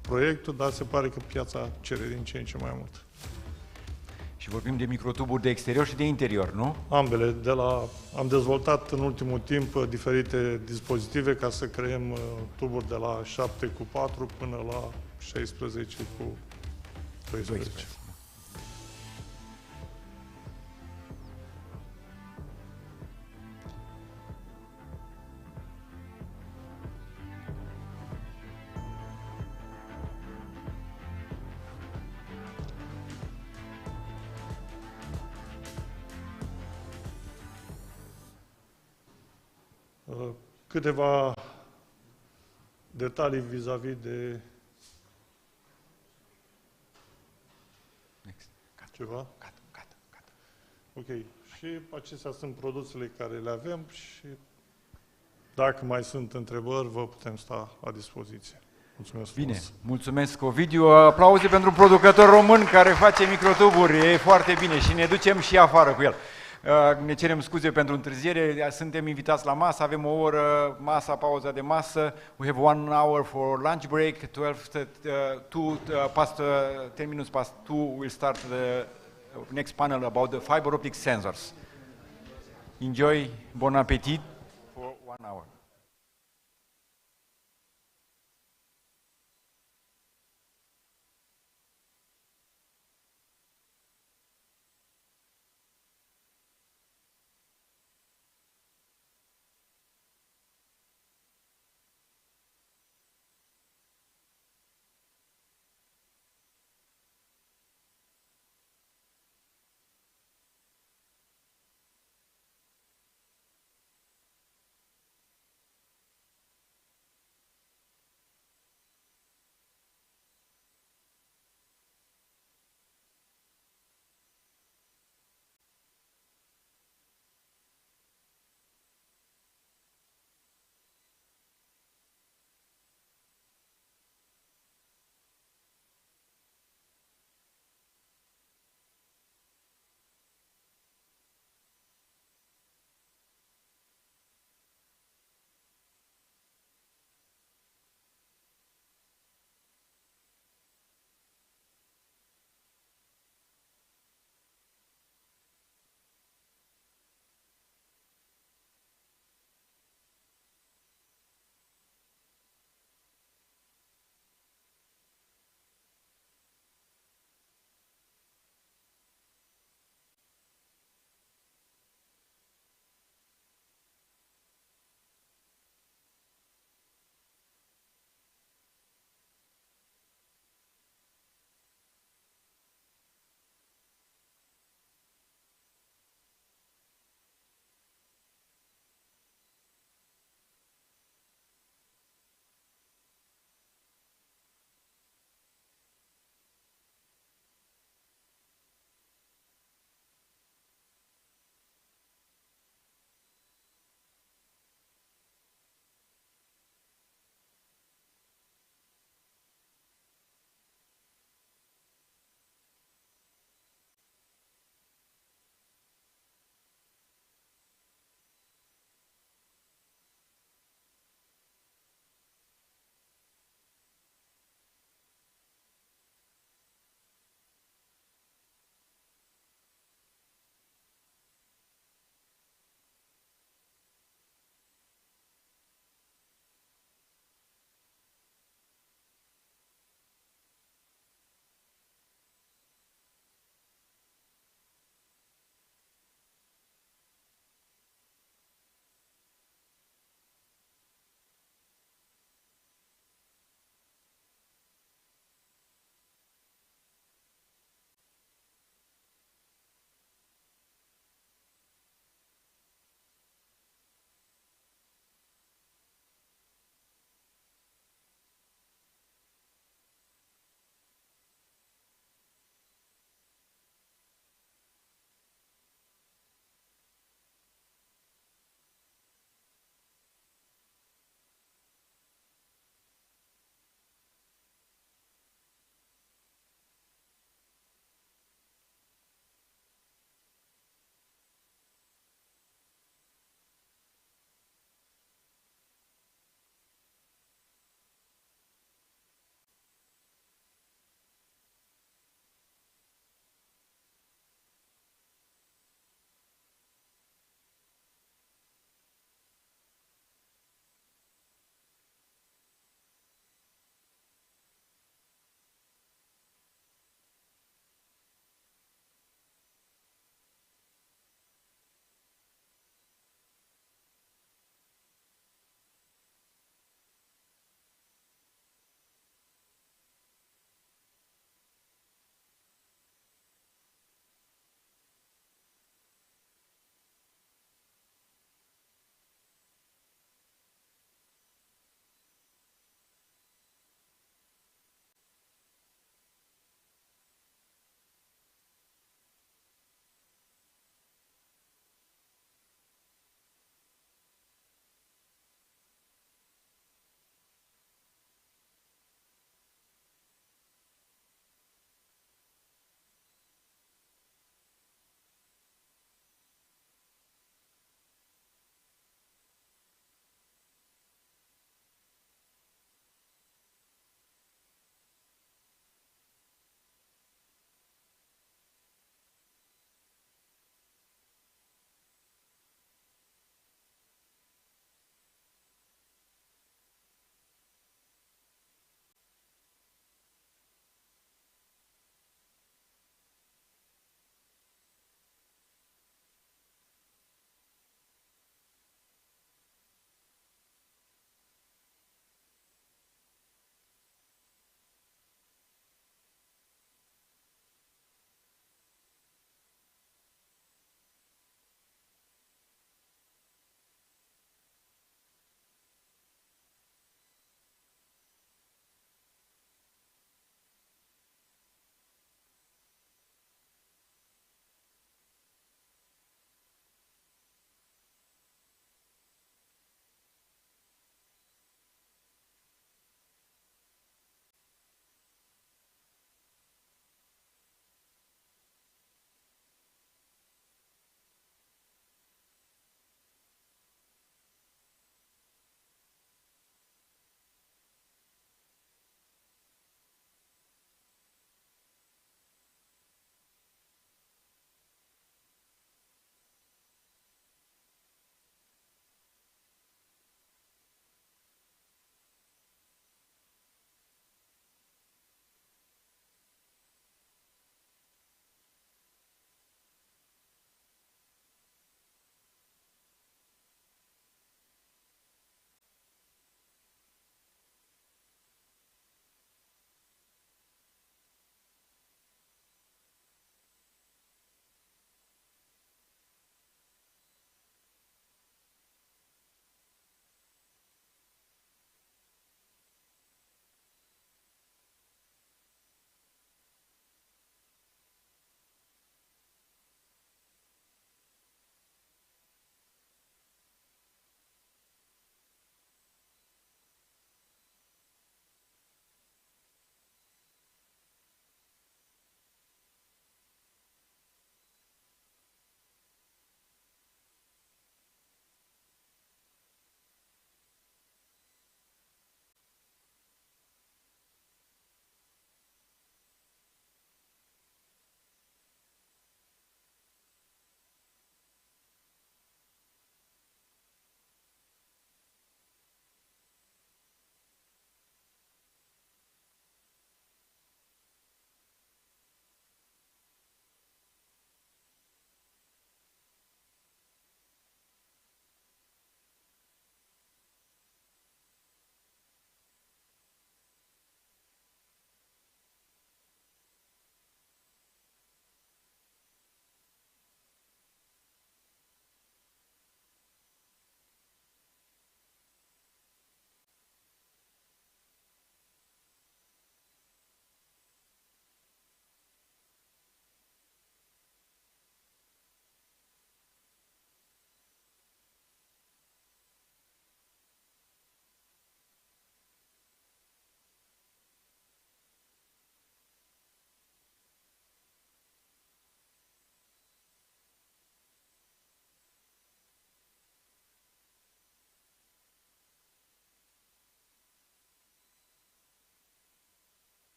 proiectul, dar se pare că piața cere din ce în ce mai mult. Și vorbim de microtuburi de exterior și de interior, nu? Ambele. Am dezvoltat în ultimul timp diferite dispozitive ca să creăm tuburi de la 7x4 până la 16x12. Câteva detalii vis-a-vis de ceva? Gata. Ok. Și acestea sunt produsele care le avem și dacă mai sunt întrebări, vă putem sta la dispoziție. Mulțumesc Bine, frumos. mulțumesc, Ovidiu. Aplauze pentru un producător român care face microtuburi. E foarte bine și ne ducem și afară cu el. Ne cerem scuze pentru întârziere, suntem invitați la masă, avem o oră, pauza de masă. We have 1 hour for lunch break, 10 minutes past 2 we'll start the next panel about the fiber optic sensors. Enjoy, bon appetit for 1 hour.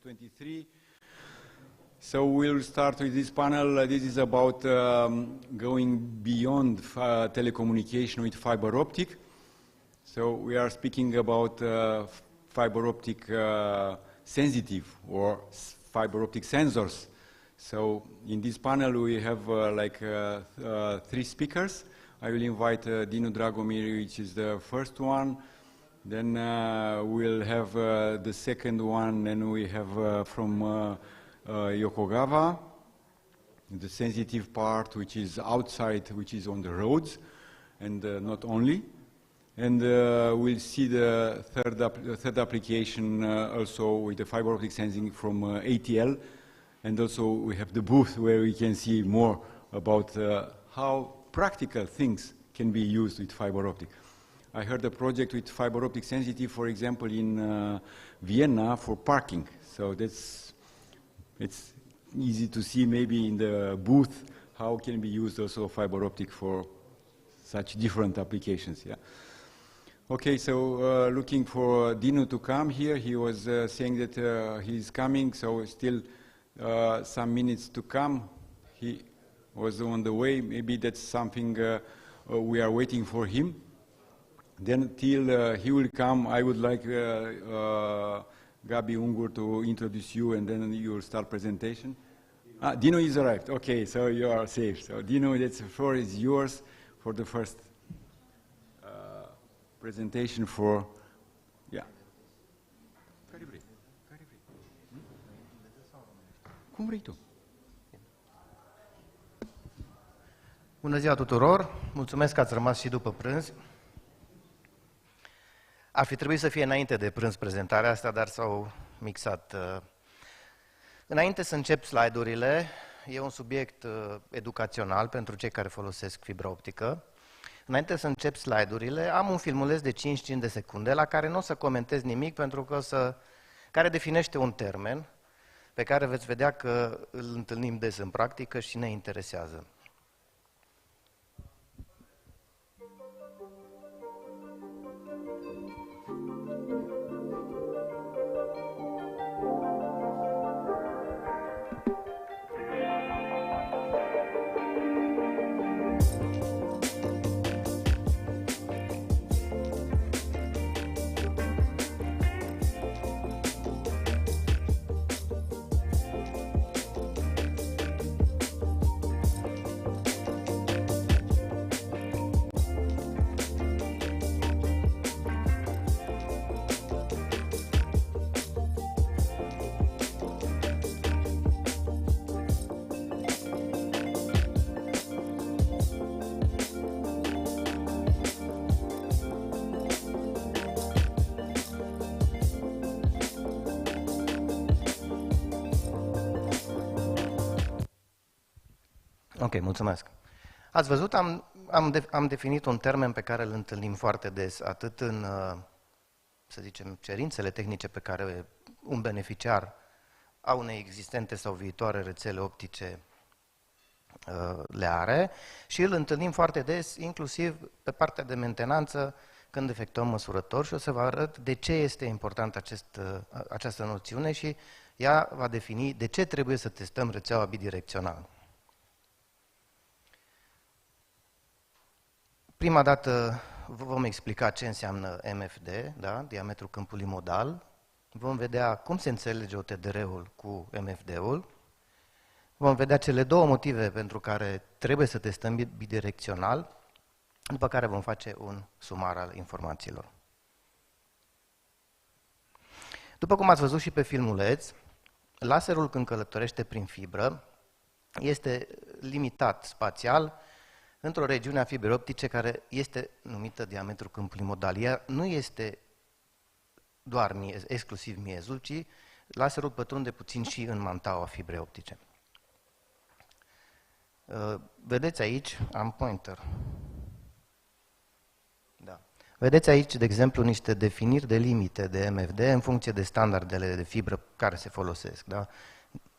2023. So we'll start with this panel. This is about going beyond telecommunication with fiber optic. So we are speaking about fiber optic sensitive or fiber optic sensors. So in this panel we have three speakers. I will invite Dinu Dragomir, which is the first one. Then we'll have the second one, and we have from Yokogawa, the sensitive part, which is outside, which is on the roads, and not only. And we'll see the third application also with the fiber optic sensing from ATL. And also we have the booth where we can see more about how practical things can be used with fiber optic. I heard a project with fiber optic sensitive, for example, in Vienna for parking. So it's easy to see maybe in the booth how can be used also fiber optic for such different applications. Yeah. Okay, so looking for Dinu to come here. He was saying that he's coming, so still some minutes to come. He was on the way. Maybe that's something we are waiting for him. Then till he will come, I would like Gabi Ungur to introduce you, and then you will start presentation. Dino is arrived. Okay, so you are safe. So Dino, the floor is yours for the first presentation for, yeah. Cum vrei tu? Bună ziua tuturor! Mulțumesc că ați rămas și după prânz. Ar fi trebuit să fie înainte de prânz prezentarea asta, dar s-au mixat. Înainte să încep slide-urile, e un subiect educațional pentru cei care folosesc fibra optică. Înainte să încep slide-urile, am un filmuleț de 5 de secunde la care nu o să comentez nimic, pentru că care definește un termen pe care veți vedea că îl întâlnim des în practică și ne interesează. Ok, mulțumesc. Ați văzut, am definit un termen pe care îl întâlnim foarte des, atât în, să zicem, cerințele tehnice pe care un beneficiar a unei existente sau viitoare rețele optice le are, și îl întâlnim foarte des, inclusiv pe partea de mentenanță, când efectuăm măsurători, și o să vă arăt de ce este importantă această noțiune și ea va defini de ce trebuie să testăm rețeaua bidirecțională. Prima dată vom explica ce înseamnă MFD, da? Diametrul câmpului modal. Vom vedea cum se înțelege OTDR-ul cu MFD-ul. Vom vedea cele două motive pentru care trebuie să testăm bidirecțional, după care vom face un sumar al informațiilor. După cum ați văzut și pe filmuleț, laserul, când călătorește prin fibră, este limitat spațial într-o regiune a fibrei optice care este numită diametrul câmpului modal. Ea nu este doar exclusiv miezul, ci laserul pătrunde puțin și în mantaua fibrei optice. Vedeți aici, am pointer. Da. Vedeți aici, de exemplu, niște definiri de limite de MFD în funcție de standardele de fibră care se folosesc. Da?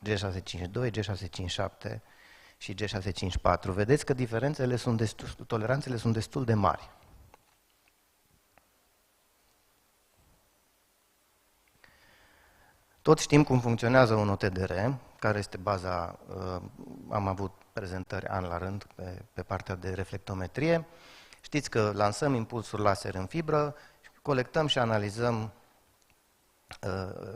G652, G657 și G654. Vedeți că diferențele toleranțele sunt destul de mari. Toți știm cum funcționează un OTDR, care este baza, am avut prezentări an la rând pe partea de reflectometrie. Știți că lansăm impulsuri laser în fibră, colectăm și analizăm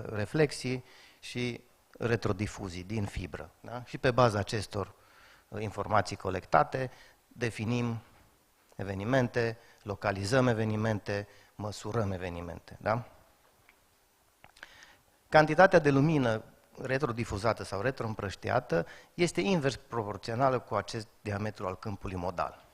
reflexii și retrodifuzii din fibră. Da? Și pe baza acestor informații colectate definim evenimente, localizăm evenimente, măsurăm evenimente. Da? Cantitatea de lumină retrodifuzată sau retroîmprăștiată este invers proporțională cu acest diametru al câmpului modal.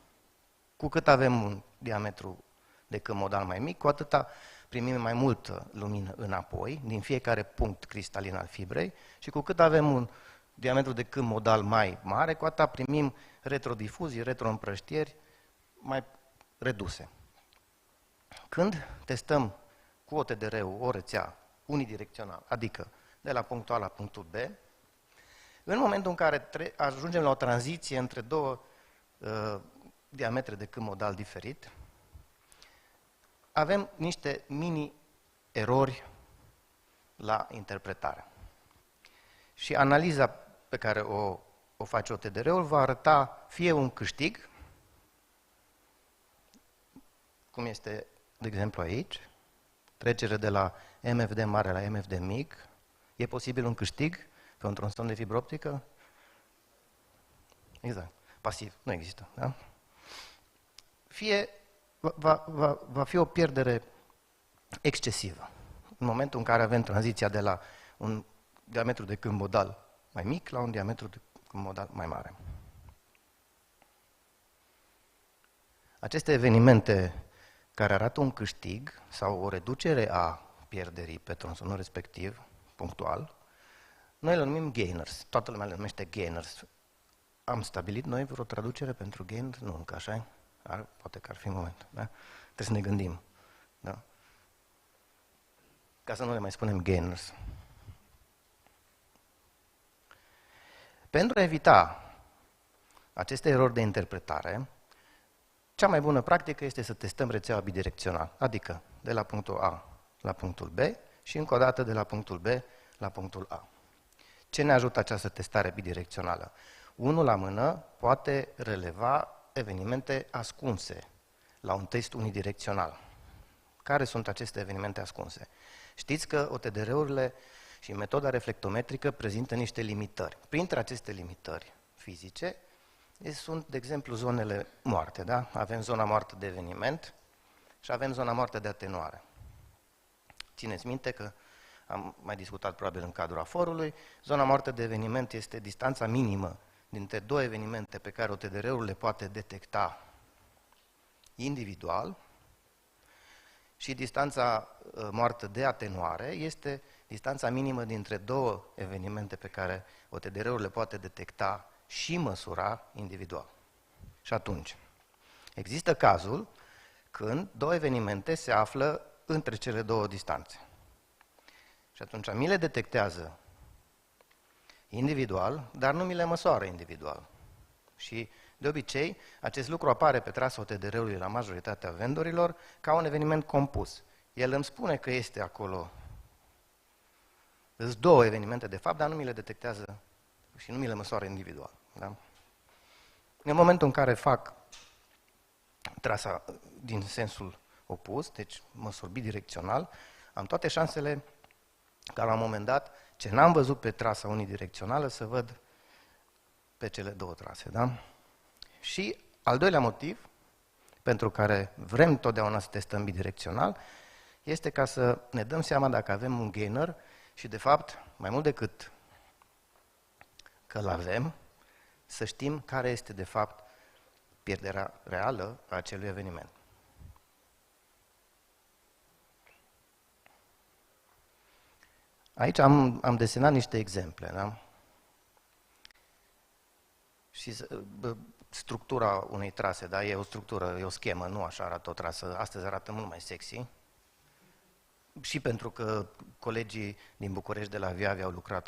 Cu cât avem un diametru de câmp modal mai mic, cu atâta primim mai multă lumină înapoi, din fiecare punct cristalin al fibrei, și cu cât avem un diametru de câmp modal mai mare, cu atâta primim retrodifuzii, retroîmprăștieri mai reduse. Când testăm cu OTDR-ul o rețea unidirecțional, adică de la punctul A la punctul B, în momentul în care ajungem la o tranziție între două diametre de câmp modal diferit, avem niște mini-erori la interpretare. Și analiza pe care o face OTDR-ul va arăta fie un câștig, cum este, de exemplu, aici, trecere de la MFD mare la MFD mic. E posibil un câștig pe un tronson de fibră optică? Exact. Pasiv. Nu există. Da? Fie va fi o pierdere excesivă. În momentul în care avem tranziția de la un diametru de câmp modal mai mic la un diametru de câmp modal mai mare. Aceste evenimente care arată un câștig sau o reducere a pierderii pe tronsonul respectiv, punctual, noi le numim gainers. Toată lumea le numește gainers. Am stabilit noi vreo traducere pentru gainers? Nu, încă așa-i? Poate că ar fi momentul. Da? Trebuie să ne gândim. Da? Ca să nu le mai spunem gainers. Pentru a evita aceste erori de interpretare, cea mai bună practică este să testăm rețeaua bidirecțional, adică de la punctul A la punctul B și încă o dată de la punctul B la punctul A. Ce ne ajută această testare bidirecțională? Unul la mână poate releva evenimente ascunse la un test unidirecțional. Care sunt aceste evenimente ascunse? Știți că OTDR-urile și metoda reflectometrică prezintă niște limitări. Printre aceste limitări fizice sunt, de exemplu, zonele moarte. Da? Avem zona moartă de eveniment și avem zona moartă de atenuare. Țineți minte că am mai discutat probabil în cadrul aforului, zona moartă de eveniment este distanța minimă dintre două evenimente pe care OTDR-ul le poate detecta individual și distanța moartă de atenuare este distanța minimă dintre două evenimente pe care OTDR-ul le poate detecta și măsura individual. Și atunci, există cazul când două evenimente se află între cele două distanțe. Și atunci mi le detectează individual, dar nu mi le măsoară individual. Și de obicei, acest lucru apare pe trasa OTDR-ului la majoritatea vendorilor ca un eveniment compus. El îmi spune că este acolo, sunt două evenimente de fapt, dar nu mi le detectează și nu mi le măsoară individual. Da? În momentul în care fac trasa din sensul opus, deci măsor bidirecțional, am toate șansele ca la un moment dat, ce n-am văzut pe trasa unidirecțională, să văd pe cele două trase. Da? Și al doilea motiv, pentru care vrem totdeauna să testăm bidirecțional, este ca să ne dăm seama dacă avem un gainer și, de fapt, mai mult decât că îl avem, să știm care este, de fapt, pierderea reală a acelui eveniment. Aici am desenat niște exemple, da? Și structura unei trase, da? E o structură, e o schemă, nu așa arată o trasă. Astăzi arată mult mai sexy. Și pentru că colegii din București de la Viavi au lucrat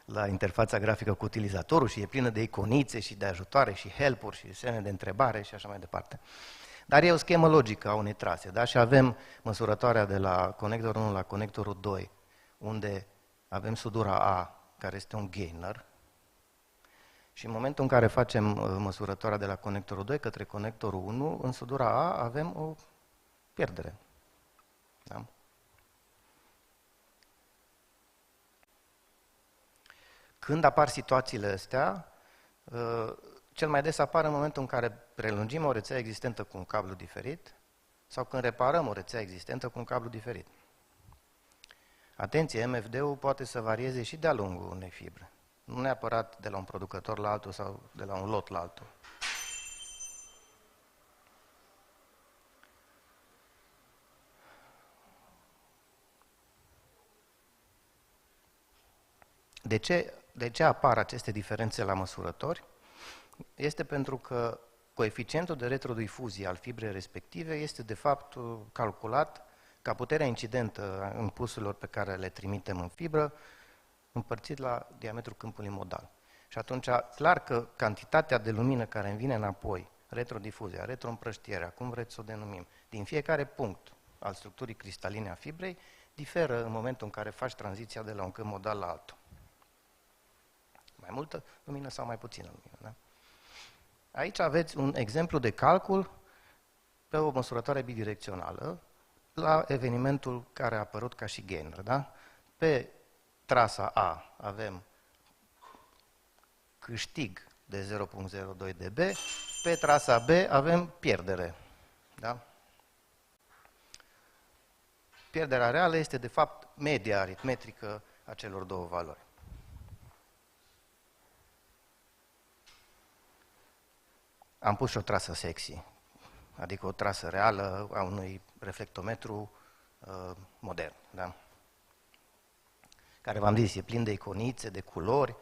la interfața grafică cu utilizatorul și e plină de iconițe și de ajutoare și help-uri și semne de întrebare și așa mai departe. Dar e o schemă logică a unei trase, da? Și avem măsurătoarea de la conectorul 1 la conectorul 2 unde avem sudura A, care este un gainer, și în momentul în care facem măsurătoarea de la conectorul 2 către conectorul 1, în sudura A avem o pierdere. Da? Când apar situațiile astea, cel mai des apar în momentul în care prelungim o rețea existentă cu un cablu diferit sau când reparăm o rețea existentă cu un cablu diferit. Atenție, MFD-ul poate să varieze și de-a lungul unei fibre. Nu neapărat de la un producător la altul sau de la un lot la altul. De ce apar aceste diferențe la măsurători? Este pentru că coeficientul de retrodifuzie al fibrei respective este de fapt calculat ca puterea incidentă a impulsurilor pe care le trimitem în fibră împărțit la diametrul câmpului modal. Și atunci, clar că cantitatea de lumină care îmi vine înapoi, retrodifuzia, retroîmprăștierea, cum vreți să o denumim, din fiecare punct al structurii cristaline a fibrei, diferă în momentul în care faci tranziția de la un câmp modal la altul. Mai multă lumină sau mai puțină lumină. Da? Aici aveți un exemplu de calcul pe o măsurătoare bidirecțională la evenimentul care a apărut ca și gainer. Da? Pe trasa A avem câștig de 0.02 dB, pe trasa B avem pierdere. Da? Pierderea reală este de fapt media aritmetică a celor două valori. Am pus și o trasă sexy, adică o trasă reală a unui reflectometru modern, da? Care, v-am zis, e plin de iconițe, de culori,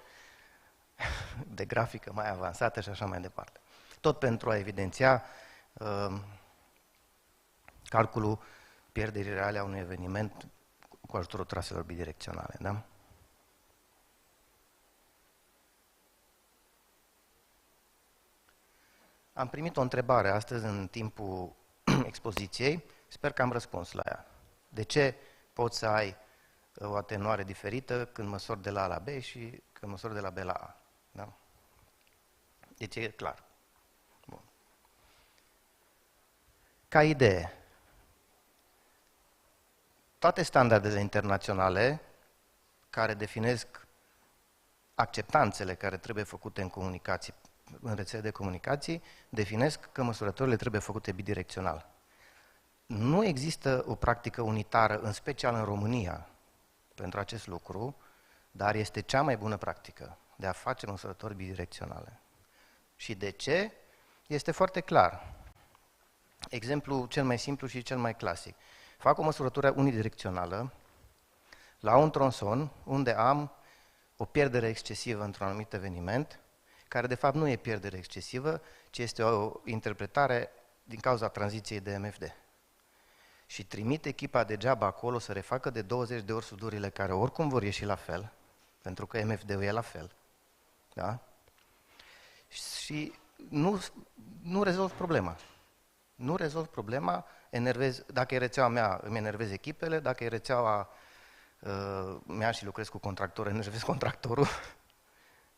de grafică mai avansată și așa mai departe. Tot pentru a evidenția calculul pierderii reale a unui eveniment cu ajutorul traselor bidirecționale. Da? Am primit o întrebare astăzi în timpul expoziției, sper că am răspuns la ea. De ce poți să ai o atenuare diferită când măsori de la A la B și când măsori de la B la A? Da? Deci e clar. Bun. Ca idee, toate standardele internaționale care definesc acceptanțele care trebuie făcute în comunicații, în rețele de comunicații, definesc că măsurătorile trebuie făcute bidirecțional. Nu există o practică unitară, în special în România, pentru acest lucru, dar este cea mai bună practică de a face măsurători bidirecționale. Și de ce? Este foarte clar. Exemplu cel mai simplu și cel mai clasic. Fac o măsurătură unidirecțională la un tronson unde am o pierdere excesivă într-un anumit eveniment, care de fapt nu e pierdere excesivă, ci este o interpretare din cauza tranziției de MFD. Și trimit echipa degeaba acolo să refacă de 20 de ori sudurile care oricum vor ieși la fel, pentru că MFD-ul e la fel. Da? Și nu rezolv problema. Nu rezolv problema, dacă e rețeaua mea, îmi enervez echipele, dacă e rețeaua mea și lucrez cu contractorul, enervez contractorul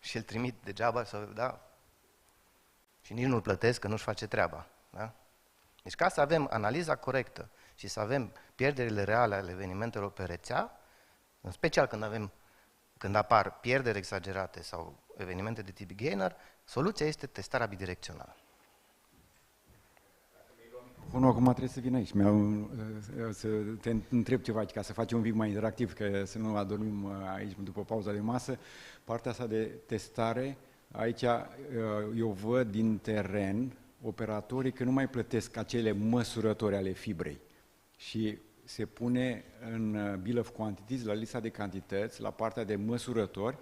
și îl trimit degeaba, da? Și nici nu-l plătesc, că nu-și face treaba. Da? Deci ca să avem analiza corectă și să avem pierderile reale ale evenimentelor pe rețea, în special când apar pierderi exagerate sau evenimente de tip gainer, soluția este testarea bidirecțională. Acum trebuie să vin aici, să te întreb ceva, ca să facem un pic mai interactiv, că să nu adormim aici după pauza de masă. Partea asta de testare, aici eu văd din teren operatorii că nu mai plătesc acele măsurători ale fibrei și se pune în bill of quantities, la lista de cantități, la partea de măsurători,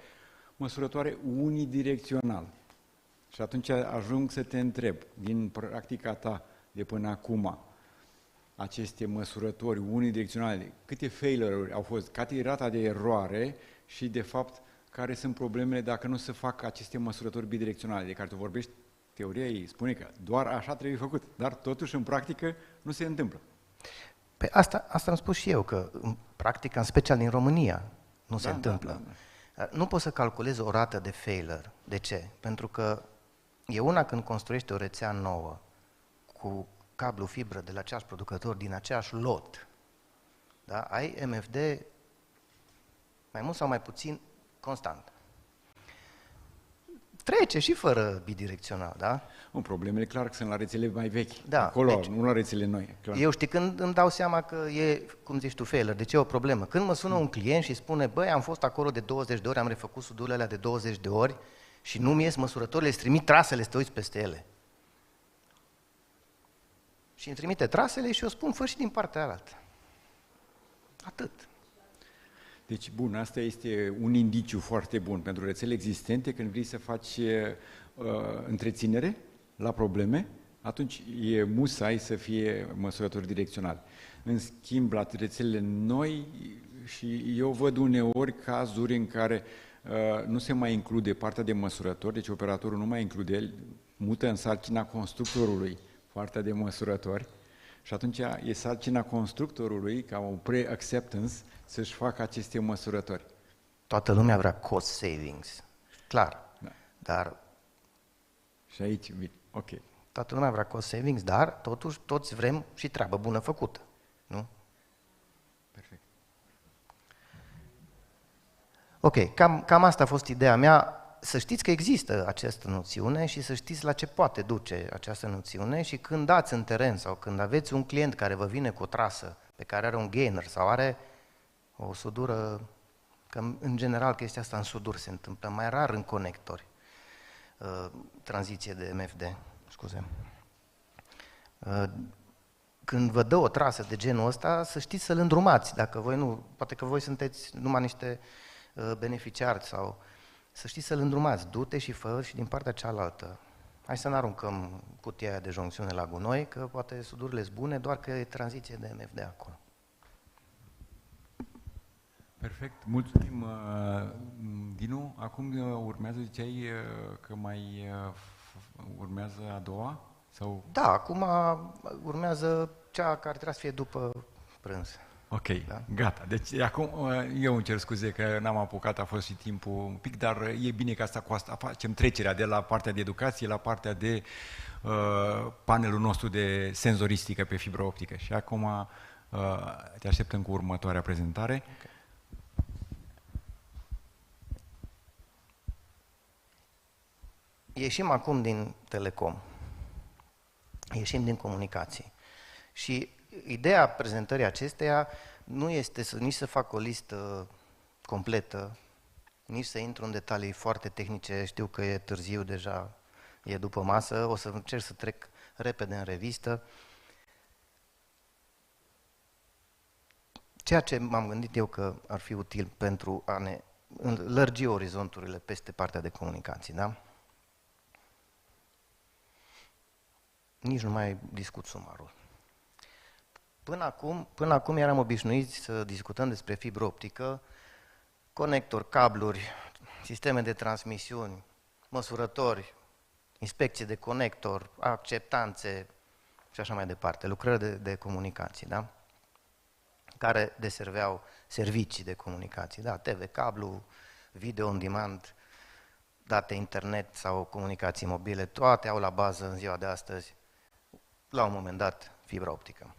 măsurătoare unidirecțional. Și atunci ajung să te întreb, din practica ta de până acum, aceste măsurători unidirecționale, câte failure-uri au fost, care e rata de eroare și, de fapt, care sunt problemele dacă nu se fac aceste măsurători bidirecționale, de care tu vorbești, teoria ei spune că doar așa trebuie făcut, dar totuși, în practică, nu se întâmplă. Păi asta am spus și eu, că în practică, în special din România, nu se întâmplă. Nu poți să calculezi o rată de failure. De ce? Pentru că e una când construiești o rețea nouă cu cablu fibră de la același producător, din aceeași lot. Da? Ai MFD mai mult sau mai puțin constant. Trece și fără bidirecțional, da? Problemele clar că sunt la rețele mai vechi. Da, Acolo, deci, nu la rețele noi. Clar. Eu știi când îmi dau seama că e, cum zici tu, failure, de ce e o problemă? Când mă sună un client și spune, băi, am fost acolo de 20 de ori, am refăcut sudurile alea de 20 de ori și nu mi ies măsurătorile, îți trimit trasele să te uiți peste ele. Și îmi trimite trasele și eu spun, fă și din partea alaltă. Atât. Deci, bun, asta este un indiciu foarte bun pentru rețele existente. Când vrei să faci întreținere la probleme, atunci e musai să fie măsurători direcționali. În schimb, la rețelele noi, și eu văd uneori cazuri în care nu se mai include partea de măsurători, deci operatorul nu mai include, mută în sarcina constructorului partea de măsurători și atunci e sarcina constructorului, ca o pre-acceptance, să-și facă aceste măsurători. Toată lumea vrea cost savings, clar, da. Dar... Și aici, ok. Toată lumea vrea cost savings, dar totuși toți vrem și treabă bună făcută, nu? Perfect. Ok, cam asta a fost ideea mea. Să știți că există această noțiune și să știți la ce poate duce această noțiune și când dați în teren sau când aveți un client care vă vine cu o trasă pe care are un gainer sau are o sudură, că în general chestia asta în suduri se întâmplă, mai rar în conectori, tranziție de MFD, scuze. Când vă dă o trasă de genul ăsta, să știți să-l îndrumați, dacă voi nu, poate că voi sunteți numai niște beneficiari sau să știți să-l îndrumați, du-te și fă și din partea cealaltă. Hai să n-aruncăm cutia aia de joncțiune la gunoi, că poate sudurile sunt bune, doar că e tranziție de MFD acolo. Perfect, mulțumim, Dinu. Acum urmează, ziceai că mai urmează a doua? Sau? Da, acum urmează cea care trebuie să fie după prânz. Ok, da? Gata. Deci acum eu îmi cer scuze că n-am apucat, a fost și timpul un pic, dar e bine că asta cu asta facem trecerea de la partea de educație la partea de panelul nostru de senzoristică pe fibră optică. Și acum te așteptăm cu următoarea prezentare. Okay. Ieșim acum din telecom, ieșim din comunicații și ideea prezentării acesteia nu este nici să fac o listă completă, nici să intru în detalii foarte tehnice, știu că e târziu deja, e după masă, o să încerc să trec repede în revistă. Ceea ce m-am gândit eu că ar fi util pentru a ne lărgi orizonturile peste partea de comunicații, da? Nici nu mai discut sumarul. Până acum eram obișnuiți să discutăm despre fibră optică, conectori, cabluri, sisteme de transmisiuni, măsurători, inspecție de conector, acceptanțe și așa mai departe, lucrări de comunicații, da? Care deserveau servicii de comunicații, da? TV, cablu, video on demand, date internet sau comunicații mobile, toate au la bază în ziua de astăzi, la un moment dat, fibra optică.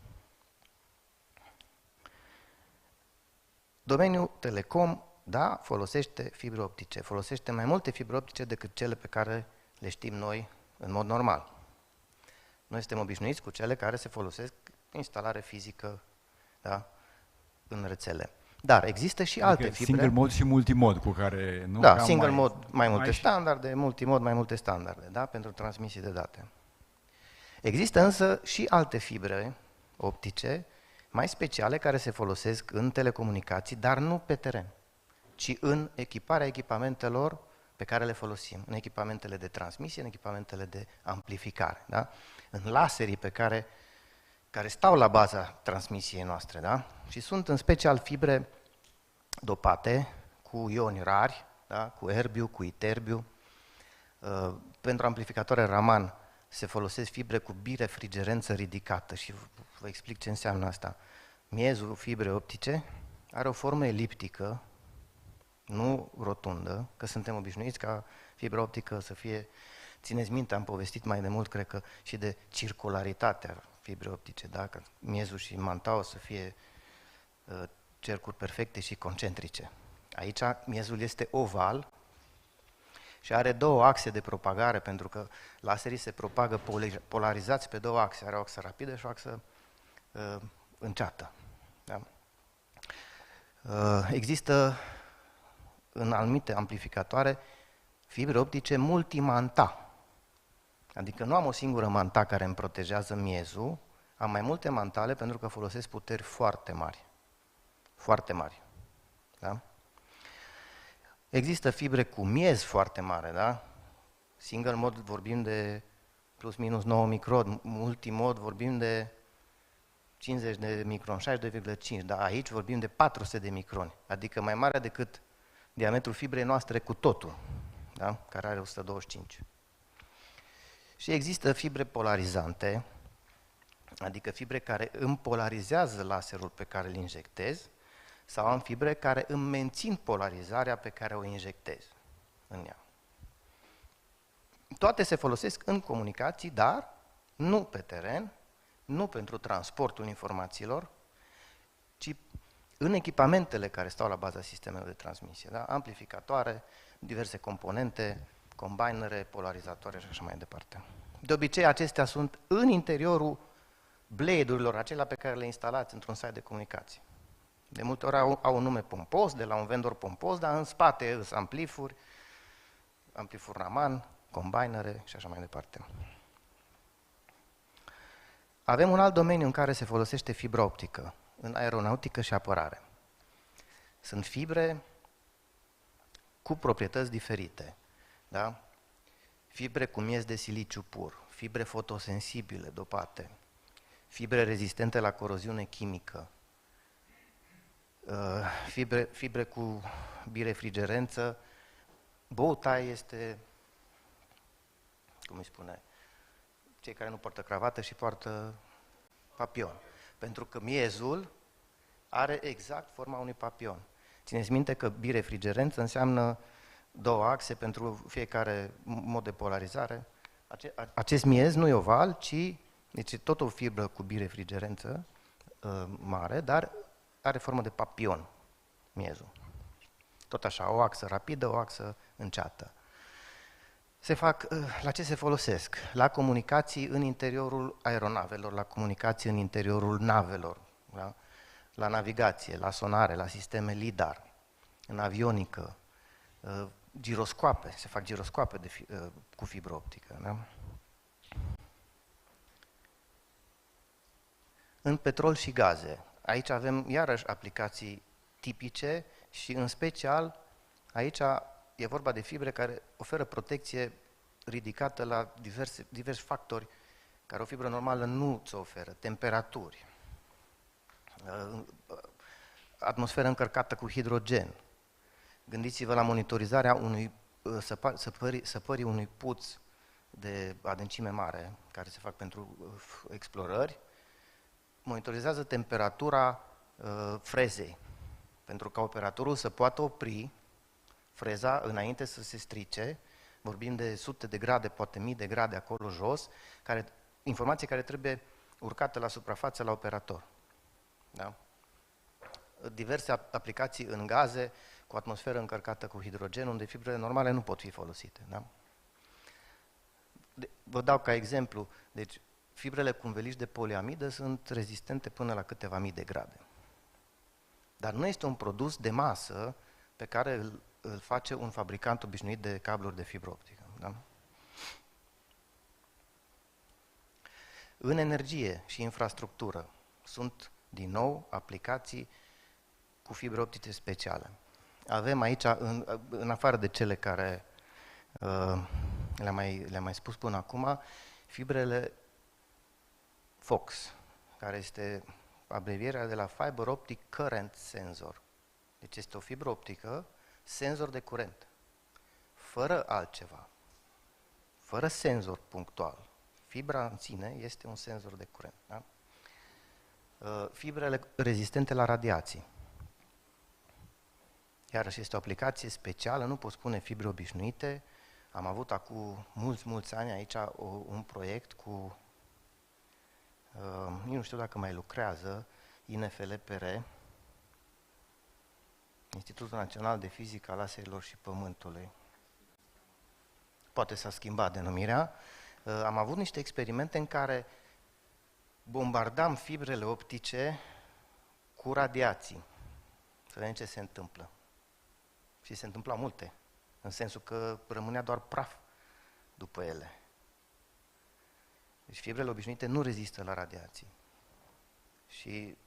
Domeniul telecom, da, folosește fibre optice, folosește mai multe fibre optice decât cele pe care le știm noi în mod normal. Noi suntem obișnuiți cu cele care se folosesc instalare fizică, da, în rețele. Dar există și alte fibre. Single mod și multimod cu care... Nu? Da, single mod mai multe standarde, multimod mai multe standarde, da, pentru transmisii de date. Există însă și alte fibre optice mai speciale care se folosesc în telecomunicații, dar nu pe teren, ci în echiparea echipamentelor pe care le folosim, în echipamentele de transmisie, în echipamentele de amplificare, da? În laserii care stau la baza transmisiei noastre, da? Și sunt în special fibre dopate cu ioni rari, da? Cu erbiu, cu iterbiu. Pentru amplificatoare Raman se folosesc fibre cu birefrigerență ridicată și vă explic ce înseamnă asta. miezul fibrei optice are o formă eliptică, nu rotundă, că suntem obișnuiți ca fibra optică să fie, țineți minte, am povestit mai de mult, cred că, și de circularitatea fibrei optice, da? Că miezul și mantaua să fie cercuri perfecte și concentrice. Aici miezul este oval și are două axe de propagare, pentru că laserii se propagă polarizați pe două axe, are o axă rapidă și o axă înceată. Da? Există în anumite amplificatoare fibre optice multimanta, adică nu am o singură manta care îmi protejează miezul, am mai multe mantale pentru că folosesc puteri foarte mari. Foarte mari. Da? Există fibre cu miez foarte mare, da? Single mode vorbim de plus minus 9 micron, multimod vorbim de 50 de micron, 62,5, dar aici vorbim de 400 de microni, adică mai mare decât diametrul fibrei noastre cu totul, da? Care are 125. Și există fibre polarizante, adică fibre care îmi polarizează laserul pe care îl injectez, sau am fibre care îmi mențin polarizarea pe care o injectez în ea. Toate se folosesc în comunicații, dar nu pe teren, nu pentru transportul informațiilor, ci în echipamentele care stau la baza sistemelor de transmisie, da? Amplificatoare, diverse componente, combinere, polarizatoare și așa mai departe. De obicei, acestea sunt în interiorul blade-urilor, acelea pe care le instalați într-un site de comunicații. De multe ori au un nume pompos, de la un vendor pompos, dar în spate sunt amplifuri Raman, combinere și așa mai departe. Avem un alt domeniu în care se folosește fibra optică, în aeronautică și apărare. Sunt fibre cu proprietăți diferite, da? Fibre cu miez de siliciu pur, fibre fotosensibile dopate, fibre rezistente la coroziune chimică, fibre cu birefrigerență. Bow-tie este, cum îi spune, cei care nu poartă cravată și poartă papion. Pentru că miezul are exact forma unui papion. Țineți minte că birefrigerență înseamnă două axe pentru fiecare mod de polarizare. Acest miez nu e oval, ci deci tot o fibră cu birefrigerență mare, dar are formă de papion, miezul. Tot așa, o axă rapidă, o axă înceată. La ce se folosesc? La comunicații în interiorul aeronavelor, la comunicații în interiorul navelor, da? La navigație, la sonare, la sisteme lidar, în avionică, giroscoape, se fac giroscoape cu fibră optică. Da? În petrol și gaze, aici avem iarăși aplicații tipice și în special aici e vorba de fibre care oferă protecție ridicată la diversi factori care o fibră normală nu ți-o oferă, temperaturi, atmosferă încărcată cu hidrogen. Gândiți-vă la monitorizarea săpării unui puț de adâncime mare, care se fac pentru explorări, monitorizează temperatura frezei, pentru ca operatorul să poată opri freza înainte să se strice. Vorbim de sute de grade, poate mii de grade acolo jos, informație care trebuie urcată la suprafață la operator. Da? Diverse aplicații în gaze cu atmosferă încărcată cu hidrogen, unde fibrele normale nu pot fi folosite. Da? Vă dau ca exemplu, deci fibrele cu înveliș de poliamidă sunt rezistente până la câteva mii de grade. Dar nu este un produs de masă pe care îl face un fabricant obișnuit de cabluri de fibră optică. Da? În energie și infrastructură sunt, din nou, aplicații cu fibre optice speciale. Avem aici, în afară de cele care le-am mai spus până acum, fibrele FOX, care este abrevierea de la Fiber Optic Current Sensor. Deci este o fibră optică, senzor de curent, fără altceva, fără senzor punctual. Fibra în sine este un senzor de curent. Da? fibrele rezistente la radiații. Iarăși este o aplicație specială, nu pot spune fibre obișnuite. Am avut acum mulți ani aici un proiect cu, nu știu dacă mai lucrează, INFLPR, Institutul Național de Fizică a Laserilor și Pământului. Poate s-a schimbat denumirea. Am avut niște experimente în care bombardam fibrele optice cu radiații. Să vedem ce se întâmplă. Și se întâmpla multe, în sensul că rămânea doar praf după ele. Deci fibrele obișnuite nu rezistă la radiații. Și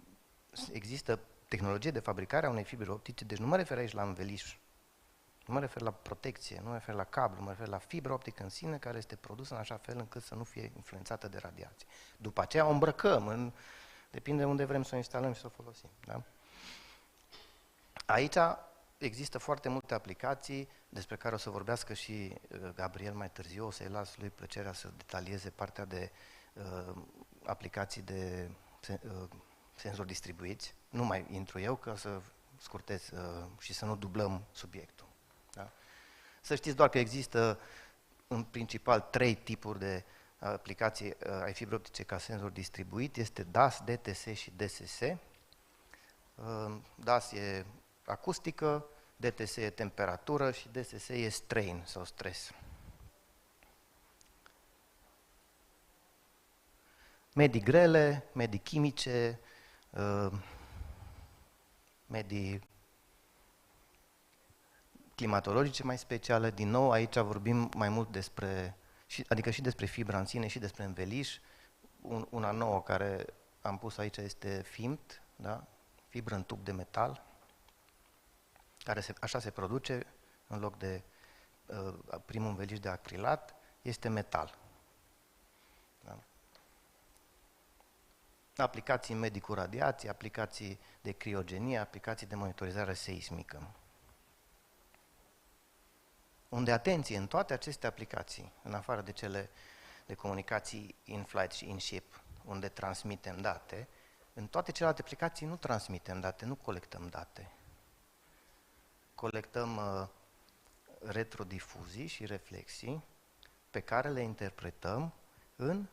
există tehnologie de fabricare a unei fibre optice, deci nu mă refer aici la înveliș, nu mă refer la protecție, nu mă refer la cablu, mă refer la fibră optică în sine, care este produsă în așa fel încât să nu fie influențată de radiații. După aceea o îmbrăcăm, depinde unde vrem să o instalăm și să o folosim. Da? Aici există foarte multe aplicații despre care o să vorbească și Gabriel mai târziu, o să-i las lui plăcerea să detalieze partea de aplicații de senzori distribuiți. Nu mai intru eu, ca să scurtez și să nu dublăm subiectul. Da? Să știți doar că există în principal 3 tipuri de aplicații ai fibre optice ca senzor distribuit. Este DAS, DTS și DSS. DAS e acustică, DTS e temperatură și DSS e strain sau stres. Medii grele, medii chimice, medii climatologice mai speciale. Din nou, aici vorbim mai mult despre, adică și despre fibra în sine și despre înveliș. Una nouă care am pus aici este FIMT, da? Fibră în tub de metal, care așa se produce, în loc de primul înveliș de acrilat, este metal. Da? Aplicații în medii cu radiații, aplicații de criogenie, aplicații de monitorizare seismică. Unde, atenție, în toate aceste aplicații, în afară de cele de comunicații in-flight și in-ship, unde transmitem date, în toate celelalte aplicații nu transmitem date, nu colectăm date. Colectăm retrodifuzii și reflexii pe care le interpretăm în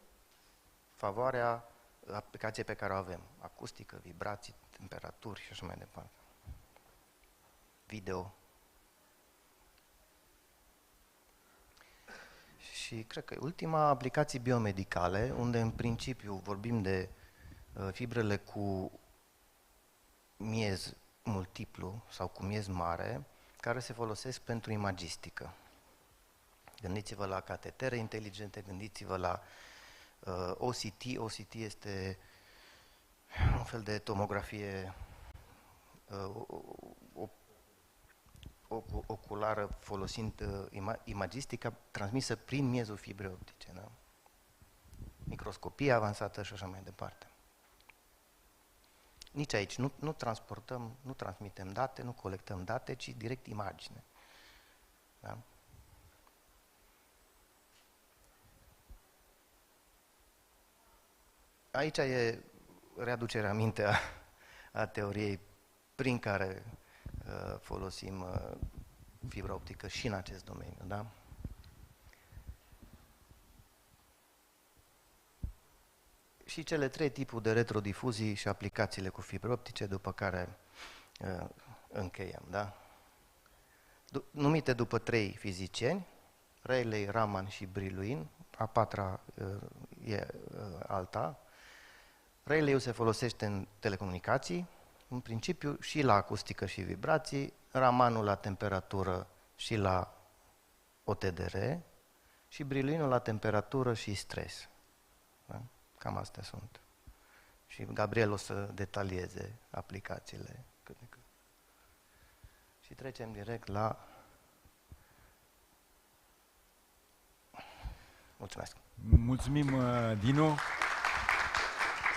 favoarea aplicației pe care o avem. Acustică, vibrații, temperaturi și așa mai departe. Video. Și cred că ultima, aplicații biomedicale, unde în principiu vorbim de fibrele cu miez multiplu sau cu miez mare, care se folosesc pentru imagistică. Gândiți-vă la catetere inteligente, gândiți-vă la OCT. OCT este un fel de tomografie oculară folosind imagistica transmisă prin miezul fibrei optice. Da? Microscopie avansată și așa mai departe. Nici aici nu transportăm, nu transmitem date, nu colectăm date, ci direct imagine. Da? Aici e readucerea minte a teoriei prin care folosim fibra optică și în acest domeniu. Da? Și cele 3 tipuri de retrodifuzii și aplicațiile cu fibre optice, după care încheiem. Da? Numite după 3 fizicieni, Rayleigh, Raman și Brillouin, a 4-a e alta. Rayleigh se folosește în telecomunicații, în principiu și la acustică și vibrații, Ramanul la temperatură și la OTDR și Brillouinul la temperatură și stres. Da? Cam astea sunt. Și Gabriel o să detalieze aplicațiile cât de cât. Și trecem direct la... Mulțumesc! Mulțumim, Dino!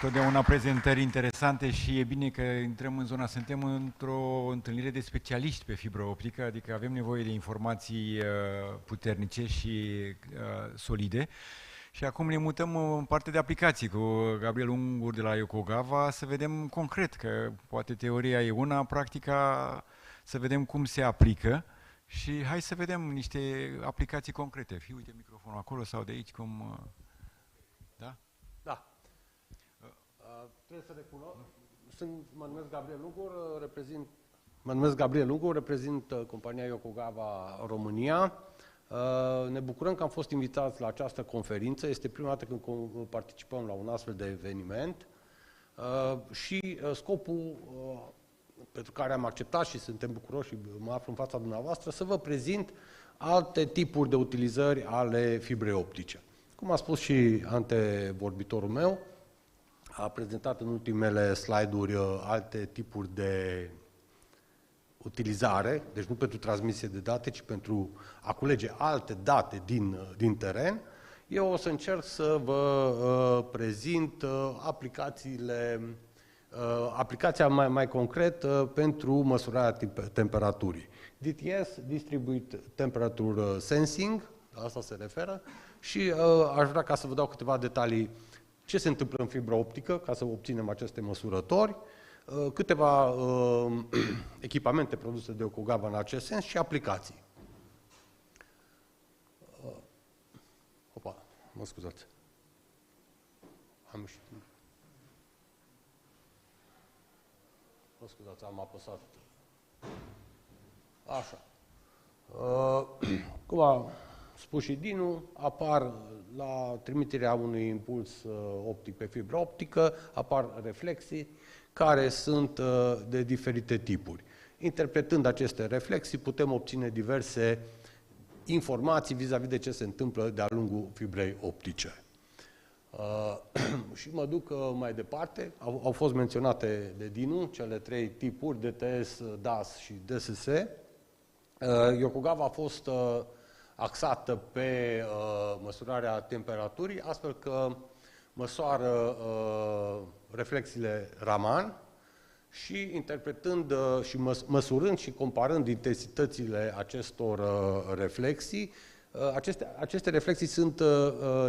Totdeauna prezentări interesante și e bine că intrăm în zona, suntem într-o întâlnire de specialiști pe fibră optică, adică avem nevoie de informații puternice și solide. Și acum ne mutăm în partea de aplicații cu Gabriel Ungur de la Yokogawa să vedem concret, că poate teoria e una, practica să vedem cum se aplică și hai să vedem niște aplicații concrete. Fii, uite microfonul acolo sau de aici, cum... Da? Da. Trebuie să recunosc. Mă numesc Gabriel Ungur, reprezint compania Yokogawa România. Ne bucurăm că am fost invitați la această conferință. Este prima dată când participăm la un astfel de eveniment și scopul pentru care am acceptat și suntem bucuroși și mă aflu în fața dumneavoastră, să vă prezint alte tipuri de utilizări ale fibrei optice. Cum a spus și antevorbitorul meu, a prezentat în ultimele slide-uri alte tipuri de utilizare, deci nu pentru transmisie de date, ci pentru a culege alte date din teren. Eu o să încerc să vă prezint aplicația mai concret pentru măsurarea temperaturii. DTS, Distributed Temperature Sensing, la asta se referă, și aș vrea ca să vă dau câteva detalii ce se întâmplă în fibra optică ca să obținem aceste măsurători, câteva echipamente produse de Yokogawa în acest sens și aplicații. Opa, mă scuzați. Mă scuzați, am apăsat. Așa. Cum a spus și Dinu, apar la trimiterea unui impuls optic pe fibră optică, apar reflexii care sunt de diferite tipuri. Interpretând aceste reflexii, putem obține diverse informații vis-a-vis de ce se întâmplă de-a lungul fibrei optice. Și mă duc mai departe. Au fost menționate de Dinu cele trei tipuri, DTS, DAS și DSS. Yokogawa a fost axată pe măsurarea temperaturii, astfel că măsoară reflexiile Raman și interpretând și măsurând și comparând intensitățile acestor reflexii, aceste reflexii sunt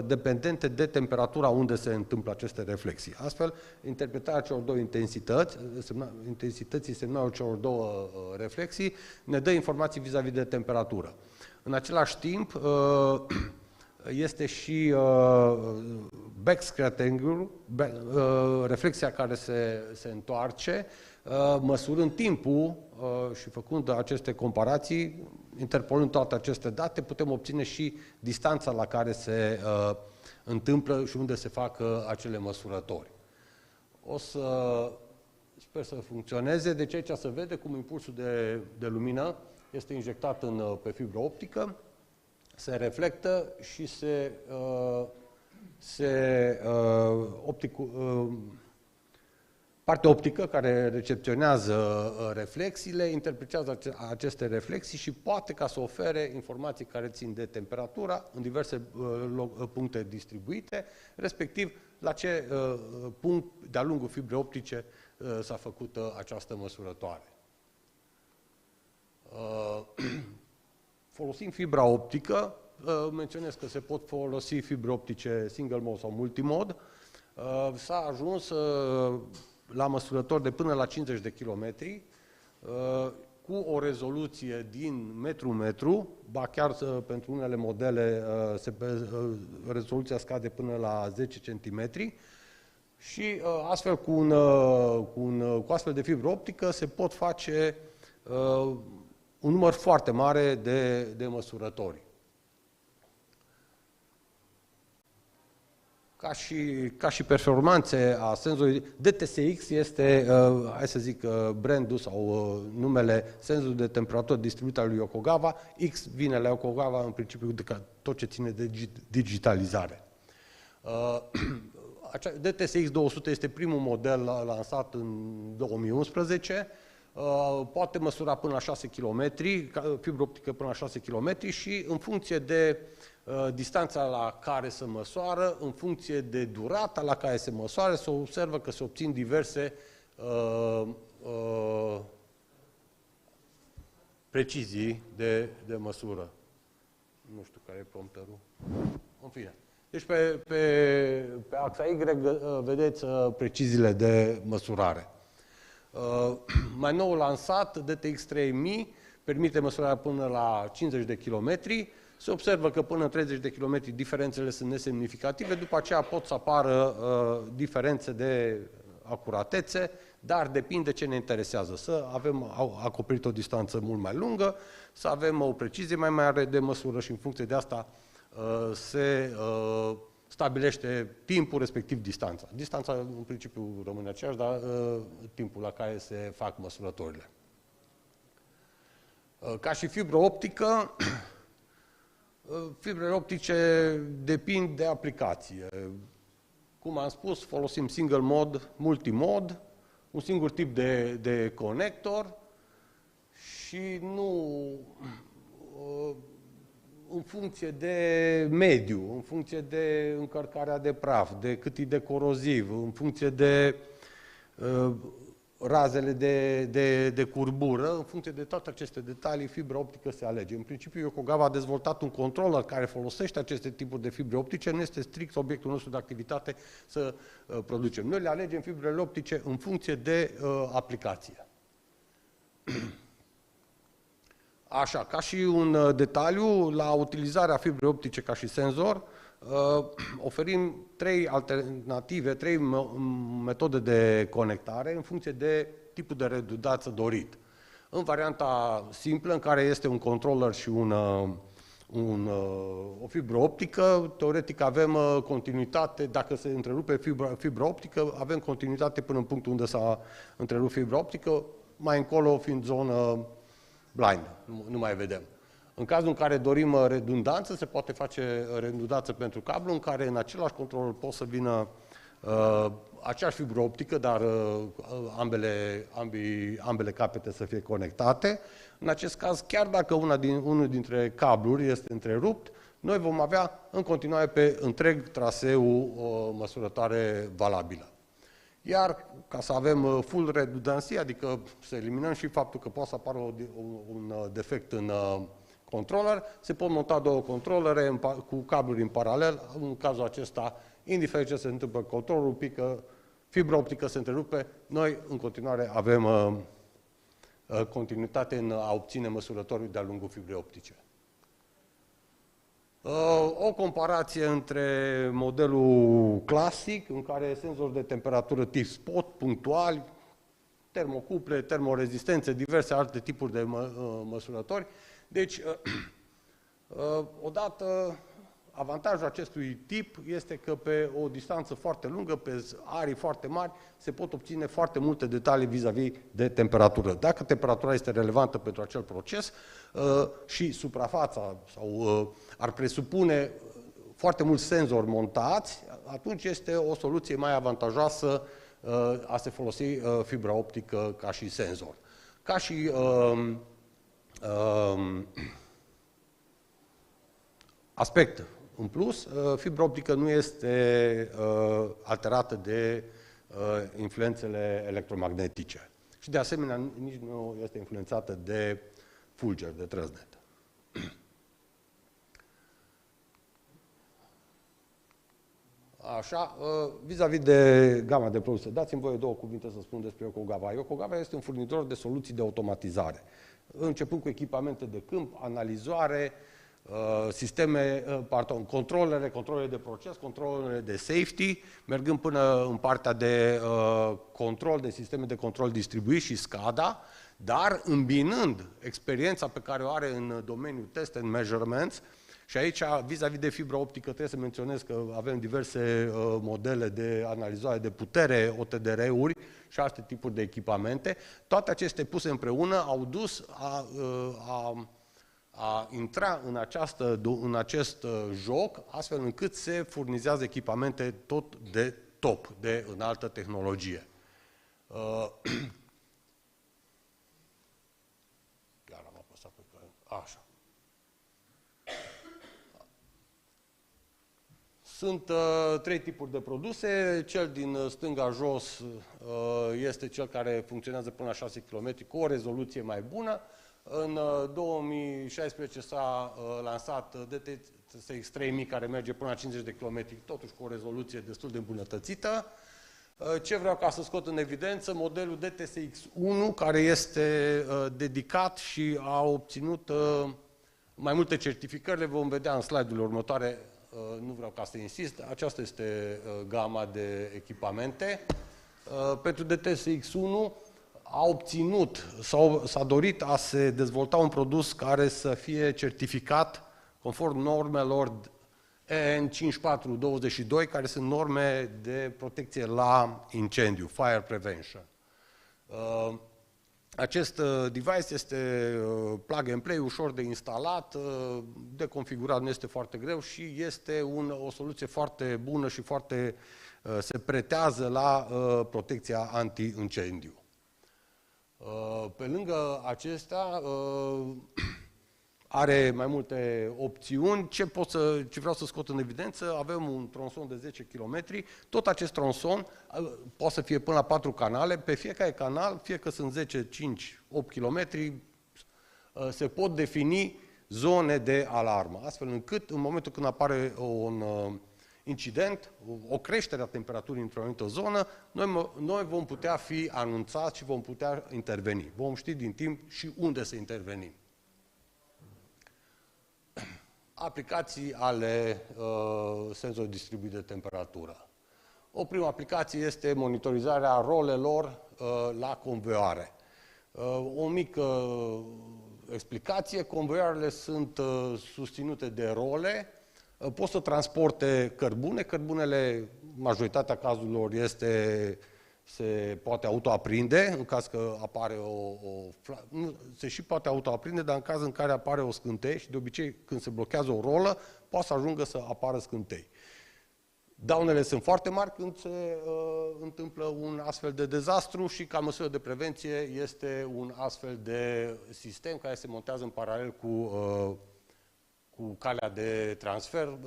dependente de temperatura unde se întâmplă aceste reflexii. Astfel, interpretarea celor două intensității semnalului celor două reflexii ne dă informații vis-a-vis de temperatură. În același timp, este și backscattering, reflexia care se întoarce, măsurând timpul și făcând aceste comparații, interpolând toate aceste date, putem obține și distanța la care se întâmplă și unde se fac acele măsurători. Sper să funcționeze, deci aici se vede cum impulsul de lumină este injectat pe fibră optică, se reflectă și partea optică care recepționează reflexiile, interpretează aceste reflexii și poate ca să ofere informații care țin de temperatura în diverse puncte distribuite, respectiv la ce punct de-a lungul fibrei optice s-a făcut această măsurătoare. Folosim fibra optică, menționez că se pot folosi fibre optice single mode sau multimod. S-a ajuns la măsurători de până la 50 de kilometri, cu o rezoluție din metru-metru, ba chiar pentru unele modele rezoluția scade până la 10 cm și astfel cu astfel de fibră optică se pot face un număr foarte mare de măsurători. Ca și performanțe a senzorului, DTSX este, hai să zic, brandul sau numele senzorului de temperatură distribuită al lui Yokogawa. X vine la Yokogawa în principiu de tot ce ține de digitalizare. DTSX 200 este primul model lansat în 2011. Poate măsura până la 6 km, fibră optică până la 6 km și în funcție de distanța la care se măsoară, în funcție de durata la care se măsoară, se observă că se obțin diverse precizii de măsură. Nu știu care e prompterul. În fine. Deci pe axa Y vedeți preciziile de măsurare. Mai nou lansat, DTX3000, permite măsurarea până la 50 de kilometri. Se observă că până în 30 de kilometri diferențele sunt nesemnificative, după aceea pot să apară diferențe de acuratețe, dar depinde ce ne interesează. Să avem acoperit o distanță mult mai lungă, să avem o precizie mai mare de măsură și în funcție de asta se stabilește timpul, respectiv distanța. Distanța în principiu rămâne aceeași, dar timpul la care se fac măsurătorile. Ca și fibră optică, fibrele optice depind de aplicație. Cum am spus, folosim single mode, multimod, un singur tip de conector și nu în funcție de mediu, în funcție de încărcarea de praf, de cât e de coroziv, în funcție de razele de curbură, în funcție de toate aceste detalii, fibra optică se alege. În principiu, Yokogawa a dezvoltat un controller care folosește aceste tipuri de fibre optice, nu este strict obiectul nostru de activitate să producem. Noi le alegem fibrele optice în funcție de aplicație. Așa, ca și un detaliu, la utilizarea fibrei optice ca și senzor, oferim trei alternative, trei metode de conectare în funcție de tipul de redundanță dorit. În varianta simplă, în care este un controller și o fibră optică, teoretic avem continuitate, dacă se întrerupe fibra optică, avem continuitate până în punctul unde s-a întrerupt fibra optică, mai încolo fiind zonă blind, nu mai vedem. În cazul în care dorim redundanță, se poate face redundanță pentru cablu, în care în același controller pot să vină aceeași fibră optică, dar ambele capete să fie conectate. În acest caz, chiar dacă unul dintre cabluri este întrerupt, noi vom avea în continuare pe întreg traseul o măsurătoare valabilă. Iar ca să avem full redundancy, adică să eliminăm și faptul că poate să apară un defect în controller, se pot monta două controllere cu cabluri în paralel. În cazul acesta, indiferent ce se întâmplă, controllerul pică, fibra optică se întrerupe, noi în continuare avem continuitate în a obține măsurătorul de-a lungul fibrei optice. O comparație între modelul clasic, în care senzori de temperatură tip spot, punctuali, termocuple, termorezistențe, diverse alte tipuri de măsurători. Deci, odată, avantajul acestui tip este că pe o distanță foarte lungă, pe arii foarte mari, se pot obține foarte multe detalii vis-a-vis de temperatură. Dacă temperatura este relevantă pentru acel proces și suprafața sau ar presupune foarte mulți senzori montați, atunci este o soluție mai avantajoasă a se folosi fibra optică ca și senzor. Ca și aspect în plus, fibra optică nu este alterată de influențele electromagnetice. Și de asemenea nici nu este influențată de fulgeri, de trăznet. Așa, vis-a-vis de gama de produse, dați-mi voie două cuvinte să spun despre Yokogawa. Yokogawa este un furnizor de soluții de automatizare, începând cu echipamente de câmp, analizoare, controlele de proces, controlele de safety, mergând până în partea de control, de sisteme de control distribuit și SCADA, dar îmbinând experiența pe care o are în domeniul test and measurements. Și aici, vis-a-vis de fibra optică, trebuie să menționez că avem diverse modele de analizare de putere, OTDR-uri și alte tipuri de echipamente. Toate acestea puse împreună au dus a intra în acest joc, astfel încât se furnizează echipamente tot de top, de înaltă tehnologie. Chiar am apăsat pe așa. Sunt trei tipuri de produse. Cel din stânga jos este cel care funcționează până la 6 km cu o rezoluție mai bună. În 2016 s-a lansat TSX-3000 care merge până la 50 de km, totuși cu o rezoluție destul de îmbunătățită. Ce vreau ca să scot în evidență? Modelul de TSX1, care este dedicat și a obținut mai multe certificări, le vom vedea în slide-urile următoare, nu vreau ca să insist, aceasta este gama de echipamente. Pentru DTSX1 a obținut sau s-a dorit a se dezvolta un produs care să fie certificat conform normelor EN 5422, care sunt norme de protecție la incendiu, fire prevention. Acest device este plug and play, ușor de instalat, de configurat nu este foarte greu și este o soluție foarte bună și foarte se pretează la protecția anti-incendiu. Pe lângă acestea, are mai multe opțiuni. Ce vreau să scot în evidență? Avem un tronson de 10 km. Tot acest tronson poate să fie până la 4 canale. Pe fiecare canal, fie că sunt 10, 5, 8 km, se pot defini zone de alarmă, astfel încât în momentul când apare un incident, o creștere a temperaturii într-o anumită zonă, noi vom putea fi anunțați și vom putea interveni. Vom ști din timp și unde să intervenim. Aplicații ale senzorului distribuit de temperatură. O primă aplicație este monitorizarea rolelor la convoioare. O mică explicație, convoioarele sunt susținute de role, pot să transporte cărbune. Cărbunele, majoritatea cazurilor, se poate autoaprinde în caz că apare se și poate autoaprinde, dar în caz în care apare o scânteie și de obicei când se blochează o rolă, poate să ajungă să apară scântei. Daunele sunt foarte mari când se întâmplă un astfel de dezastru și ca măsură de prevenție este un astfel de sistem care se montează în paralel cu calea de transfer,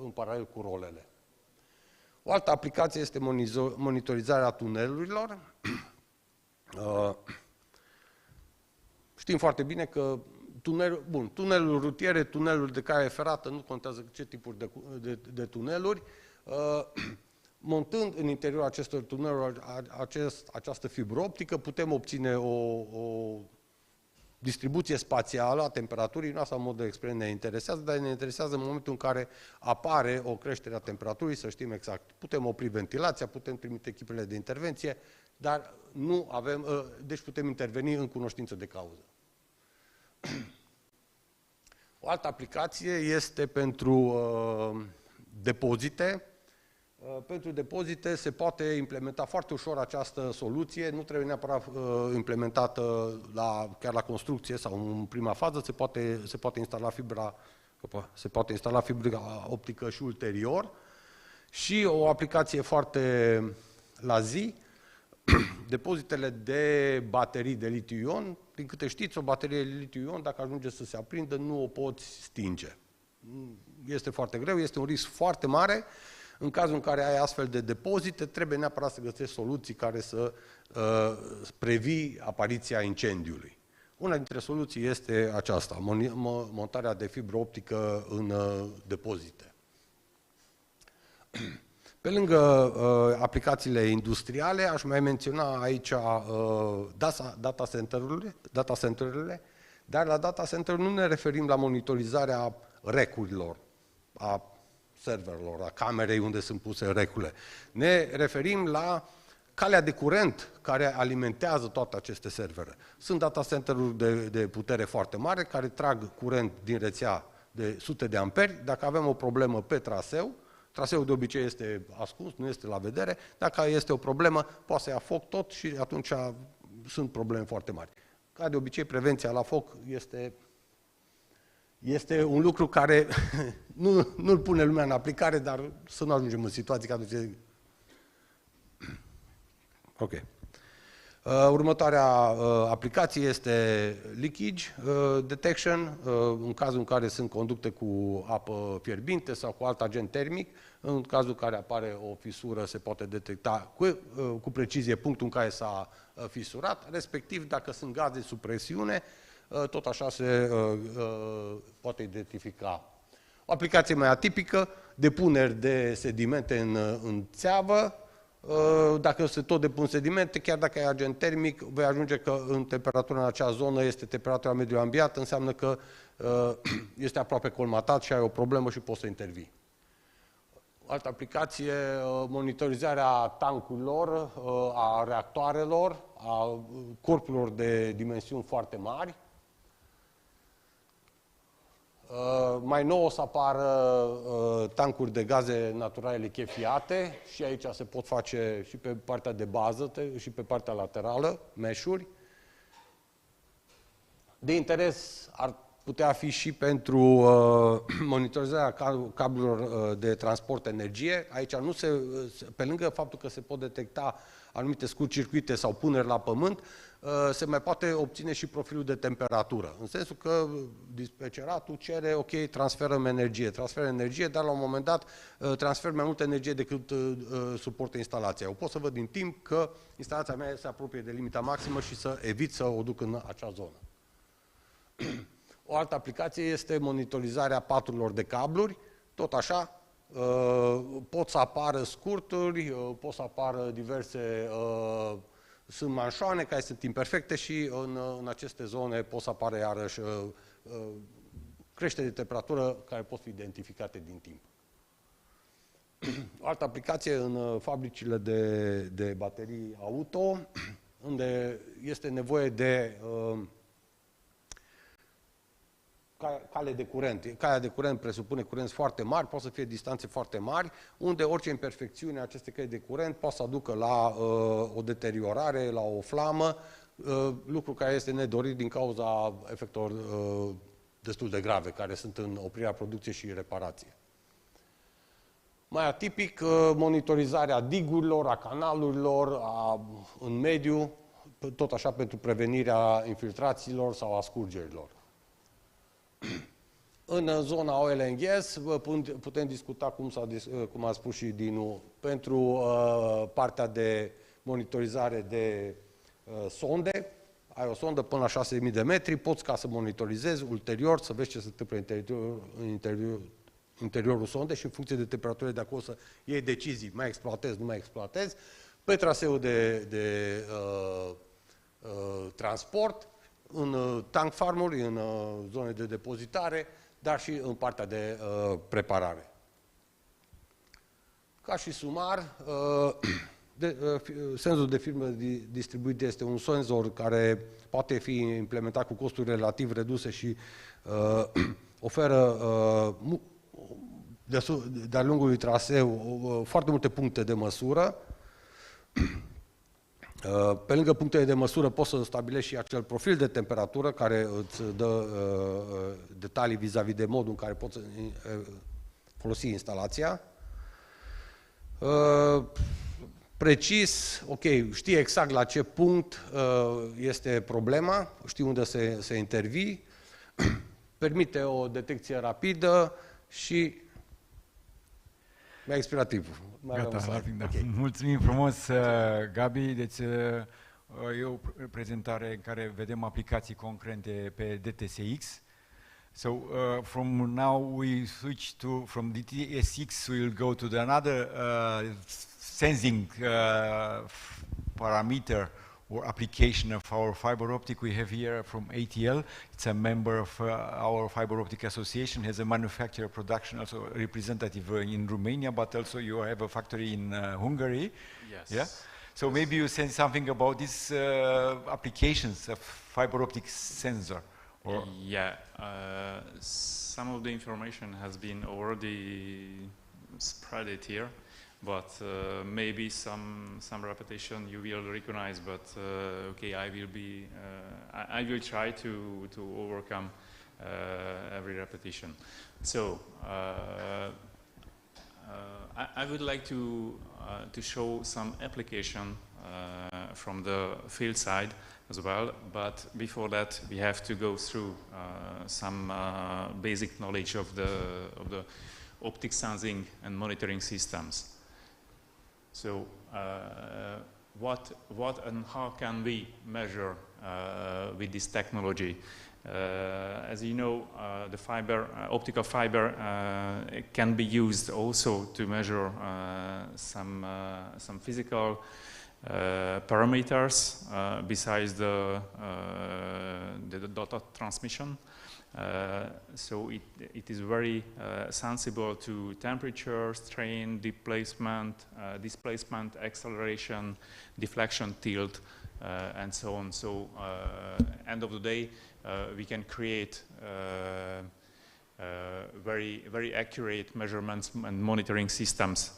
în paralel cu rolele. O altă aplicație este monitorizarea tunelurilor. Știm foarte bine că tuneluri rutiere, tuneluri de cale ferată, nu contează ce tipuri de tuneluri, montând în interiorul acestor tuneluri această fibră optică, putem obține o distribuție spațială a temperaturii. Nu asta în mod expres ne interesează, dar ne interesează în momentul în care apare o creștere a temperaturii, să știm exact. Putem opri ventilația, putem trimite echipele de intervenție, dar nu avem, deci putem interveni în cunoștință de cauză. O altă aplicație este pentru depozite. Pentru depozite se poate implementa foarte ușor această soluție, nu trebuie neapărat implementată chiar la construcție sau în prima fază, se poate instala fibra optică și ulterior. Și o aplicație foarte la zi, depozitele de baterii de litiu-ion. Din câte știți, o baterie de litiu-ion, dacă ajunge să se aprindă, nu o poți stinge. Este foarte greu, este un risc foarte mare. În cazul în care ai astfel de depozite, trebuie neapărat să găsești soluții care să previi apariția incendiului. Una dintre soluții este aceasta, montarea de fibră optică în depozite. Pe lângă aplicațiile industriale, aș mai menționa aici data centerele, dar la data center nu ne referim la monitorizarea recurilor, a serverelor, a camerei unde sunt puse recurile. Ne referim la calea de curent care alimentează toate aceste servere. Sunt data center-uri de putere foarte mare care trag curent din rețea de sute de amperi. Dacă avem o problemă pe traseu, traseul de obicei este ascuns, nu este la vedere, dacă este o problemă, poate să ia foc tot și atunci sunt probleme foarte mari. Ca de obicei, prevenția la foc este un lucru care nu-l pune lumea în aplicare, dar să nu ajungem în situații ca de... Ok. Următoarea aplicație este leakage detection, în cazul în care sunt conducte cu apă fierbinte sau cu alt agent termic. În cazul în care apare o fisură, se poate detecta cu precizie punctul în care s-a fisurat, respectiv dacă sunt gaze sub presiune, tot așa se poate identifica. O aplicație mai atipică, depuneri de sedimente în țeavă. Dacă se tot depun sedimente, chiar dacă ai agent termic, vei ajunge că în temperatura în acea zonă este temperatura mediului ambient, înseamnă că este aproape colmatat și ai o problemă și poți să intervii. Altă aplicație, monitorizarea tancurilor, a reactoarelor, a corpurilor de dimensiuni foarte mari. Mai nou o să apară tancuri de gaze naturale lichefiate și aici se pot face și pe partea de bază și pe partea laterală, meșuri. De interes ar putea fi și pentru monitorizarea cablurilor de transport energie. Aici nu pe lângă faptul că se pot detecta anumite scurt-circuite sau puneri la pământ, se mai poate obține și profilul de temperatură. În sensul că dispeceratul cere, ok, transferăm energie, dar la un moment dat transfer mai multă energie decât suportă instalația. Eu pot să văd din timp că instalația mea se apropie de limita maximă și să evit să o duc în acea zonă. O altă aplicație este monitorizarea paturilor de cabluri, tot așa, pot să apară scurturi, pot să apară diverse, sunt manșoane care sunt imperfecte și în aceste zone pot să apară iarăși creșteri de temperatură care pot fi identificate din timp. O altă aplicație în fabricile de baterii auto, unde este nevoie de cale de curent. Calea de curent presupune curenți foarte mari, pot să fie distanțe foarte mari, unde orice imperfecțiune a acestei căi de curent poate să aducă la o deteriorare, la o flamă, lucru care este nedorit din cauza efectelor destul de grave, care sunt în oprirea producției și reparație. Mai atipic, monitorizarea digurilor, a canalurilor, în mediu, tot așa pentru prevenirea infiltrațiilor sau a scurgerilor. În zona oil and gas putem discuta, cum a spus și Dinu, pentru partea de monitorizare de sonde. Ai o sondă până la 6.000 de metri, poți ca să monitorizezi ulterior, să vezi ce se întâmplă în interiorul sondei și în funcție de temperatură de acolo să iei decizii, mai exploatezi, nu mai exploatezi, pe traseul de transport, în tank farm-uri, în zone de depozitare, dar și în partea de preparare. Ca și sumar, senzorul de firmă distribuit este un senzor care poate fi implementat cu costuri relativ reduse și oferă de-a lungul traseu foarte multe puncte de măsură. Pe lângă punctele de măsură poți să stabilești și acel profil de temperatură care îți dă detalii vis-a-vis de modul în care poți folosi instalația. Precis, ok, știi exact la ce punct este problema, știi unde să intervii, permite o detecție rapidă și mi-a expirat timpul. Gata, da. Okay. Mulțumim frumos, Gabi. Deci e o prezentare în care vedem aplicații concrete pe DTSX. So from now we switch to, from DTSX we will go to another sensing parameter or application of our fiber optic. We have here from ATL. It's a member of our fiber optic association, has a manufacturer production, also representative in Romania, but also you have a factory in Hungary. Yes. Yeah. So maybe you say something about these applications of fiber optic sensor. Or yeah, some of the information has been already spread it here. But maybe some repetition you will recognize. But okay, I will try to overcome every repetition. So I would like to show some application from the field side as well. But before that, we have to go through some basic knowledge of the optic sensing and monitoring systems. So what and how can we measure with this technology? As you know, the fiber, optical fiber, can be used also to measure some physical parameters besides the data transmission. So it is very sensible to temperature, strain, displacement, acceleration, deflection, tilt, and so on. So end of the day, we can create very accurate measurements and monitoring systems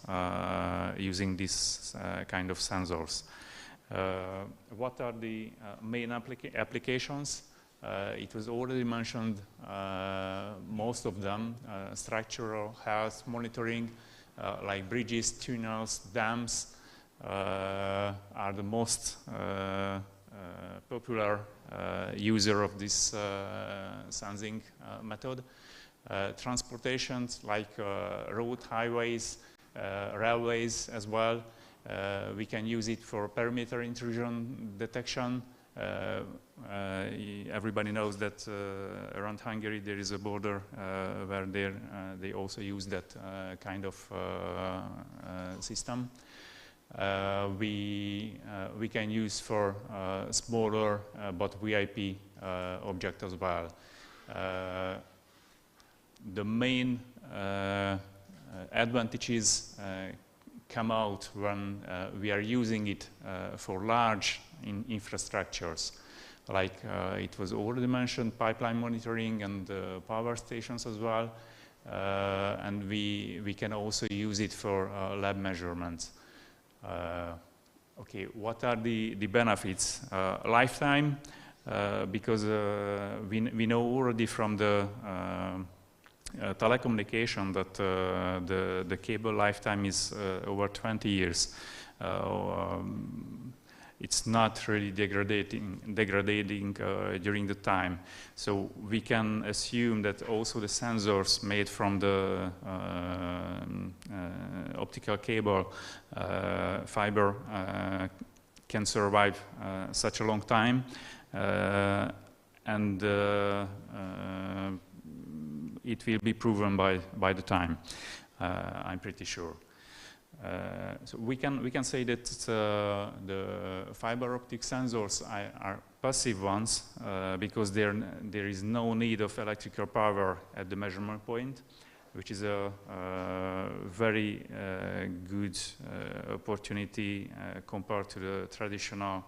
using this kind of sensors. What are the main applications? It was already mentioned, most of them, structural health monitoring, like bridges, tunnels, dams, are the most popular user of this sensing method. Transportations like road, highways, railways as well. We can use it for perimeter intrusion detection. Everybody knows that around Hungary there is a border where they also use that kind of system. We can use for smaller but VIP objects as well. The main advantages come out when we are using it for large infrastructures, like it was already mentioned, pipeline monitoring and power stations as well, and we can also use it for lab measurements. Okay, what are the benefits? Lifetime, because we know already from the telecommunication that the cable lifetime is over 20 years. It's not really degrading during the time. So we can assume that also the sensors made from the optical cable fiber can survive such a long time, and it will be proven by the time, I'm pretty sure. So we can say that the fiber optic sensors are passive ones because there is no need of electrical power at the measurement point, which is a very good opportunity compared to the traditional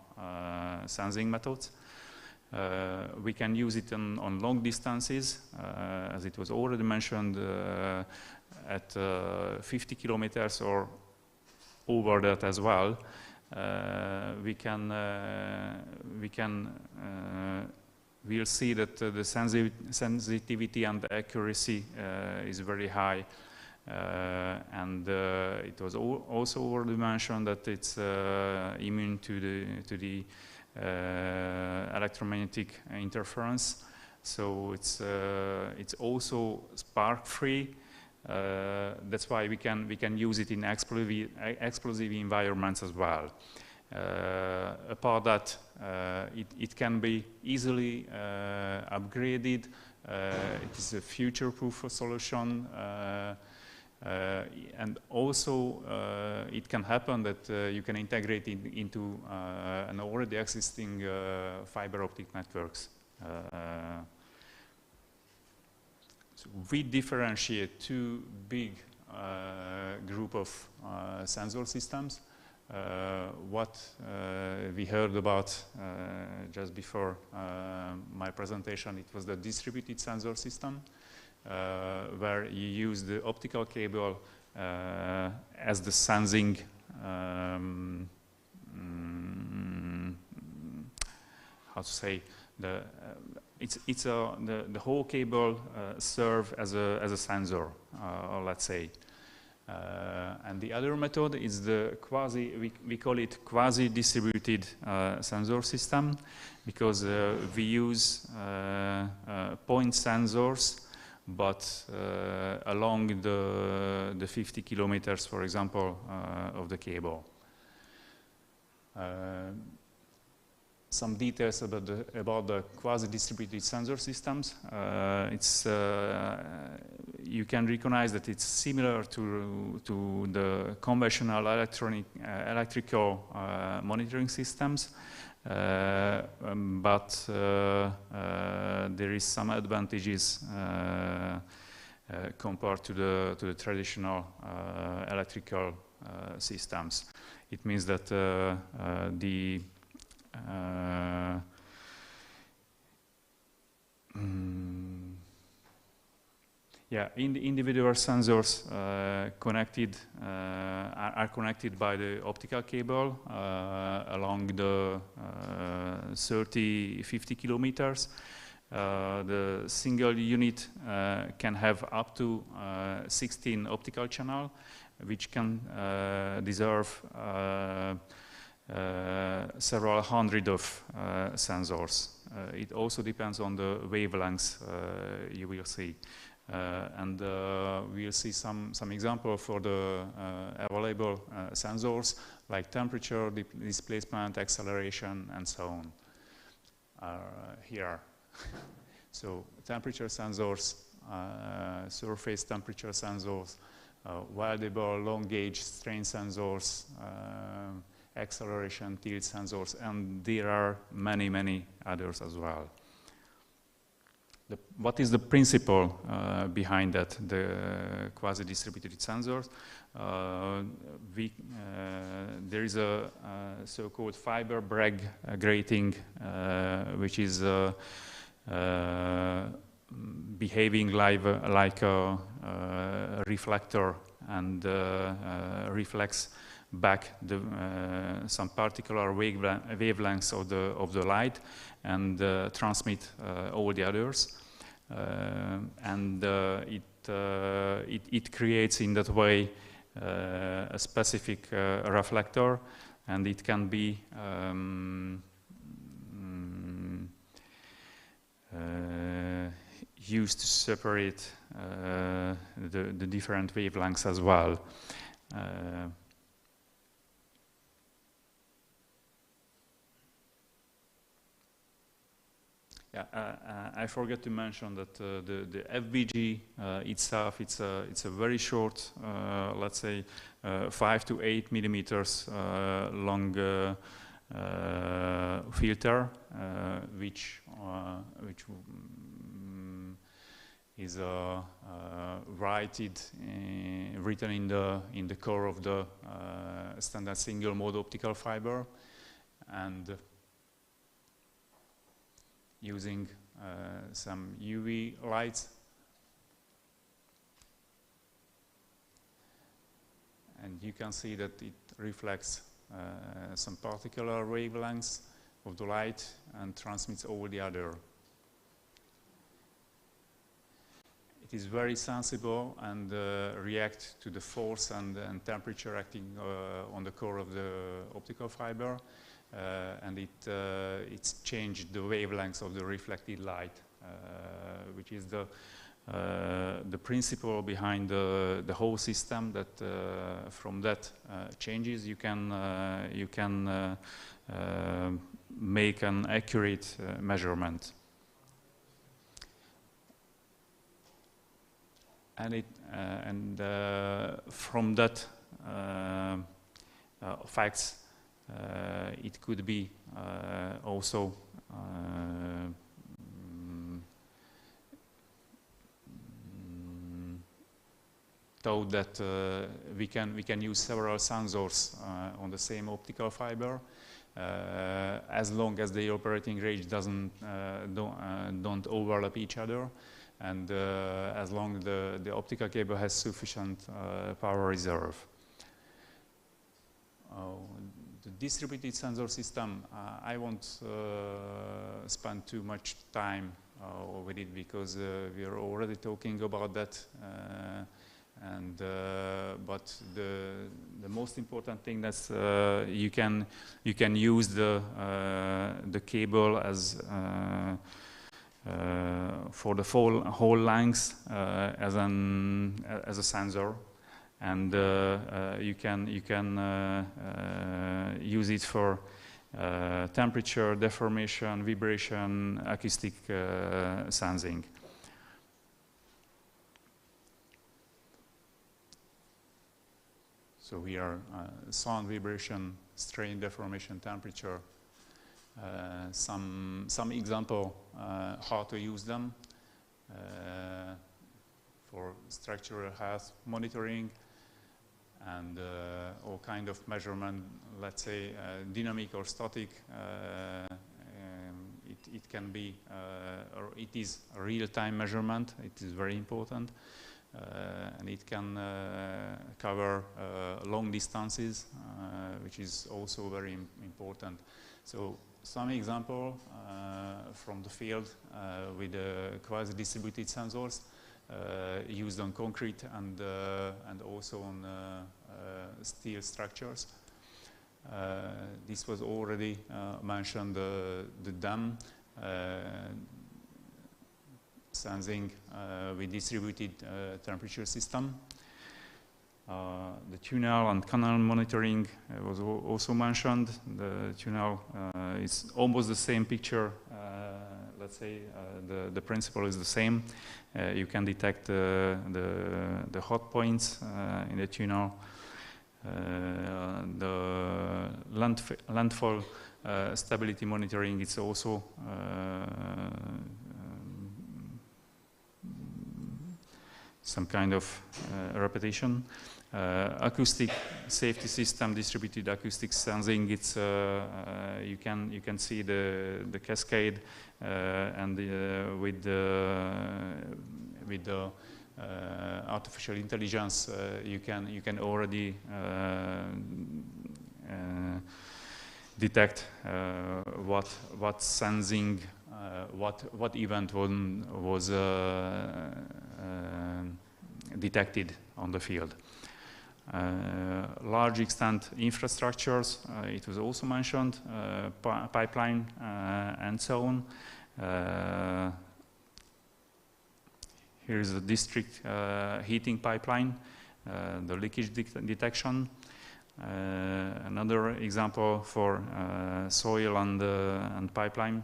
sensing methods. We can use it on long distances, as it was already mentioned, at 50 kilometers or over that as well. We'll see that the sensitivity and the accuracy is very high, and it was also already mentioned that it's immune to the electromagnetic interference. So it's also spark free. That's why we can use it in explosive environments as well. Apart that, it can be easily upgraded. It is a future-proof solution, and also it can happen that you can integrate it into an already existing fiber optic networks. So we differentiate two big group of sensor systems. What we heard about just before my presentation, it was the distributed sensor system, where you use the optical cable as the sensing how to say, the whole cable serve as a sensor, let's say. And the other method is the we call it quasi-distributed sensor system, because we use point sensors, but along the 50 kilometers, for example, of the cable. some details about the quasi-distributed sensor systems. You can recognize that it's similar to the conventional electrical monitoring systems, but there is some advantages compared to the traditional electrical systems. It means that individual sensors are connected by the optical cable along the 30-50 kilometers. The single unit can have up to 16 optical channels, which can deserve several hundred of sensors. It also depends on the wavelengths you will see. And we'll see some example for the available sensors like temperature, displacement, acceleration, and so on here. So temperature sensors, surface temperature sensors, weldable long gauge strain sensors, acceleration tilt sensors, and there are many others as well. What is the principle behind that, the quasi-distributed sensors? There is a so-called fiber Bragg grating, which is behaving like a reflector and reflects back some particular wavelengths of the light and transmit all the others. It creates in that way a specific reflector, and it can be used to separate the different wavelengths as well. I forgot to mention that the FBG itself, it's a very short, let's say 5 to 8 millimeters long filter, which is written in the core of the standard single mode optical fiber, and using some UV lights, and you can see that it reflects some particular wavelengths of the light and transmits all the other. It is very sensible and reacts to the force and temperature acting on the core of the optical fiber. And it's changed the wavelengths of the reflected light, which is the principle behind the whole system. That from that changes you can make an accurate measurement, and from that facts. It could be also told that we can use several sensors on the same optical fiber as long as the operating range don't overlap each other, and as long as the optical cable has sufficient power reserve. The distributed sensor system, I won't spend too much time with it, because we are already talking about that. But the most important thing is you can use the cable as for the whole length as a sensor. And you can use it for temperature, deformation, vibration, acoustic sensing. So here, sound, vibration, strain, deformation, temperature. Some example how to use them for structural health monitoring and all kind of measurement, let's say dynamic or static. It can be, or it is a real-time measurement. It is very important. And it can cover long distances, which is also very important. So some example from the field with quasi-distributed sensors used on concrete and also on steel structures. This was already mentioned, the dam sensing with distributed temperature system. The tunnel and canal monitoring was also mentioned. The tunnel is almost the same picture. Let's say the principle is the same. You can detect the hot points in the tunnel. The landfall stability monitoring is also some kind of repetition. Acoustic safety system, distributed acoustic sensing. It's you can see the cascade and with the artificial intelligence you can already detect what sensing what event was detected on the field. Large extent infrastructures, it was also mentioned, pipeline and so on. Here is the district heating pipeline, the leakage detection. Another example for soil and pipeline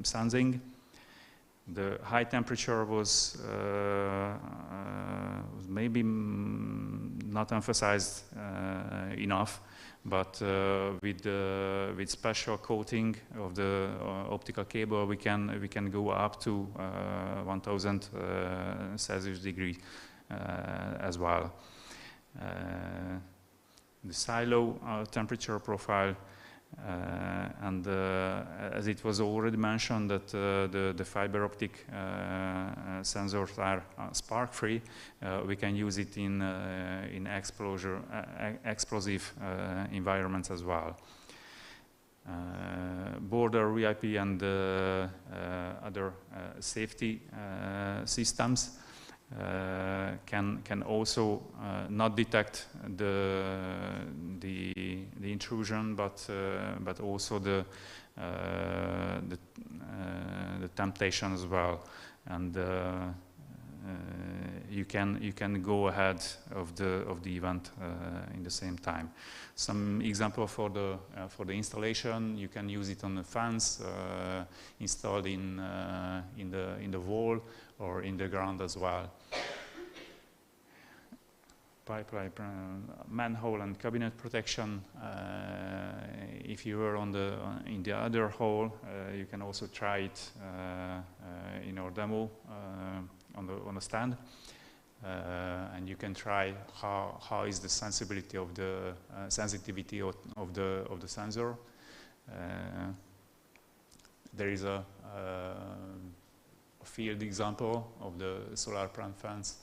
sensing. The high temperature was maybe not emphasized enough, but with special coating of the optical cable, we can go up to 1000 Celsius degree as well. The silo temperature profile. And as it was already mentioned that the fiber optic sensors are spark-free, we can use it in explosive environments as well. Border, VIP, and other safety systems can also not detect the intrusion, but also the temptation as well, and you can go ahead of the event in the same time. Some example for the installation, you can use it on the fans installed in the wall or in the ground as well. Pipeline, manhole and cabinet protection. If you are in the other hole, you can also try it in our demo on the stand, and you can try how is the sensibility of the sensitivity of the sensor. There is a field example of the solar plant fence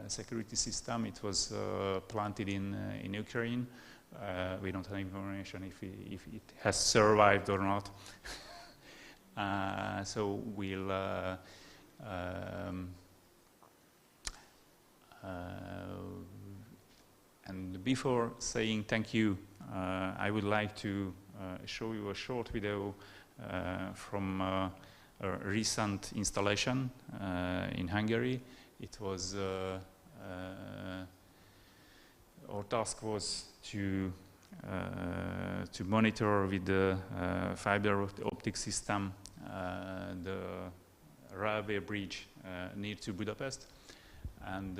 security system. It was planted in Ukraine. We don't have information if it has survived or not. So we'll and before saying thank you, I would like to show you a short video from a recent installation in Hungary. It was our task was to to monitor with the fiber optic system the railway bridge near to Budapest. And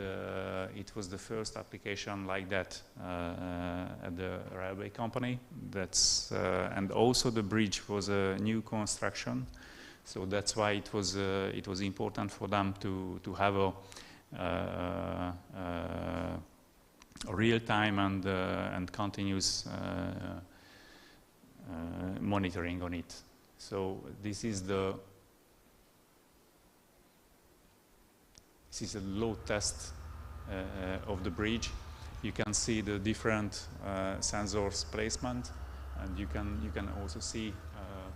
it was the first application like that at the railway company. And also the bridge was a new construction, so that's why it was important for them to have a real time and continuous monitoring on it. So this is a load test of the bridge. You can see the different sensors placement, and you can also see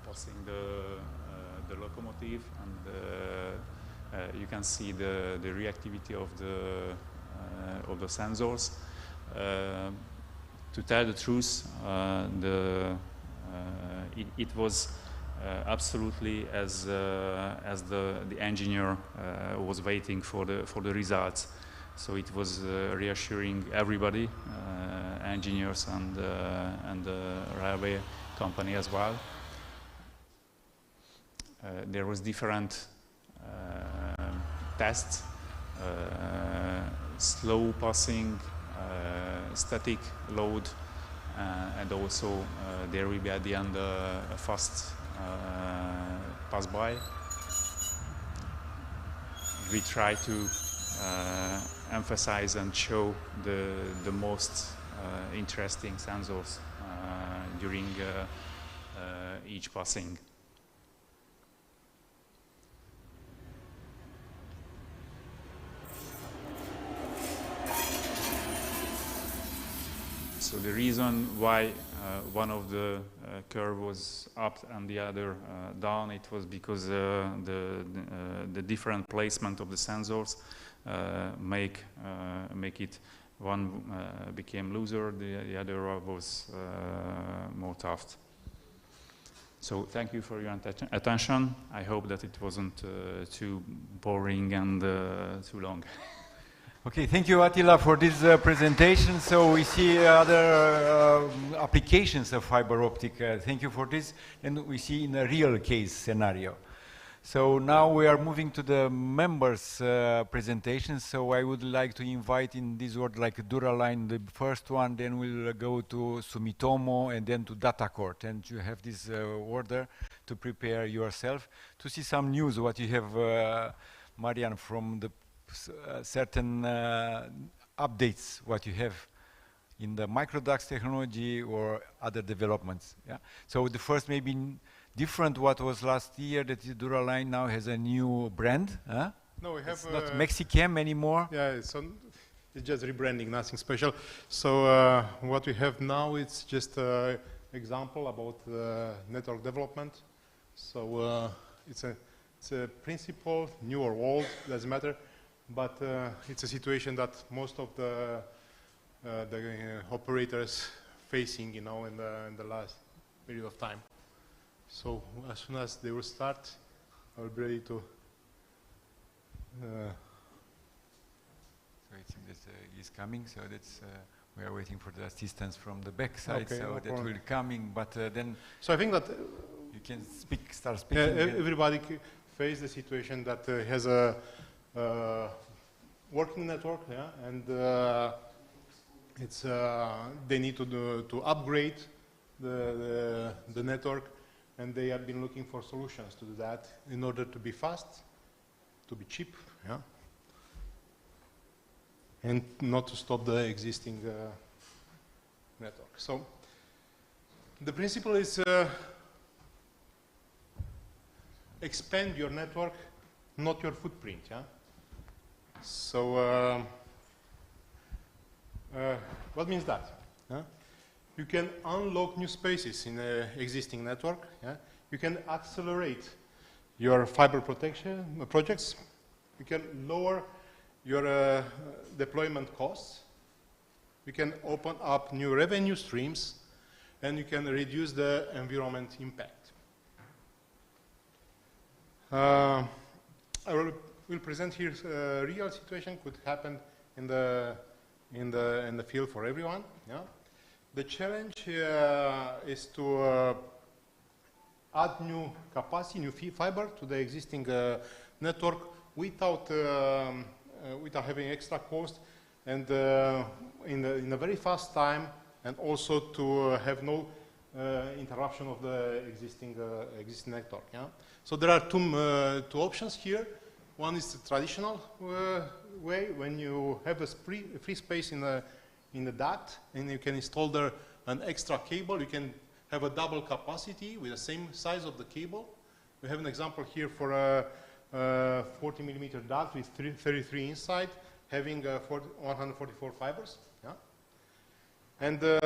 passing the locomotive, and you can see the reactivity of the sensors. To tell the truth, it was absolutely as the engineer was waiting for the results. So it was reassuring everybody, engineers and the railway company as well. There was different tests, slow passing, static load, and also there will be at the end a fast pass by. We try to emphasize and show the most interesting sensors during each passing. So the reason why one of the curve was up and the other down, it was because the different placement of the sensors make it, one became looser, the other was more tough. So thank you for your attention. I hope that it wasn't too boring and too long. Okay, thank you, Attila, for this presentation. So we see other applications of fiber optic. Thank you for this. And we see in a real case scenario. So now we are moving to the members' presentations. So I would like to invite in this order, like Duraline, the first one, then we'll go to Sumitomo, and then to Datacord. And you have this order to prepare yourself to see some news, what you have, Marian, from the certain updates what you have in the microducts technology or other developments. Yeah. So the first maybe different what was last year, that Duraline now has a new brand. Huh? No, we have it's not Mexichem anymore. Yeah, it's just rebranding, nothing special. So what we have now, it's just an example about network development. So it's a principle, new or old, doesn't matter. But it's a situation that most of the operators facing, in the last period of time. So as soon as they will start, I'll be ready to. So it seems that he's coming. So that's we are waiting for the assistance from the back side. Okay, so no that problem. Will coming. But then. So I think that you can start speaking. Everybody face the situation that has a working network, yeah, and it's they need to upgrade the network, and they have been looking for solutions to do that in order to be fast, to be cheap, yeah, and not to stop the existing network. So the principle is expand your network, not your footprint, yeah. So what means that? Yeah? You can unlock new spaces in an existing network. Yeah? You can accelerate your fiber protection projects. You can lower your deployment costs. You can open up new revenue streams, and you can reduce the environment impact. We'll present here a real situation could happen in the field for everyone. Yeah? The challenge is to add new capacity, new fiber to the existing network without having extra cost and in a very fast time, and also to have no interruption of the existing network. Yeah? So there are two options here. One is the traditional way, when you have a free space in the duct, and you can install there an extra cable. You can have a double capacity with the same size of the cable. We have an example here for a 40 millimeter duct with 33 inside, having 144 fibers. Yeah? And this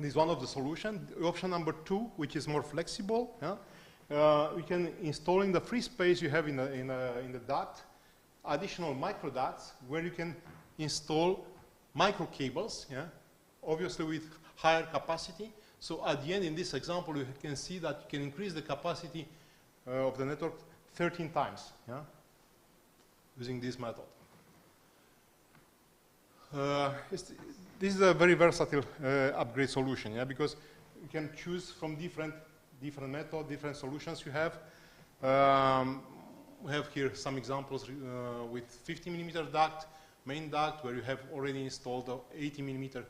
is one of the solutions. Option number 2, which is more flexible. Yeah? We can install in the free space you have in the duct additional micro ducts where you can install micro cables, yeah? Obviously with higher capacity. So at the end, in this example, you can see that you can increase the capacity of the network 13 times, yeah? Using this method. This is a very versatile upgrade solution, yeah? Because you can choose from different methods, different solutions you have. We have here some examples with 50 millimeter duct, main duct, where you have already installed the 80 millimeter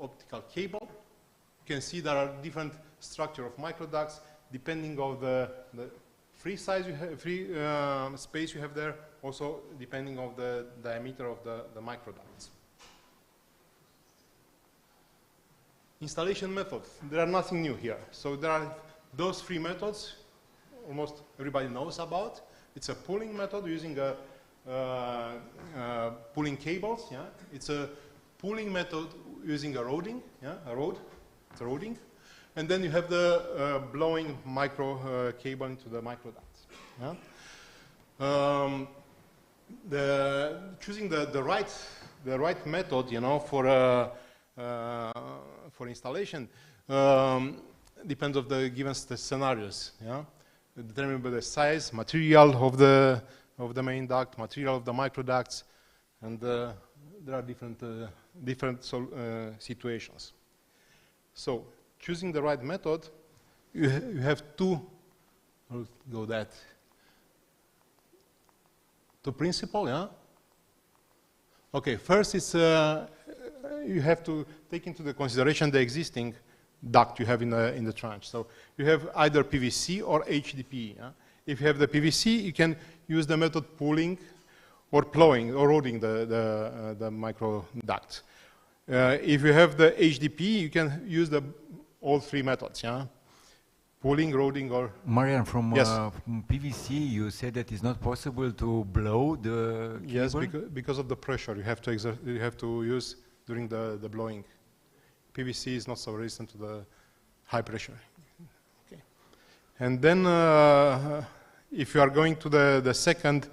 optical cable. You can see there are different structure of microducts depending on the free size you have, free space you have there, also depending on the diameter of the microducts. Installation methods, there are nothing new here. So there are those three methods almost everybody knows about. It's a pulling method using pulling cables. Yeah? It's a pulling method using a roding. Yeah? It's a roding. And then you have the blowing micro cable into the microducts. Yeah? Choosing the right method, you know, for installation depends on the given scenarios. Yeah? Determined by the size, material of the main duct, material of the microducts, and there are different situations. So, choosing the right method, you have two principles. Yeah. Okay. First, it's you have to take into the consideration the existing duct you have in the trench. So you have either PVC or HDPE. Yeah? If you have the PVC, you can use the method pulling or plowing or roding the micro duct. If you have the HDPE, you can use all three methods. Yeah? Pulling, roding, or... Marian, from yes. PVC, you said that it's not possible to blow the cable? Yes, because of the pressure you have to use during the blowing. PVC is not so resistant to the high pressure. Okay. And then if you are going to the second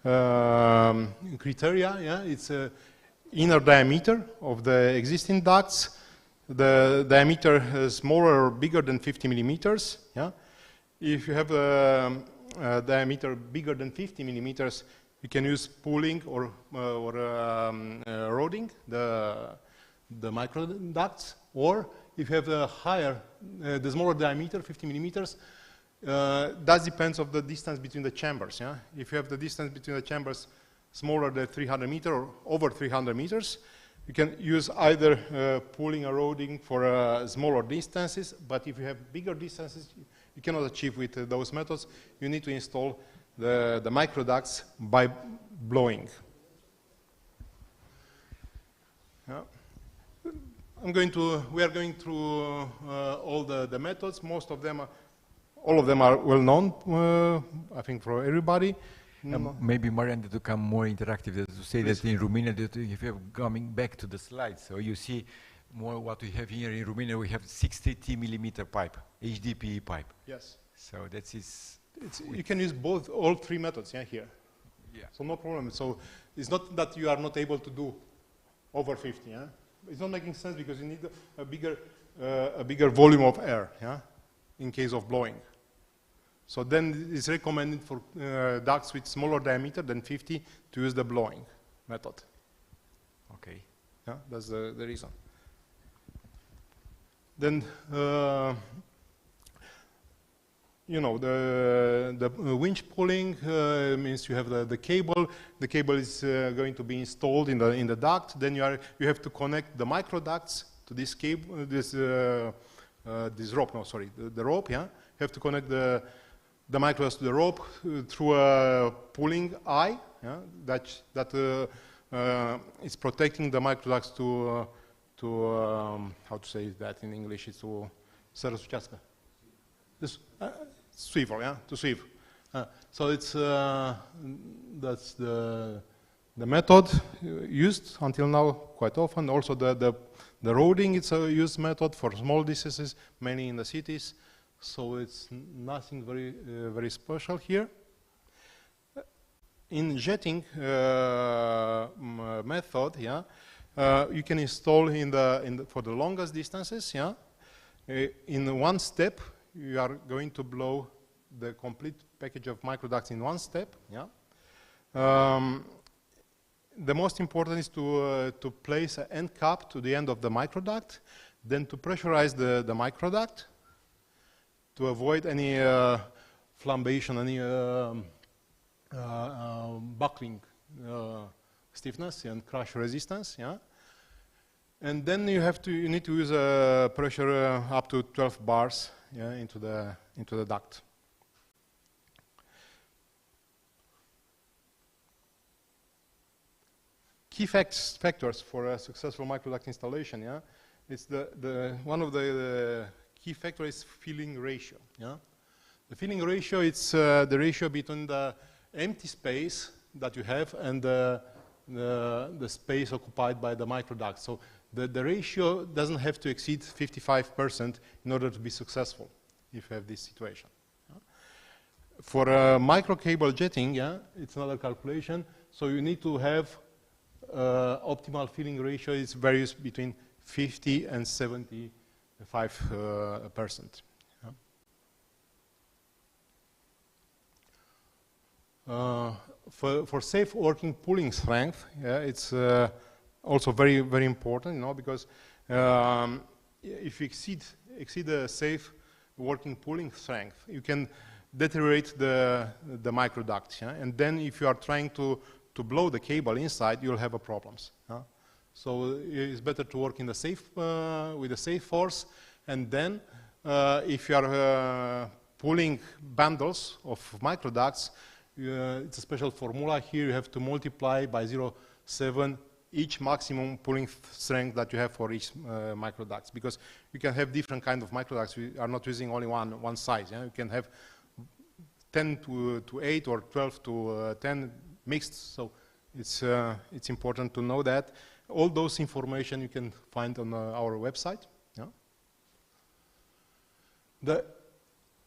criteria, yeah, it's inner diameter of the existing ducts. The diameter is smaller or bigger than 50 millimeters. Yeah? If you have a diameter bigger than 50 millimeters, you can use pulling or roding the microducts, or if you have a higher, the smaller diameter, 50 millimeters, that depends on the distance between the chambers. Yeah? If you have the distance between the chambers smaller than 300 meters or over 300 meters, you can use either pulling or roding for smaller distances, but if you have bigger distances, you cannot achieve with those methods. You need to install the microducts by blowing. Yeah. We are going through all the methods. All of them are well known, I think, for everybody. Maybe Marian, to become more interactive, to say Please. that in Romania, that if you're coming back to the slides, so you see more what we have here in Romania. We have 60 millimeter pipe, HDPE pipe. Yes. So that is. You can use all three methods. Yeah, here. Yeah. So no problem. So it's not that you are not able to do over 50. Yeah. It's not making sense because you need a bigger volume of air. Yeah. In case of blowing. So then it's recommended for ducts with smaller diameter than 50 to use the blowing method. Okay. Yeah, that's the reason. Then, you know, the winch pulling means you have the cable. The cable is going to be installed in the duct. Then you have to connect the microducts to this cable, this rope. No, sorry, the rope. Yeah, you have to connect the microducts to the rope through a pulling eye. Yeah, that is protecting the microducts to how to say that in English? It's to să răsucească. This swivel, yeah, to swivel. So it's that's the method used until now quite often. Also the roading, it's a used method for small distances, mainly in the cities. So it's nothing very special here. In jetting method, yeah, you can install for the longest distances, yeah. In one step, you are going to blow the complete package of microducts in one step, yeah. The most important is to place an end cap to the end of the microduct, then to pressurize the microduct to avoid any flambation, any buckling stiffness and crash resistance, yeah. And then you need to use a pressure up to 12 bars, yeah, into the duct. Key factors for a successful microduct installation, yeah. It's one of the key factors is filling ratio, yeah. The filling ratio, it's the ratio between the empty space that you have and the space occupied by the microduct. So the ratio doesn't have to exceed 55% in order to be successful if you have this situation. Yeah. For micro cable jetting, yeah, it's another calculation. So you need to have optimal filling ratio. It varies between 50 and 75%. For safe working pulling strength, yeah, it's also very important, you know, because if you exceed the safe working pulling strength, you can deteriorate the microduct, yeah? And then if you are trying to blow the cable inside, you'll have problems. Yeah? So it's better to work in the safe with a safe force, and then if you are pulling bundles of microducts, it's a special formula here. You have to multiply by 0.7 each maximum pulling strength that you have for each microducts, because you can have different kind of microducts. We are not using only one size. Yeah? You can have 10 to 8 or 12 to 10 mixed. So it's important to know that. All those information you can find on our website. Yeah? The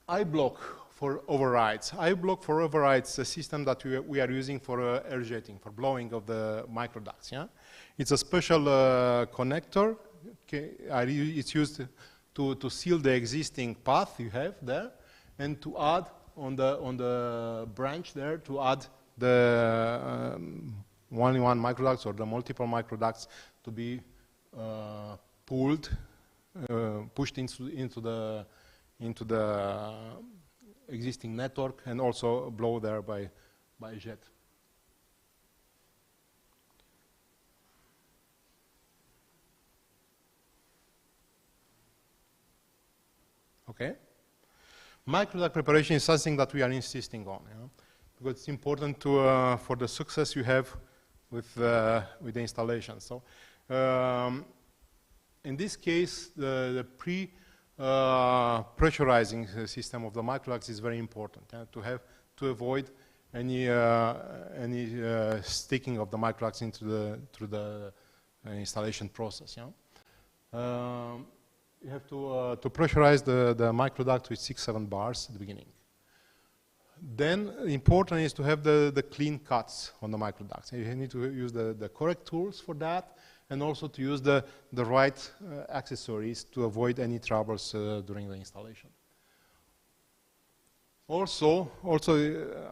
iBlock for overrides. iBlock for overrides is a system that we are using for air jetting, for blowing of the microducts. Yeah? It's a special connector. Okay? It's used to seal the existing path you have there, and to add on the branch there, to add the one microducts or the multiple microducts to be pushed into the existing network, and also blow there by jet. Okay. Microduct preparation is something that we are insisting on, you know, because it's important for the success you have with the installation. So in this case, the pressurizing system of the microducts is very important, to avoid any sticking of the microducts through the installation process. Yeah? You have to pressurize the microduct with 6-7 bars at the beginning. Then important is to have the clean cuts on the microducts. You need to use the correct tools for that, and also to use the right accessories to avoid any troubles during the installation. Also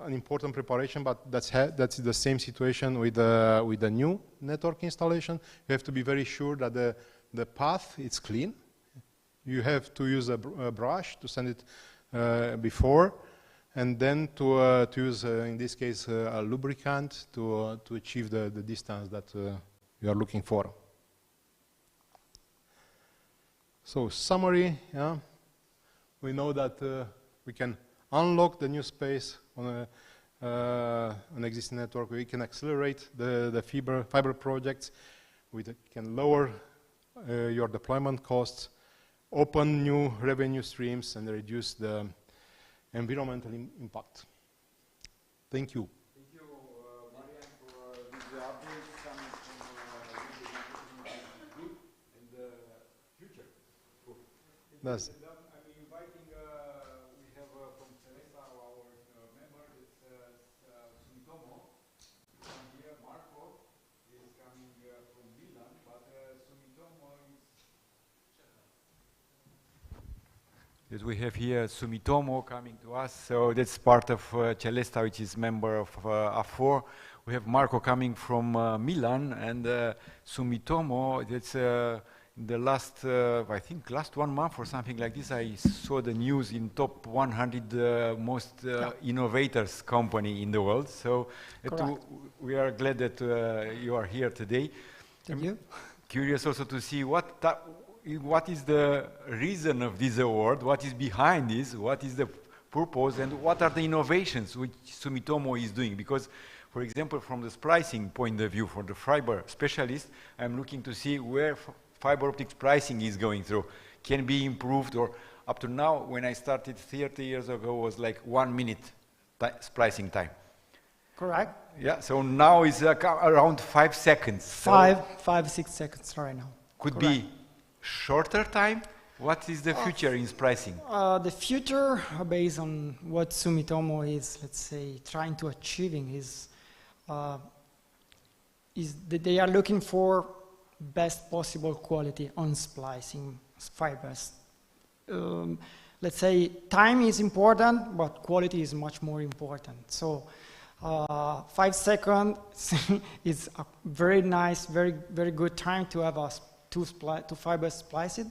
an important preparation, but that's the same situation with the new network installation. You have to be very sure that the path is clean. you have to use a brush to sand it before, and then to use, in this case, a lubricant to achieve the distance that you are looking for. So summary, yeah, we know that we can unlock the new space on an existing network. We can accelerate the fiber projects. We can lower your deployment costs, open new revenue streams, and reduce the environmental impact. Thank you. Thank you, Marian, for these updates coming from good in the future. That's I'm inviting, we have from Celesta, our member, it's Sumitomo. Here, Marco is coming from Milan, but Sumitomo is... Yes, we have here Sumitomo coming to us, so that's part of Celesta, which is member of A4. We have Marco coming from Milan, and Sumitomo, that's in the last, I think last 1 month or something like this, I saw the news in top 100 most innovators company in the world. So we are glad that you are here today. Thank you. Curious also to see what is the reason of this award, what is behind this, what is the purpose, and what are the innovations which Sumitomo is doing. Because, for example, from the splicing point of view, for the fiber specialist, I'm looking to see where fiber optic splicing is going through, can be improved, or up to now, when I started 30 years ago, was like 1 minute splicing time. Correct. Yeah, so now it's around 5 seconds. So 6 seconds right now. Could be shorter time. What is the future in splicing? The future, based on what Sumitomo is, let's say, trying to achieving, is that they are looking for best possible quality on splicing fibers. Let's say time is important, but quality is much more important. So 5 seconds is a very nice, very good time to have two fibers spliced.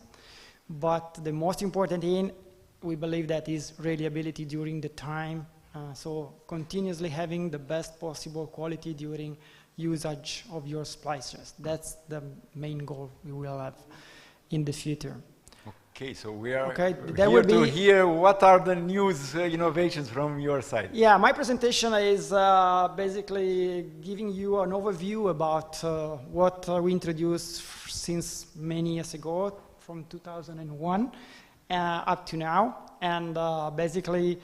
But the most important thing, we believe, that is reliability during the time. So continuously having the best possible quality during usage of your splicers. That's the main goal we will have in the future. Okay, so we are here to hear what are the news innovations from your side. Yeah, my presentation is basically giving you an overview about what we introduced since many years ago, from 2001 up to now. And basically,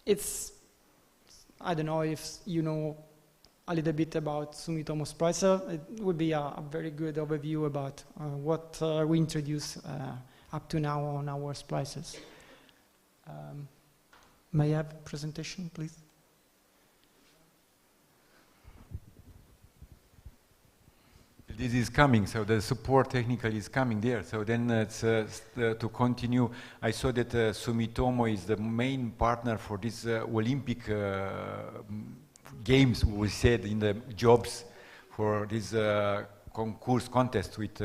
it's, I don't know if you know a little bit about Sumitomo Splicer. It would be a very good overview about what we introduced up to now on our splicers. May I have a presentation, please? This is coming, so the support technical is coming there. So then it's, to continue, I saw that Sumitomo is the main partner for this Olympic games, we said, in the jobs for this contest with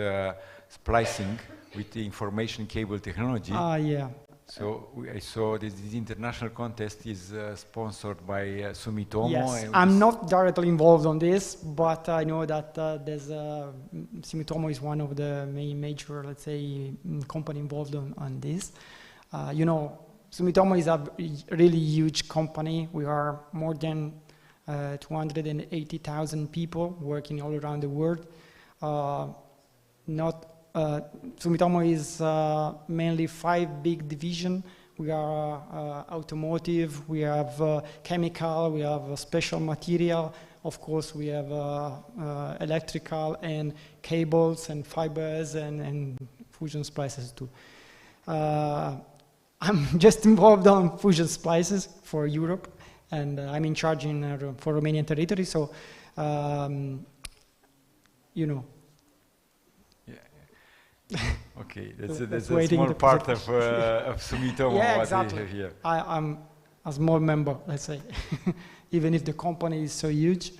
splicing, with the information cable technology. Yeah. So I saw this international contest is sponsored by Sumitomo. Yes, I'm not directly involved on this, but I know that there's Sumitomo is one of the major, let's say, company involved on this. You know, Sumitomo is a really huge company. We are more than 280,000 people working all around the world. Sumitomo is mainly 5 big divisions. We are automotive, we have chemical, we have special material. Of course, we have electrical and cables and fibers and fusion splices too. I'm just involved on fusion splices for Europe, and I'm in charge for Romanian territory. So, you know. Okay, that's a small part of Sumitomo, yeah, what exactly. we have here. I'm a small member, let's say, even if the company is so huge.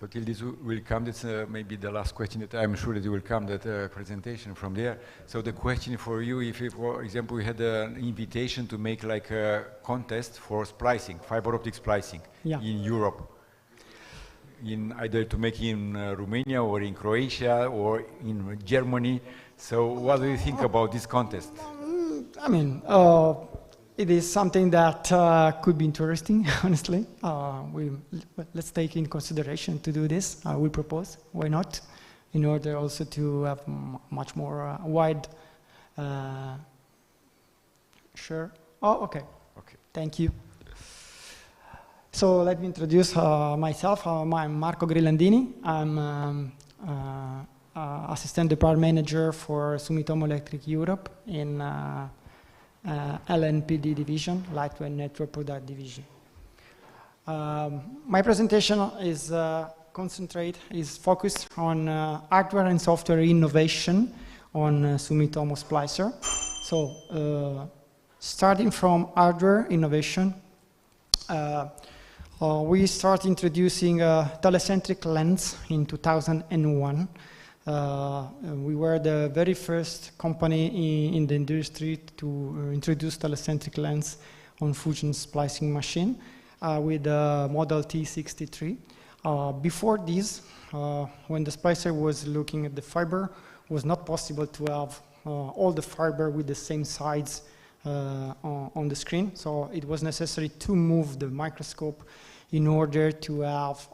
So till this will come, that's maybe the last question that I'm sure that you will come, that presentation from there. So the question for you, if for example, we had an invitation to make like a contest for splicing, fiber optic splicing in Europe, in either to make in Romania or in Croatia or in Germany. So what do you think about this contest? I mean, it is something that could be interesting, honestly. Let's take in consideration to do this. I will propose, why not? In order also to have much more wide Sure. Oh, okay. Okay. Thank you. So let me introduce myself. I'm Marco Grillandini. I'm Assistant Department Manager for Sumitomo Electric Europe in LNPD division, Lightweight Network Product division. My presentation is focused on hardware and software innovation on Sumitomo Splicer. So starting from hardware innovation, we start introducing a telecentric lens in 2001. We were the very first company in the industry to introduce telecentric lens on fusion splicing machine with the model T63. Before this, when the splicer was looking at the fiber, it was not possible to have all the fiber with the same size on the screen. So it was necessary to move the microscope in order to have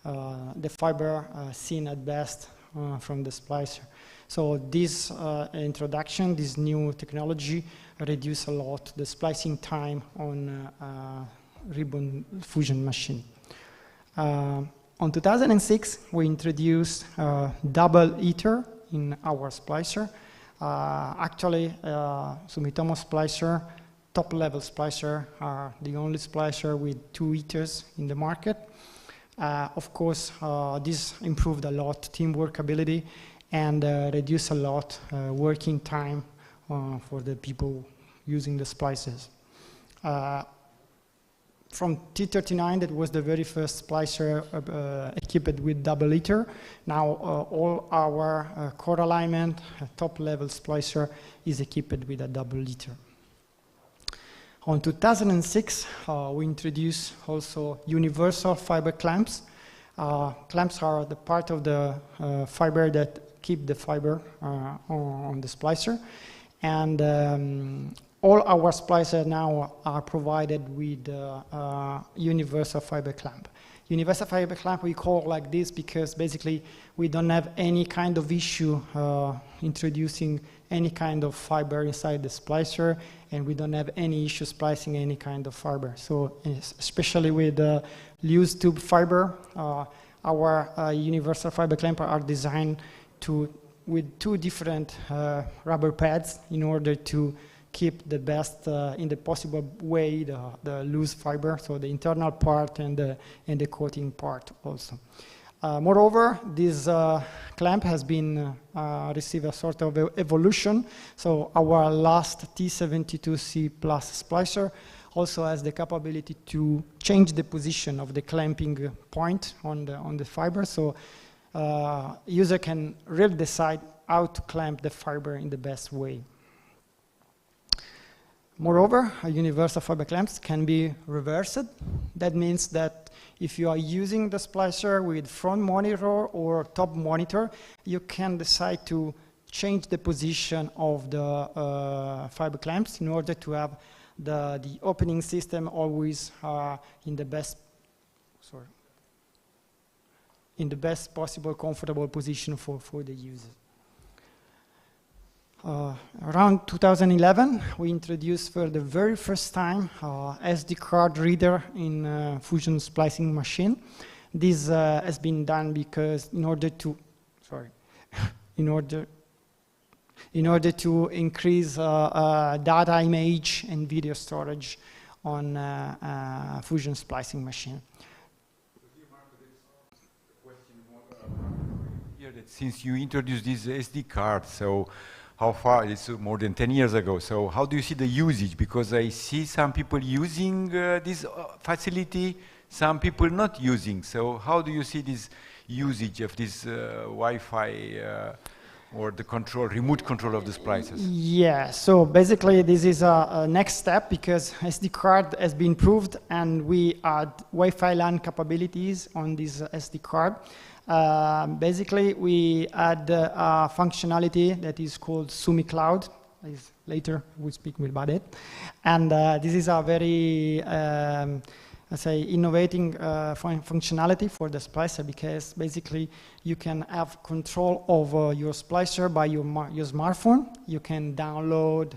the fiber seen at best from the splicer. So this introduction, this new technology, reduced a lot the splicing time on ribbon fusion machine. On 2006, we introduced double heater in our splicer. Actually, Sumitomo Splicer, top-level splicer, are the only splicer with 2 heaters in the market. Of course, this improved a lot team workability and reduced a lot working time for the people using the splices. From T39, that was the very first splicer equipped with double heater. Now all our core alignment, top-level splicer is equipped with a double heater. On 2006, we introduced also universal fiber clamps. Clamps are the part of the fiber that keep the fiber on the splicer. And all our splicers now are provided with universal fiber clamp. Universal fiber clamp we call like this because basically we don't have any kind of issue introducing any kind of fiber inside the splicer, and we don't have any issue splicing any kind of fiber. So especially with loose tube fiber, our universal fiber clamp are designed with 2 different rubber pads in order to keep the best in the possible way the loose fiber, so the internal part and the coating part also. Moreover, this clamp has been received a sort of evolution. So our last T72C Plus splicer also has the capability to change the position of the clamping point on the fiber. So user can really decide how to clamp the fiber in the best way. Moreover, universal fiber clamps can be reversed. That means that if you are using the splicer with front monitor or top monitor, you can decide to change the position of the fiber clamps in order to have the opening system always in the best possible comfortable position for the user. Around 2011, we introduced for the very first time SD card reader in fusion splicing machine. This has been done because in order to increase data, image, and video storage on fusion splicing machine. Since you introduced this SD card, so how far? It's more than 10 years ago. So how do you see the usage? Because I see some people using this facility, some people not using. So how do you see this usage of this Wi-Fi or the control, remote control of the splicers? Yeah, so basically this is a next step because SD card has been proved and we add Wi-Fi LAN capabilities on this SD card. Basically we add a functionality that is called Sumi Cloud. Later we'll speak about it. And this is a very let's say innovating functionality for the splicer because basically you can have control over your splicer by your smartphone. You can download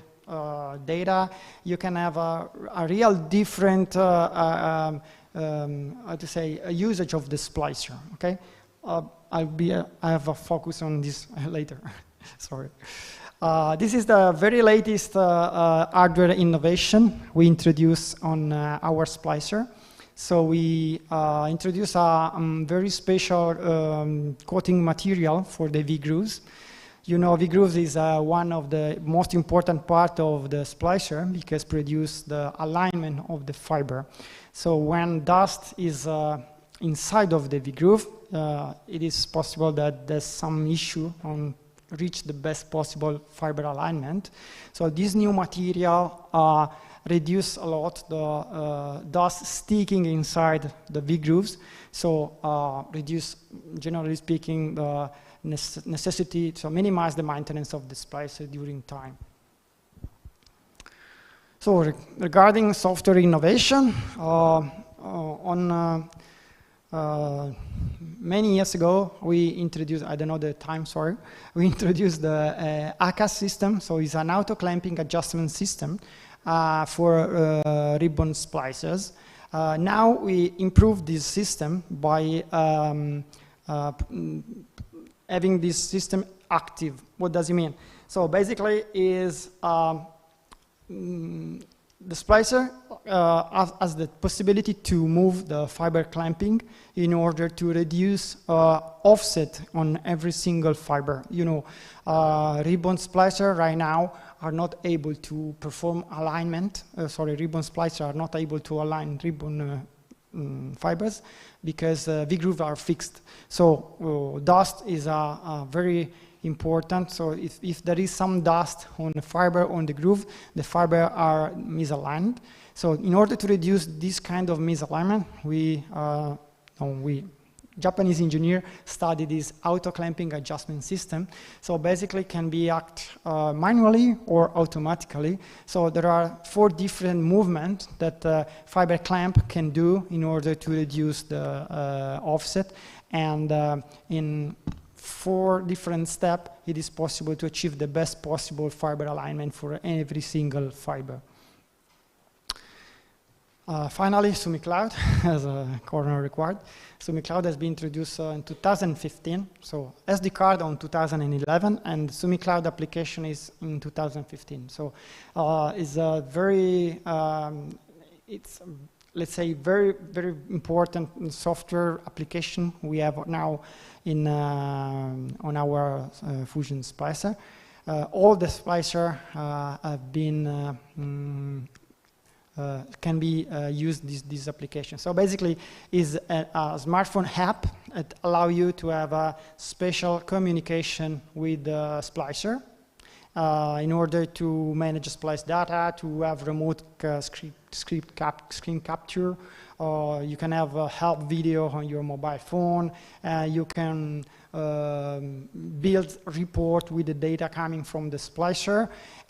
data. You can have a real different how to say a usage of the splicer. Okay, I have a focus on this later. Sorry. This is the very latest hardware innovation we introduced on our splicer. So we introduce a very special coating material for the V-grooves. You know, V-grooves is one of the most important part of the splicer because produce the alignment of the fiber. So when dust is inside of the V-groove, it is possible that there's some issue on reach the best possible fiber alignment. So this new material reduce a lot the dust sticking inside the V-grooves. So reduce, generally speaking, the necessity to minimize the maintenance of the splicer during time. So regarding software innovation, many years ago, we introduced, I don't know the time, sorry, we introduced the ACAS system. So it's an auto clamping adjustment system for ribbon splicers. Now we improve this system by having this system active. What does it mean? So basically is the splicer has the possibility to move the fiber clamping in order to reduce offset on every single fiber. You know, ribbon splicer right now are not able to perform alignment. Ribbon splicer are not able to align ribbon fibers because V-groove are fixed. So dust is a very important. So if there is some dust on the fiber on the groove, the fiber are misaligned. So in order to reduce this kind of misalignment, Japanese engineer studied this auto clamping adjustment system. So basically it can be act manually or automatically. So there are 4 different movements that fiber clamp can do in order to reduce the offset. And in 4 different steps, it is possible to achieve the best possible fiber alignment for every single fiber. Finally, Sumi Cloud, as a corner required. Sumi Cloud has been introduced in 2015. So SD card on 2011, and Sumi Cloud application is in 2015. So it's a very, let's say, very, very important software application we have now in on our Fusion splicer. All the splicer have been can be used this application. So basically is a smartphone app that allow you to have a special communication with the splicer in order to manage splice data, to have remote screen capture. You can have a help video on your mobile phone. You can build report with the data coming from the splicer.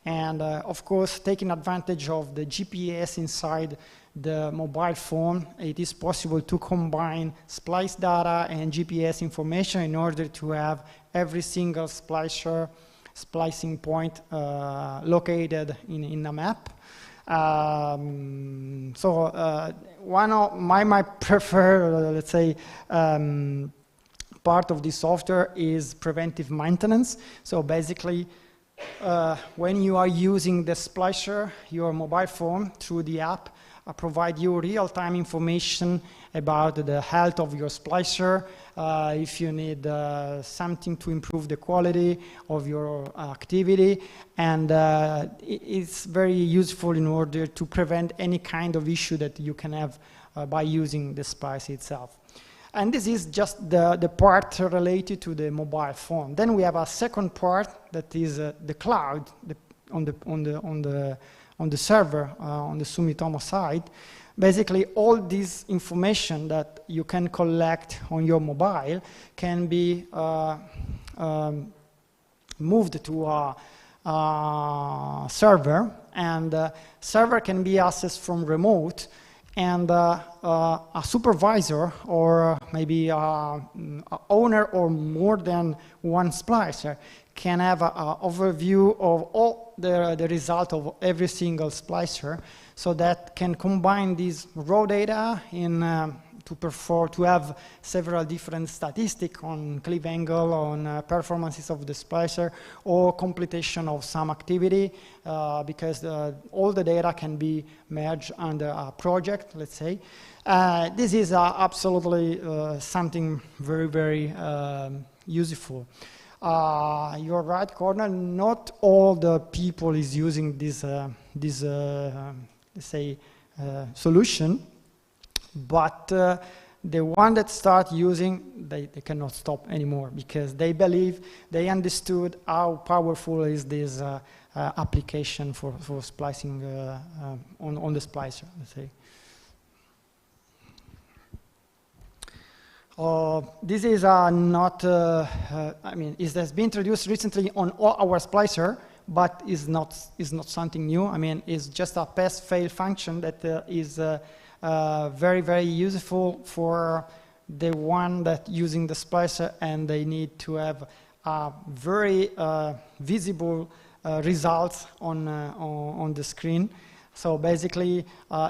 And of course, taking advantage of the GPS inside the mobile phone, it is possible to combine splice data and GPS information in order to have every single splicer splicing point located in a map. One of my preferred, let's say, part of this software is preventive maintenance. So basically, when you are using the splicer, your mobile phone through the app provide you real-time information about the health of your splicer, if you need something to improve the quality of your activity, and it's very useful in order to prevent any kind of issue that you can have by using the splice itself. And this is just the part related to the mobile phone. Then we have a second part that is the cloud on the server, on the Sumitomo side. Basically, all this information that you can collect on your mobile can be moved to a server, and server can be accessed from remote, and a supervisor or maybe a owner or more than one splicer can have an overview of all the result of every single splicer, so that can combine these raw data in to have several different statistics on cleave angle, on performances of the splicer, or completion of some activity, because all the data can be merged under a project, let's say. This is absolutely something very, very useful. You're right, Cornel, not all the people is using this, let's say, solution. But the one that start using, they cannot stop anymore, because they believe, they understood how powerful is this application for splicing on the splicer, let's say. This is not, I mean, it has been introduced recently on all our splicer, but is not something new. I mean, it's just a pass-fail function that is very, very useful for the one that using the splicer, and they need to have very visible results on the screen. So basically,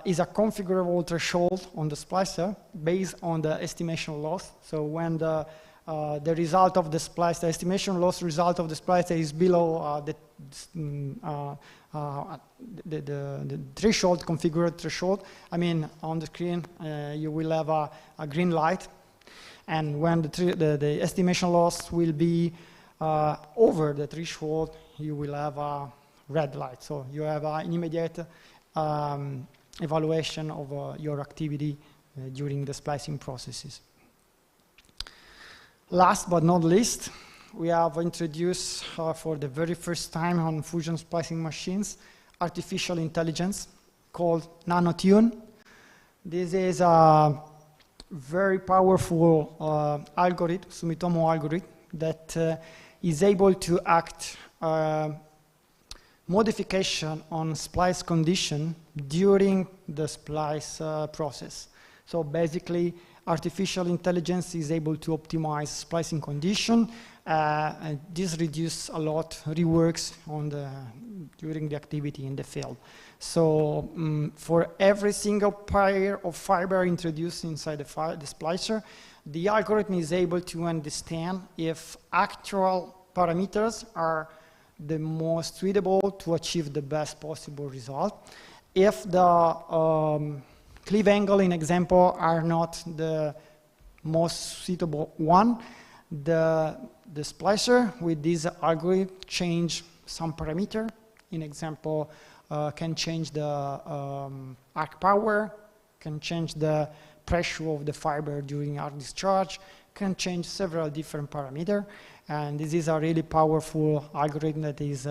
is a configurable threshold on the splicer based on the estimation loss. So when the result of the splice, the estimation loss result of the splicer is below the threshold, configured threshold, I mean, on the screen, you will have a green light. And when the estimation loss will be over the threshold, you will have a red light. So you have an immediate evaluation of your activity during the splicing processes. Last but not least, we have introduced for the very first time on fusion splicing machines artificial intelligence called NanoTune. This is a very powerful algorithm, Sumitomo algorithm, that is able to act modification on splice condition during the splice process. So basically, artificial intelligence is able to optimize splicing condition, and this reduces a lot reworks during the activity in the field. So for every single pair of fiber introduced inside the splicer, the algorithm is able to understand if actual parameters are the most suitable to achieve the best possible result. If the cleave angle, in example, are not the most suitable one, the splicer with this algorithm change some parameter. In example, can change the arc power, can change the pressure of the fiber during arc discharge, can change several different parameters. And this is a really powerful algorithm that is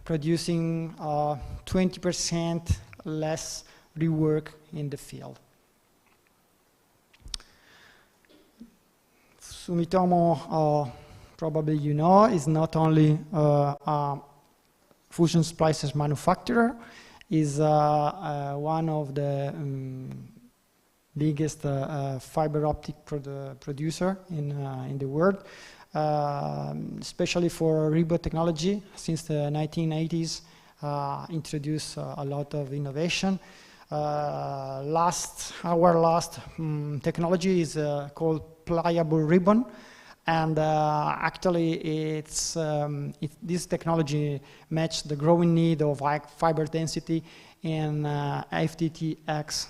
producing 20% less rework in the field. Sumitomo, probably you know, is not only a fusion splicers manufacturer, is one of the biggest fiber optic producer in the world. Especially for ribbon technology, since the 1980s, introduced a lot of innovation. Our last technology is called pliable ribbon, and actually this technology matched the growing need of high fiber density in FTTX,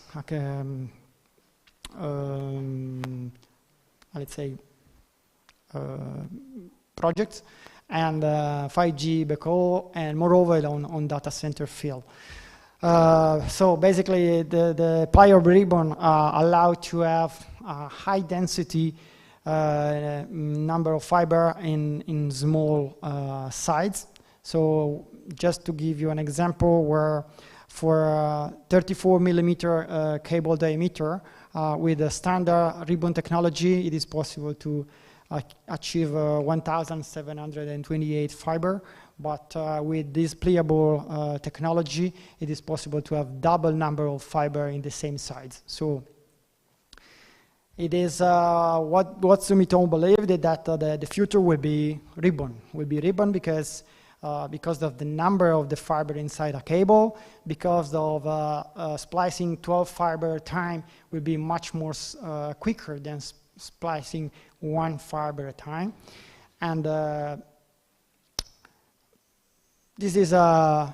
let's say, projects, and 5G backhaul, and moreover on data center field. So basically, the pliable ribbon allow to have a high density number of fiber in small size. So just to give you an example, where for 34 millimeter cable diameter with a standard ribbon technology, it is possible to achieve 1,728 fiber. But with this pliable technology, it is possible to have double number of fiber in the same size. So it is what Sumitomo believed that the future will be ribbon because of the number of the fiber inside a cable, because of splicing 12 fiber time will be much more quicker than splicing one fiber at a time. And this is our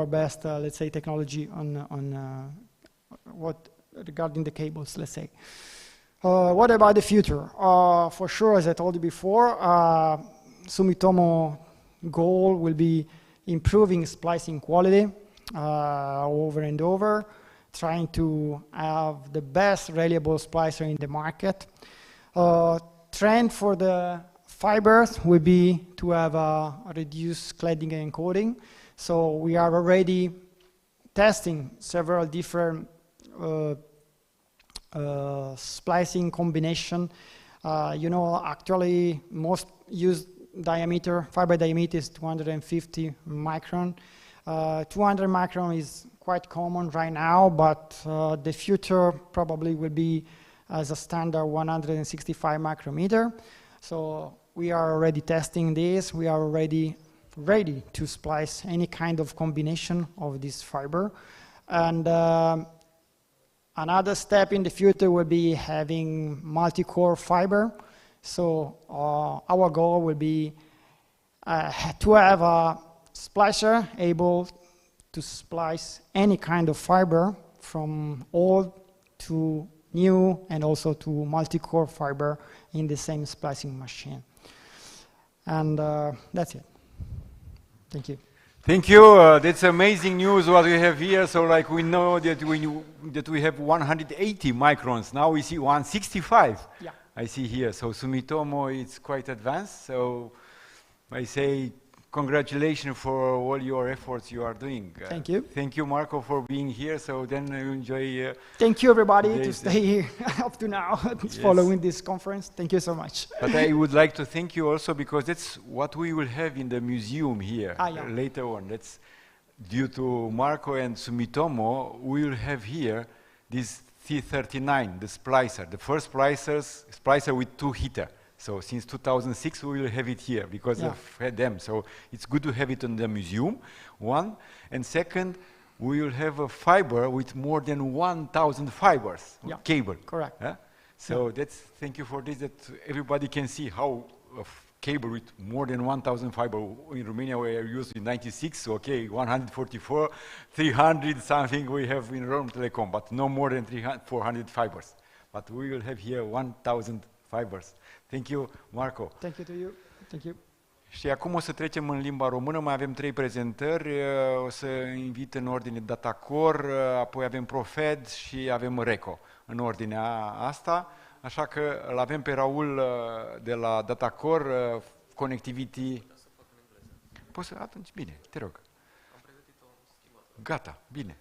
best, let's say, technology on what regarding the cables, let's say. What about the future? For sure, as I told you before, Sumitomo goal will be improving splicing quality over and over, trying to have the best reliable splicer in the market. Trend for the fibers will be to have a reduced cladding and encoding. So we are already testing several different splicing combination. Actually, most used fiber diameter is 250 micron. 200 micron is quite common right now, but the future probably will be as a standard 165 micrometer. So we are already testing this. We are already ready to splice any kind of combination of this fiber. And another step in the future will be having multi-core fiber. So our goal will be to have a splicer able to splice any kind of fiber from old to new and also to multi-core fiber in the same splicing machine. And that's it. Thank you. Thank you. That's amazing news what we have here. So like we know that we have 180 microns. Now we see 165. Yeah. I see here. So Sumitomo is quite advanced. So I say congratulations for all your efforts you are doing. Thank you. Thank you, Marco, for being here. So then you enjoy. Thank you, everybody, to stay here up to now, following this conference. Thank you so much. But I would like to thank you also because that's what we will have in the museum here later on. That's due to Marco and Sumitomo. We will have here this T39, the splicer, the first splicer with 2 heater. So since 2006 we will have it here because of them. So it's good to have it in the museum, one. And second, we will have a fiber with more than 1,000 fibers, cable. Correct. So thank you for this, that everybody can see how a cable with more than 1,000 fiber in Romania we are used in 96, 144, 300 something we have in Rome Telecom, but no more than 400 fibers. But we will have here 1,000 fibers. Thank you, Marco. Thank you to you. Thank you. Și acum o să trecem în limba română, mai avem 3 prezentări, o să invit în ordine Datacor, apoi avem Profed și avem Reco în ordinea asta, așa că îl avem pe Raul de la Datacor, Connectivity. Poți să atunci? Bine, te rog. Am pregătit o schimbată. Gata, bine.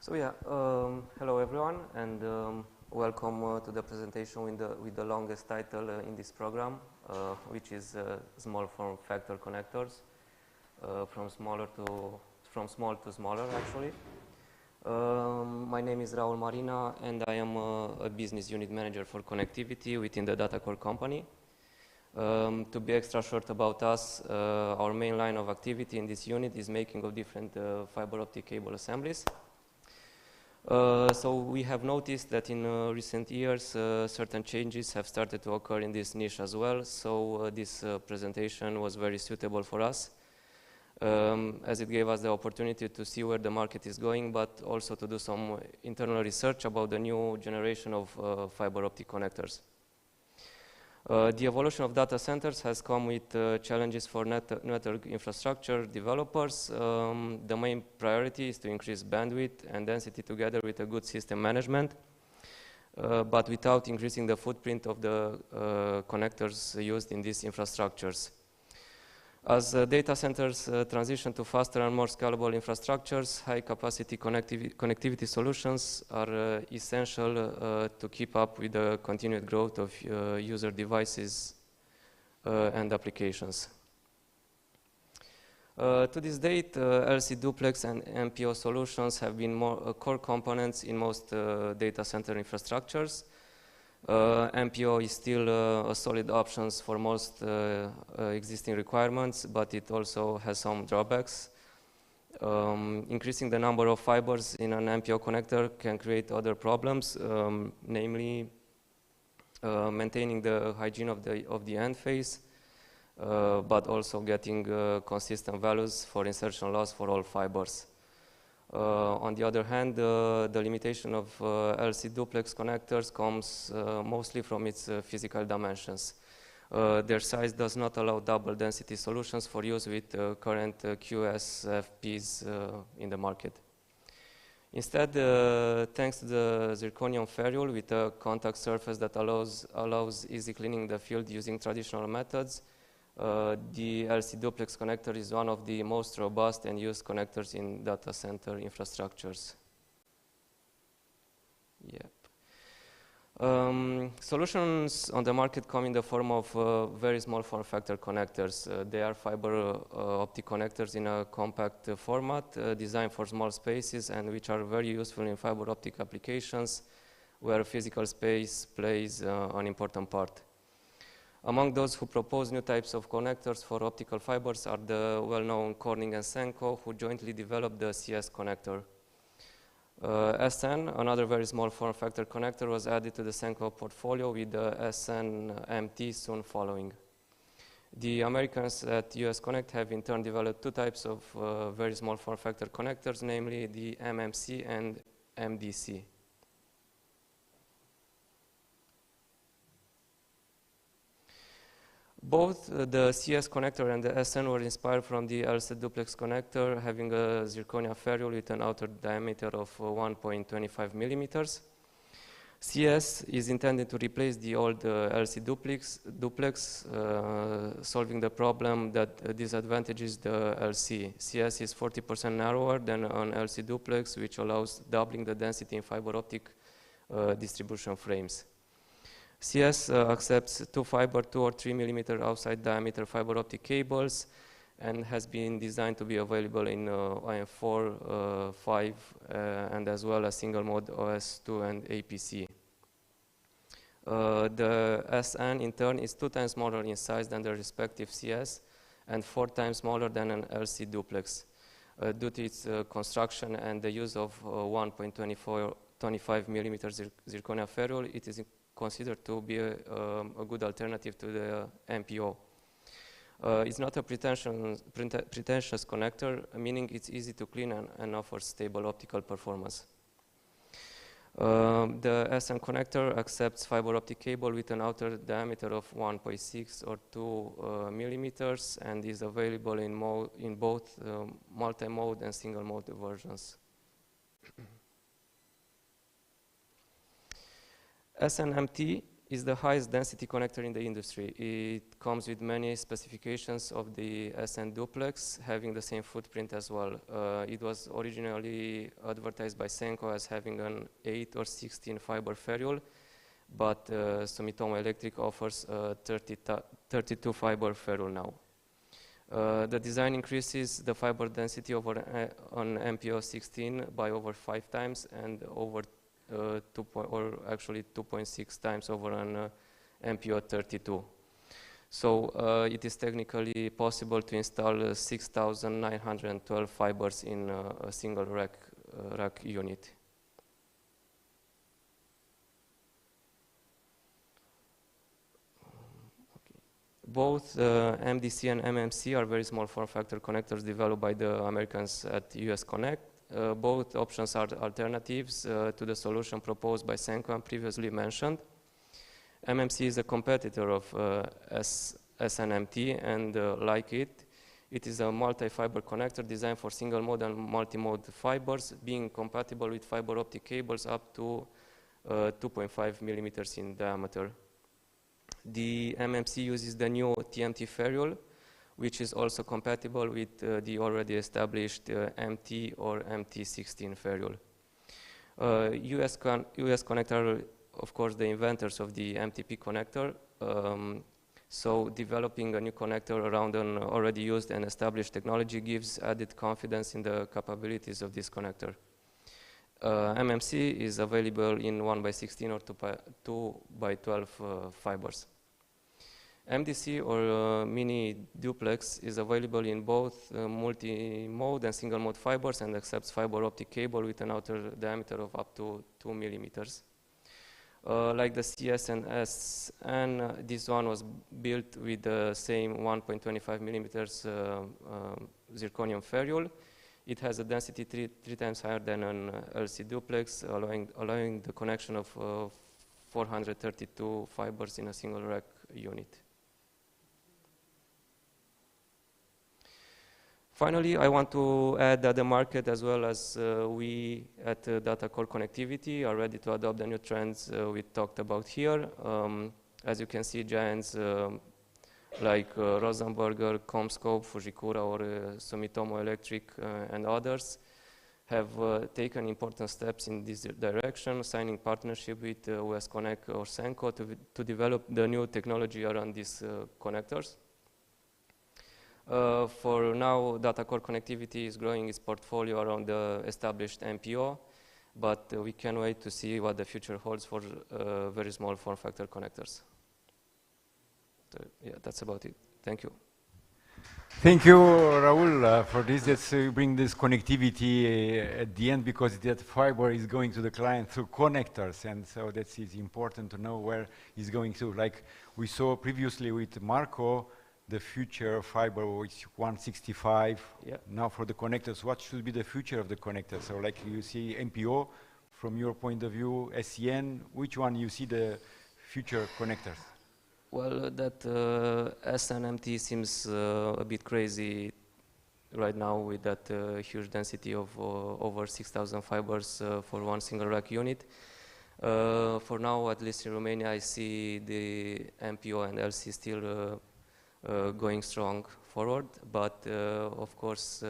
So yeah, hello everyone, and welcome to the presentation with the longest title in this program, which is small form factor connectors, from small to smaller actually. My name is Raul Marina, and I am a business unit manager for connectivity within the Datacor company. To be extra short about us, our main line of activity in this unit is making of different fiber optic cable assemblies. So we have noticed that in recent years certain changes have started to occur in this niche as well, so this presentation was very suitable for us, as it gave us the opportunity to see where the market is going, but also to do some internal research about the new generation of fiber optic connectors. The evolution of data centers has come with challenges for network infrastructure developers. The main priority is to increase bandwidth and density together with a good system management, but without increasing the footprint of the connectors used in these infrastructures. As data centers transition to faster and more scalable infrastructures, high-capacity connectivity solutions are essential to keep up with the continued growth of user devices and applications. To this date, LC duplex and MPO solutions have been more core components in most data center infrastructures. MPO is still a solid option for most existing requirements, but it also has some drawbacks. Increasing the number of fibers in an MPO connector can create other problems, namely maintaining the hygiene of the end face, but also getting consistent values for insertion loss for all fibers. On the other hand, the limitation of LC duplex connectors comes mostly from its physical dimensions. Their size does not allow double density solutions for use with current QSFPs in the market. Instead, thanks to the zirconium ferrule with a contact surface that allows easy cleaning the field using traditional methods, the LC duplex connector is one of the most robust and used connectors in data center infrastructures. Yep. Solutions on the market come in the form of very small form factor connectors. They are fiber optic connectors in a compact format designed for small spaces and which are very useful in fiber optic applications where physical space plays an important part. Among those who propose new types of connectors for optical fibers are the well-known Corning and Senko, who jointly developed the CS connector. SN, another very small form factor connector, was added to the Senko portfolio with the SN-MT soon following. The Americans at US Connect have in turn developed two types of very small form factor connectors, namely the MMC and MDC. Both the CS connector and the SN were inspired from the LC duplex connector, having a zirconia ferrule with an outer diameter of 1.25 millimeters. CS is intended to replace the old LC duplex, solving the problem that disadvantages the LC. CS is 40% narrower than an LC duplex, which allows doubling the density in fiber optic distribution frames. CS accepts 2 or 3 millimeter outside diameter fiber optic cables and has been designed to be available in IM4, 5, and as well as single mode OS2 and APC. The SN in turn is 2 times smaller in size than the respective CS and 4 times smaller than an LC duplex. Due to its construction and the use of 1.25 millimeter zirconia ferrule, it is considered to be a good alternative to the MPO. It's not a pretentious connector, meaning it's easy to clean and offers stable optical performance. The SN connector accepts fiber optic cable with an outer diameter of 1.6 or 2 millimeters and is available in both multi-mode and single-mode versions. SNMT is the highest density connector in the industry. It comes with many specifications of the SN duplex, having the same footprint as well. It was originally advertised by Senko as having an 8 or 16 fiber ferrule, but Sumitomo Electric offers a 32 fiber ferrule now. The design increases the fiber density over on MPO 16 by over 5 times and over 2.6 times over an MPO 32. So it is technically possible to install 6,912 fibers in a single rack unit. Both MDC and MMC are very small form factor connectors developed by the Americans at US Connect. Both options are alternatives to the solution proposed by Senko and previously mentioned. MMC is a competitor of SNMT, and like it is a multi-fiber connector designed for single mode and multi-mode fibers, being compatible with fiber optic cables up to 2.5 millimeters in diameter. The MMC uses the new TMT ferrule, which is also compatible with the already established MT or MT16 ferrule. US Connect are, of course, the inventors of the MTP connector. So developing a new connector around an already used and established technology gives added confidence in the capabilities of this connector. MMC is available in 1x16 or 2x12 fibers. MDC or mini duplex is available in both multi-mode and single-mode fibers and accepts fiber optic cable with an outer diameter of up to 2 millimeters. Like the CS and SN, this one was built with the same 1.25 millimeters zirconium ferrule. It has a density three times higher than an LC duplex, allowing the connection of 432 fibers in a single rack unit. Finally, I want to add that the market, as well as we at Data Core Connectivity, are ready to adopt the new trends we talked about here. As you can see, giants like Rosenberger, Comscope, Fujikura, or Sumitomo Electric and others have taken important steps in this direction, signing partnership with US Connect or Senko to develop the new technology around these connectors. For now, Data Core Connectivity is growing its portfolio around the established MPO, but we can't wait to see what the future holds for very small form factor connectors. So, yeah, that's about it. Thank you. Thank you, Raul, for this. Let's bring this connectivity at the end, because that fiber is going to the client through connectors, and so that is important to know where it's going to. Like we saw previously with Marco, the future fiber was 165. Yeah. Now for the connectors, what should be the future of the connectors? So like you see MPO, from your point of view, SCN, which one you see the future connectors? Well, that SNMT seems a bit crazy right now with that huge density of over 6,000 fibers for one single rack unit. For now, at least in Romania, I see the MPO and LC still going strong forward, but of course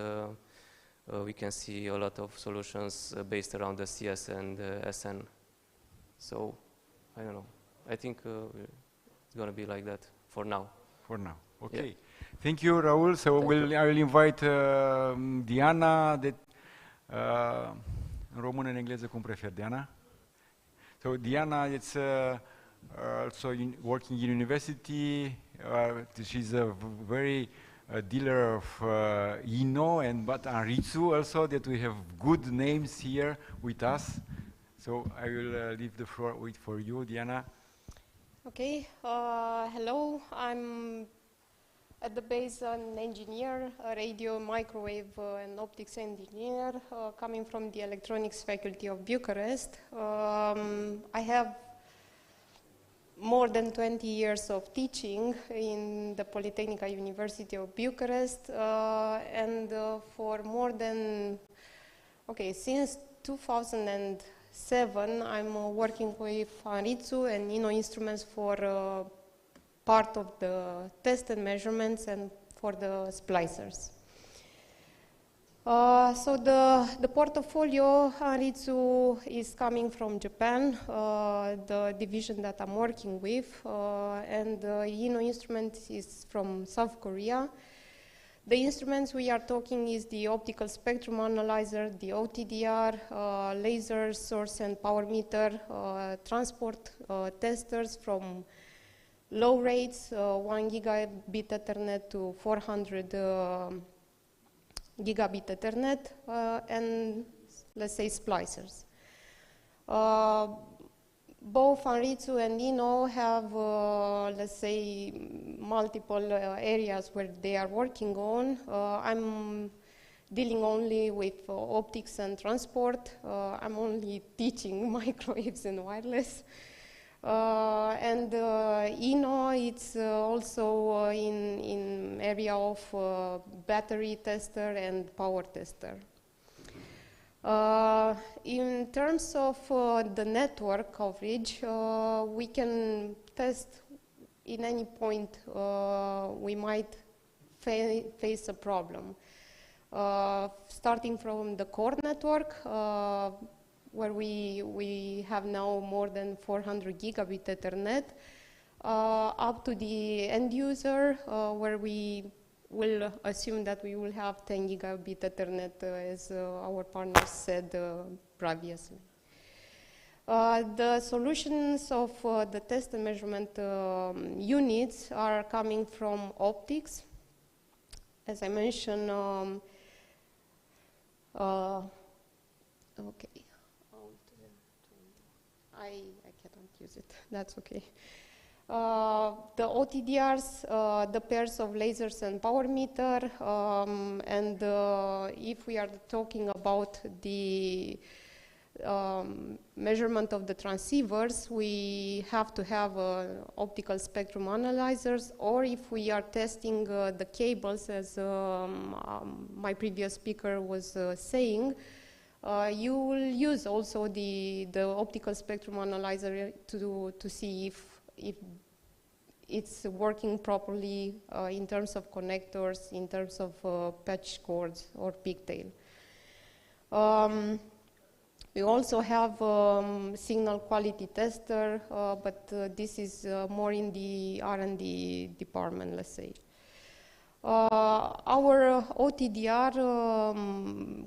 we can see a lot of solutions based around the CS and SN. So I don't know. I think it's going to be like that for now. For now, okay. Yeah. Thank you, Raul. So I will invite Diana. În română, în engleză, cum prefer, Diana? So Diana, it's also working in university. She's a very dealer of Ino and but Anritsu also, that we have good names here with us. So I will leave the floor for you, Diana. Okay, hello, I'm at the base an engineer, a radio, microwave and optics engineer coming from the electronics faculty of Bucharest. I have more than 20 years of teaching in the Polytechnica University of Bucharest and for more than, since 2007 I'm working with Anritsu and Ino instruments for part of the test and measurements and for the splicers. So the portfolio, Anritsu is coming from Japan, the division that I'm working with, and Ino Instruments is from South Korea. The instruments we are talking is the optical spectrum analyzer, the OTDR, laser source and power meter, transport testers from low rates, 1 gigabit Ethernet to 400 gigabit Ethernet, and let's say splicers. Both Anritsu and Inno have, let's say, multiple areas where they are working on. I'm dealing only with optics and transport. I'm only teaching microwaves and wireless. And Inno, it's also in area of battery tester and power tester. In terms of the network coverage, we can test in any point we might face a problem. Starting from the core network, where we have now more than 400 gigabit Ethernet, up to the end user, where we will assume that we will have 10 gigabit Ethernet, as our partners said previously. The solutions of the test and measurement units are coming from optics. As I mentioned, okay. I cannot use it. That's okay. The OTDRs, the pairs of lasers and power meter, and if we are talking about the measurement of the transceivers, we have to have optical spectrum analyzers, or if we are testing the cables, as my previous speaker was saying, you will use also the optical spectrum analyzer to see if it's working properly in terms of connectors, in terms of patch cords or pigtail. We also have signal quality tester, but this is more in the R&D department, let's say. Our OTDR,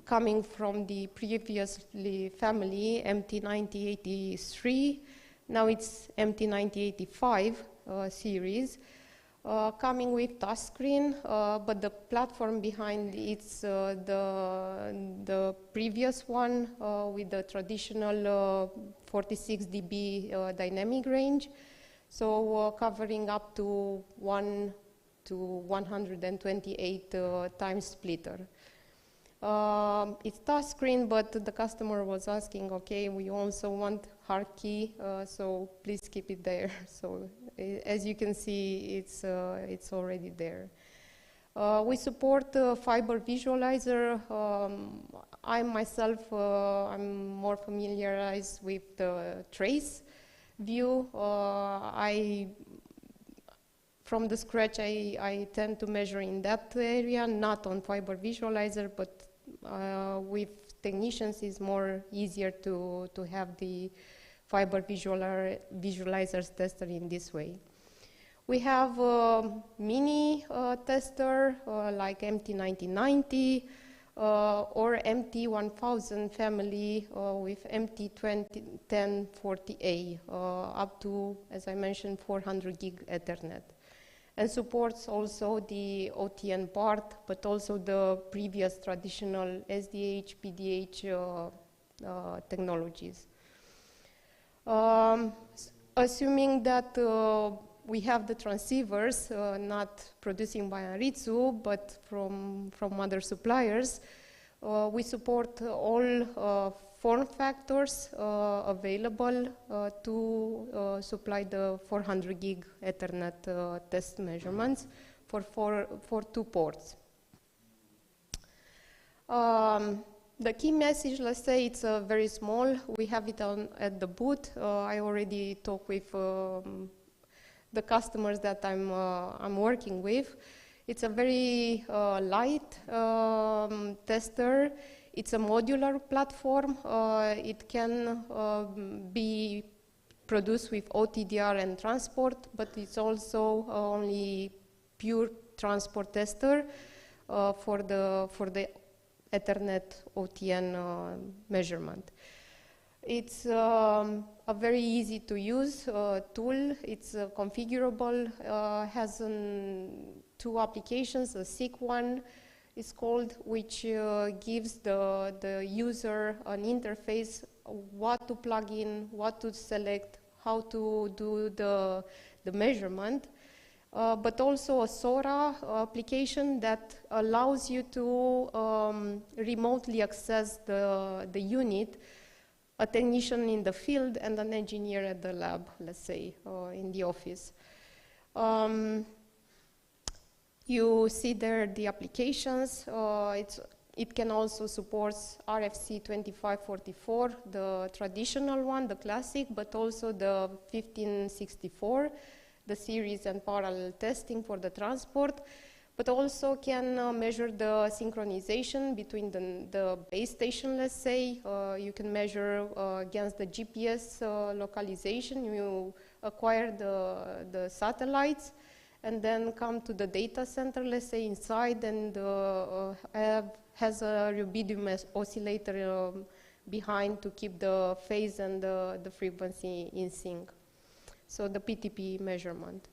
coming from the previously family MT9083, now it's MT9085 series, coming with touchscreen, but the platform behind it's the previous one with the traditional 46 dB dynamic range, so covering up to 1 to 128 times splitter. It's touchscreen, but the customer was asking, okay, we also want hard key, so please keep it there. So as you can see, it's already there. We support fiber visualizer. I myself, I'm more familiarized with the trace view. From the scratch, I tend to measure in that area, not on fiber visualizer, but with technicians it's more easier to have the fiber visualizers tested in this way. We have a mini tester like MT9090 or MT1000 family with MT1040A up to, as I mentioned, 400 gig Ethernet, and supports also the OTN part, but also the previous traditional SDH, PDH technologies. Assuming that we have the transceivers not producing by Anritsu, but from other suppliers, we support all form factors available to supply the 400 gig Ethernet test measurements for 2 ports. The key message, let's say, it's very small. We have it at the booth. I already talked with the customers that I'm working with. It's a very light tester. It's a modular platform. It can be produced with OTDR and transport, but it's also only pure transport tester for the Ethernet OTN measurement. It's a very easy to use tool. It's configurable, has two applications, a SICK one is called, which gives the user an interface, what to plug in, what to select, how to do the measurement. But also a SORA application that allows you to remotely access the unit, a technician in the field and an engineer at the lab, let's say, in the office. You see there the applications. It can also support RFC 2544, the traditional one, the classic, but also the 1564, the series and parallel testing for the transport, but also can measure the synchronization between the base station, let's say. You can measure against the GPS localization. You acquire the satellites and then come to the data center, let's say, inside, and has a rubidium oscillator behind to keep the phase and the frequency in sync. So the PTP measurement.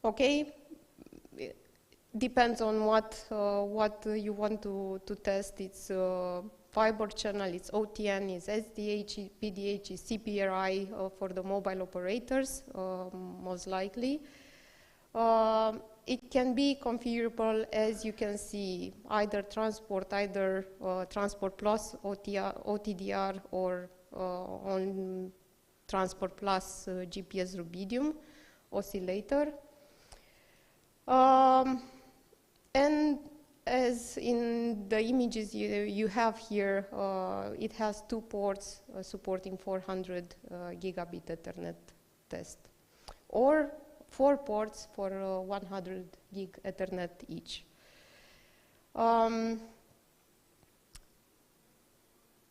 Okay, depends on what you want to test. It's fiber channel, it's OTN, it's SDH, PDH, it's CPRI for the mobile operators, most likely. It can be configurable, as you can see, either transport plus OTDR or on transport plus GPS rubidium oscillator. And as in the images you have here, it has 2 ports supporting 400 gigabit Ethernet test, or 4 ports for 100 gig Ethernet each.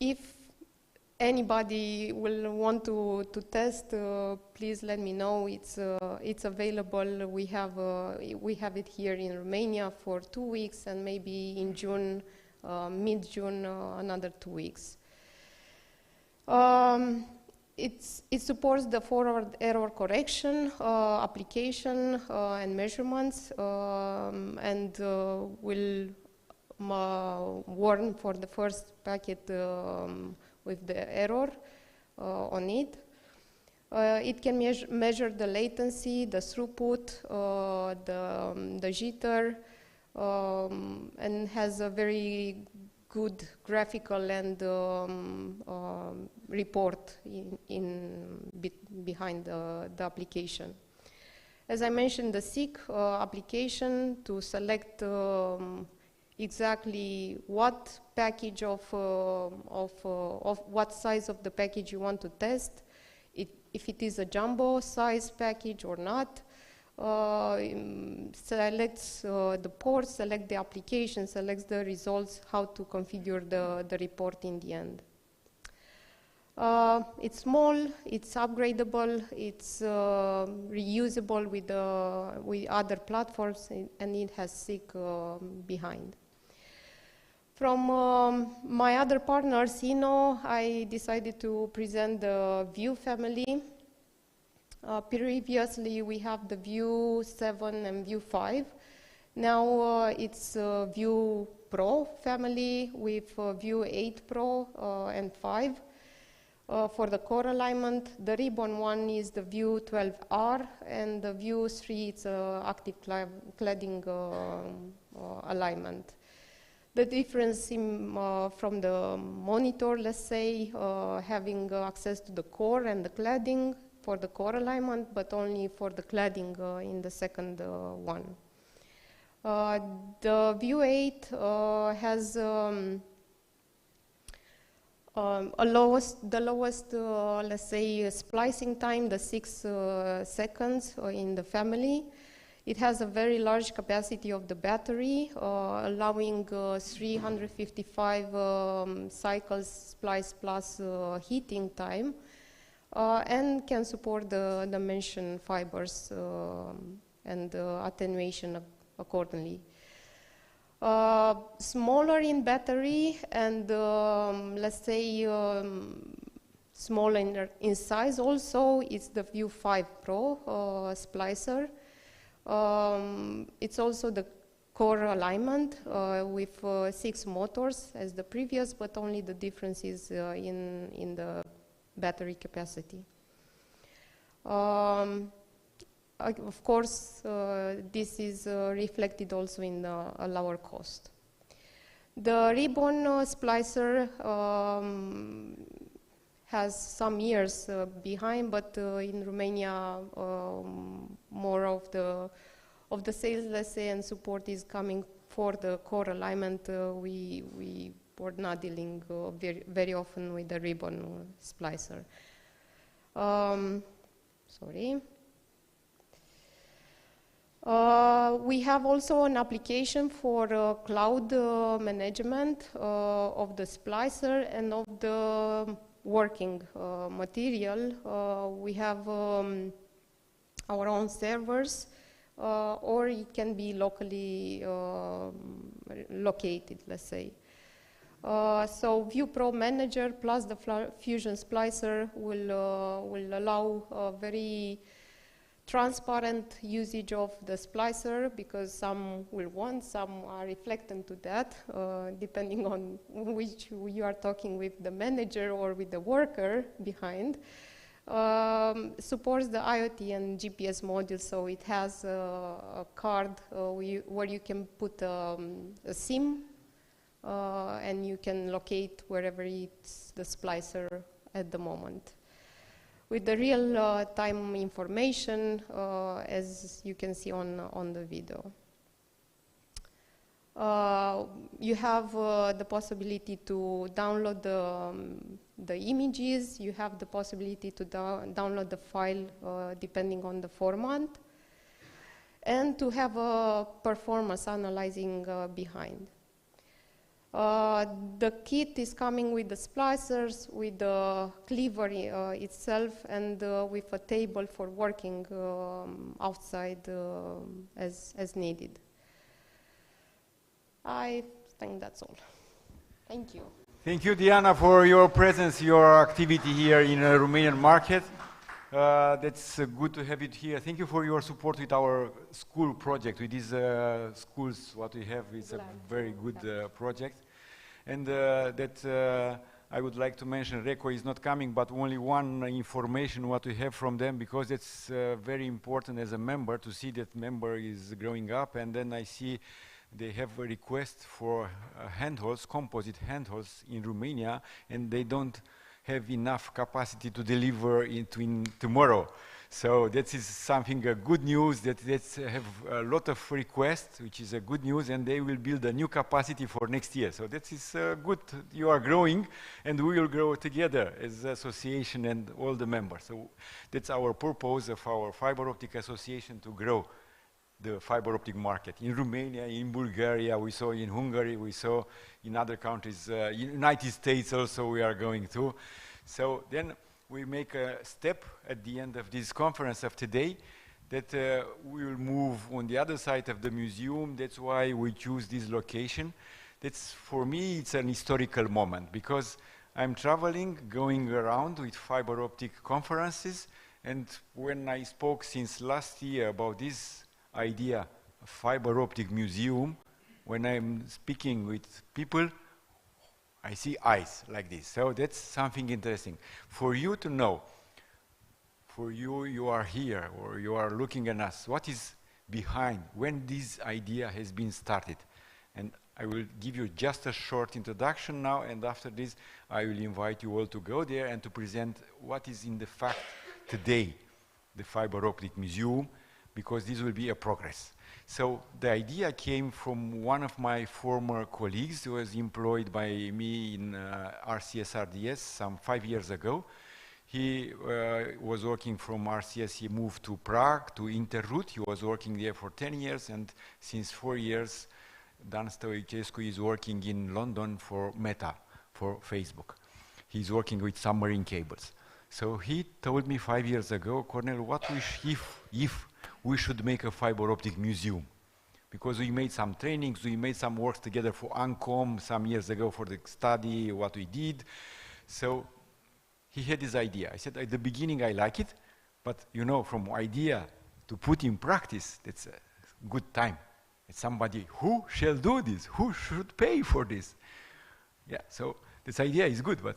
If anybody will want to test, please let me know. It's available. We have it here in Romania for 2 weeks, and maybe in June, mid-June, another 2 weeks. It supports the forward error correction application and measurements, and will warn for the first packet with the error on it. It can measure the latency, the throughput, the jitter, and has a very good graphical and report behind the application. As I mentioned, the SICK application to select exactly what package of what size of the package you want to test, if it is a jumbo size package or not. Selects the port, select the application, selects the results, how to configure the report in the end. It's small, it's upgradable, it's reusable with other platforms, and it has SICK behind. From my other partner, Sino, I decided to present the View family. Previously, we have the View 7 and View 5. Now it's View Pro family with View 8 Pro and 5. For the core alignment, the ribbon one is the View 12R, and the View 3 is active cladding alignment. The difference from the monitor, let's say, having access to the core and the cladding for the core alignment, but only for the cladding in the second one. The View 8 has the lowest, let's say, splicing time, the 6 seconds in the family. It has a very large capacity of the battery, allowing 355 cycles splice plus heating time, and can support the mentioned fibers and attenuation accordingly. Smaller in battery and let's say smaller in size also is the View 5 Pro splicer. It's also the core alignment with 6 motors as the previous, but only the difference is in the battery capacity. Of course, this is reflected also in a lower cost. The ribbon splicer has some years behind, but in Romania, more of the sales, let's say, and support is coming for the core alignment. We were not dealing very often with the ribbon splicer. Sorry. We have also an application for cloud management of the splicer and of the working material. We have our own servers, or it can be locally located, let's say. So View Pro Manager plus the Fusion Splicer will allow a very transparent usage of the splicer, because some will want, some are reflectant to that, depending on which you are talking with, the manager or with the worker behind. Supports the IoT and GPS module, so it has a card where you can put a SIM and you can locate wherever it's the splicer at the moment. With the real-time information, as you can see on the video. You have the possibility to download the images. You have the possibility to download the file depending on the format, and to have a performance analyzing behind. The kit is coming with the splicers, with the cleaver itself, and with a table for working outside as needed. I think that's all. Thank you. Thank you, Diana, for your presence, your activity here in the Romanian market. That's good to have it here. Thank you for your support with our school project, with these schools. What we have is a very good project. And I would like to mention, Reco is not coming, but only one information what we have from them, because it's very important as a member to see that member is growing up. And then I see they have a request for handholds, composite handholds in Romania, and they don't have enough capacity to deliver in tomorrow. So that is something good news, that they have a lot of requests, which is a good news, and they will build a new capacity for next year. So that is good. You are growing, and we will grow together as an association and all the members. So that's our purpose of our Fiber Optic Association, to grow the fiber optic market in Romania, in Bulgaria, we saw in Hungary, we saw in other countries, United States also we are going to. So then we make a step at the end of this conference of today, that we will move on the other side of the museum. That's why we choose this location. That's, for me, it's an historical moment, because I'm traveling, going around with fiber optic conferences, and when I spoke since last year about this idea of fiber optic museum, when I'm speaking with people, I see eyes like this. So that's something interesting. For you to know, for you, you are here, or you are looking at us, what is behind, when this idea has been started. And I will give you just a short introduction now, and after this, I will invite you all to go there and to present what is in the fact today, the Fiber Optic Museum, because this will be a progress. So the idea came from one of my former colleagues who was employed by me in RCS-RDS some 5 years ago. He was working from RCS, he moved to Prague, to Interroute. He was working there for 10 years, and since 4 years, Dan Stoicescu is working in London for Meta, for Facebook. He's working with submarine cables. So he told me 5 years ago, Cornel, what if we should make a fiber optic museum? because we made some trainings, we made some works together for ANCOM some years ago for the study, what we did. So he had this idea. I said, at the beginning, I like it, but you know, from idea to put in practice, that's a good time. It's somebody, who shall do this? Who should pay for this? Yeah, so this idea is good, but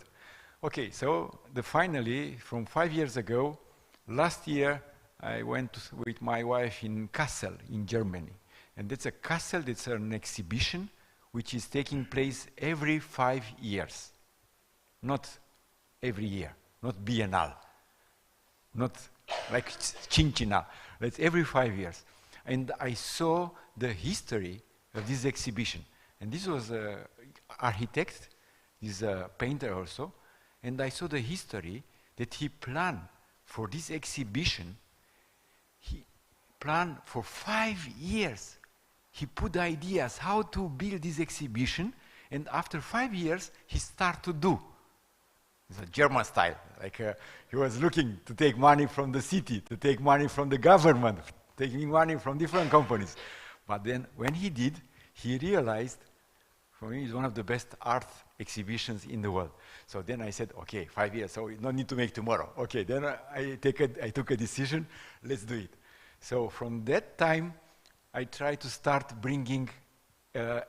okay, so finally, from 5 years ago, last year, I went with my wife in Kassel, in Germany. And that's a castle, that's an exhibition which is taking place every 5 years. Not every year, not biennial, not like Cincinal. That's every 5 years. And I saw the history of this exhibition. And this was an architect, he's a painter also, and I saw the history that he planned for this exhibition. He planned for 5 years. He put the ideas how to build this exhibition, and after 5 years, he started to do. It's a German style, like he was looking to take money from the city, to take money from the government, taking money from different companies. But then when he did, he realized, for me, it's one of the best art exhibitions in the world. So then I said, okay, 5 years, so no need to make tomorrow. Okay, then I took a decision, let's do it. So from that time, I tried to start bringing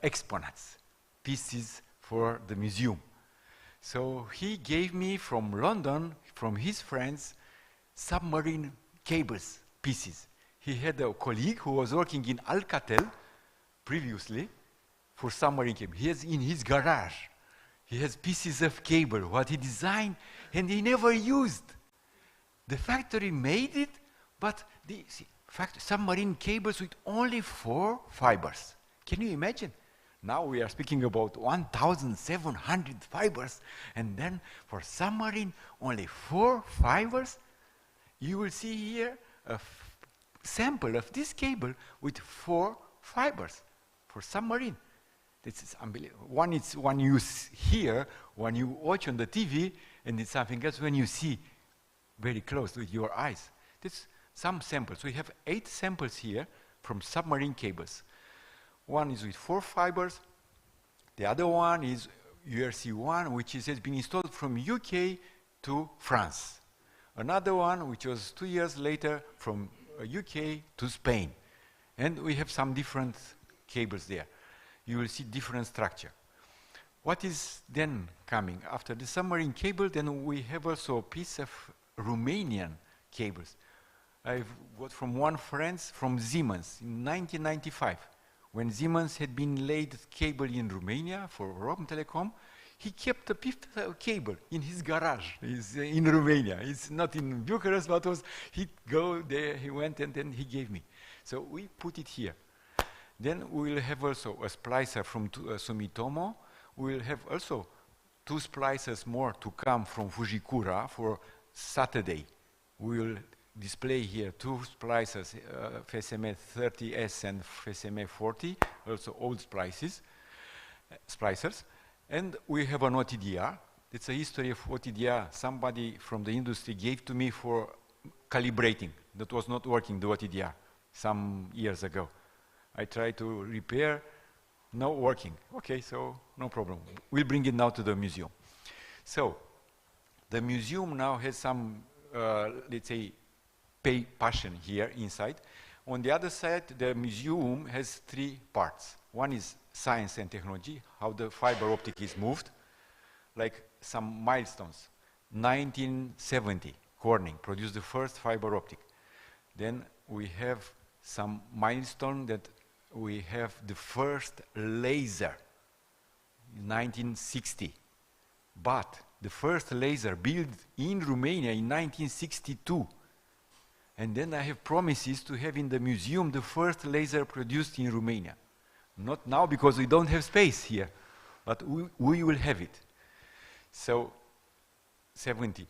exponents, pieces for the museum. So he gave me from London, from his friends, submarine cables, pieces. He had a colleague who was working in Alcatel previously for submarine cable. He has in his garage, he has pieces of cable, what he designed, and he never used. The factory made it, but the submarine cables with only 4 fibers. Can you imagine? Now we are speaking about 1,700 fibers, and then for submarine, only 4 fibers. You will see here a sample of this cable with 4 fibers for submarine. This is unbelievable. One you hear, one you watch on the TV, and it's something else when you see very close with your eyes. That's some samples. We have 8 samples here from submarine cables. One is with 4 fibers. The other one is URC1, which has been installed from UK to France. Another one, which was 2 years later, from UK to Spain. And we have some different cables there. You will see different structure. What is then coming? After the submarine cable, then we have also a piece of Romanian cables. I've got from one friend from Siemens in 1995. When Siemens had been laid cable in Romania for Romtelecom, he kept a piece of cable in his garage. It's in Romania. It's not in Bucharest, but he'd go there, he went, and then he gave me. So we put it here. Then we will have also a splicer from Sumitomo. We will have also 2 splicers more to come from Fujikura for Saturday. We will display here 2 splicers, FSMA 30S and FSMA 40, also old splicers. And we have an OTDR. It's a history of OTDR. Somebody from the industry gave to me for calibrating. That was not working, the OTDR, some years ago. I tried to repair, no working. Okay, so no problem. We'll bring it now to the museum. So the museum now has some, let's say, passion here inside. On the other side, the museum has 3 parts. One is science and technology, how the fiber optic is moved, like some milestones. 1970, Corning produced the first fiber optic. Then we have some milestone that we have the first laser in 1960. But the first laser built in Romania in 1962. And then I have promises to have in the museum the first laser produced in Romania. Not now because we don't have space here, but we will have it. So, 70.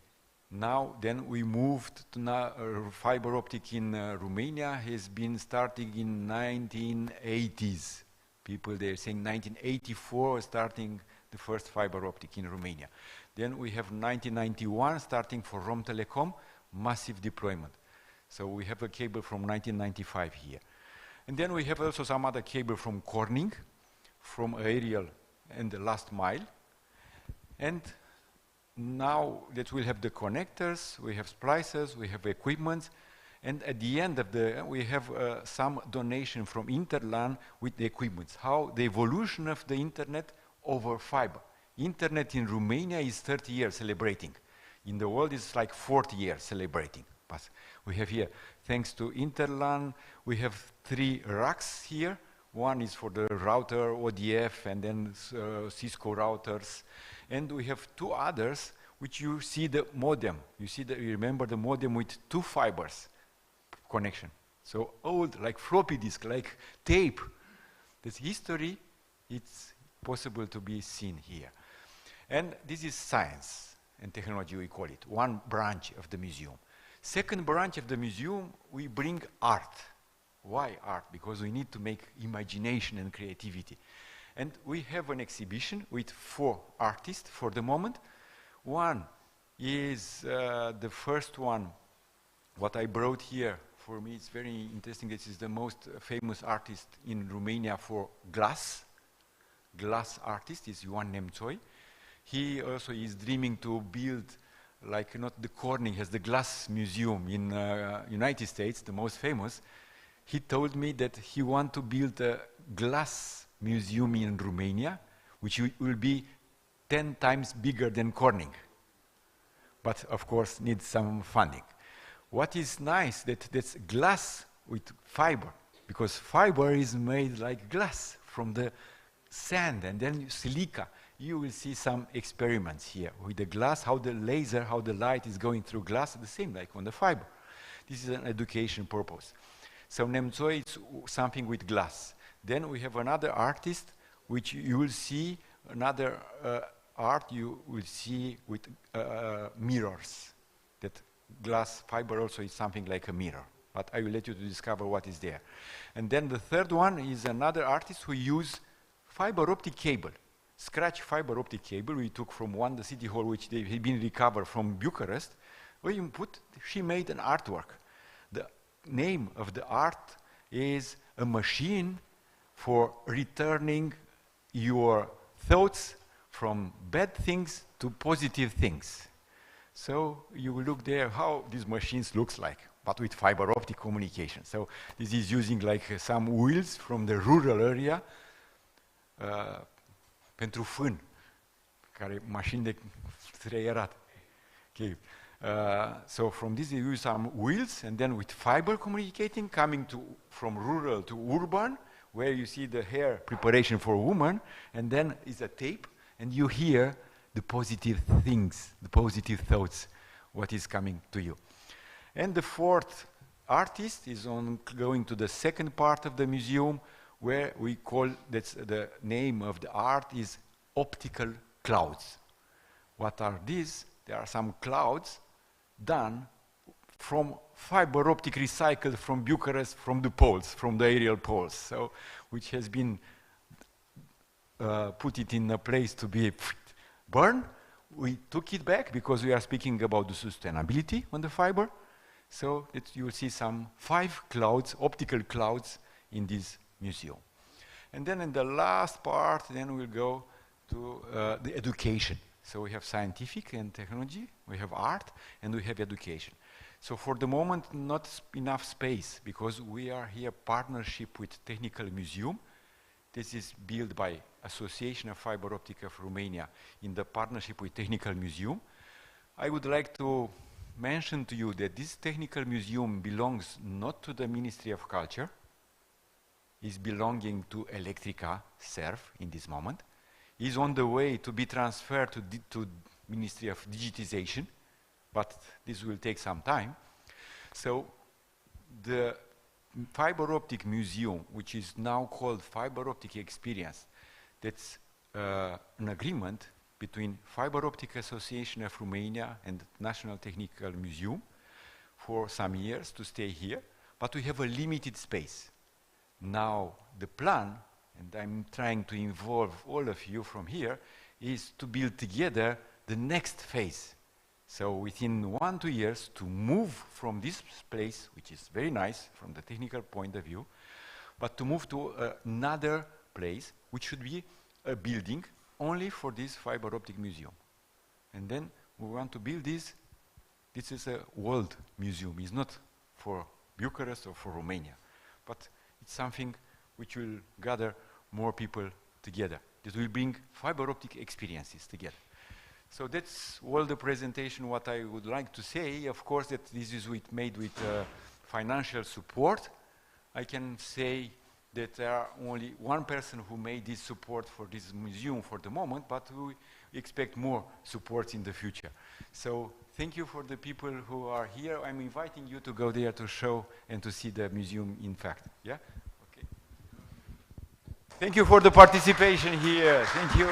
Now, then we moved to fiber optic in Romania has been starting in 1980s. People, they're saying 1984 starting the first fiber optic in Romania. Then we have 1991 starting for Romtelecom, massive deployment. So we have a cable from 1995 here. And then we have also some other cable from Corning, from aerial and the last mile. And now that we'll have the connectors, we have splicers, we have equipment, and at the end of the, we have some donation from Interlan with the equipment. How the evolution of the internet over fiber. Internet in Romania is 30 years celebrating. In the world it's like 40 years celebrating. But we have here, thanks to Interlan, we have 3 racks here. One is for the router, ODF, and then Cisco routers. And we have 2 others, which you see the modem. You remember the modem with 2 fibers connection. So old, like floppy disk, like tape. This history, it's possible to be seen here. And this is science and technology, we call it, one branch of the museum. Second branch of the museum, we bring art. Why art? Because we need to make imagination and creativity. And we have an exhibition with 4 artists for the moment. One is the first one, what I brought here. For me, it's very interesting. This is the most famous artist in Romania for glass. Glass artist is Ioan Nemțoi. He also is dreaming to build, like not the Corning has the glass museum in United States, the most famous. He told me that he wants to build a glass museum in Romania, which will be 10 times bigger than Corning. But of course needs some funding. What is nice that's glass with fiber, because fiber is made like glass from the sand and then silica. You will see some experiments here with the glass, how the laser, how the light is going through glass, the same like on the fiber. This is an education purpose. So Nemțoi is something with glass. Then we have another artist, which you will see, another art you will see with mirrors. That glass fiber also is something like a mirror. But I will let you to discover what is there. And then the third one is another artist who used fiber optic cable. Scratch fiber optic cable we took from the city hall, which they had been recovered from Bucharest. She made an artwork. The name of the art is a machine for returning your thoughts from bad things to positive things. So you will look there how these machines looks like, but with fiber optic communication. So this is using like some wheels from the rural area pentru fân, care mașini de treierat. Okay. So from this you use some wheels, and then with fiber communicating, coming from rural to urban, where you see the hair preparation for women, and then is a tape, and you hear the positive things, the positive thoughts, what is coming to you. And the fourth artist is going to the second part of the museum, where we call, that's the name of the art is optical clouds. What are these? There are some clouds done from fiber optic recycled from Bucharest, from the poles, from the aerial poles, so which has been put it in a place to be burned. We took it back because we are speaking about the sustainability on the fiber, so that you will see some 5 clouds, optical clouds in this museum. And then in the last part, then we'll go to the education. So we have scientific and technology, we have art, and we have education. So for the moment, not enough space, because we are here partnership with Technical Museum. This is built by Association of Fiber Optic of Romania in the partnership with Technical Museum. I would like to mention to you that this Technical Museum belongs not to the Ministry of Culture, is belonging to Electrica SERV in this moment, is on the way to be transferred to Ministry of Digitization, but this will take some time. So the Fiber Optic Museum, which is now called Fiber Optic Experience, that's an agreement between Fiber Optic Association of Romania and National Technical Museum for some years to stay here, but we have a limited space. Now the plan, and I'm trying to involve all of you from here, is to build together the next phase. So within 1 to 2 years to move from this place, which is very nice from the technical point of view, but to move to another place, which should be a building only for this fiber optic museum. And then we want to build this. This is a world museum. It's not for Bucharest or for Romania, but it's something which will gather more people together. This will bring fiber optic experiences together. So that's all the presentation what I would like to say. Of course, that this is made with financial support. I can say that there are only one person who made this support for this museum for the moment, but we expect more support in the future. So thank you for the people who are here. I'm inviting you to go there to show and to see the museum in fact. Yeah? Okay. Thank you for the participation here. Thank you.